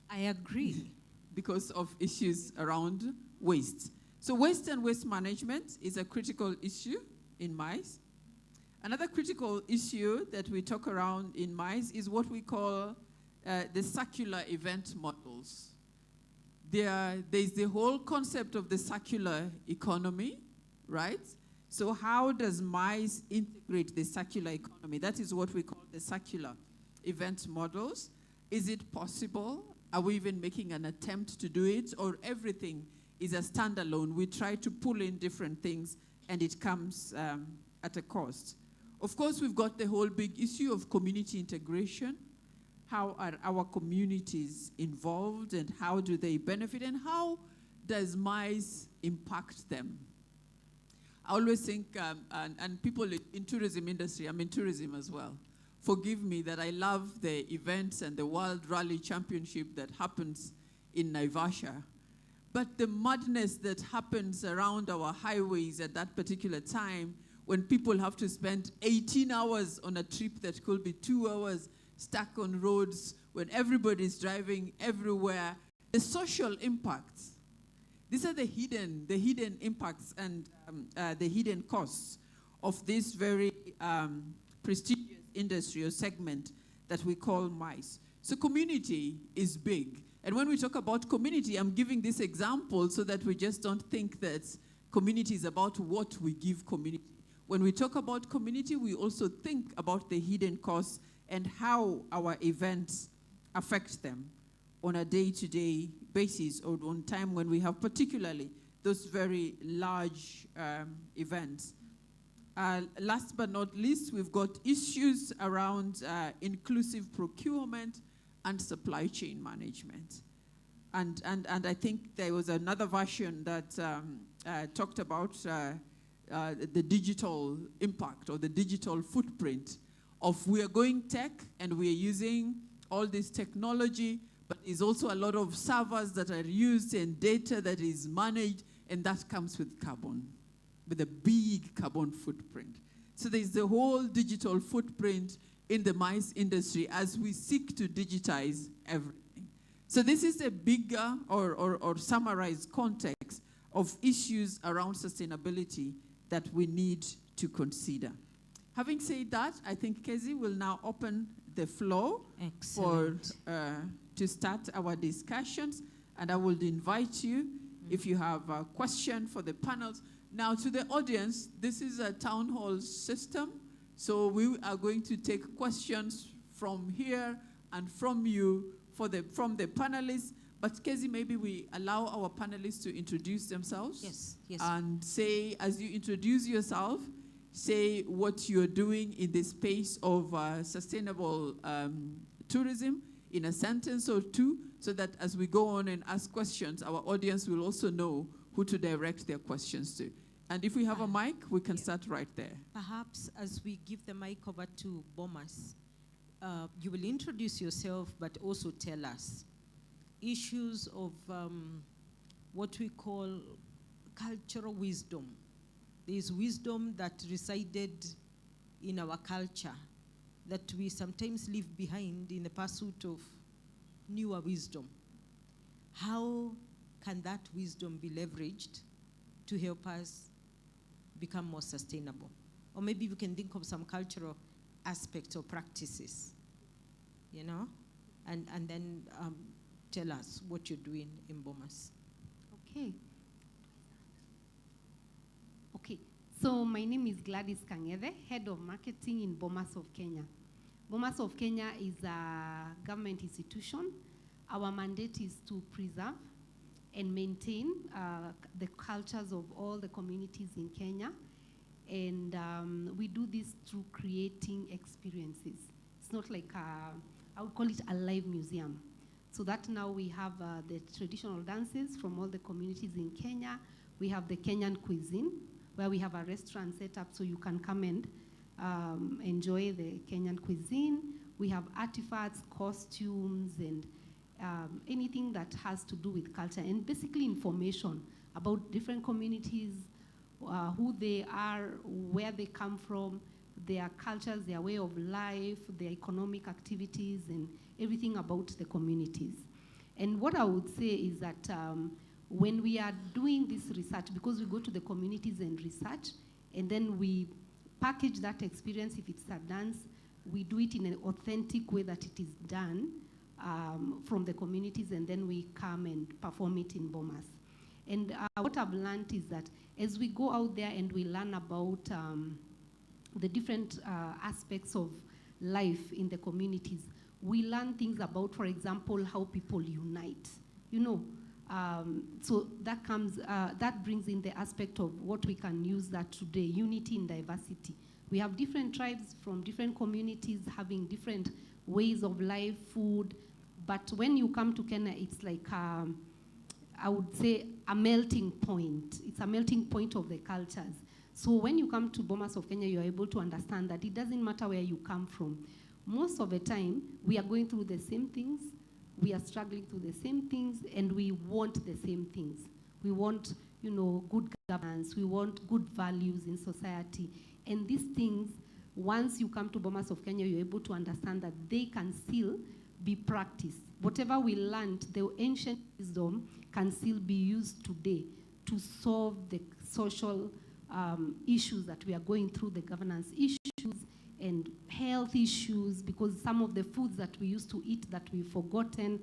I agree. Because of issues around waste. So waste and waste management is a critical issue in MICE. Another critical issue that we talk around in MICE is what we call the circular event models. There's the whole concept of the circular economy, right? So how does MICE integrate the circular economy? That is what we call the circular event models. Is it possible? Are we even making an attempt to do it? Or everything is a standalone? We try to pull in different things and it comes at a cost. Of course, we've got the whole big issue of community integration. How are our communities involved and how do they benefit and how does MICE impact them? I always think, and people in tourism industry, I'm in tourism as well, forgive me that I love the events and the World Rally Championship that happens in Naivasha. But the madness that happens around our highways at that particular time when people have to spend 18 hours on a trip that could be 2 hours stuck on roads, when everybody's driving everywhere, the social impacts. These are the hidden impacts and the hidden costs of this very prestigious industry or segment that we call MICE. So community is big. And when we talk about community, I'm giving this example so that we just don't think that community is about what we give community. When we talk about community, we also think about the hidden costs and how our events affect them on a day-to-day basis or on time when we have particularly those very large events. Last but not least, we've got issues around inclusive procurement and supply chain management. And I think there was another version that talked about the digital impact or the digital footprint of we are going tech and we are using all this technology, but there's also a lot of servers that are used and data that is managed, and that comes with carbon, with a big carbon footprint. So there's the whole digital footprint in the MICE industry as we seek to digitize everything. So this is a bigger or summarized context of issues around sustainability that we need to consider. Having said that, I think Kezi will now open the floor to start our discussions, and I will invite you if you have a question for the panels. Now to the audience, this is a town hall system, so we are going to take questions from here and from you from the panelists. But Kezi, maybe we allow our panelists to introduce themselves. Yes, yes. And say, as you introduce yourself, say what you're doing in the space of sustainable tourism in a sentence or two, so that as we go on and ask questions, our audience will also know who to direct their questions to. And if we have a mic, we can start right there. Perhaps as we give the mic over to Bomas, you will introduce yourself, but also tell us issues of what we call cultural wisdom. There is wisdom that resided in our culture that we sometimes leave behind in the pursuit of newer wisdom. How can that wisdom be leveraged to help us become more sustainable? Or maybe we can think of some cultural aspects or practices, you know, and then tell us what you're doing in Bomas. Okay. Okay, so my name is Gladys Kang'ethe, Head of Marketing in Bomas of Kenya. Bomas of Kenya is a government institution. Our mandate is to preserve and maintain the cultures of all the communities in Kenya. And we do this through creating experiences. It's not like, I would call it a live museum. So that now we have the traditional dances from all the communities in Kenya. We have the Kenyan cuisine, where we have a restaurant set up so you can come and enjoy the Kenyan cuisine. We have artifacts, costumes, and anything that has to do with culture, and basically information about different communities, who they are, where they come from, their cultures, their way of life, their economic activities, and everything about the communities. And what I would say is that when we are doing this research, because we go to the communities and research, and then we package that experience, if it's a dance, we do it in an authentic way that it is done from the communities, and then we come and perform it in Bomas. And what I've learned is that as we go out there and we learn about the different aspects of life in the communities, we learn things about, for example, how people unite, you know. So that comes, that brings in the aspect of what we can use that today, unity in diversity. We have different tribes from different communities having different ways of life, food, but when you come to Kenya, it's like, I would say, a melting point. It's a melting point of the cultures. So when you come to Bomas of Kenya, you're able to understand that it doesn't matter where you come from. Most of the time, we are going through the same things, we are struggling through the same things, and we want the same things. We want, you know, good governance, we want good values in society. And these things, once you come to Bomas of Kenya, you're able to understand that they can still be practiced. Whatever we learned, the ancient wisdom can still be used today to solve the social issues that we are going through, the governance issues, and health issues, because some of the foods that we used to eat that we've forgotten,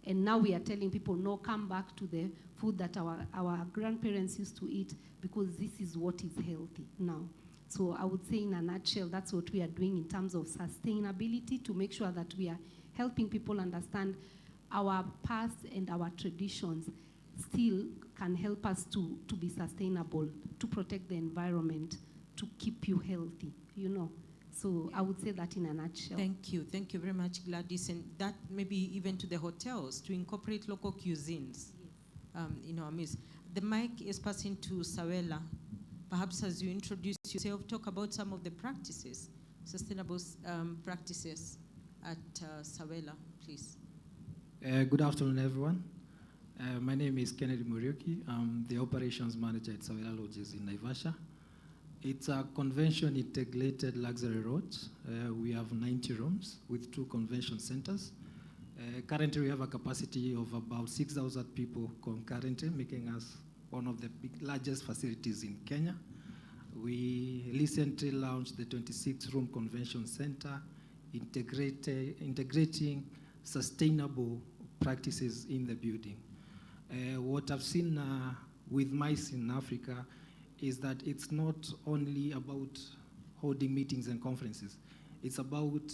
and now we are telling people, no, come back to the food that our grandparents used to eat, because this is what is healthy now. So I would say in a nutshell, that's what we are doing in terms of sustainability, to make sure that we are helping people understand our past and our traditions still can help us to be sustainable, to protect the environment, to keep you healthy, you know. So I would say that in a nutshell. Thank you very much, Gladys. And that maybe even to the hotels, to incorporate local cuisines in our midst. The mic is passing to Sawela. Perhaps as you introduce yourself, talk about some of the practices, sustainable practices at Sawela, please. Good afternoon, everyone. My name is Kennedy Muriuki. I'm the operations manager at Sawela Lodges in Naivasha. It's a convention-integrated luxury lodge. We have 90 rooms with 2 convention centers. Currently, we have a capacity of about 6,000 people concurrently, making us one of the largest facilities in Kenya. We recently launched the 26-room convention center, integrating sustainable practices in the building. What I've seen with MICE in Africa is that it's not only about holding meetings and conferences. It's about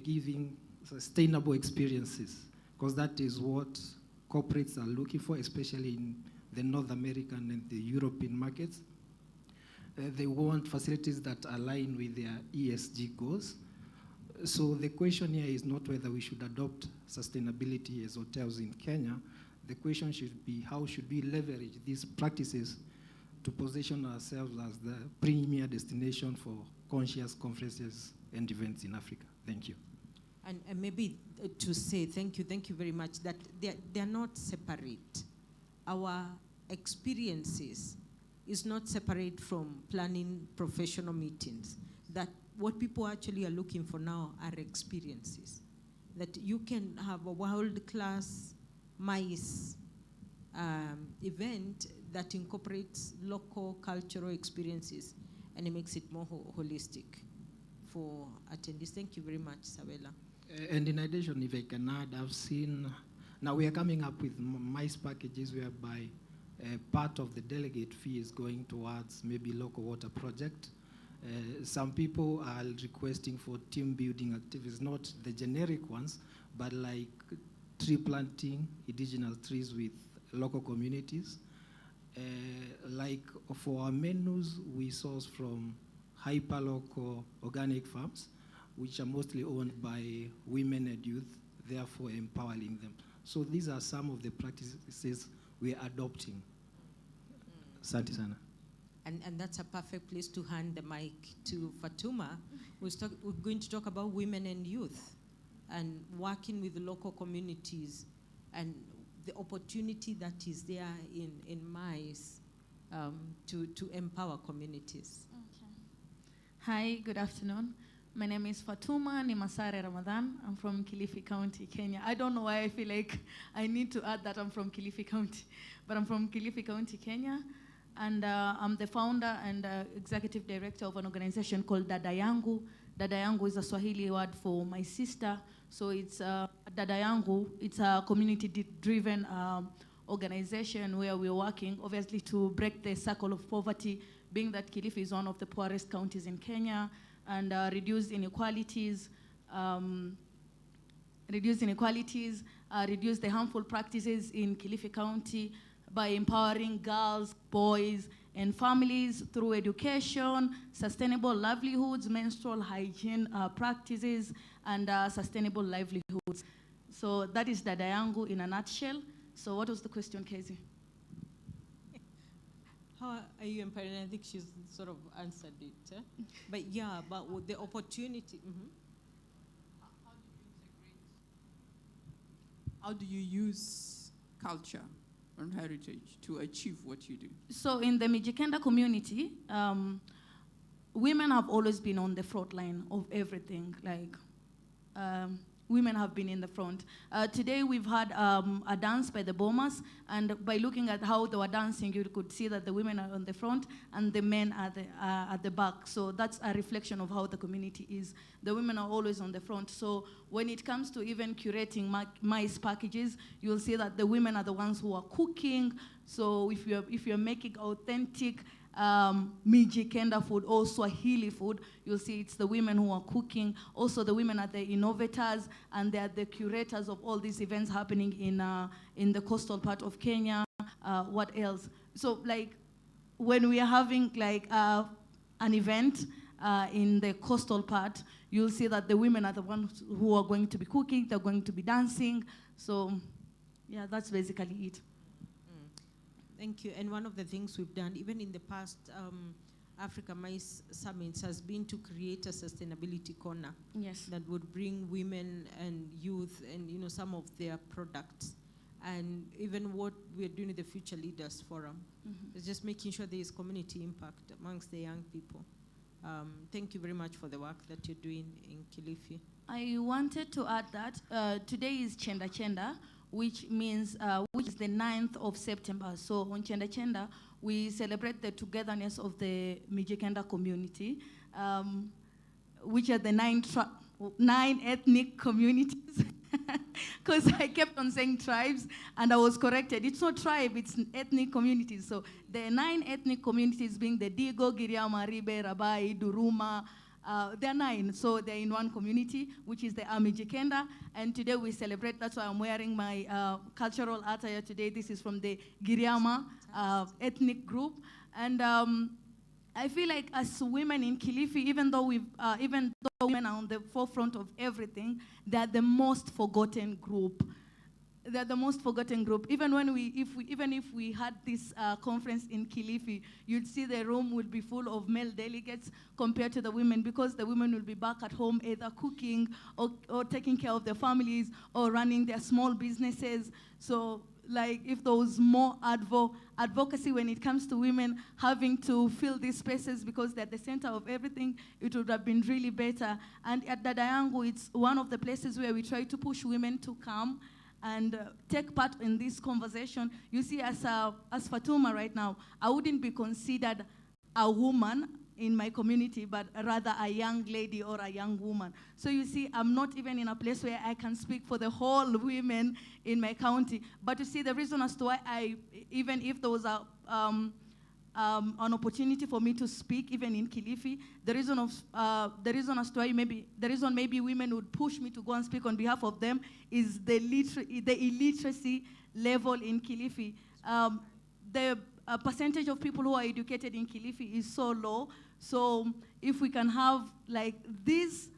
giving sustainable experiences, because that is what corporates are looking for, especially in the North American and the European markets. They want facilities that align with their ESG goals. So the question here is not whether we should adopt sustainability as hotels in Kenya. The question should be, how should we leverage these practices to position ourselves as the premier destination for conscious conferences and events in Africa? Thank you. And maybe to say thank you very much, that they're not separate. Our experiences is not separate from planning professional meetings. That what people actually are looking for now are experiences. That you can have a world-class MICE event that incorporates local cultural experiences, and it makes it more holistic for attendees. Thank you very much, Sawela. And in addition, if I can add, I've seen, now we are coming up with MICE packages whereby part of the delegate fee is going towards maybe local water project. Some people are requesting for team building activities, not the generic ones, but like tree planting, indigenous trees with local communities. Like for our menus, we source from hyper-local organic farms, which are mostly owned by women and youth, therefore empowering them. So these are some of the practices we are adopting. Asante sana. And that's a perfect place to hand the mic to Fatuma. We're going to talk about women and youth and working with the local communities and the opportunity that is there in MICE to empower communities. Okay. Hi, good afternoon. My name is Fatuma Nimasare Ramadan. I'm from Kilifi County, Kenya. I don't know why I feel like I need to add that I'm from Kilifi County, but I'm from Kilifi County, Kenya. And I'm the founder and executive director of an organization called Dada Yangu. Dada Yangu is a Swahili word for my sister. So it's Dada Yangu. It's a community-driven organization where we're working, obviously, to break the circle of poverty, being that Kilifi is one of the poorest counties in Kenya, and reduce inequalities, reduce the harmful practices in Kilifi County, by empowering girls, boys, and families through education, sustainable livelihoods, menstrual hygiene practices, and sustainable livelihoods. So that is Dada Yangu in a nutshell. So what was the question, Casey? How are you empowering? I think she's sort of answered it. But yeah, but with the opportunity. How do you use culture and heritage to achieve what you do? So in the Mijikenda community, women have always been on the front line of everything. Like women have been in the front. Today we've had a dance by the Bomas, and by looking at how they were dancing, you could see that the women are on the front and the men are at the back. So that's a reflection of how the community is. The women are always on the front. So when it comes to even curating maize packages, you'll see that the women are the ones who are cooking. So if you're making authentic Mijikenda food or Swahili food, you'll see it's the women who are cooking. Also, the women are the innovators and they are the curators of all these events happening in the coastal part of Kenya. What else? So, like, when we are having like an event in the coastal part, you'll see that the women are the ones who are going to be cooking. They're going to be dancing. So, yeah, that's basically it. Thank you. And one of the things we've done, even in the past Africa Mice Summits, has been to create a sustainability corner. Yes. That would bring women and youth and, you know, some of their products. And even what we're doing with the Future Leaders Forum is just making sure there is community impact amongst the young people. Thank you very much for the work that you're doing in Kilifi. I wanted to add that today is Chenda Chenda, which means, which is the 9th of September. So on Chenda Chenda, we celebrate the togetherness of the Mijikenda community, which are the nine ethnic communities. Because I kept on saying tribes, and I was corrected. It's not tribe, it's ethnic communities. So the 9 ethnic communities being the Digo, Giriama, Ribe, Rabai, Duruma, there are 9, so they're in one community, which is the Amijikenda, and today we celebrate. That's why I'm wearing my cultural attire today. This is from the Giriama ethnic group, and I feel like as women in Kilifi, even though women are on the forefront of everything, they're the most forgotten group. They're the most forgotten group. Even if we had this conference in Kilifi, you'd see the room would be full of male delegates compared to the women, because the women will be back at home either cooking or taking care of their families or running their small businesses. So, like, if there was more advocacy when it comes to women having to fill these spaces because they're the center of everything, it would have been really better. And at Dadayangu, it's one of the places where we try to push women to come and take part in this conversation. You see, as Fatuma right now, I wouldn't be considered a woman in my community, but rather a young lady or a young woman. So you see, I'm not even in a place where I can speak for the whole women in my county. But you see, the reason as to why even if there was an opportunity for me to speak, even in Kilifi, the reason as to why maybe women would push me to go and speak on behalf of them is the illiteracy level in Kilifi. The percentage of people who are educated in Kilifi is so low. So if we can have like these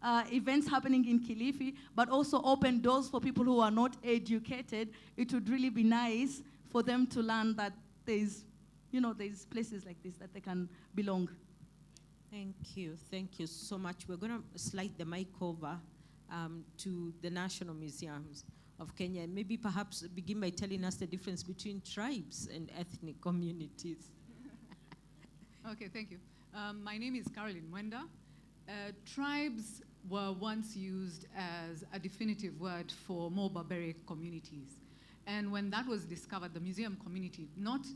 events happening in Kilifi, but also open doors for people who are not educated, it would really be nice for them to learn that there's places like this that they can belong. Thank you so much. We're going to slide the mic over to the National Museums of Kenya, and maybe perhaps begin by telling us the difference between tribes and ethnic communities. Okay, thank you. My name is Caroline Mwenda. Tribes were once used as a definitive word for more barbaric communities. And when that was discovered, the museum community, not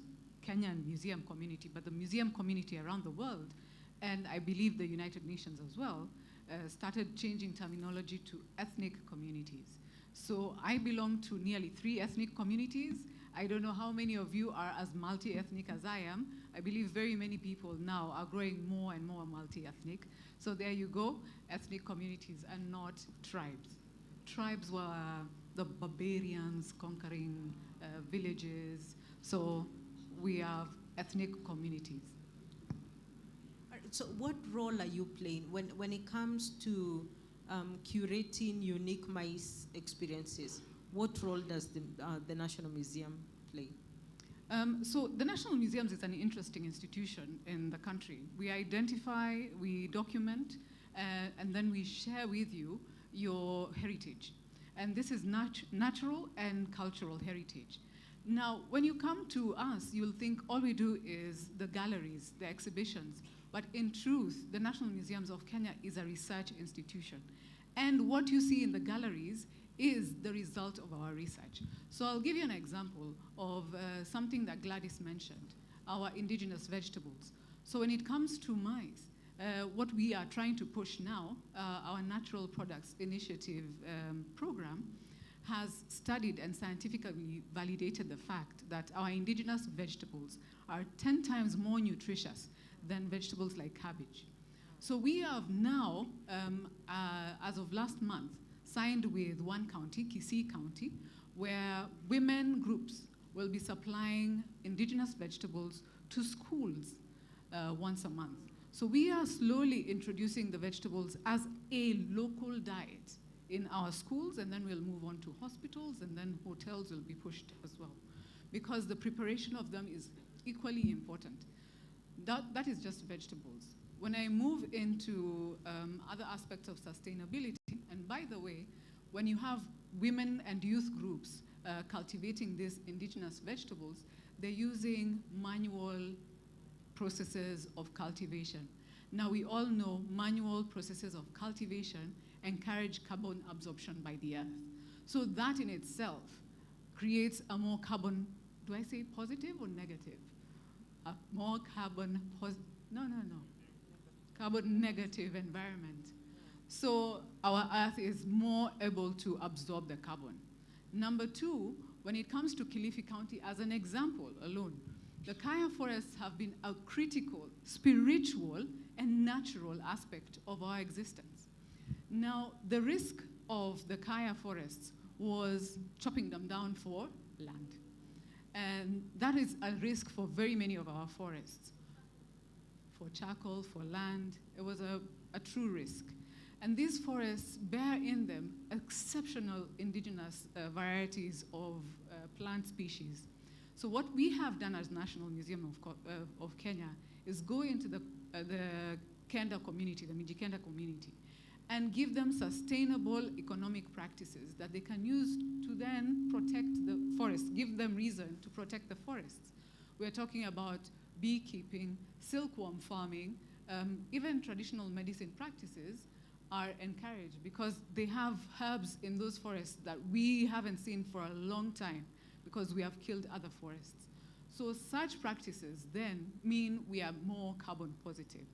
Kenyan museum community, but the museum community around the world, and I believe the United Nations as well, started changing terminology to ethnic communities. So I belong to nearly 3 ethnic communities. I don't know how many of you are as multi-ethnic as I am. I believe very many people now are growing more and more multi-ethnic. So there you go, ethnic communities and not tribes. Tribes were the barbarians conquering villages. So we have ethnic communities. So what role are you playing when it comes to curating unique mice experiences? What role does the National Museum play? So the National Museums is an interesting institution in the country. We identify, we document, and then we share with you your heritage. And this is natural and cultural heritage. Now, when you come to us, you'll think all we do is the galleries, the exhibitions. But in truth, the National Museums of Kenya is a research institution. And what you see in the galleries is the result of our research. So I'll give you an example of something that Gladys mentioned, our indigenous vegetables. So when it comes to maize, what we are trying to push now, our Natural Products Initiative program, has studied and scientifically validated the fact that our indigenous vegetables are 10 times more nutritious than vegetables like cabbage. So we have now, as of last month, signed with one county, Kisii County, where women groups will be supplying indigenous vegetables to schools once a month. So we are slowly introducing the vegetables as a local diet in our schools, and then we'll move on to hospitals, and then hotels will be pushed as well, because the preparation of them is equally important. That is just vegetables. When I move into other aspects of sustainability, and by the way, when you have women and youth groups cultivating these indigenous vegetables, they're using manual processes of cultivation. Now we all know manual processes of cultivation encourage carbon absorption by the earth. So that in itself creates a more carbon, do I say positive or negative? A more carbon carbon negative environment. So our earth is more able to absorb the carbon. Number two, when it comes to Kilifi County, as an example alone, the kaya forests have been a critical, spiritual, and natural aspect of our existence. Now, the risk of the kaya forests was chopping them down for land. And that is a risk for very many of our forests. For charcoal, for land, it was a true risk. And these forests bear in them exceptional indigenous varieties of plant species. So what we have done as National Museum of Kenya is go into the Kenda community, the Mijikenda community, and give them sustainable economic practices that they can use to then protect the forests, give them reason to protect the forests. We're talking about beekeeping, silkworm farming, even traditional medicine practices are encouraged because they have herbs in those forests that we haven't seen for a long time because we have killed other forests. So such practices then mean we are more carbon positive.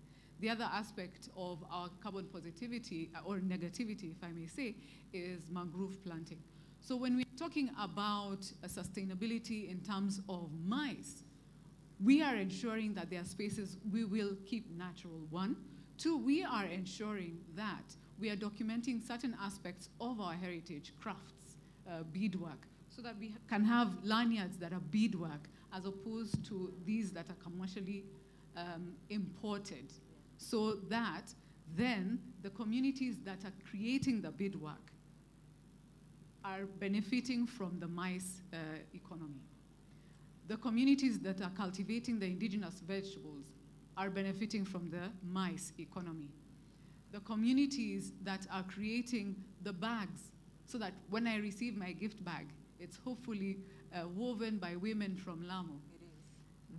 The other aspect of our carbon positivity, or negativity, if I may say, is mangrove planting. So when we're talking about sustainability in terms of maize, we are ensuring that there are spaces we will keep natural, one. Two, we are ensuring that we are documenting certain aspects of our heritage, crafts, beadwork, so that we can have lanyards that are beadwork as opposed to these that are commercially imported. So that then the communities that are creating the beadwork are benefiting from the maize economy. The communities that are cultivating the indigenous vegetables are benefiting from the maize economy. The communities that are creating the bags, so that when I receive my gift bag, it's hopefully woven by women from Lamu.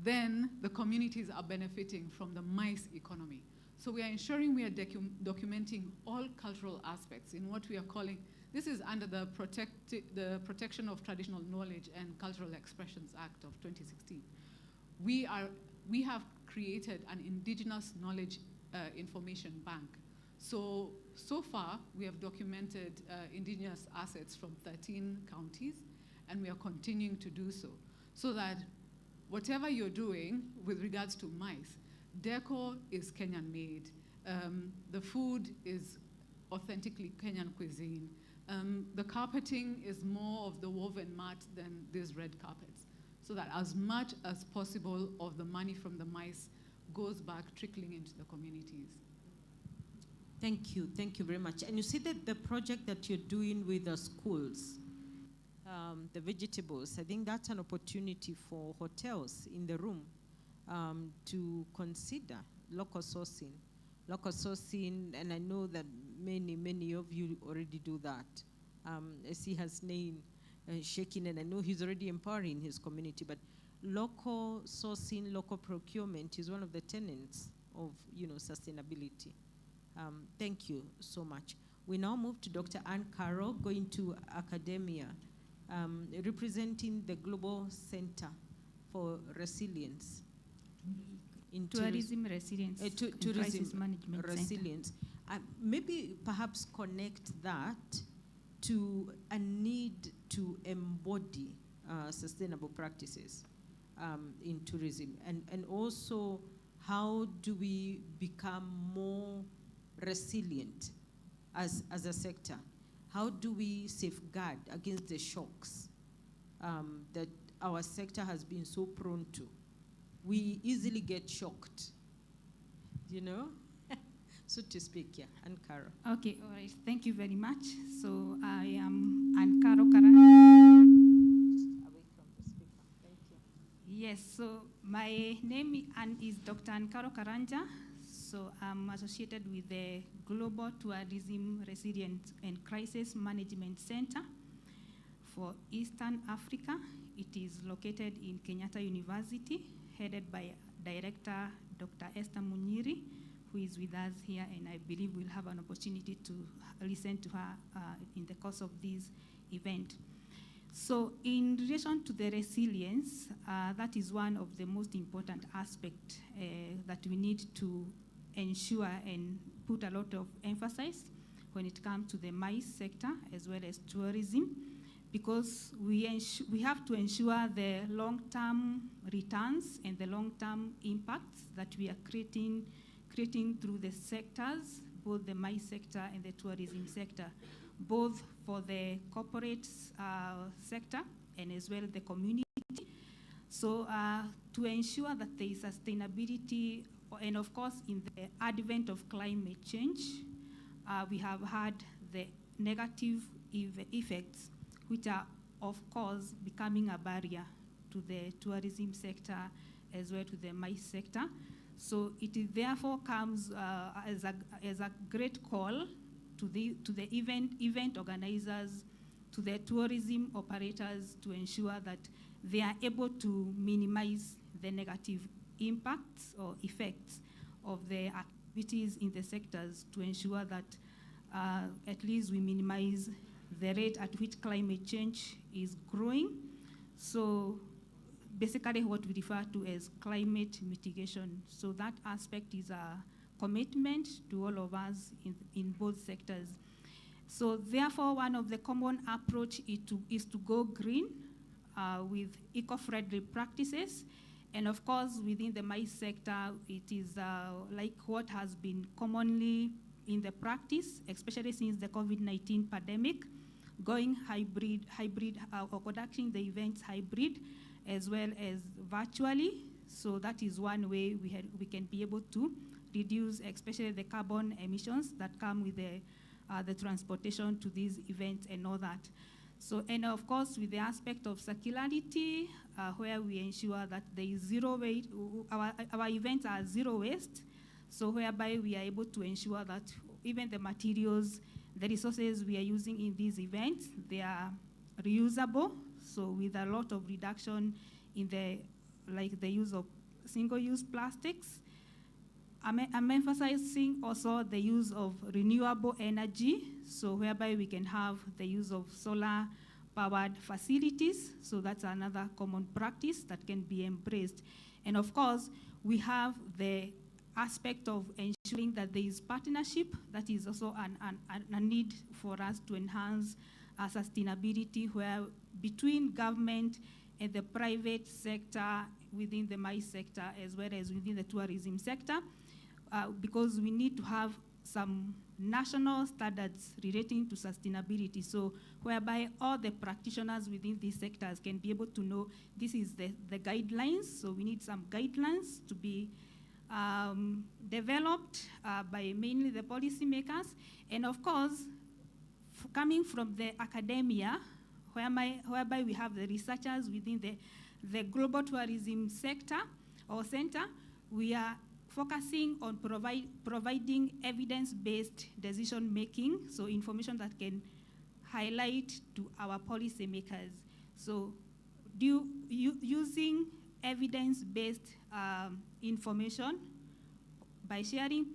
Then the communities are benefiting from the maize economy. So we are ensuring we are documenting all cultural aspects in what we are calling, this is under the Protection of Traditional Knowledge and Cultural Expressions Act of 2016. We have created an indigenous knowledge information bank. So far, we have documented indigenous assets from 13 counties, and we are continuing to do so, so that whatever you're doing with regards to maize, decor is Kenyan made. The food is authentically Kenyan cuisine. The carpeting is more of the woven mat than these red carpets, so that as much as possible of the money from the maize goes back trickling into the communities. Thank you very much. And you see that the project that you're doing with the schools, the vegetables, I think that's an opportunity for hotels in the room to consider local sourcing, and I know that many of you already do that. I see Hasnain shaking, and I know he's already empowering his community, but local sourcing, local procurement is one of the tenets of sustainability. Thank you so much. We now move to Dr. Anne Carroll, going to academia, representing the Global Center for Resilience. In Tourism Resilience and Crisis Management Resilience. Maybe perhaps connect that to a need to embody sustainable practices in tourism, and also how do we become more resilient as a sector? How do we safeguard against the shocks that our sector has been so prone to? We easily get shocked, you know, so to speak, yeah. Anne Carroll. Okay, all right, thank you very much. So I am Anne Carroll Karanja. Away from the speaker, thank you. Yes, so my name is Dr. Anne Carroll Karanja. So I'm associated with the Global Tourism Resilience and Crisis Management Center for Eastern Africa. It is located in Kenyatta University, headed by Director Dr. Esther Munyiri, who is with us here, and I believe we'll have an opportunity to listen to her in the course of this event. So in relation to the resilience, that is one of the most important aspects that we need to ensure and put a lot of emphasis when it comes to the MICE sector as well as tourism, because we have to ensure the long-term returns and the long-term impacts that we are creating through the sectors, both the MICE sector and the tourism sector, both for the corporate sector and as well the community. So to ensure that there is sustainability, and of course in the advent of climate change, we have had the negative effects, which are of course becoming a barrier to the tourism sector as well to the MICE sector. So it therefore comes as a great call to the event organizers, to the tourism operators, to ensure that they are able to minimize the negative impacts or effects of the activities in the sectors, to ensure that at least we minimize the rate at which climate change is growing. So basically what we refer to as climate mitigation. So that aspect is a commitment to all of us in both sectors. So therefore, one of the common approach is to go green with eco-friendly practices. And of course, within the MICE sector, it is like what has been commonly in the practice, especially since the COVID-19 pandemic, going hybrid or conducting the events hybrid as well as virtually. So that is one way we can be able to reduce, especially the carbon emissions that come with the transportation to these events and all that. So, and of course, with the aspect of circularity, where we ensure that there is zero waste, our events are zero waste, so whereby we are able to ensure that even the materials, the resources we are using in these events, they are reusable, so with a lot of reduction in the use of single-use plastics. I'm emphasizing also the use of renewable energy, so whereby we can have the use of solar-powered facilities, so that's another common practice that can be embraced. And of course, we have the aspect of ensuring that there is partnership. That is also a need for us to enhance sustainability, where between government and the private sector within the MICE sector as well as within the tourism sector, because we need to have some national standards relating to sustainability, so whereby all the practitioners within these sectors can be able to know this is the guidelines, so we need some guidelines to be developed by mainly the policymakers, and of course, coming from the academia, whereby we have the researchers within the global tourism sector or center, we are focusing on providing evidence-based decision-making, so information that can highlight to our policymakers. So using evidence-based information by sharing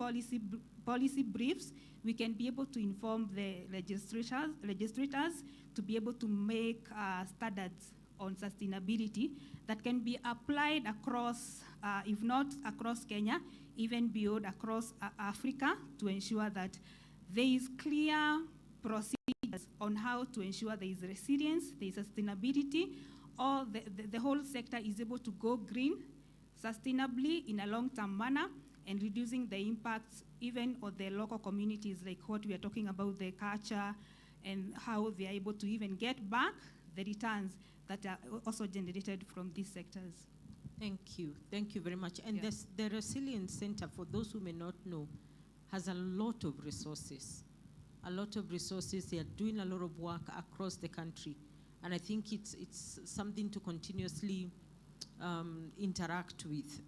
policy briefs, we can be able to inform the legislators to be able to make standards on sustainability that can be applied across, if not across Kenya, even beyond across Africa, to ensure that there is clear procedures on how to ensure there is resilience, there is sustainability, or the whole sector is able to go green sustainably in a long-term manner, and reducing the impacts even on the local communities, like what we are talking about, the culture, and how they are able to even get back the returns that are also generated from these sectors. Thank you very much. And the Resilience Center, for those who may not know, has a lot of resources. They are doing a lot of work across the country. And I think it's something to continuously interact with.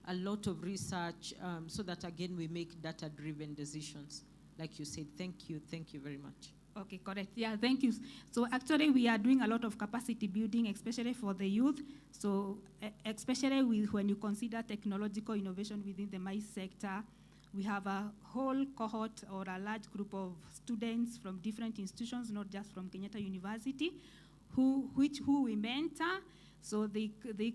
A lot of research, so that again we make data-driven decisions. Like you said, thank you very much. Okay, correct. Yeah, thank you. So actually we are doing a lot of capacity building, especially for the youth. So especially when you consider technological innovation within the maize sector, we have a whole cohort or a large group of students from different institutions, not just from Kenyatta University, who we mentor. So they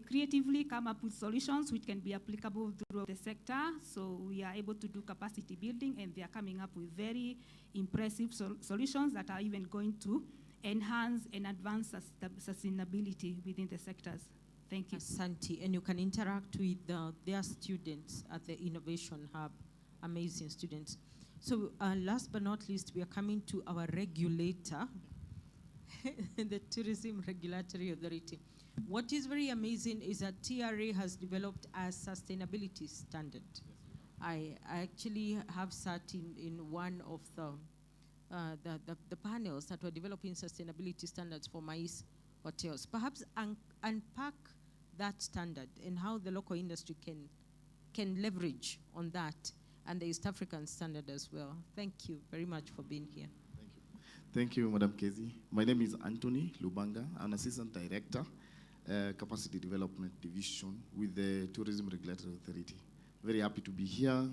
creatively come up with solutions which can be applicable throughout the sector. So we are able to do capacity building, and they are coming up with very impressive solutions that are even going to enhance and advance sustainability within the sectors. Thank you. Asante. And you can interact with their students at the Innovation Hub. Amazing students. So last but not least, we are coming to our regulator, the Tourism Regulatory Authority. What is very amazing is that TRA has developed a sustainability standard. I actually have sat in one of the panels that were developing sustainability standards for maize hotels. Perhaps unpack that standard and how the local industry can leverage on that, and the East African standard as well. Thank you very much for being here. Thank you, Madam Kezi. My name is Anthony Lubanga. I'm Assistant Director, Capacity Development Division with the Tourism Regulatory Authority. Very happy to be here.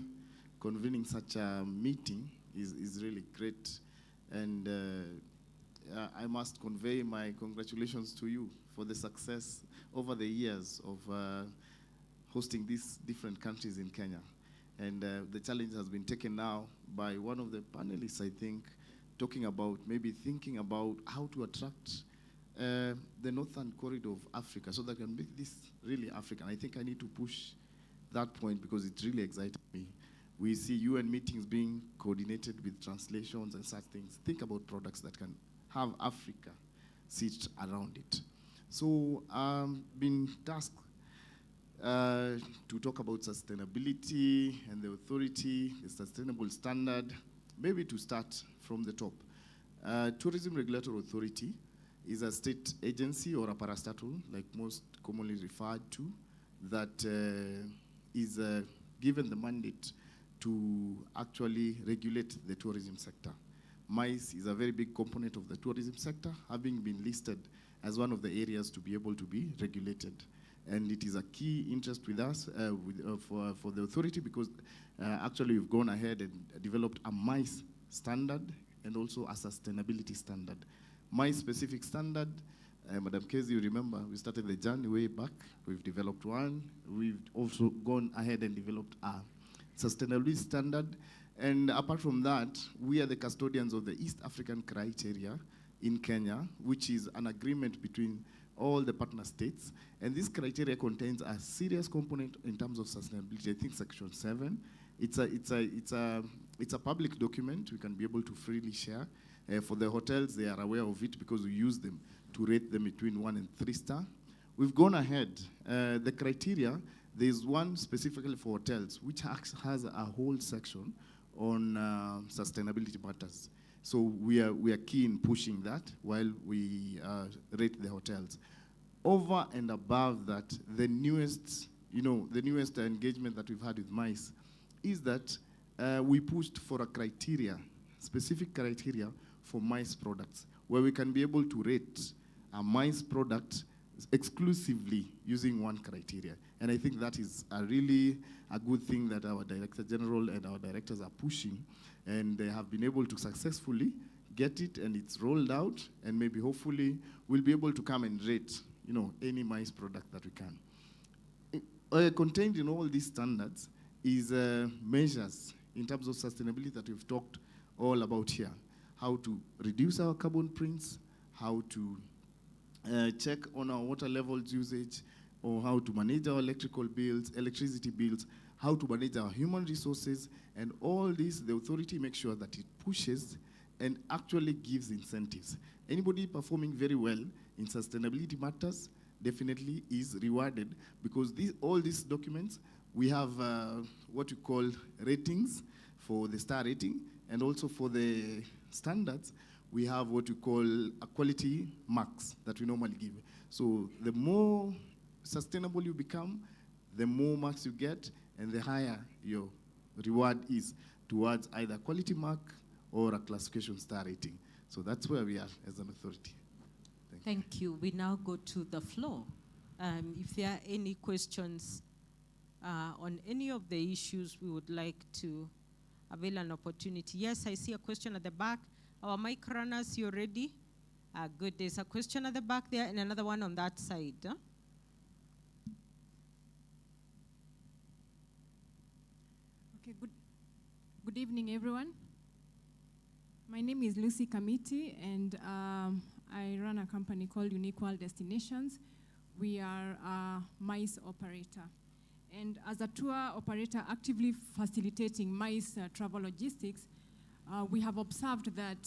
Convening such a meeting is really great. And I must convey my congratulations to you for the success over the years of hosting these different countries in Kenya. And the challenge has been taken now by one of the panelists, I think, talking about maybe thinking about how to attract the northern corridor of Africa so that we can make this really African. I think I need to push that point because it really excites me. We see UN meetings being coordinated with translations and such things. Think about products that can have Africa sit around it. So been tasked to talk about sustainability and the authority, the sustainable standard. Maybe to start from the top. Tourism Regulatory Authority is a state agency or a parastatal, like most commonly referred to, that is given the mandate to actually regulate the tourism sector. MICE is a very big component of the tourism sector, having been listed as one of the areas to be able to be regulated. And it is a key interest with us, for the authority, because actually we've gone ahead and developed a MICE standard and also a sustainability standard. My specific standard, Madam Kezi, you remember, we started the journey way back. We've developed one. We've also gone ahead and developed a sustainability standard. And apart from that, we are the custodians of the East African criteria in Kenya, which is an agreement between all the partner states. And this criteria contains a serious component in terms of sustainability. I think Section 7. It's a public document we can be able to freely share. For the hotels, they are aware of it because we use them to rate them between 1 and 3 star. We've gone ahead. The criteria, there's one specifically for hotels, which has a whole section on sustainability matters. So we are key in pushing that while we rate the hotels. Over and above that, the newest engagement that we've had with MICE is that we pushed for a criteria, specific criteria for MICE products, where we can be able to rate a MICE product exclusively using one criteria. And I think that is a really a good thing that our Director General and our directors are pushing, and they have been able to successfully get it, and it's rolled out, and maybe hopefully we'll be able to come and rate, any MICE product that we can. Contained in all these standards is measures in terms of sustainability that we've talked all about here. How to reduce our carbon prints, how to check on our water levels usage, or how to manage our electricity bills, how to manage our human resources, and all this, the authority makes sure that it pushes and actually gives incentives. Anybody performing very well in sustainability matters definitely is rewarded, because all these documents, we have what we call ratings for the star rating, and also for the standards, we have what we call a quality marks that we normally give. So the more sustainable you become, the more marks you get, and the higher your reward is towards either quality mark or a classification star rating. So that's where we are as an authority. Thank you. We now go to the floor. If there are any questions on any of the issues, we would like to avail an opportunity. Yes, I see a question at the back. Our mic runners, you ready? Good. There's a question at the back there and another one on that side. Huh? Okay, good evening, everyone. My name is Lucy Kamiti, and I run a company called Unique World Destinations. We are a MICE operator. And as a tour operator actively facilitating MICE travel logistics, we have observed that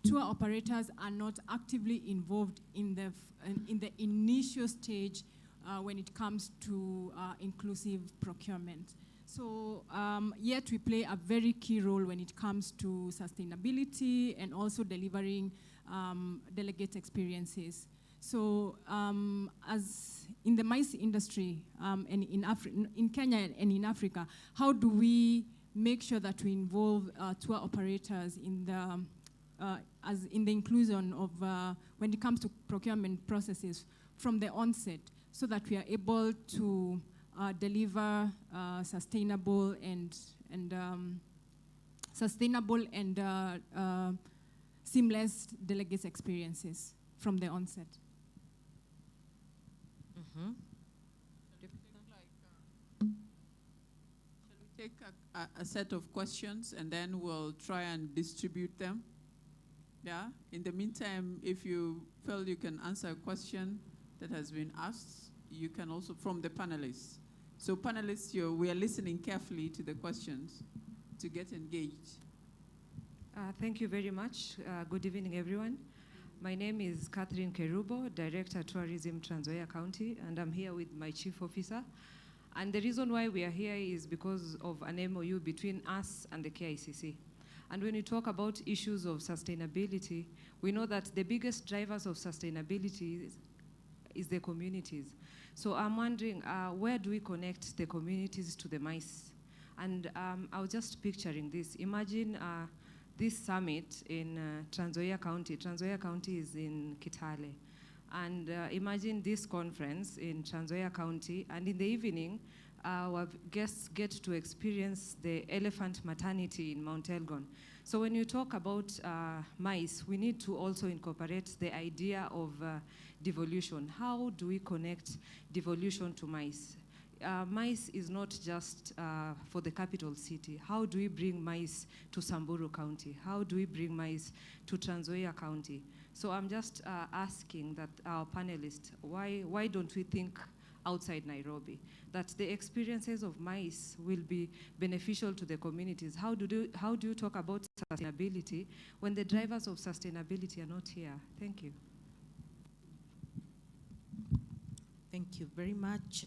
tour operators are not actively involved in the initial stage when it comes to inclusive procurement. So yet we play a very key role when it comes to sustainability and also delivering delegate experiences. So as in the MICE industry and in Kenya and in Africa, how do we make sure that we involve tour operators in the inclusion of when it comes to procurement processes from the onset, so that we are able to deliver sustainable and seamless delegates experiences from the onset? Shall we take a set of questions and then we'll try and distribute them? Yeah. In the meantime, if you feel you can answer a question that has been asked, you can also from the panelists. So panelists, we are listening carefully to the questions to get engaged. Thank you very much. Good evening, everyone. My name is Catherine Kerubo, Director Tourism, Trans Nzoia County, and I'm here with my Chief Officer. And the reason why we are here is because of an MOU between us and the KICC. And when we talk about issues of sustainability, we know that the biggest drivers of sustainability is the communities. So I'm wondering, where do we connect the communities to the MICE? And I was just picturing this. Imagine this summit in Trans Nzoia County. Trans Nzoia County is in Kitale. And imagine this conference in Trans Nzoia County, and in the evening, our guests get to experience the elephant maternity in Mount Elgon. So when you talk about MICE, we need to also incorporate the idea of devolution. How do we connect devolution to MICE? MICE is not just for the capital city. How do we bring MICE to Samburu County? How do we bring MICE to Trans Nzoia County? So I'm just asking that our panelists, why don't we think outside Nairobi, that the experiences of MICE will be beneficial to the communities? How do you talk about sustainability when the drivers of sustainability are not here? Thank you. Thank you very much.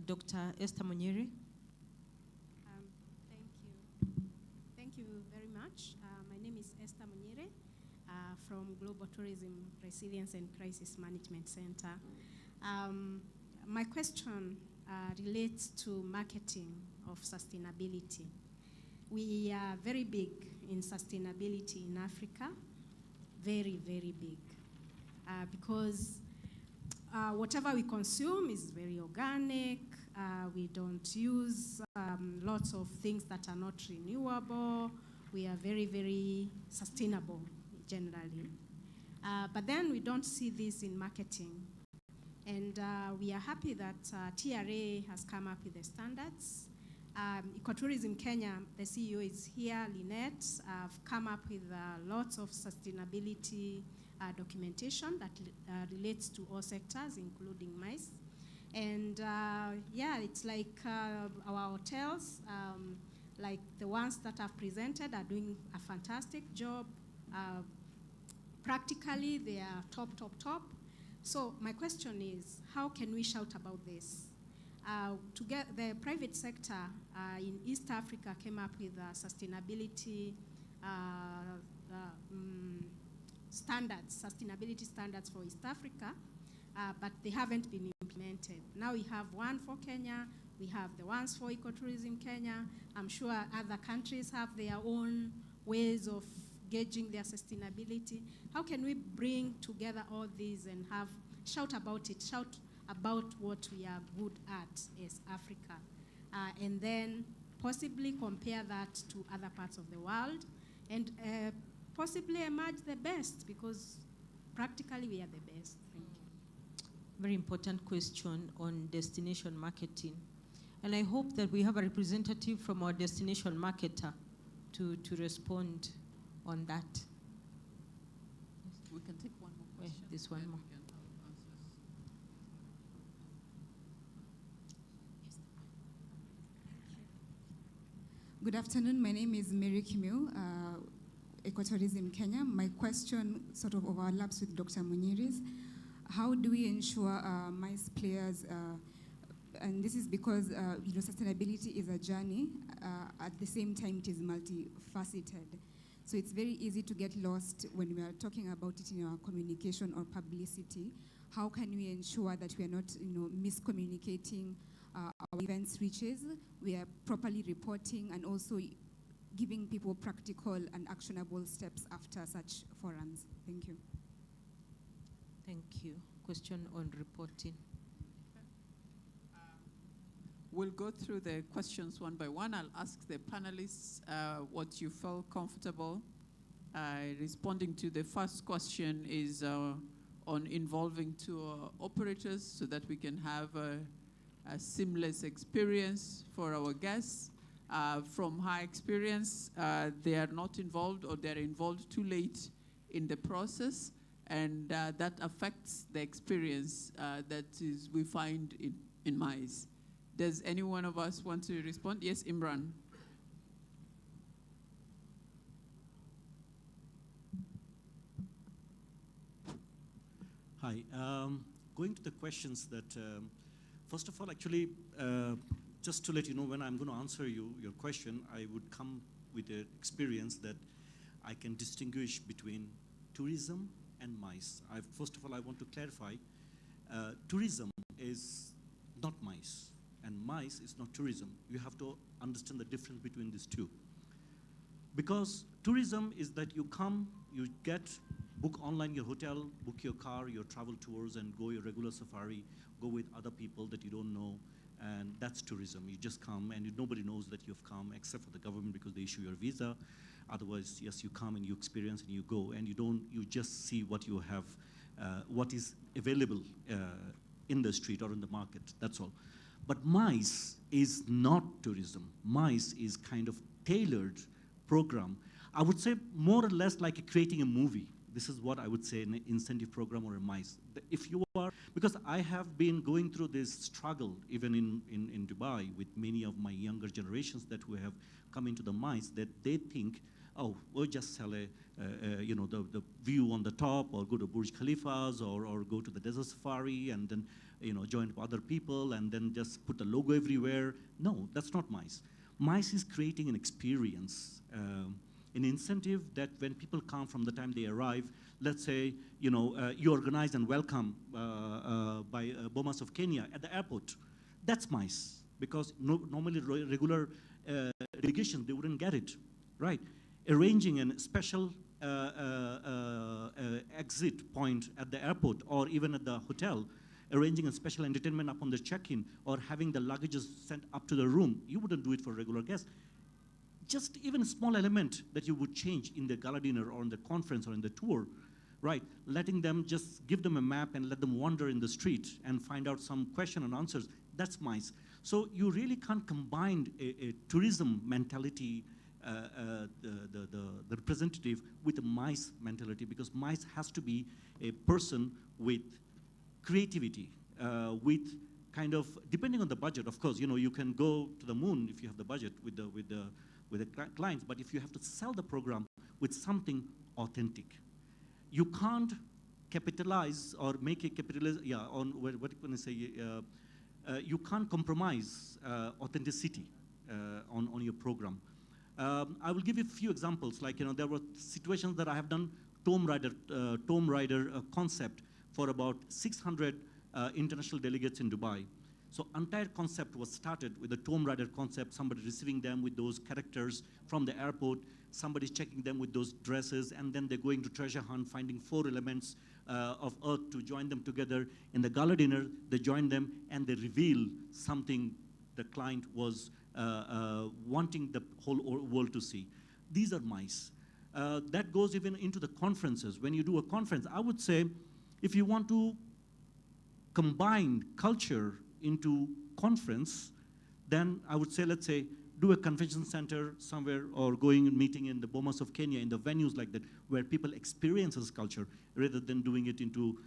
Dr. Esther Munyere. Thank you. Thank you very much. My name is Esther Munyere from Global Tourism Resilience and Crisis Management Center. My question relates to marketing of sustainability. We are very big in sustainability in Africa, very, very big, because whatever we consume is very organic. We don't use lots of things that are not renewable. We are very, very sustainable generally. But then we don't see this in marketing. And we are happy that TRA has come up with the standards. Ecotourism Kenya, the CEO is here, Lynette, have come up with lots of sustainability documentation that relates to all sectors, including MICE. And yeah, it's like our hotels, like the ones that I've presented, are doing a fantastic job. Practically, they are top, top, top. So my question is, how can we shout about this? To get the private sector in East Africa came up with sustainability standards for East Africa, but they haven't been implemented. Now we have one for Kenya, we have the ones for Ecotourism Kenya. I'm sure other countries have their own ways of gauging their sustainability. How can we bring together all these and shout about it, shout about what we are good at as Africa, and then possibly compare that to other parts of the world, and possibly emerge the best, because practically we are the best. Thank you. Very important question on destination marketing. And I hope that we have a representative from our destination marketer to respond on that. We can take one more question. This one more. Good afternoon. My name is Mary Kimil, Ecotourism Kenya. My question sort of overlaps with Dr. Munyiri's. How do we ensure MICE players, and this is because sustainability is a journey, at the same time it is multifaceted. So it's very easy to get lost when we are talking about it in our communication or publicity. How can we ensure that we are not miscommunicating our events reaches, we are properly reporting, and also giving people practical and actionable steps after such forums? Thank you. Thank you. Question on reporting. We'll go through the questions one by one. I'll ask the panelists what you felt comfortable responding to. The first question is on involving tour operators so that we can have a seamless experience for our guests. From high experience, they are not involved, or they're involved too late in the process, and that affects the experience that we find in MICE. Does any one of us want to respond? Yes, Imran. Hi. Going to the questions that, first of all, actually, just to let you know, when I'm going to answer your question, I would come with the experience that I can distinguish between tourism and MICE. First of all, I want to clarify, tourism is not MICE, and MICE is not tourism. You have to understand the difference between these two. Because tourism is that you come, you book online your hotel, book your car, your travel tours, and go your regular safari, go with other people that you don't know, and that's tourism. You just come, and nobody knows that you've come except for the government, because they issue your visa. Otherwise, yes, you come and you experience and you go, and you just see what you have, what is available in the street or in the market, that's all. But MICE is not tourism. MICE is kind of tailored program. I would say more or less like creating a movie. This is what I would say, an incentive program or a MICE. If you are, because I have been going through this struggle even in Dubai with many of my younger generations that who have come into the MICE, that they think, oh, we'll just sell the view on the top, or go to Burj Khalifas, or go to the desert safari, and then join other people, and then just put the logo everywhere. No, that's not MICE. MICE is creating an experience, an incentive that when people come from the time they arrive, let's say, you organize and welcome by Bomas of Kenya at the airport. That's MICE, because normally regular delegation, they wouldn't get it, right? Arranging a special exit point at the airport or even at the hotel, arranging a special entertainment upon the check-in, or having the luggages sent up to the room. You wouldn't do it for regular guests. Just even a small element that you would change in the gala dinner or in the conference or in the tour, right? Letting them just give them a map and let them wander in the street and find out some question and answers. That's MICE. So you really can't combine a tourism mentality, the representative, with a MICE mentality, because MICE has to be a person with creativity, with kind of, depending on the budget, of course, you can go to the moon if you have the budget with the clients, but if you have to sell the program with something authentic, you can't capitalize or make a on what can I say? You can't compromise authenticity on your program. I will give you a few examples. Like there were situations that I have done Tomb Raider concept for about 600 international delegates in Dubai. So entire concept was started with the Tomb Raider concept, somebody receiving them with those characters from the airport, somebody checking them with those dresses, and then they're going to treasure hunt, finding 4 elements of Earth to join them together. In the gala dinner, they join them and they reveal something the client was wanting the whole world to see. These are MICE. That goes even into the conferences. When you do a conference, I would say, if you want to combine culture into conference, then I would say, let's say, do a convention center somewhere, or going and meeting in the Bomas of Kenya, in the venues like that, where people experience this culture, rather than doing it into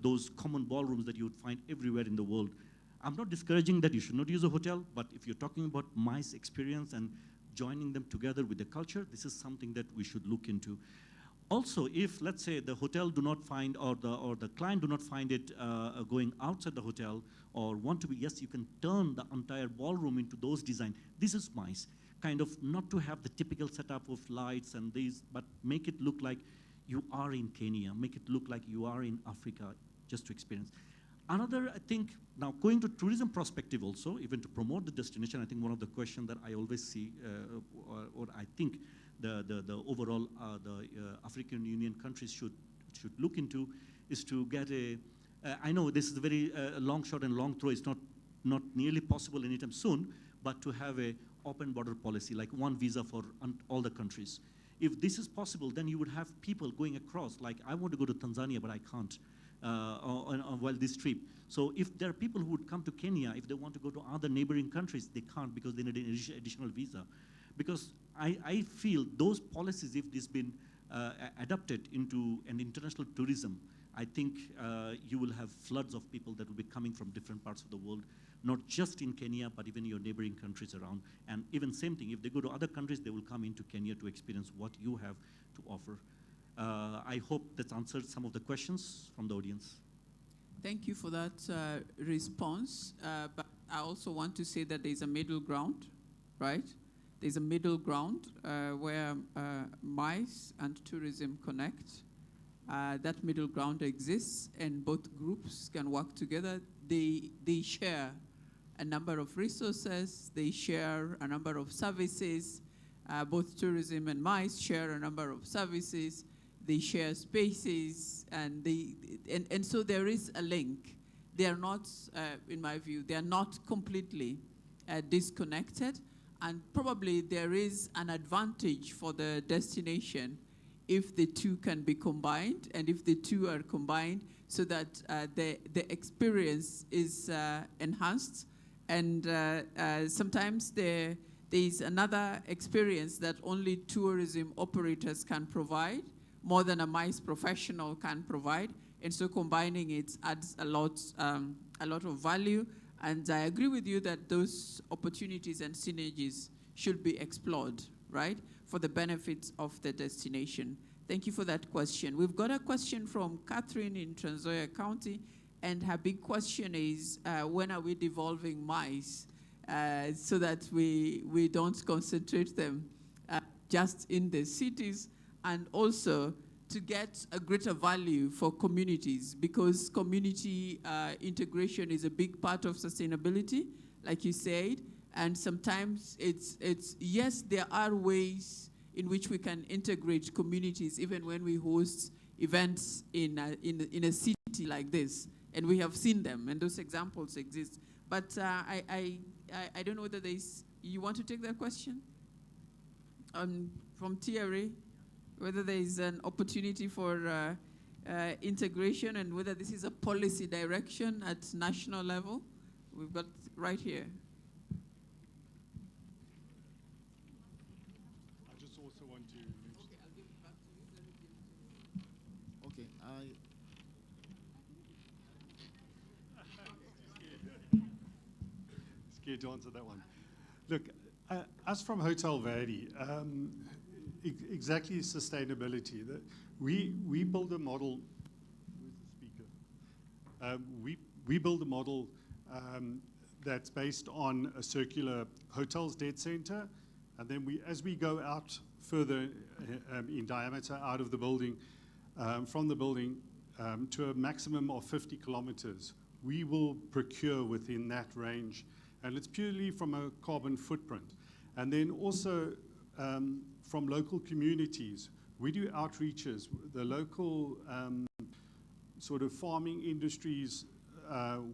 those common ballrooms that you would find everywhere in the world. I'm not discouraging that you should not use a hotel, but if you're talking about MICE experience and joining them together with the culture, this is something that we should look into. Also, if, let's say, the hotel do not find, or the client do not find it going outside the hotel, or want to be, yes, you can turn the entire ballroom into those design. This is MICE. Kind of not to have the typical setup of lights and these, but make it look like you are in Kenya, make it look like you are in Africa, just to experience. Another, I think, now going to tourism perspective also, even to promote the destination, I think one of the questions that I always see, or I think the overall African Union countries should look into, is to get I know this is a very long shot and long throw, it's not nearly possible anytime soon, but to have a open border policy, like one visa for all the countries. If this is possible, then you would have people going across, like I want to go to Tanzania, but I can't, while this trip. So if there are people who would come to Kenya, if they want to go to other neighboring countries, they can't because they need an additional visa. Because I feel those policies, if this been adapted into an international tourism, I think you will have floods of people that will be coming from different parts of the world, not just in Kenya, but even your neighboring countries around. And even same thing, if they go to other countries, they will come into Kenya to experience what you have to offer. I hope that answered some of the questions from the audience. Thank you for that response. But I also want to say that there's a middle ground, right? There's a middle ground where MICE and tourism connect. That middle ground exists, and both groups can work together. They share a number of resources. They share a number of services. Both tourism and MICE share a number of services. They share spaces, and so there is a link. They are not, in my view, they are not completely disconnected, and probably there is an advantage for the destination if the two can be combined, and if the two are combined so that the experience is enhanced. And sometimes there is another experience that only tourism operators can provide, more than a MICE professional can provide. And so combining it adds a lot of value. And I agree with you that those opportunities and synergies should be explored, right, for the benefits of the destination. Thank you for that question. We've got a question from Catherine in Trans Nzoia County, and her big question is, when are we devolving MICE so that we don't concentrate them just in the cities, and also to get a greater value for communities, because community integration is a big part of sustainability, like you said, and sometimes it's yes, there are ways in which we can integrate communities even when we host events in a city like this. And we have seen them, and those examples exist. But I don't know whether you want to take that question? From Thierry, whether there is an opportunity for integration and whether this is a policy direction at national level. We've got right here. I just also want to mention. Okay, I'll give it back to you. Okay, Scared to answer that one. Look, us from Hotel Verdi, exactly sustainability. We build a model. Where's the speaker? We build a model that's based on a circular hotels dead center, and then as we go out further in diameter out of the building, from the building to a maximum of 50 kilometers, we will procure within that range, and it's purely from a carbon footprint. And then also from local communities, we do outreaches. The local sort of farming industries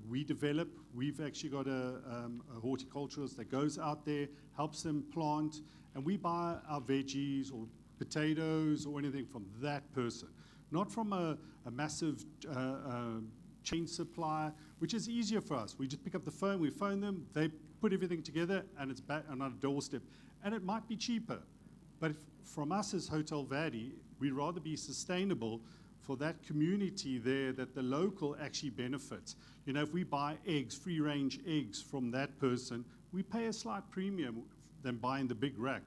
we develop. We've actually got a horticulturist that goes out there, helps them plant, and we buy our veggies or potatoes or anything from that person, not from a massive chain supplier, which is easier for us. We just pick up the phone, we phone them, they put everything together, and it's back on our doorstep. And it might be cheaper, but from us as Hotel Verdi, we'd rather be sustainable for that community there, that the local actually benefits. You know, if we buy eggs, free-range eggs from that person, we pay a slight premium than buying the big rack,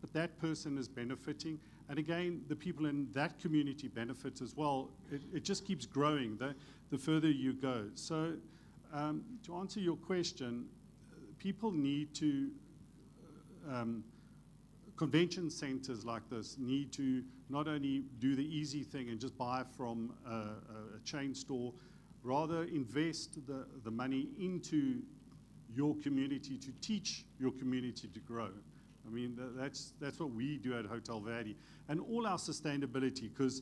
but that person is benefiting. And again, the people in that community benefit as well. It just keeps growing the further you go. So to answer your question, people need to, convention centers like this need to not only do the easy thing and just buy from a chain store, rather invest the money into your community to teach your community to grow. I mean, that's what we do at Hotel Verdi. And all our sustainability, because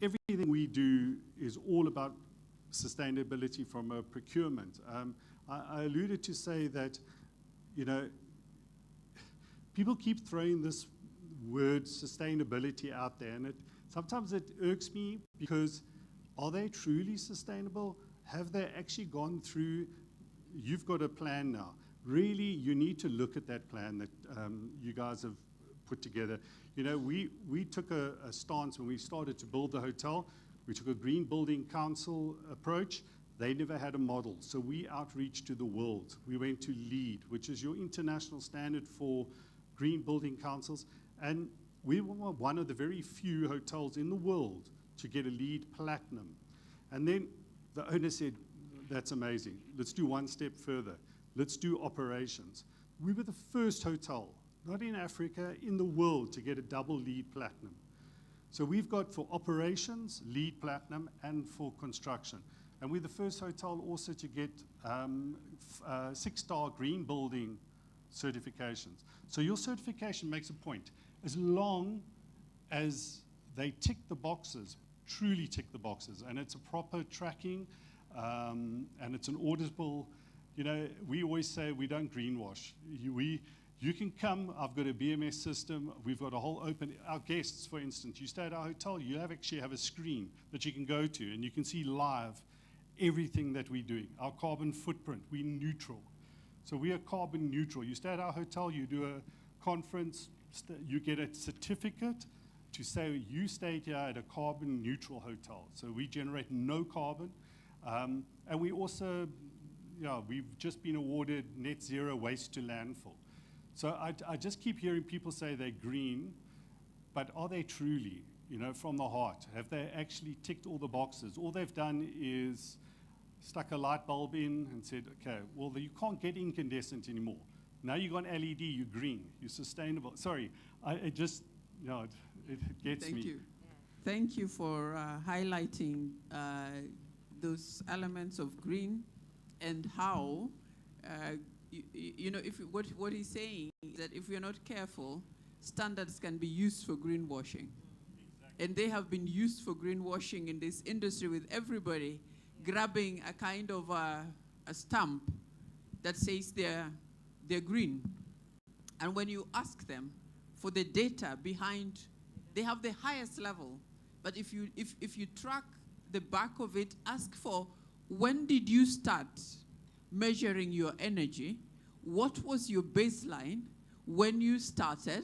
everything we do is all about sustainability from a procurement. I alluded to say that, you know, people keep throwing this word sustainability out there, and sometimes it irks me, because are they truly sustainable? Have they actually gone through? You've got a plan now. Really, you need to look at that plan that you guys have put together. You know, we took a stance when we started to build the hotel. We took a Green Building Council approach. They never had a model, so we outreached to the world. We went to LEED, which is your international standard for green building councils, and we were one of the very few hotels in the world to get a LEED Platinum. And then the owner said, that's amazing. Let's do one step further. Let's do operations. We were the first hotel, not in Africa, in the world, to get a double LEED Platinum. So we've got for operations, LEED Platinum, and for construction. And we're the first hotel also to get 6-star green building certifications. So your certification makes a point. As long as they tick the boxes, truly tick the boxes, and it's a proper tracking, and it's an auditable. You know, we always say we don't greenwash. You can come, I've got a BMS system, we've got a whole open, our guests, for instance, you stay at our hotel, you actually have a screen that you can go to, and you can see live everything that we're doing. Our carbon footprint, we're neutral. So we are carbon neutral. You stay at our hotel, you do a conference, you get a certificate to say you stayed here at a carbon neutral hotel. So we generate no carbon, and we also, we've just been awarded net zero waste to landfill. So I just keep hearing people say they're green, but are they truly, from the heart? Have they actually ticked all the boxes? All they've done is stuck a light bulb in and said, okay, well, you can't get incandescent anymore. Now you've got LED, you're green, you're sustainable. Sorry, it just, it gets me. Thank you. Thank you for highlighting those elements of green and how, what he's saying is that if we're not careful, standards can be used for greenwashing. Exactly. And they have been used for greenwashing in this industry, with everybody grabbing a kind of a stamp that says they're green. And when you ask them for the data behind, they have the highest level. But if you track the back of it, ask for when did you start measuring your energy? What was your baseline when you started?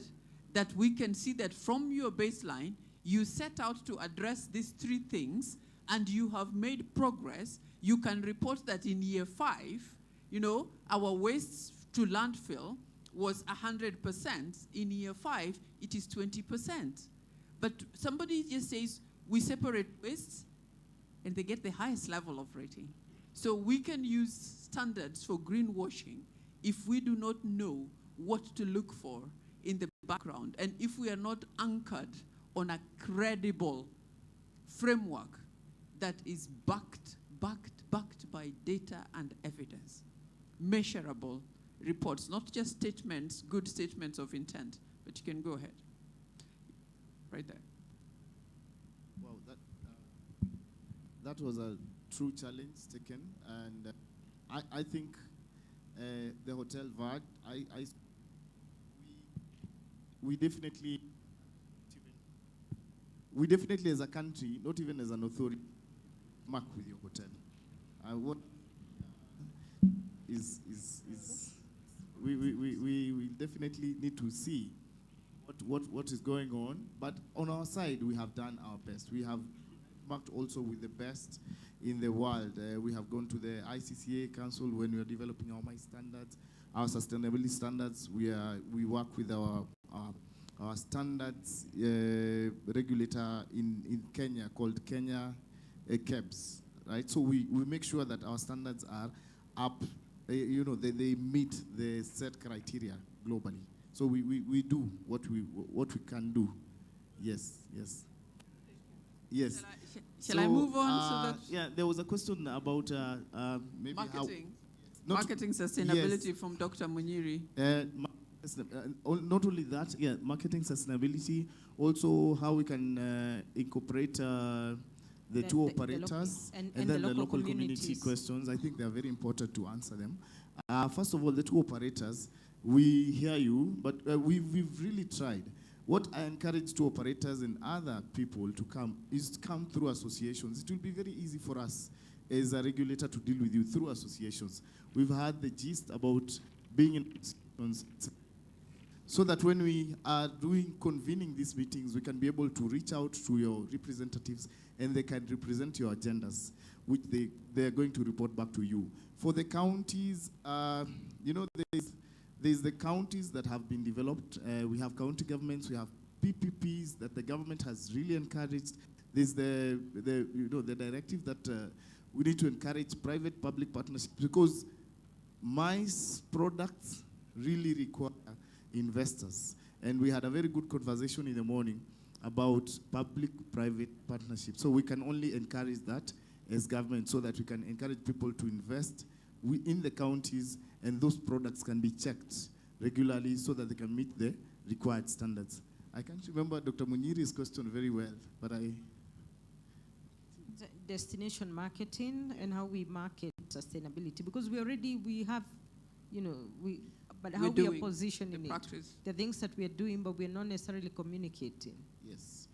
That we can see that from your baseline, you set out to address these 3 things and you have made progress. You can report that in year 5, you know, our waste to landfill was 100%. In year 5, it is 20%. But somebody just says, we separate waste, and they get the highest level of rating. So we can use standards for greenwashing if we do not know what to look for in the background, and if we are not anchored on a credible framework that is backed by data and evidence, measurable reports, not just statements, good statements of intent, but you can go ahead. Right there. Wow, that was a true challenge taken, and I think the hotel VAD, we definitely as a country, not even as an authority, mark with your hotel. What is we definitely need to see what is going on, but on our side we have done our best. We have marked also with the best in the world. We have gone to the ICCA Council when we are developing our MICE standards, our sustainability standards. We work with our standards regulator in Kenya called Kenya KEBS, right? So we make sure that our standards are up, you know, they meet the set criteria globally. So we do what we can do. Yes. Shall I move on? Yeah, there was a question about maybe marketing. Marketing sustainability, yes, from Dr. Munyiri. Not only that, yeah, marketing sustainability, also how we can incorporate the tour operators and then the local community questions. I think they are very important to answer them. First of all, the tour operators, we hear you, but we've really tried. What I encourage tour operators and other people to come is to come through associations. It will be very easy for us as a regulator to deal with you through associations. We've had the gist about being in associations, so that when we are convening these meetings, we can be able to reach out to your representatives and they can represent your agendas, which they are going to report back to you. For the counties, you know, there's the counties that have been developed. We have county governments, we have PPPs that the government has really encouraged. There's the directive that we need to encourage private-public partnerships, because MICE products really require investors. And we had a very good conversation in the morning about public-private partnerships. So we can only encourage that as government, so that we can encourage people to invest in the counties, and those products can be checked regularly so that they can meet the required standards. I can't remember Dr. Munyiri's question very well, but destination marketing and how we market sustainability, because we have, you know, but how we are positioning it, the things that we are doing, but we are not necessarily communicating. Yes.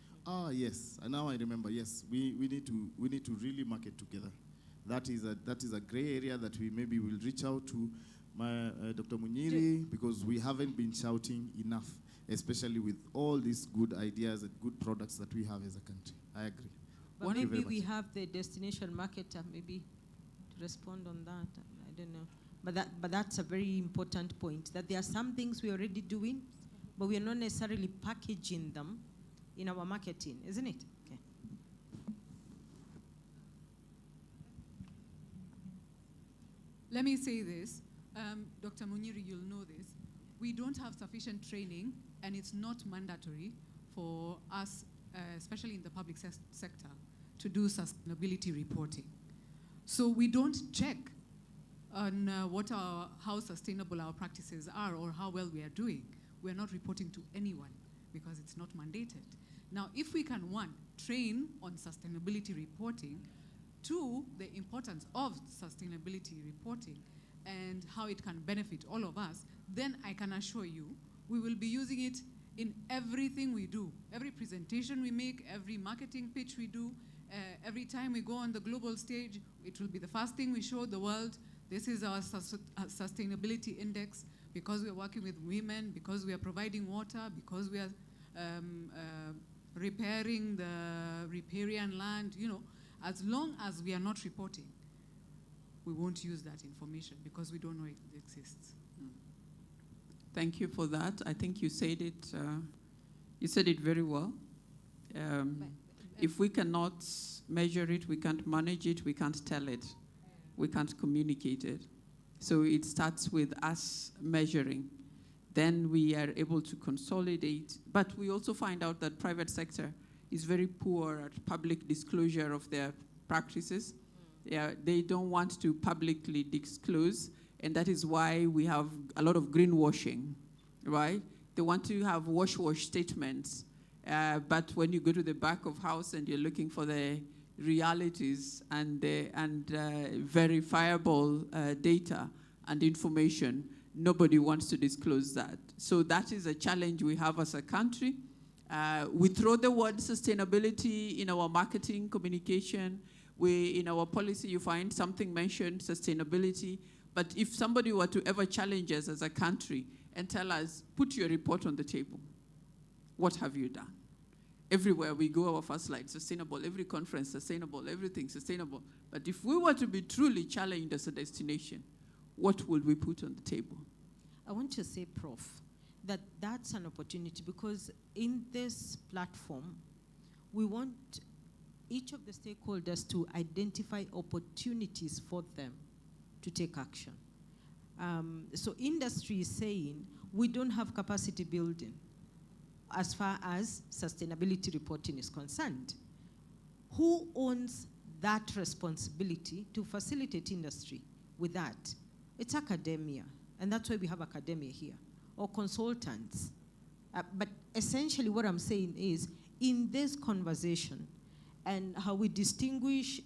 Yes. And now I remember. Yes, we need to really market together. That is a gray area that we maybe will reach out to Dr. Munyiri, because we haven't been shouting enough, especially with all these good ideas and good products that we have as a country. I agree. But maybe we have the destination marketer maybe to respond on that. I don't know. But that's a very important point, that there are some things we're already doing, but we are not necessarily packaging them in our marketing, isn't it? Okay. Let me say this. Dr. Munyiri, you'll know this. We don't have sufficient training, and it's not mandatory for us, especially in the public sector, to do sustainability reporting. So we don't check on how sustainable our practices are or how well we are doing. We're not reporting to anyone because it's not mandated. Now, if we can, one, train on sustainability reporting to the importance of sustainability reporting and how it can benefit all of us, then I can assure you we will be using it in everything we do. Every presentation we make, every marketing pitch we do, every time we go on the global stage, it will be the first thing we show the world. This is our sustainability index, because we are working with women, because we are providing water, because we are repairing the riparian land. You know, as long as we are not reporting, we won't use that information because we don't know it exists. Thank you for that. I think you said it. You said it very well. If we cannot measure it, we can't manage it, we can't tell it, we can't communicate it. So it starts with us measuring. Then we are able to consolidate. But we also find out that private sector is very poor at public disclosure of their practices. Yeah, they don't want to publicly disclose, and that is why we have a lot of greenwashing, right? They want to have wash statements, but when you go to the back of house and you're looking for the realities and verifiable data and information, nobody wants to disclose that. So that is a challenge we have as a country. We throw the word sustainability in our marketing communication. In our policy, you find something mentioned, sustainability. But if somebody were to ever challenge us as a country and tell us, put your report on the table, what have you done? Everywhere we go, our first slide, sustainable. Every conference, sustainable. Everything, sustainable. But if we were to be truly challenged as a destination, what would we put on the table? I want to say, Prof, that that's an opportunity, because in this platform, we want each of the stakeholders to identify opportunities for them to take action. So industry is saying we don't have capacity building as far as sustainability reporting is concerned. Who owns that responsibility to facilitate industry with that? It's academia, and that's why we have academia here, or consultants. But essentially what I'm saying is, in this conversation, and how we distinguish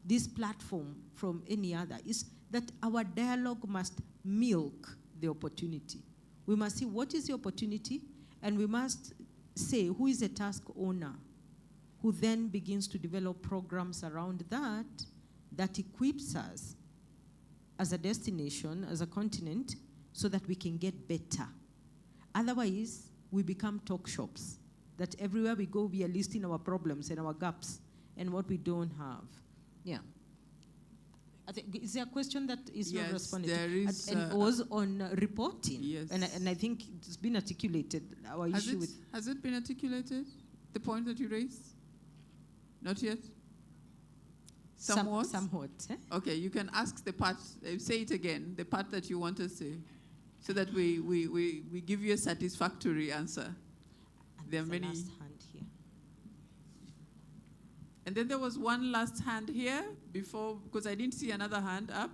this platform from any other, is that our dialogue must milk the opportunity. We must see what is the opportunity, and we must say who is a task owner, who then begins to develop programs around that, that equips us as a destination, as a continent, so that we can get better. Otherwise, we become talk shops, that everywhere we go, we are listing our problems and our gaps and what we don't have. Yeah. Is there a question that is not responded there to? is, and it was on reporting. Yes. And I think it's been articulated, our issue with... Has it been articulated, the point that you raised? Not yet? Somewhat? Somewhat. Eh? Okay, you can ask the part, say it again, the part that you want us to, so that we give you a satisfactory answer. And there are many. Last hand here. And then there was one last hand here before, because I didn't see another hand up,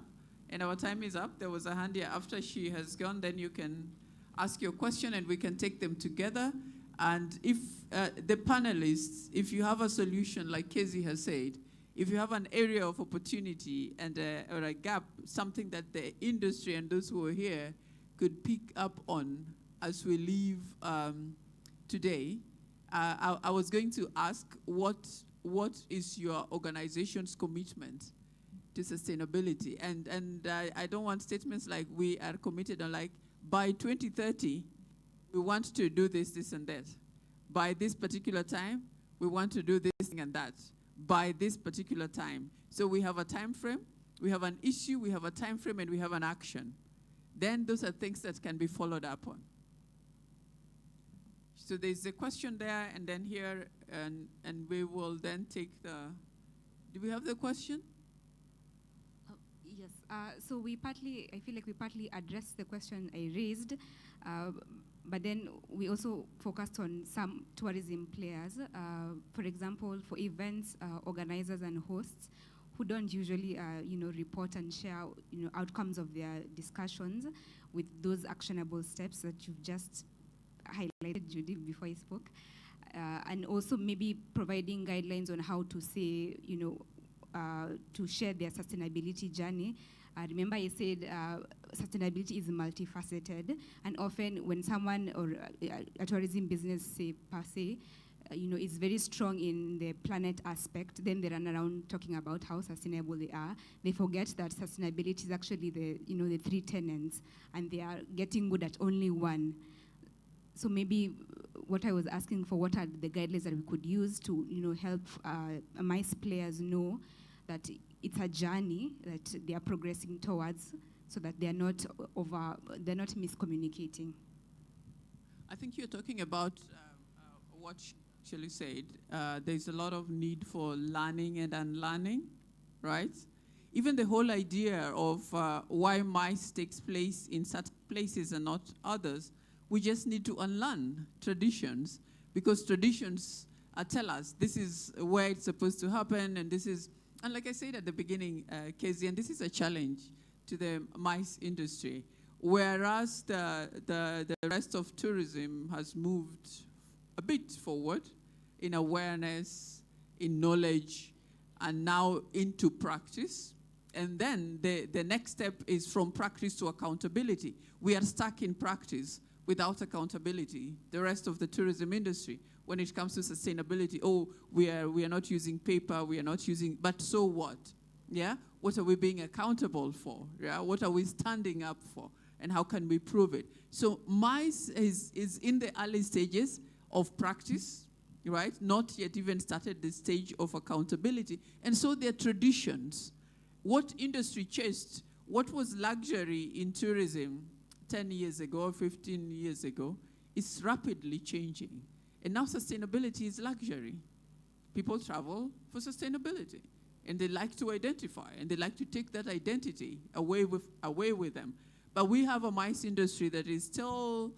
and our time is up. There was a hand here. After she has gone, then you can ask your question and we can take them together. And if the panelists, if you have a solution, like Kezi has said, if you have an area of opportunity and or a gap, something that the industry and those who are here could pick up on as we leave today, I was going to ask what is your organization's commitment to sustainability? And I don't want statements like we are committed, or like by 2030, we want to do this, this, and that. By this particular time, we want to do this and that. By this particular time. So we have a time frame, we have an issue, we have a time frame, and we have an action. Then those are things that can be followed up on. So there's a question there, and then here, and we will then take the, do we have the question? Yes, so we partly, I feel like we partly addressed the question I raised, but then we also focused on some tourism players. For example, for events, organizers and hosts who don't usually, report and share, outcomes of their discussions with those actionable steps that you've just highlighted, Judy, before I spoke. And also maybe providing guidelines on how to say, to share their sustainability journey. Remember I said sustainability is multifaceted, and often when someone or a tourism business, say, per se, is very strong in the planet aspect, then they run around talking about how sustainable they are. They forget that sustainability is actually the three tenets, and they are getting good at only one. So maybe what I was asking for, what are the guidelines that we could use to help MICE players know that it's a journey that they are progressing towards, so that they're not miscommunicating. I think you're talking about what Shirley said. There's a lot of need for learning and unlearning, right? Even the whole idea of why MICE takes place in certain places and not others, we just need to unlearn traditions, because traditions tell us this is where it's supposed to happen, and this is, and like I said at the beginning, Kezia, and this is a challenge to the MICE industry, whereas the rest of tourism has moved a bit forward in awareness, in knowledge, and now into practice. And then the next step is from practice to accountability. We are stuck in practice without accountability, the rest of the tourism industry. When it comes to sustainability, oh, we are not using paper, we are not using, but so what? Yeah? What are we being accountable for? Yeah? What are we standing up for? And how can we prove it? So MICE is in the early stages of practice, right? Not yet even started the stage of accountability. And so their traditions, what industry chased, what was luxury in tourism 10 years ago, 15 years ago, is rapidly changing. And now sustainability is luxury. People travel for sustainability, and they like to identify, and they like to take that identity away with them. But we have a MICE industry that is still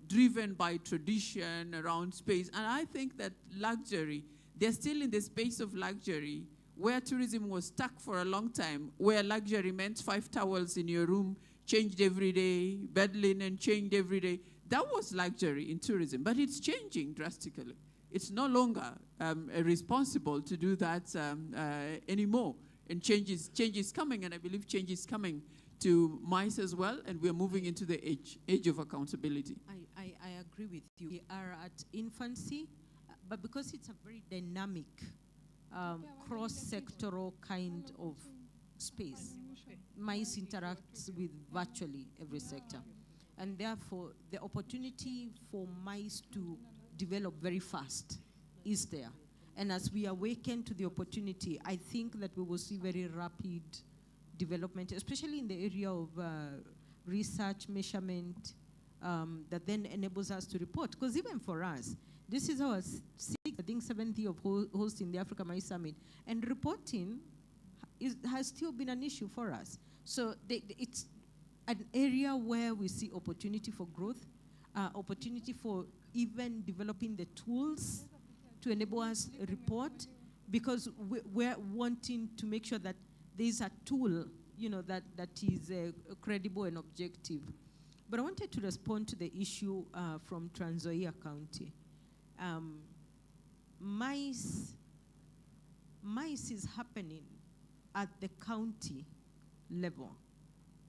driven by tradition around space. And I think that luxury, they're still in the space of luxury, where tourism was stuck for a long time, where luxury meant 5 towels in your room, changed every day, bed linen changed every day. That was luxury in tourism, but it's changing drastically. It's no longer responsible to do that anymore. And change is coming, and I believe change is coming to MICE as well, and we're moving into the age of accountability. I agree with you. We are at infancy, but because it's a very dynamic, cross-sectoral kind of space, MICE interacts with virtually every sector. And therefore, the opportunity for MICE to develop very fast is there. And as we awaken to the opportunity, I think that we will see very rapid development, especially in the area of research, measurement, that then enables us to report. Because even for us, this is our 7th year of hosting the Africa MICE Summit, and reporting has still been an issue for us. So it's an area where we see opportunity for growth, opportunity for even developing the tools to enable us to report, because we're wanting to make sure that there's a tool, that is credible and objective. But I wanted to respond to the issue from Trans Nzoia County. MICE is happening at the county level,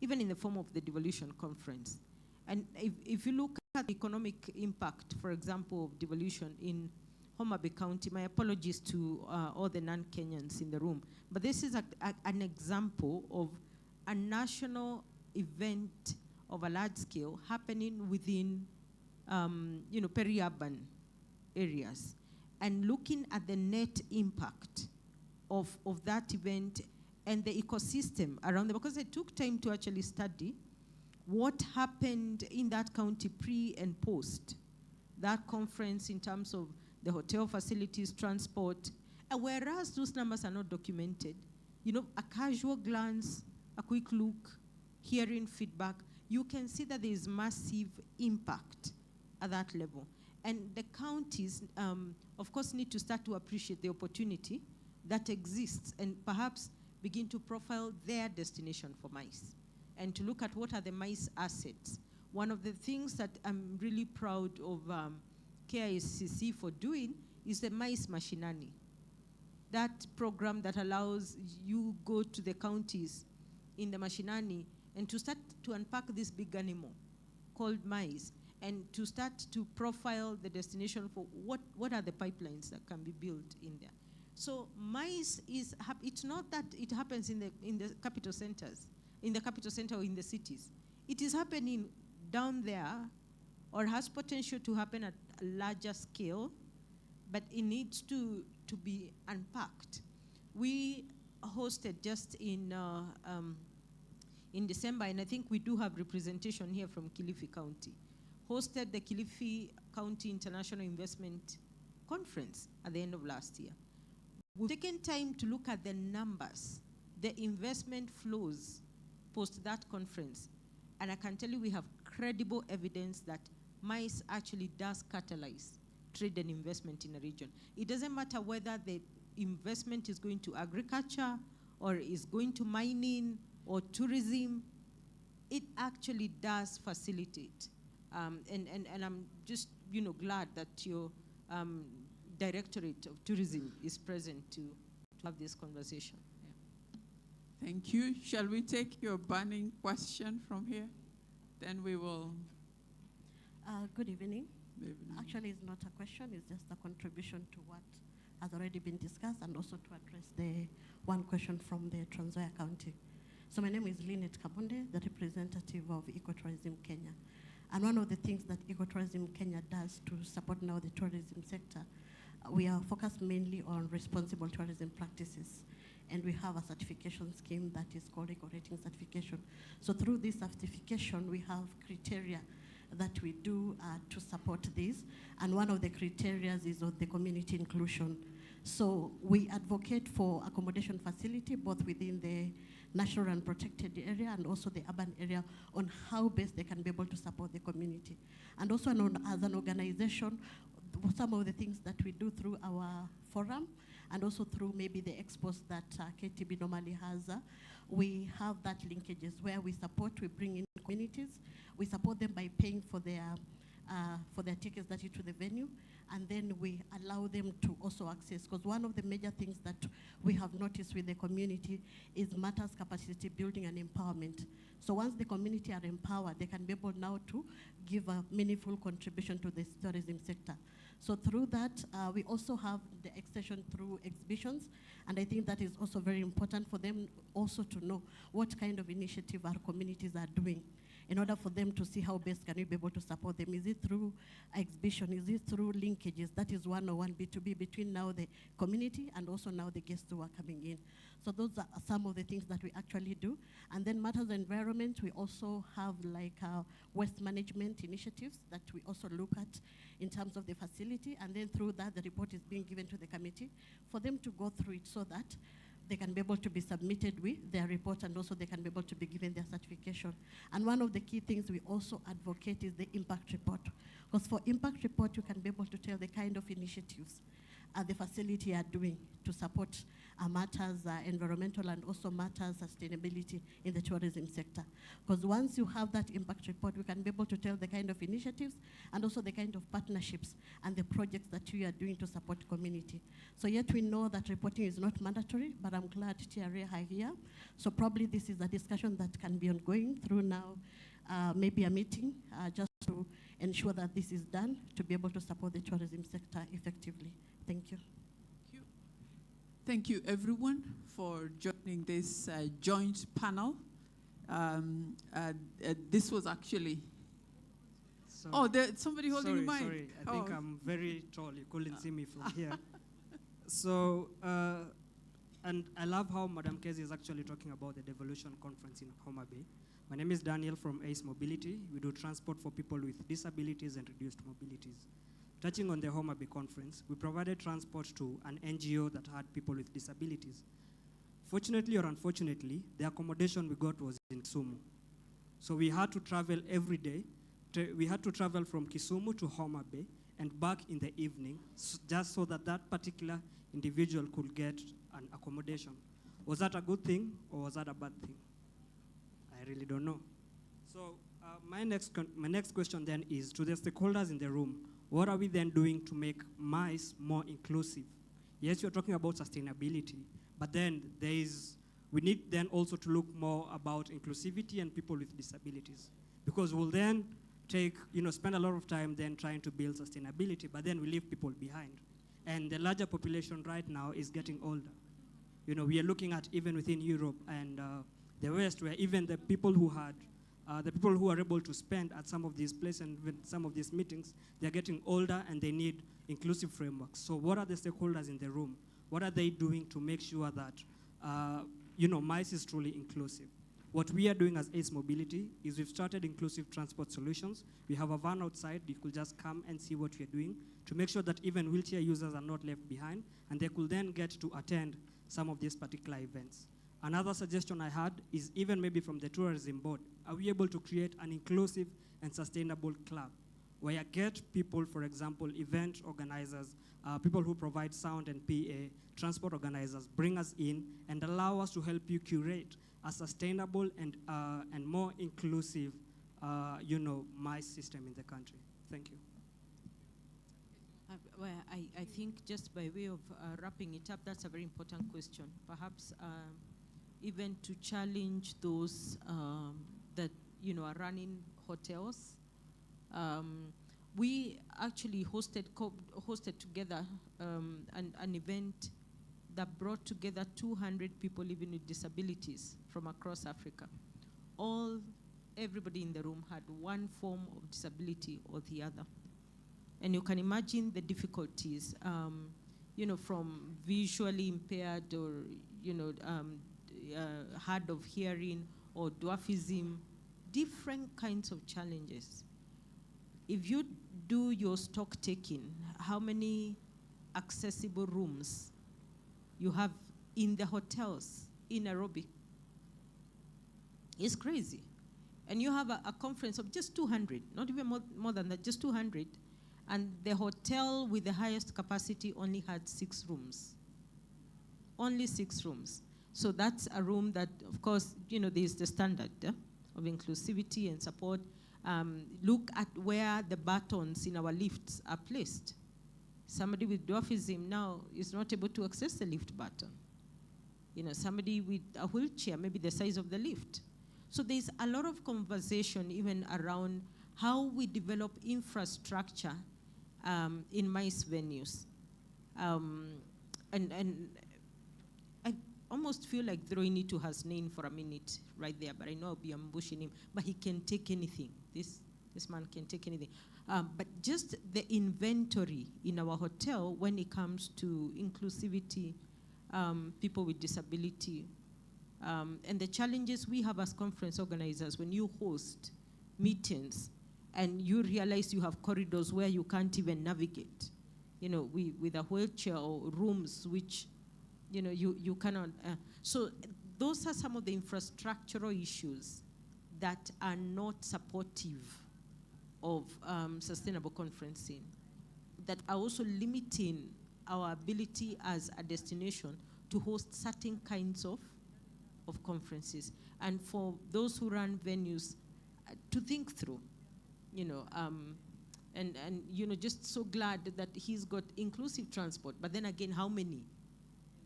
even in the form of the devolution conference. And if you look at the economic impact, for example, of devolution in Homa Bay County, my apologies to all the non-Kenyans in the room, but this is an example of a national event of a large scale happening within peri-urban areas, and looking at the net impact of that event and the ecosystem around them, because I took time to actually study what happened in that county pre and post that conference in terms of the hotel facilities, transport, and whereas those numbers are not documented, a casual glance, a quick look, hearing feedback, you can see that there is massive impact at that level. And the counties, of course, need to start to appreciate the opportunity that exists and perhaps begin to profile their destination for MICE and to look at what are the MICE assets. One of the things that I'm really proud of KICC for doing is the MICE Mashinani. that program that allows you go to the counties in the mashinani and to start to unpack this big animal called mice, and to start to profile the destination for what are the pipelines that can be built in there. So mice is, it's not that it happens in the capital centers, in the capital center or in the cities. It is happening down there, or has potential to happen at a larger scale, but it needs to be unpacked. We hosted just in December, and I think we do have representation here from Kilifi County, hosted the Kilifi County International Investment Conference at the end of last year. We've taken time to look at the numbers, the investment flows post that conference, and I can tell you we have credible evidence that mice actually does catalyze trade and investment in a region. It doesn't matter whether the investment is going to agriculture or is going to mining or tourism, it actually does facilitate. And I'm just glad that your Directorate of Tourism is present to have this conversation. Yeah. Thank you. Shall we take your burning question from here? Then we will. Good evening. Good evening. Actually, it's not a question, it's just a contribution to what has already been discussed, and also to address the one question from the Trans Nzoia County. So my name is Lynette Kabonde, the representative of Ecotourism Kenya. And one of the things that Ecotourism Kenya does to support now the tourism sector, we are focused mainly on responsible tourism practices. And we have a certification scheme that is called Eco-Rating Certification. So through this certification, we have criteria that we do to support this. And one of the criteria is on the community inclusion. So we advocate for accommodation facility, both within the natural and protected area and also the urban area, on how best they can be able to support the community. And also as an organization, some of the things that we do through our forum, and also through maybe the expos that KTB normally has, we have that linkages where we support, we bring in communities, we support them by paying for their tickets that is to the venue, and then we allow them to also access, because one of the major things that we have noticed with the community is matters capacity building and empowerment. So once the community are empowered, they can be able now to give a meaningful contribution to the tourism sector. So through that, we also have the extension through exhibitions, and I think that is also very important for them also to know what kind of initiative our communities are doing in order for them to see how best can we be able to support them. Is it through exhibition? Is it through linkages? That is one-on-one B2B between now the community and also now the guests who are coming in. So those are some of the things that we actually do. And then matters of environment, we also have like waste management initiatives that we also look at in terms of the facility. And then through that, the report is being given to the committee for them to go through it so that they can be able to be submitted with their report, and also they can be able to be given their certification. And one of the key things we also advocate is the impact report. Because for impact report, you can be able to tell the kind of initiatives the facility are doing to support matters environmental and also matters sustainability in the tourism sector. Because once you have that impact report, we can be able to tell the kind of initiatives and also the kind of partnerships and the projects that you are doing to support community. So yet we know that reporting is not mandatory, but I'm glad TRA are here. So probably this is a discussion that can be ongoing through now maybe a meeting just to ensure that this is done to be able to support the tourism sector effectively. Thank you. Thank you, everyone, for joining this joint panel. This was actually... there's somebody holding a mic. Sorry, I think I'm very tall. You couldn't see me from here. So, and I love how Madam Kezi is actually talking about the Devolution Conference in Homa Bay. My name is Daniel from ACE Mobility. We do transport for people with disabilities and reduced mobilities. Touching on the Homa Bay conference, we provided transport to an NGO that had people with disabilities. Fortunately or unfortunately, the accommodation we got was in Kisumu. So we had to travel every day. We had to travel from Kisumu to Homa Bay and back in the evening, just so that that particular individual could get an accommodation. Was that a good thing or was that a bad thing? I really don't know. So my next question then is to the stakeholders in the room. What are we then doing to make MICE more inclusive yes, you're talking about sustainability, but then we need then also to look more about inclusivity and people with disabilities, because we'll then spend a lot of time then trying to build sustainability, but then we leave people behind. And the larger population right now is getting older. We are looking at even within Europe and the West, where even the people who are able to spend at some of these places and with some of these meetings, they're getting older and they need inclusive frameworks. So what are the stakeholders in the room? What are they doing to make sure that MICE is truly inclusive? What we are doing as ACE Mobility is we've started inclusive transport solutions. We have a van outside. You could just come and see what we're doing to make sure that even wheelchair users are not left behind, and they could then get to attend some of these particular events. Another suggestion I had is even maybe from the tourism board, are we able to create an inclusive and sustainable club where you get people, for example, event organizers, people who provide sound and PA, transport organizers, bring us in and allow us to help you curate a sustainable and more inclusive, MICE system in the country. Thank you. Well, I think just by way of wrapping it up, that's a very important question. Perhaps even to challenge those that are running hotels. We actually hosted together an event that brought together 200 people living with disabilities from across Africa. Everybody in the room had one form of disability or the other. And you can imagine the difficulties, from visually impaired or, hard of hearing or dwarfism, different kinds of challenges. If you do your stock taking, how many accessible rooms you have in the hotels in Nairobi? It's crazy. And you have a conference of just 200, not even more than that, just 200. And the hotel with the highest capacity only had 6 rooms. Only 6 rooms. So that's a room that, of course, there's the standard of inclusivity and support. Look at where the buttons in our lifts are placed. Somebody with dwarfism now is not able to access the lift button. Somebody with a wheelchair, maybe the size of the lift. So there's a lot of conversation even around how we develop infrastructure in MICE venues. And I almost feel like throwing it to Hasnain for a minute right there, but I know I'll be ambushing him. But he can take anything. This man can take anything. But just the inventory in our hotel when it comes to inclusivity, people with disability, and the challenges we have as conference organizers when you host meetings and you realize you have corridors where you can't even navigate, with a wheelchair or rooms which, you cannot. So those are some of the infrastructural issues that are not supportive of sustainable conferencing, that are also limiting our ability as a destination to host certain kinds of conferences. And for those who run venues to think through, just so glad that he's got inclusive transport, but then again, how many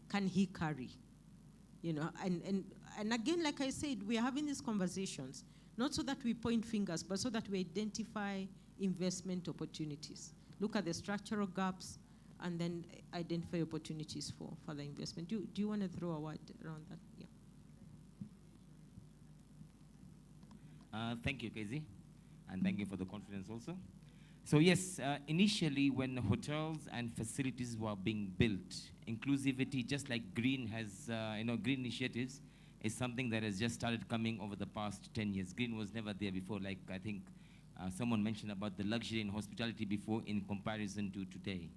can he carry? And again, like I said, we're having these conversations, not so that we point fingers, but so that we identify investment opportunities. Look at the structural gaps and then identify opportunities for further investment. Do you want to throw a word around that? Yeah. Thank you, Casey, and thank you for the confidence also. So yes, initially when hotels and facilities were being built, inclusivity, just like green has, green initiatives, is something that has just started coming over the past 10 years. Green was never there before, like I think someone mentioned about the luxury and hospitality before in comparison to today.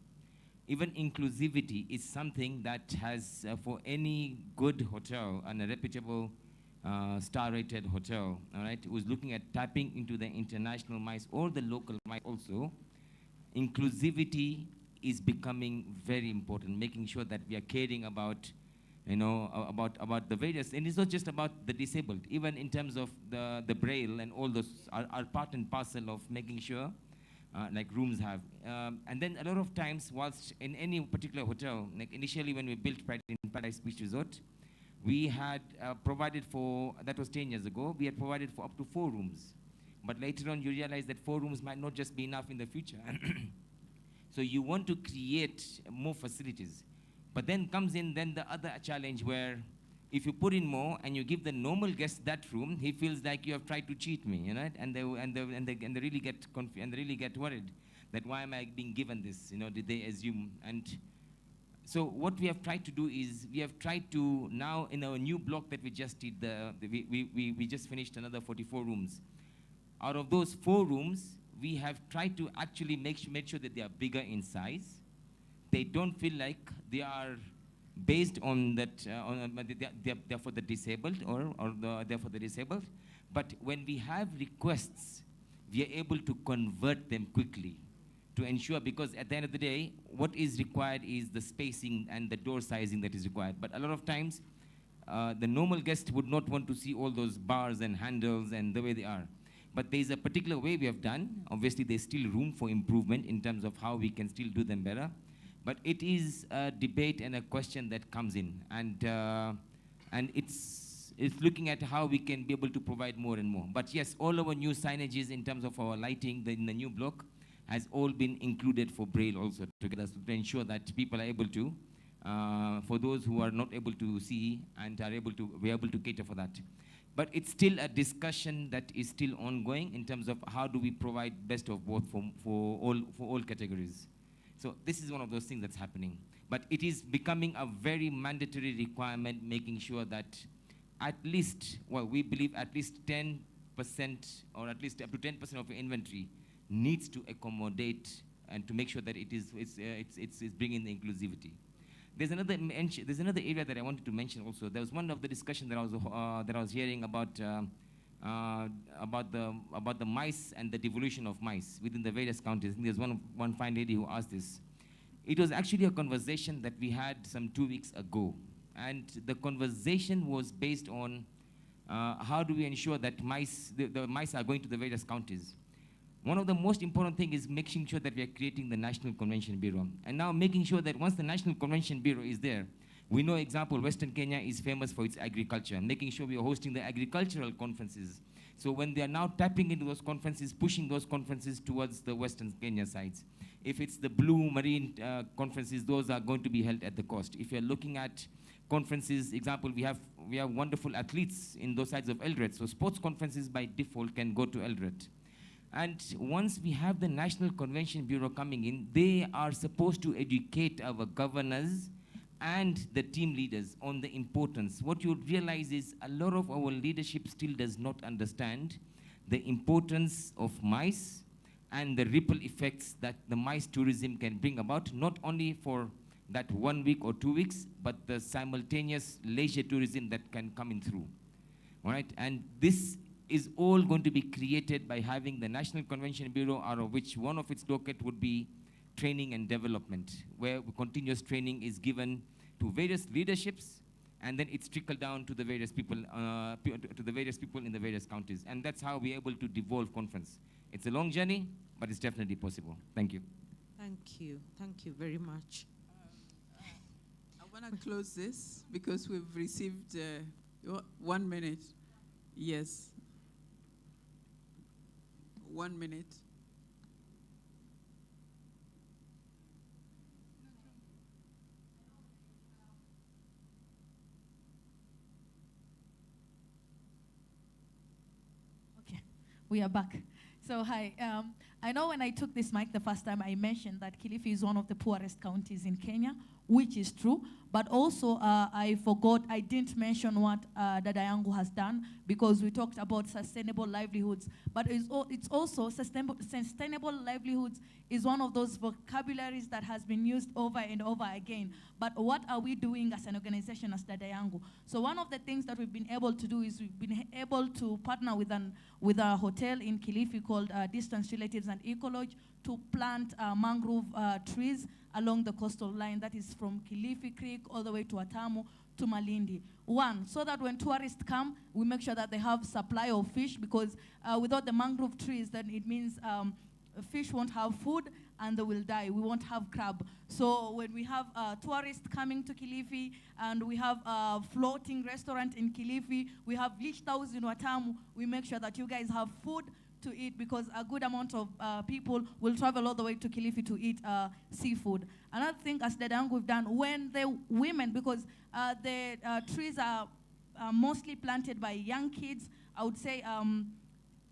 Even inclusivity is something that has, for any good hotel and a reputable star-rated hotel, all right, who's looking at tapping into the international MICE or the local MICE also, inclusivity is becoming very important, making sure that we are caring about, about the various, and it's not just about the disabled, even in terms of the braille and all those are part and parcel of making sure like rooms have. And then a lot of times, whilst in any particular hotel, like initially when we built Paradise Beach Resort, we had provided for, that was 10 years ago, we had provided for up to 4 rooms. But later on, you realize that 4 rooms might not just be enough in the future. So you want to create more facilities. But then comes in then the other challenge where if you put in more and you give the normal guest that room, he feels like you have tried to cheat me, you know, and they really get and they really get worried that why am I being given this, you know, did they assume? And so what we have tried to do is we have tried to now in our new block that we just did, we just finished another 44 rooms. Out of those 4 rooms, we have tried to actually make sure that they are bigger in size. They don't feel like they are based on that, they're for the disabled or they're for the disabled. But when we have requests, we are able to convert them quickly to ensure, because at the end of the day, what is required is the spacing and the door sizing that is required. But a lot of times, the normal guest would not want to see all those bars and handles and the way they are. But there's a particular way we have done. Obviously, there's still room for improvement in terms of how we can still do them better. But it is a debate and a question that comes in. And it's looking at how we can be able to provide more and more. But yes, all our new signages in terms of our lighting in the new block has all been included for Braille also together to ensure that people are able to, for those who are not able to see and are able to, we're able to cater for that. But it's still a discussion that is still ongoing in terms of how do we provide best of both for all categories. So this is one of those things that's happening. But it is becoming a very mandatory requirement, making sure that at least, well, we believe at least 10% or at least up to 10% of your inventory needs to accommodate and to make sure that it's bringing the inclusivity. There's another area that I wanted to mention also. There was one of the discussion that I was hearing about the mice and the devolution of mice within the various counties. And there's one fine lady who asked this. It was actually a conversation that we had some 2 weeks ago. And the conversation was based on how do we ensure that the mice are going to the various counties. One of the most important things is making sure that we are creating the National Convention Bureau. And now making sure that once the National Convention Bureau is there, we know, example, Western Kenya is famous for its agriculture, making sure we are hosting the agricultural conferences. So when they are now tapping into those conferences, pushing those conferences towards the Western Kenya sides. If it's the Blue Marine conferences, those are going to be held at the cost. If you're looking at conferences, example, we have wonderful athletes in those sides of Eldoret. So sports conferences by default can go to Eldoret. And once we have the National Convention Bureau coming in, they are supposed to educate our governors and the team leaders on the importance. What you realize is a lot of our leadership still does not understand the importance of mice and the ripple effects that the mice tourism can bring about, not only for that 1 week or 2 weeks, but the simultaneous leisure tourism that can come in through. All right, and this is all going to be created by having the National Convention Bureau, out of which one of its docket would be training and development, where continuous training is given to various leaderships, and then it's trickled down to the various people, in the various counties. And that's how we're able to devolve conference. It's a long journey, but it's definitely possible. Thank you. Thank you. Thank you very much. I want to close this because we've received 1 minute. Yes. 1 minute. Okay, we are back. So hi, I know when I took this mic the first time, I mentioned that Kilifi is one of the poorest counties in Kenya, which is true. But also, I didn't mention what Dada Yangu has done, because we talked about sustainable livelihoods. But it's also sustainable livelihoods is one of those vocabularies that has been used over and over again. But what are we doing as an organization, as Dada Yangu? So one of the things that we've been able to do is we've been able to partner with a hotel in Kilifi called Distance Relatives and Ecolodge to plant mangrove trees along the coastal line, that is from Kilifi Creek all the way to Atamu to Malindi. One, so that when tourists come, we make sure that they have supply of fish, because without the mangrove trees, then it means fish won't have food and they will die. We won't have crab. So when we have tourists coming to Kilifi and we have a floating restaurant in Kilifi, we have Leech House in Watamu, we make sure that you guys have food to eat because a good amount of people will travel all the way to Kilifi to eat seafood. Another thing as Dadangu we've done, when the women, because the trees are mostly planted by young kids, I would say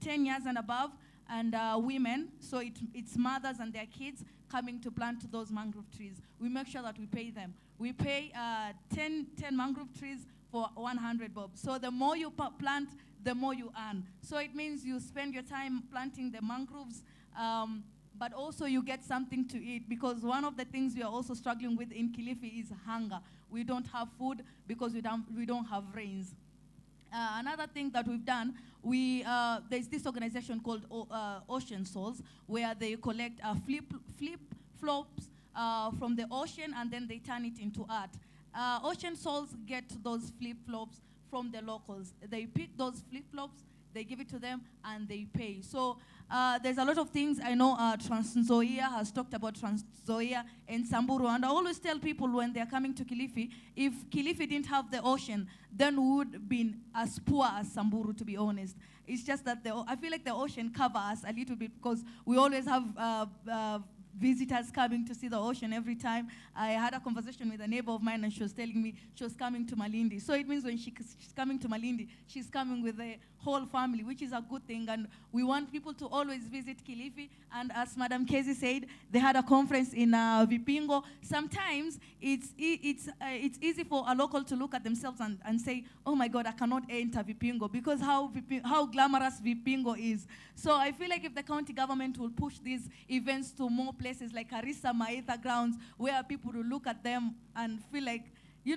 10 years and above, and women, so it's mothers and their kids coming to plant those mangrove trees. We make sure that we pay them. We pay 10 mangrove trees for 100 bob. So the more you plant, the more you earn. So it means you spend your time planting the mangroves, but also you get something to eat, because one of the things we are also struggling with in Kilifi is hunger. We don't have food because we don't have rains. Another thing that we've done, there's this organization called Ocean Souls, where they collect flip-flops from the ocean and then they turn it into art. Ocean Souls get those flip-flops from the locals. They pick those flip-flops, they give it to them, and they pay. So there's a lot of things. I know Trans-Nzoia has talked about Trans-Nzoia and Samburu, and I always tell people when they're coming to Kilifi, if Kilifi didn't have the ocean, then we would have been as poor as Samburu, to be honest. It's just that I feel like the ocean covers us a little bit because we always have visitors coming to see the ocean every time. I had a conversation with a neighbor of mine and she was telling me she was coming to Malindi. So it means when she's coming to Malindi, she's coming with the whole family, which is a good thing. And we want people to always visit Kilifi. And as Madam Kezi said, they had a conference in Vipingo. Sometimes it's easy for a local to look at themselves and say, oh my God, I cannot enter Vipingo because how glamorous Vipingo is. So I feel like if the county government will push these events to more places like Harissa, Maitha grounds, where people will look at them and feel like, you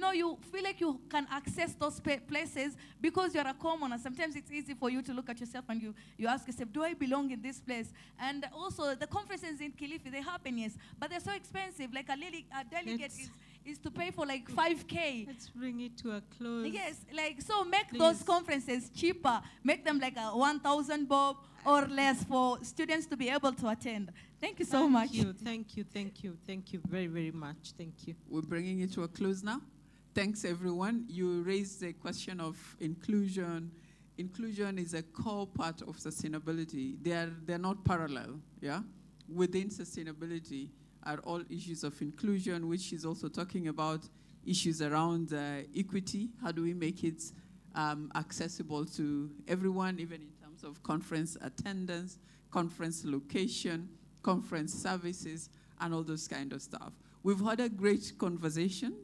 feel like you can access those places because you're a commoner. Sometimes it's easy for you to look at yourself and you ask yourself, do I belong in this place? And also the conferences in Kilifi, they happen, yes, but they're so expensive. Like a delegate is to pay for like 5K. Let's bring it to a close. Yes, so make those conferences cheaper. Make them like a 1,000 bob or less for students to be able to attend. Thank you so much. Thank you very, very much. Thank you. We're bringing it to a close now. Thanks, everyone. You raised the question of inclusion. Inclusion is a core part of sustainability. They're not parallel, yeah? Within sustainability are all issues of inclusion, which is also talking about issues around equity. How do we make it accessible to everyone, even in terms of conference attendance, conference location, conference services, and all those kind of stuff. We've had a great conversation,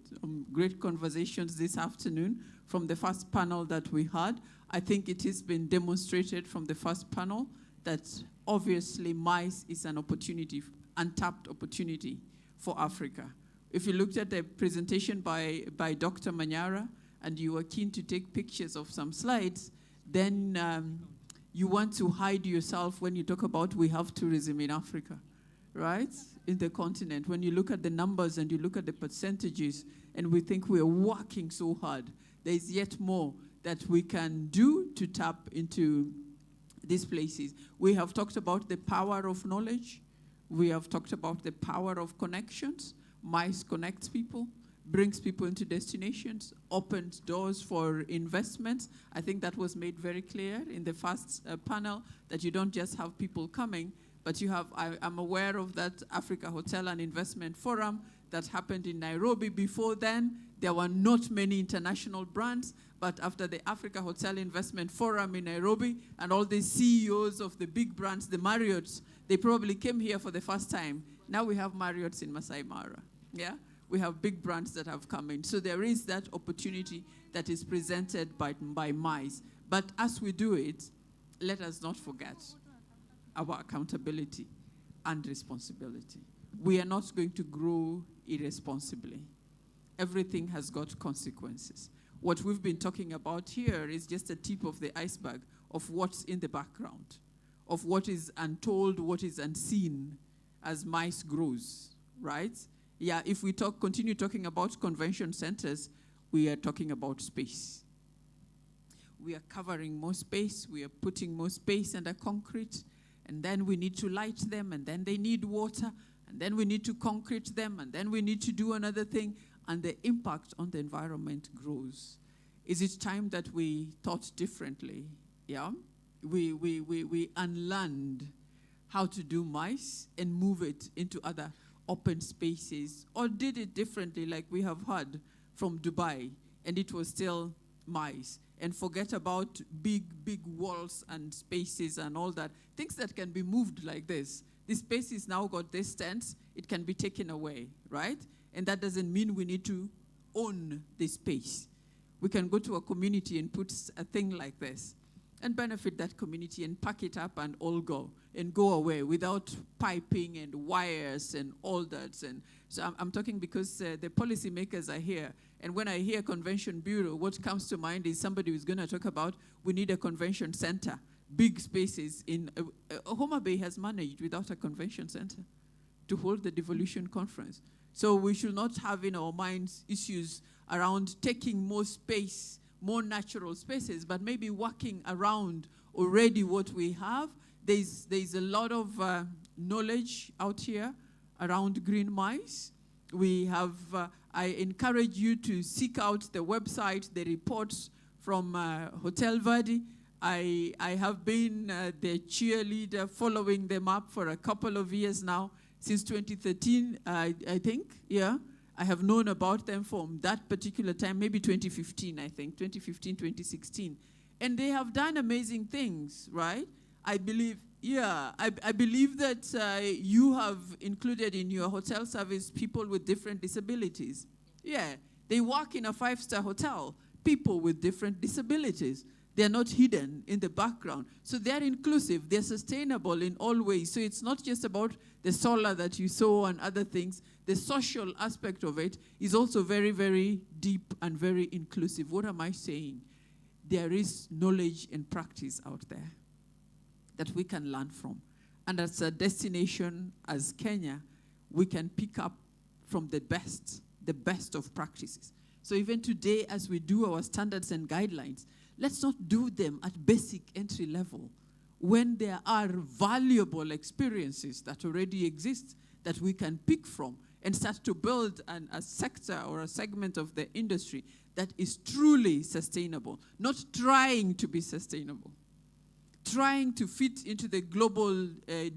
great conversations this afternoon from the first panel that we had. I think it has been demonstrated from the first panel that obviously MICE is an opportunity, untapped opportunity for Africa. If you looked at the presentation by Dr. Manyara and you were keen to take pictures of some slides, then you want to hide yourself when you talk about we have tourism in Africa, right? In the continent. When you look at the numbers and you look at the percentages and we think we're working so hard, there's yet more that we can do to tap into these places. We have talked about the power of knowledge. We have talked about the power of connections. MICE connects people, brings people into destinations, opens doors for investments. I think that was made very clear in the first panel, that you don't just have people coming, but you have, I'm aware of that Africa Hotel and Investment Forum that happened in Nairobi. Before then, there were not many international brands, but after the Africa Hotel Investment Forum in Nairobi, and all the CEOs of the big brands, the Marriotts, they probably came here for the first time. Now we have Marriotts in Masai Mara, yeah? We have big brands that have come in. So there is that opportunity that is presented by MICE. But as we do it, let us not forget our accountability and responsibility. We are not going to grow irresponsibly. Everything has got consequences. What we've been talking about here is just a tip of the iceberg of what's in the background, of what is untold, what is unseen as MICE grows, right? Yeah, if we continue talking about convention centers, we are talking about space. We are covering more space. We are putting more space under concrete. and then we need to light them, and then they need water, and then we need to concrete them, and then we need to do another thing, and the impact on the environment grows. Is it time that we thought differently? Yeah? We unlearned how to do mice and move it into other open spaces, or did it differently like we have heard from Dubai, and it was still mice, and forget about big walls and spaces and all that. Things that can be moved like this. This space is now got distance, it can be taken away, right? And that doesn't mean we need to own the space. We can go to a community and put a thing like this and benefit that community and pack it up and all go and go away without piping and wires and all that. And so I'm talking because the policymakers are here. And when I hear Convention Bureau, what comes to mind is somebody who's going to talk about we need a convention center, big spaces. In Homa Bay has managed without a convention center to hold the devolution conference. So we should not have in our minds issues around taking more space, more natural spaces, but maybe working around already what we have. There's a lot of knowledge out here around green mice. We have, I encourage you to seek out the website, the reports from Hotel Verdi. I have been the cheerleader following them up for a couple of years now, since 2013, I think, yeah. I have known about them from that particular time, maybe 2015, I think, 2015, 2016. And they have done amazing things, right? I believe, yeah, I believe that you have included in your hotel service people with different disabilities. Yeah, they work in a 5-star hotel, people with different disabilities. They're not hidden in the background. So they're inclusive, they're sustainable in all ways. So it's not just about the solar that you saw and other things. The social aspect of it is also very, very deep and very inclusive. What am I saying? There is knowledge and practice out there that we can learn from. And as a destination, as Kenya, we can pick up from the best of practices. So even today, as we do our standards and guidelines, let's not do them at basic entry level when there are valuable experiences that already exist that we can pick from and start to build a sector or a segment of the industry that is truly sustainable, not trying to be sustainable, trying to fit into the global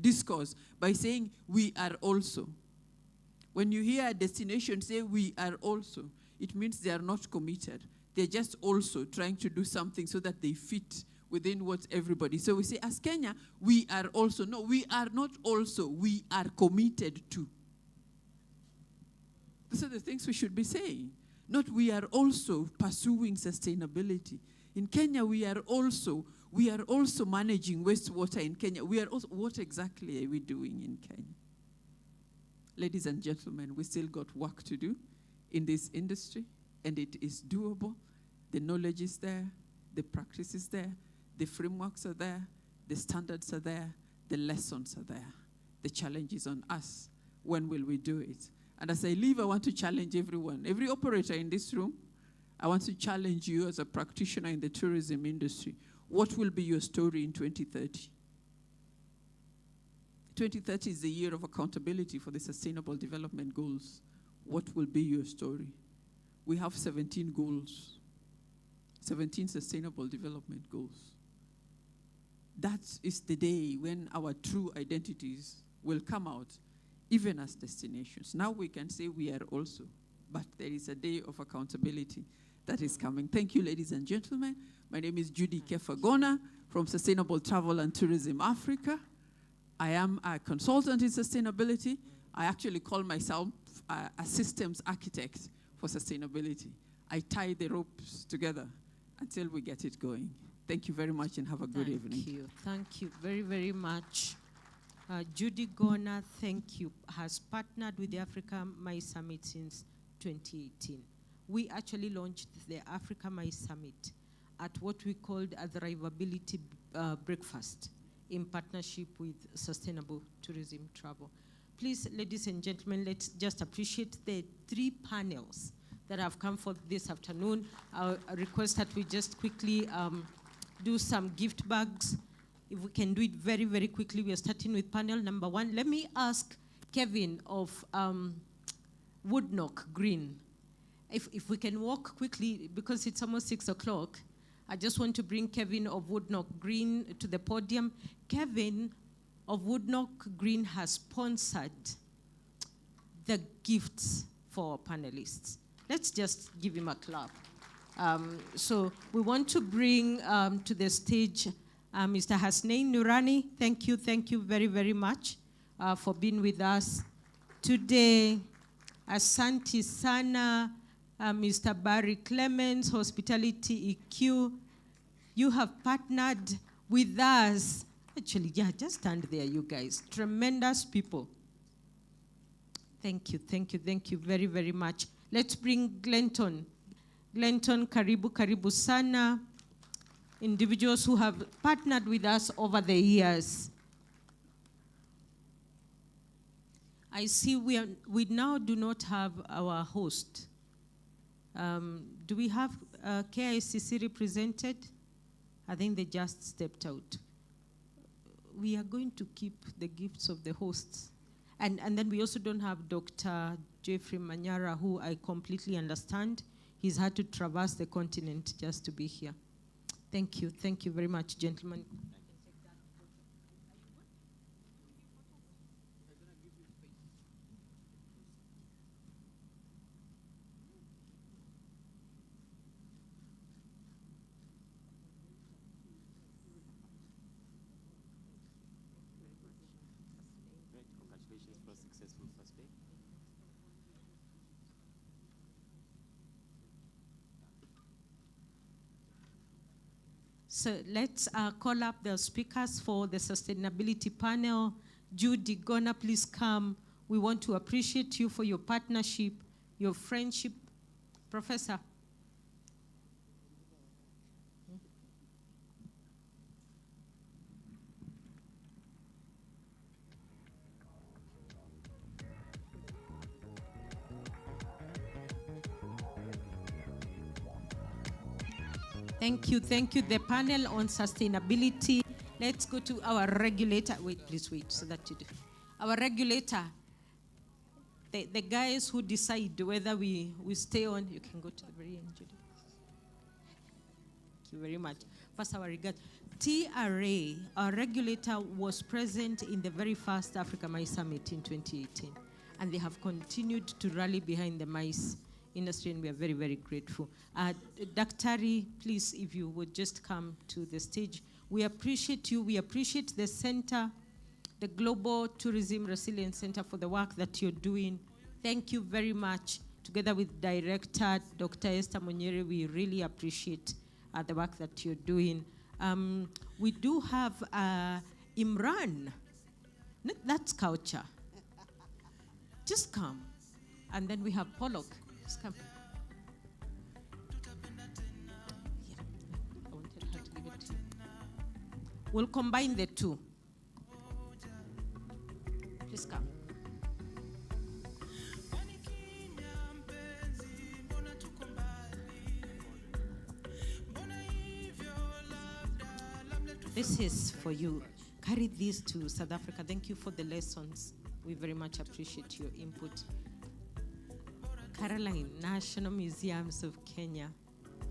discourse by saying we are also. When you hear a destination say we are also, it means they are not committed. They're just also trying to do something so that they fit within what everybody. So we say, as Kenya, we are also. No, we are not also. We are committed to. These are the things we should be saying. Not we are also pursuing sustainability. In Kenya, we are also managing wastewater in Kenya. We are also, what exactly are we doing in Kenya? Ladies and gentlemen, we still got work to do in this industry, and it is doable. The knowledge is there, the practice is there, the frameworks are there, the standards are there, the lessons are there. The challenge is on us. When will we do it? And as I leave, I want to challenge everyone. Every operator in this room, I want to challenge you as a practitioner in the tourism industry. What will be your story in 2030? 2030 is the year of accountability for the Sustainable Development Goals. What will be your story? We have 17 goals, 17 Sustainable Development Goals. That is the day when our true identities will come out, even as destinations. Now we can say we are also, but there is a day of accountability that is coming. Thank you, ladies and gentlemen. My name is Judy Kefagona from Sustainable Travel and Tourism Africa. I am a consultant in sustainability. I actually call myself a systems architect for sustainability. I tie the ropes together until we get it going. Thank you very much and have a good evening. Thank you very, very much. Judy Gona, thank you, has partnered with the Africa Mice Summit since 2018. We actually launched the Africa Mice Summit at what we called a Thrivability Breakfast in partnership with Sustainable Tourism Travel. Please, ladies and gentlemen, let's just appreciate the 3 panels that have come forth this afternoon. I request that we just quickly do some gift bags if we can do it very, very quickly. We are starting with panel number 1. Let me ask Kevin of Woodnock Green, if we can walk quickly, because it's almost 6 o'clock. I just want to bring Kevin of Woodnock Green to the podium. Kevin of Woodnock Green has sponsored the gifts for our panelists. Let's just give him a clap. So we want to bring to the stage Mr. Hasnain Nurani. Thank you very, very much for being with us today. Asante Sana, Mr. Barry Clemens, Hospitality EQ. You have partnered with us. Actually, yeah, just stand there, you guys. Tremendous people. Thank you very, very much. Let's bring Glenton. Glenton, karibu sana. Individuals who have partnered with us over the years. I see we now do not have our host. Do we have KICC represented? I think they just stepped out. We are going to keep the gifts of the hosts. And then we also don't have Dr. Jeffrey Manyara, who I completely understand. He's had to traverse the continent just to be here. Thank you very much, gentlemen. Congratulations for a successful first day. So let's call up the speakers for the sustainability panel. Judy Gona, please come. We want to appreciate you for your partnership, your friendship. Professor. Thank you. The panel on sustainability. Let's go to our regulator. Wait, please wait so that you do. Our regulator, the guys who decide whether we stay on. You can go to the very end, Judy. Thank you very much. First, our regard. TRA, our regulator, was present in the very first Africa Mice Summit in 2018. And they have continued to rally behind the mice industry, and we are very, very grateful. Daktari, please, if you would just come to the stage. We appreciate you. We appreciate the center, the Global Tourism Resilience Center, for the work that you're doing. Thank you very much. Together with Director Dr. Esther Monyere, we really appreciate the work that you're doing. We do have Imran. That's culture. Just come. And then we have Pollock. Just come. Yeah. I wanted her to give it to you. We'll combine the two. Please come. This is for you. Carry this to South Africa. Thank you for the lessons. We very much appreciate your input. Caroline, National Museums of Kenya.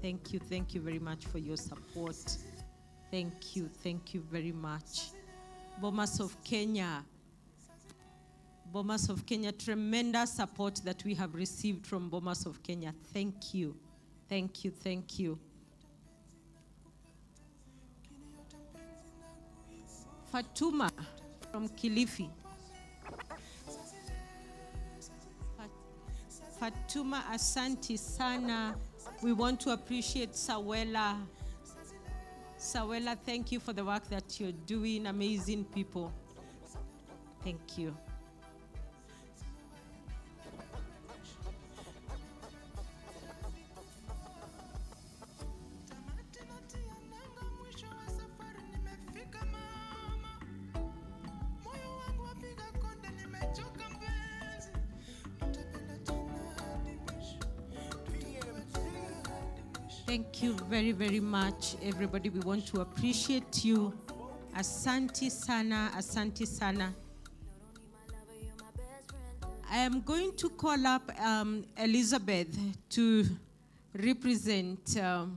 Thank you very much for your support. Thank you very much. Bomas of Kenya, tremendous support that we have received from Bomas of Kenya. Thank you. Fatuma from Kilifi. Fatuma, asante sana. We want to appreciate Sawela. Sawela, thank you for the work that you're doing. Amazing people. Thank you. Thank you very, very much, everybody. We want to appreciate you Asante sana, asante sana. I am going to call up Elizabeth to represent the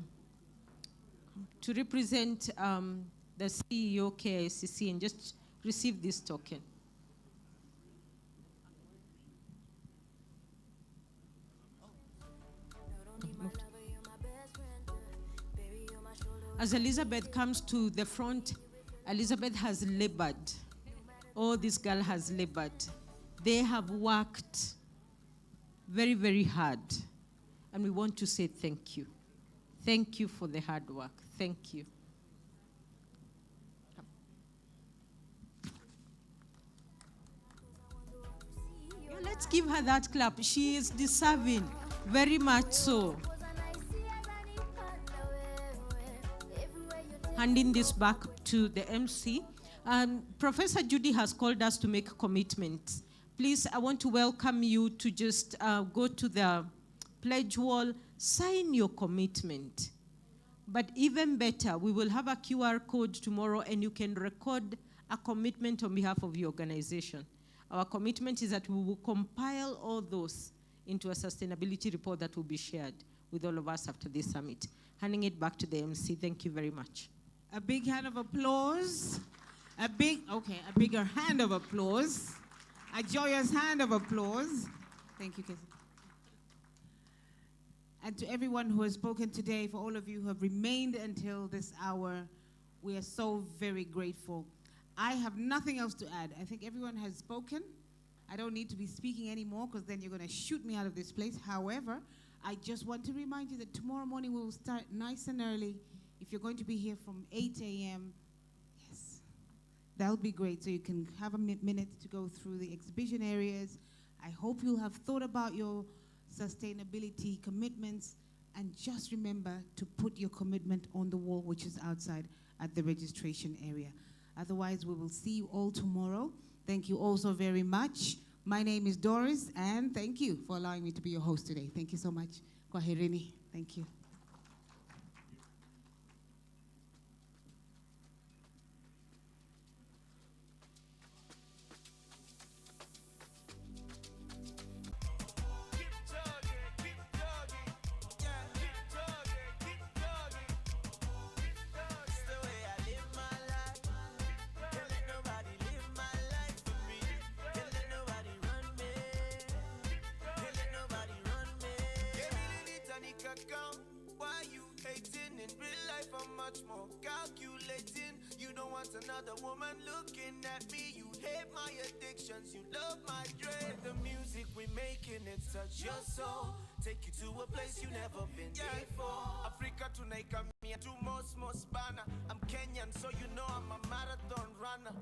CEO KICC and just receive this token. As Elizabeth comes to the front, Elizabeth has labored. Oh, this girl has labored. They have worked very, very hard. And we want to say thank you. Thank you for the hard work. Thank you. Yeah, let's give her that clap. She is deserving, very much so. Handing this back to the MC. Professor Judy has called us to make commitments. Please, I want to welcome you to just go to the pledge wall, sign your commitment. But even better, we will have a QR code tomorrow and you can record a commitment on behalf of your organization. Our commitment is that we will compile all those into a sustainability report that will be shared with all of us after this summit. Handing it back to the MC. Thank you very much. A big hand of applause. A bigger hand of applause. A joyous hand of applause. Thank you, Casey. And to everyone who has spoken today, for all of you who have remained until this hour, we are so very grateful. I have nothing else to add. I think everyone has spoken. I don't need to be speaking anymore because then you're going to shoot me out of this place. However, I just want to remind you that tomorrow morning we will start nice and early. If you're going to be here from 8 a.m., yes, that would be great. So you can have a minute to go through the exhibition areas. I hope you'll have thought about your sustainability commitments, and just remember to put your commitment on the wall, which is outside at the registration area. Otherwise, we will see you all tomorrow. Thank you all so very much. My name is Doris, and thank you for allowing me to be your host today. Thank you so much. Kwaherini. Thank you. Why you hating? In real life I'm much more calculating. You don't want another woman looking at me. You hate my addictions, you love my dread. The music we making, it touch your soul. Take you to a place you never been before. Africa tonight come here to most banner. I'm Kenyan, so you know I'm a marathon runner.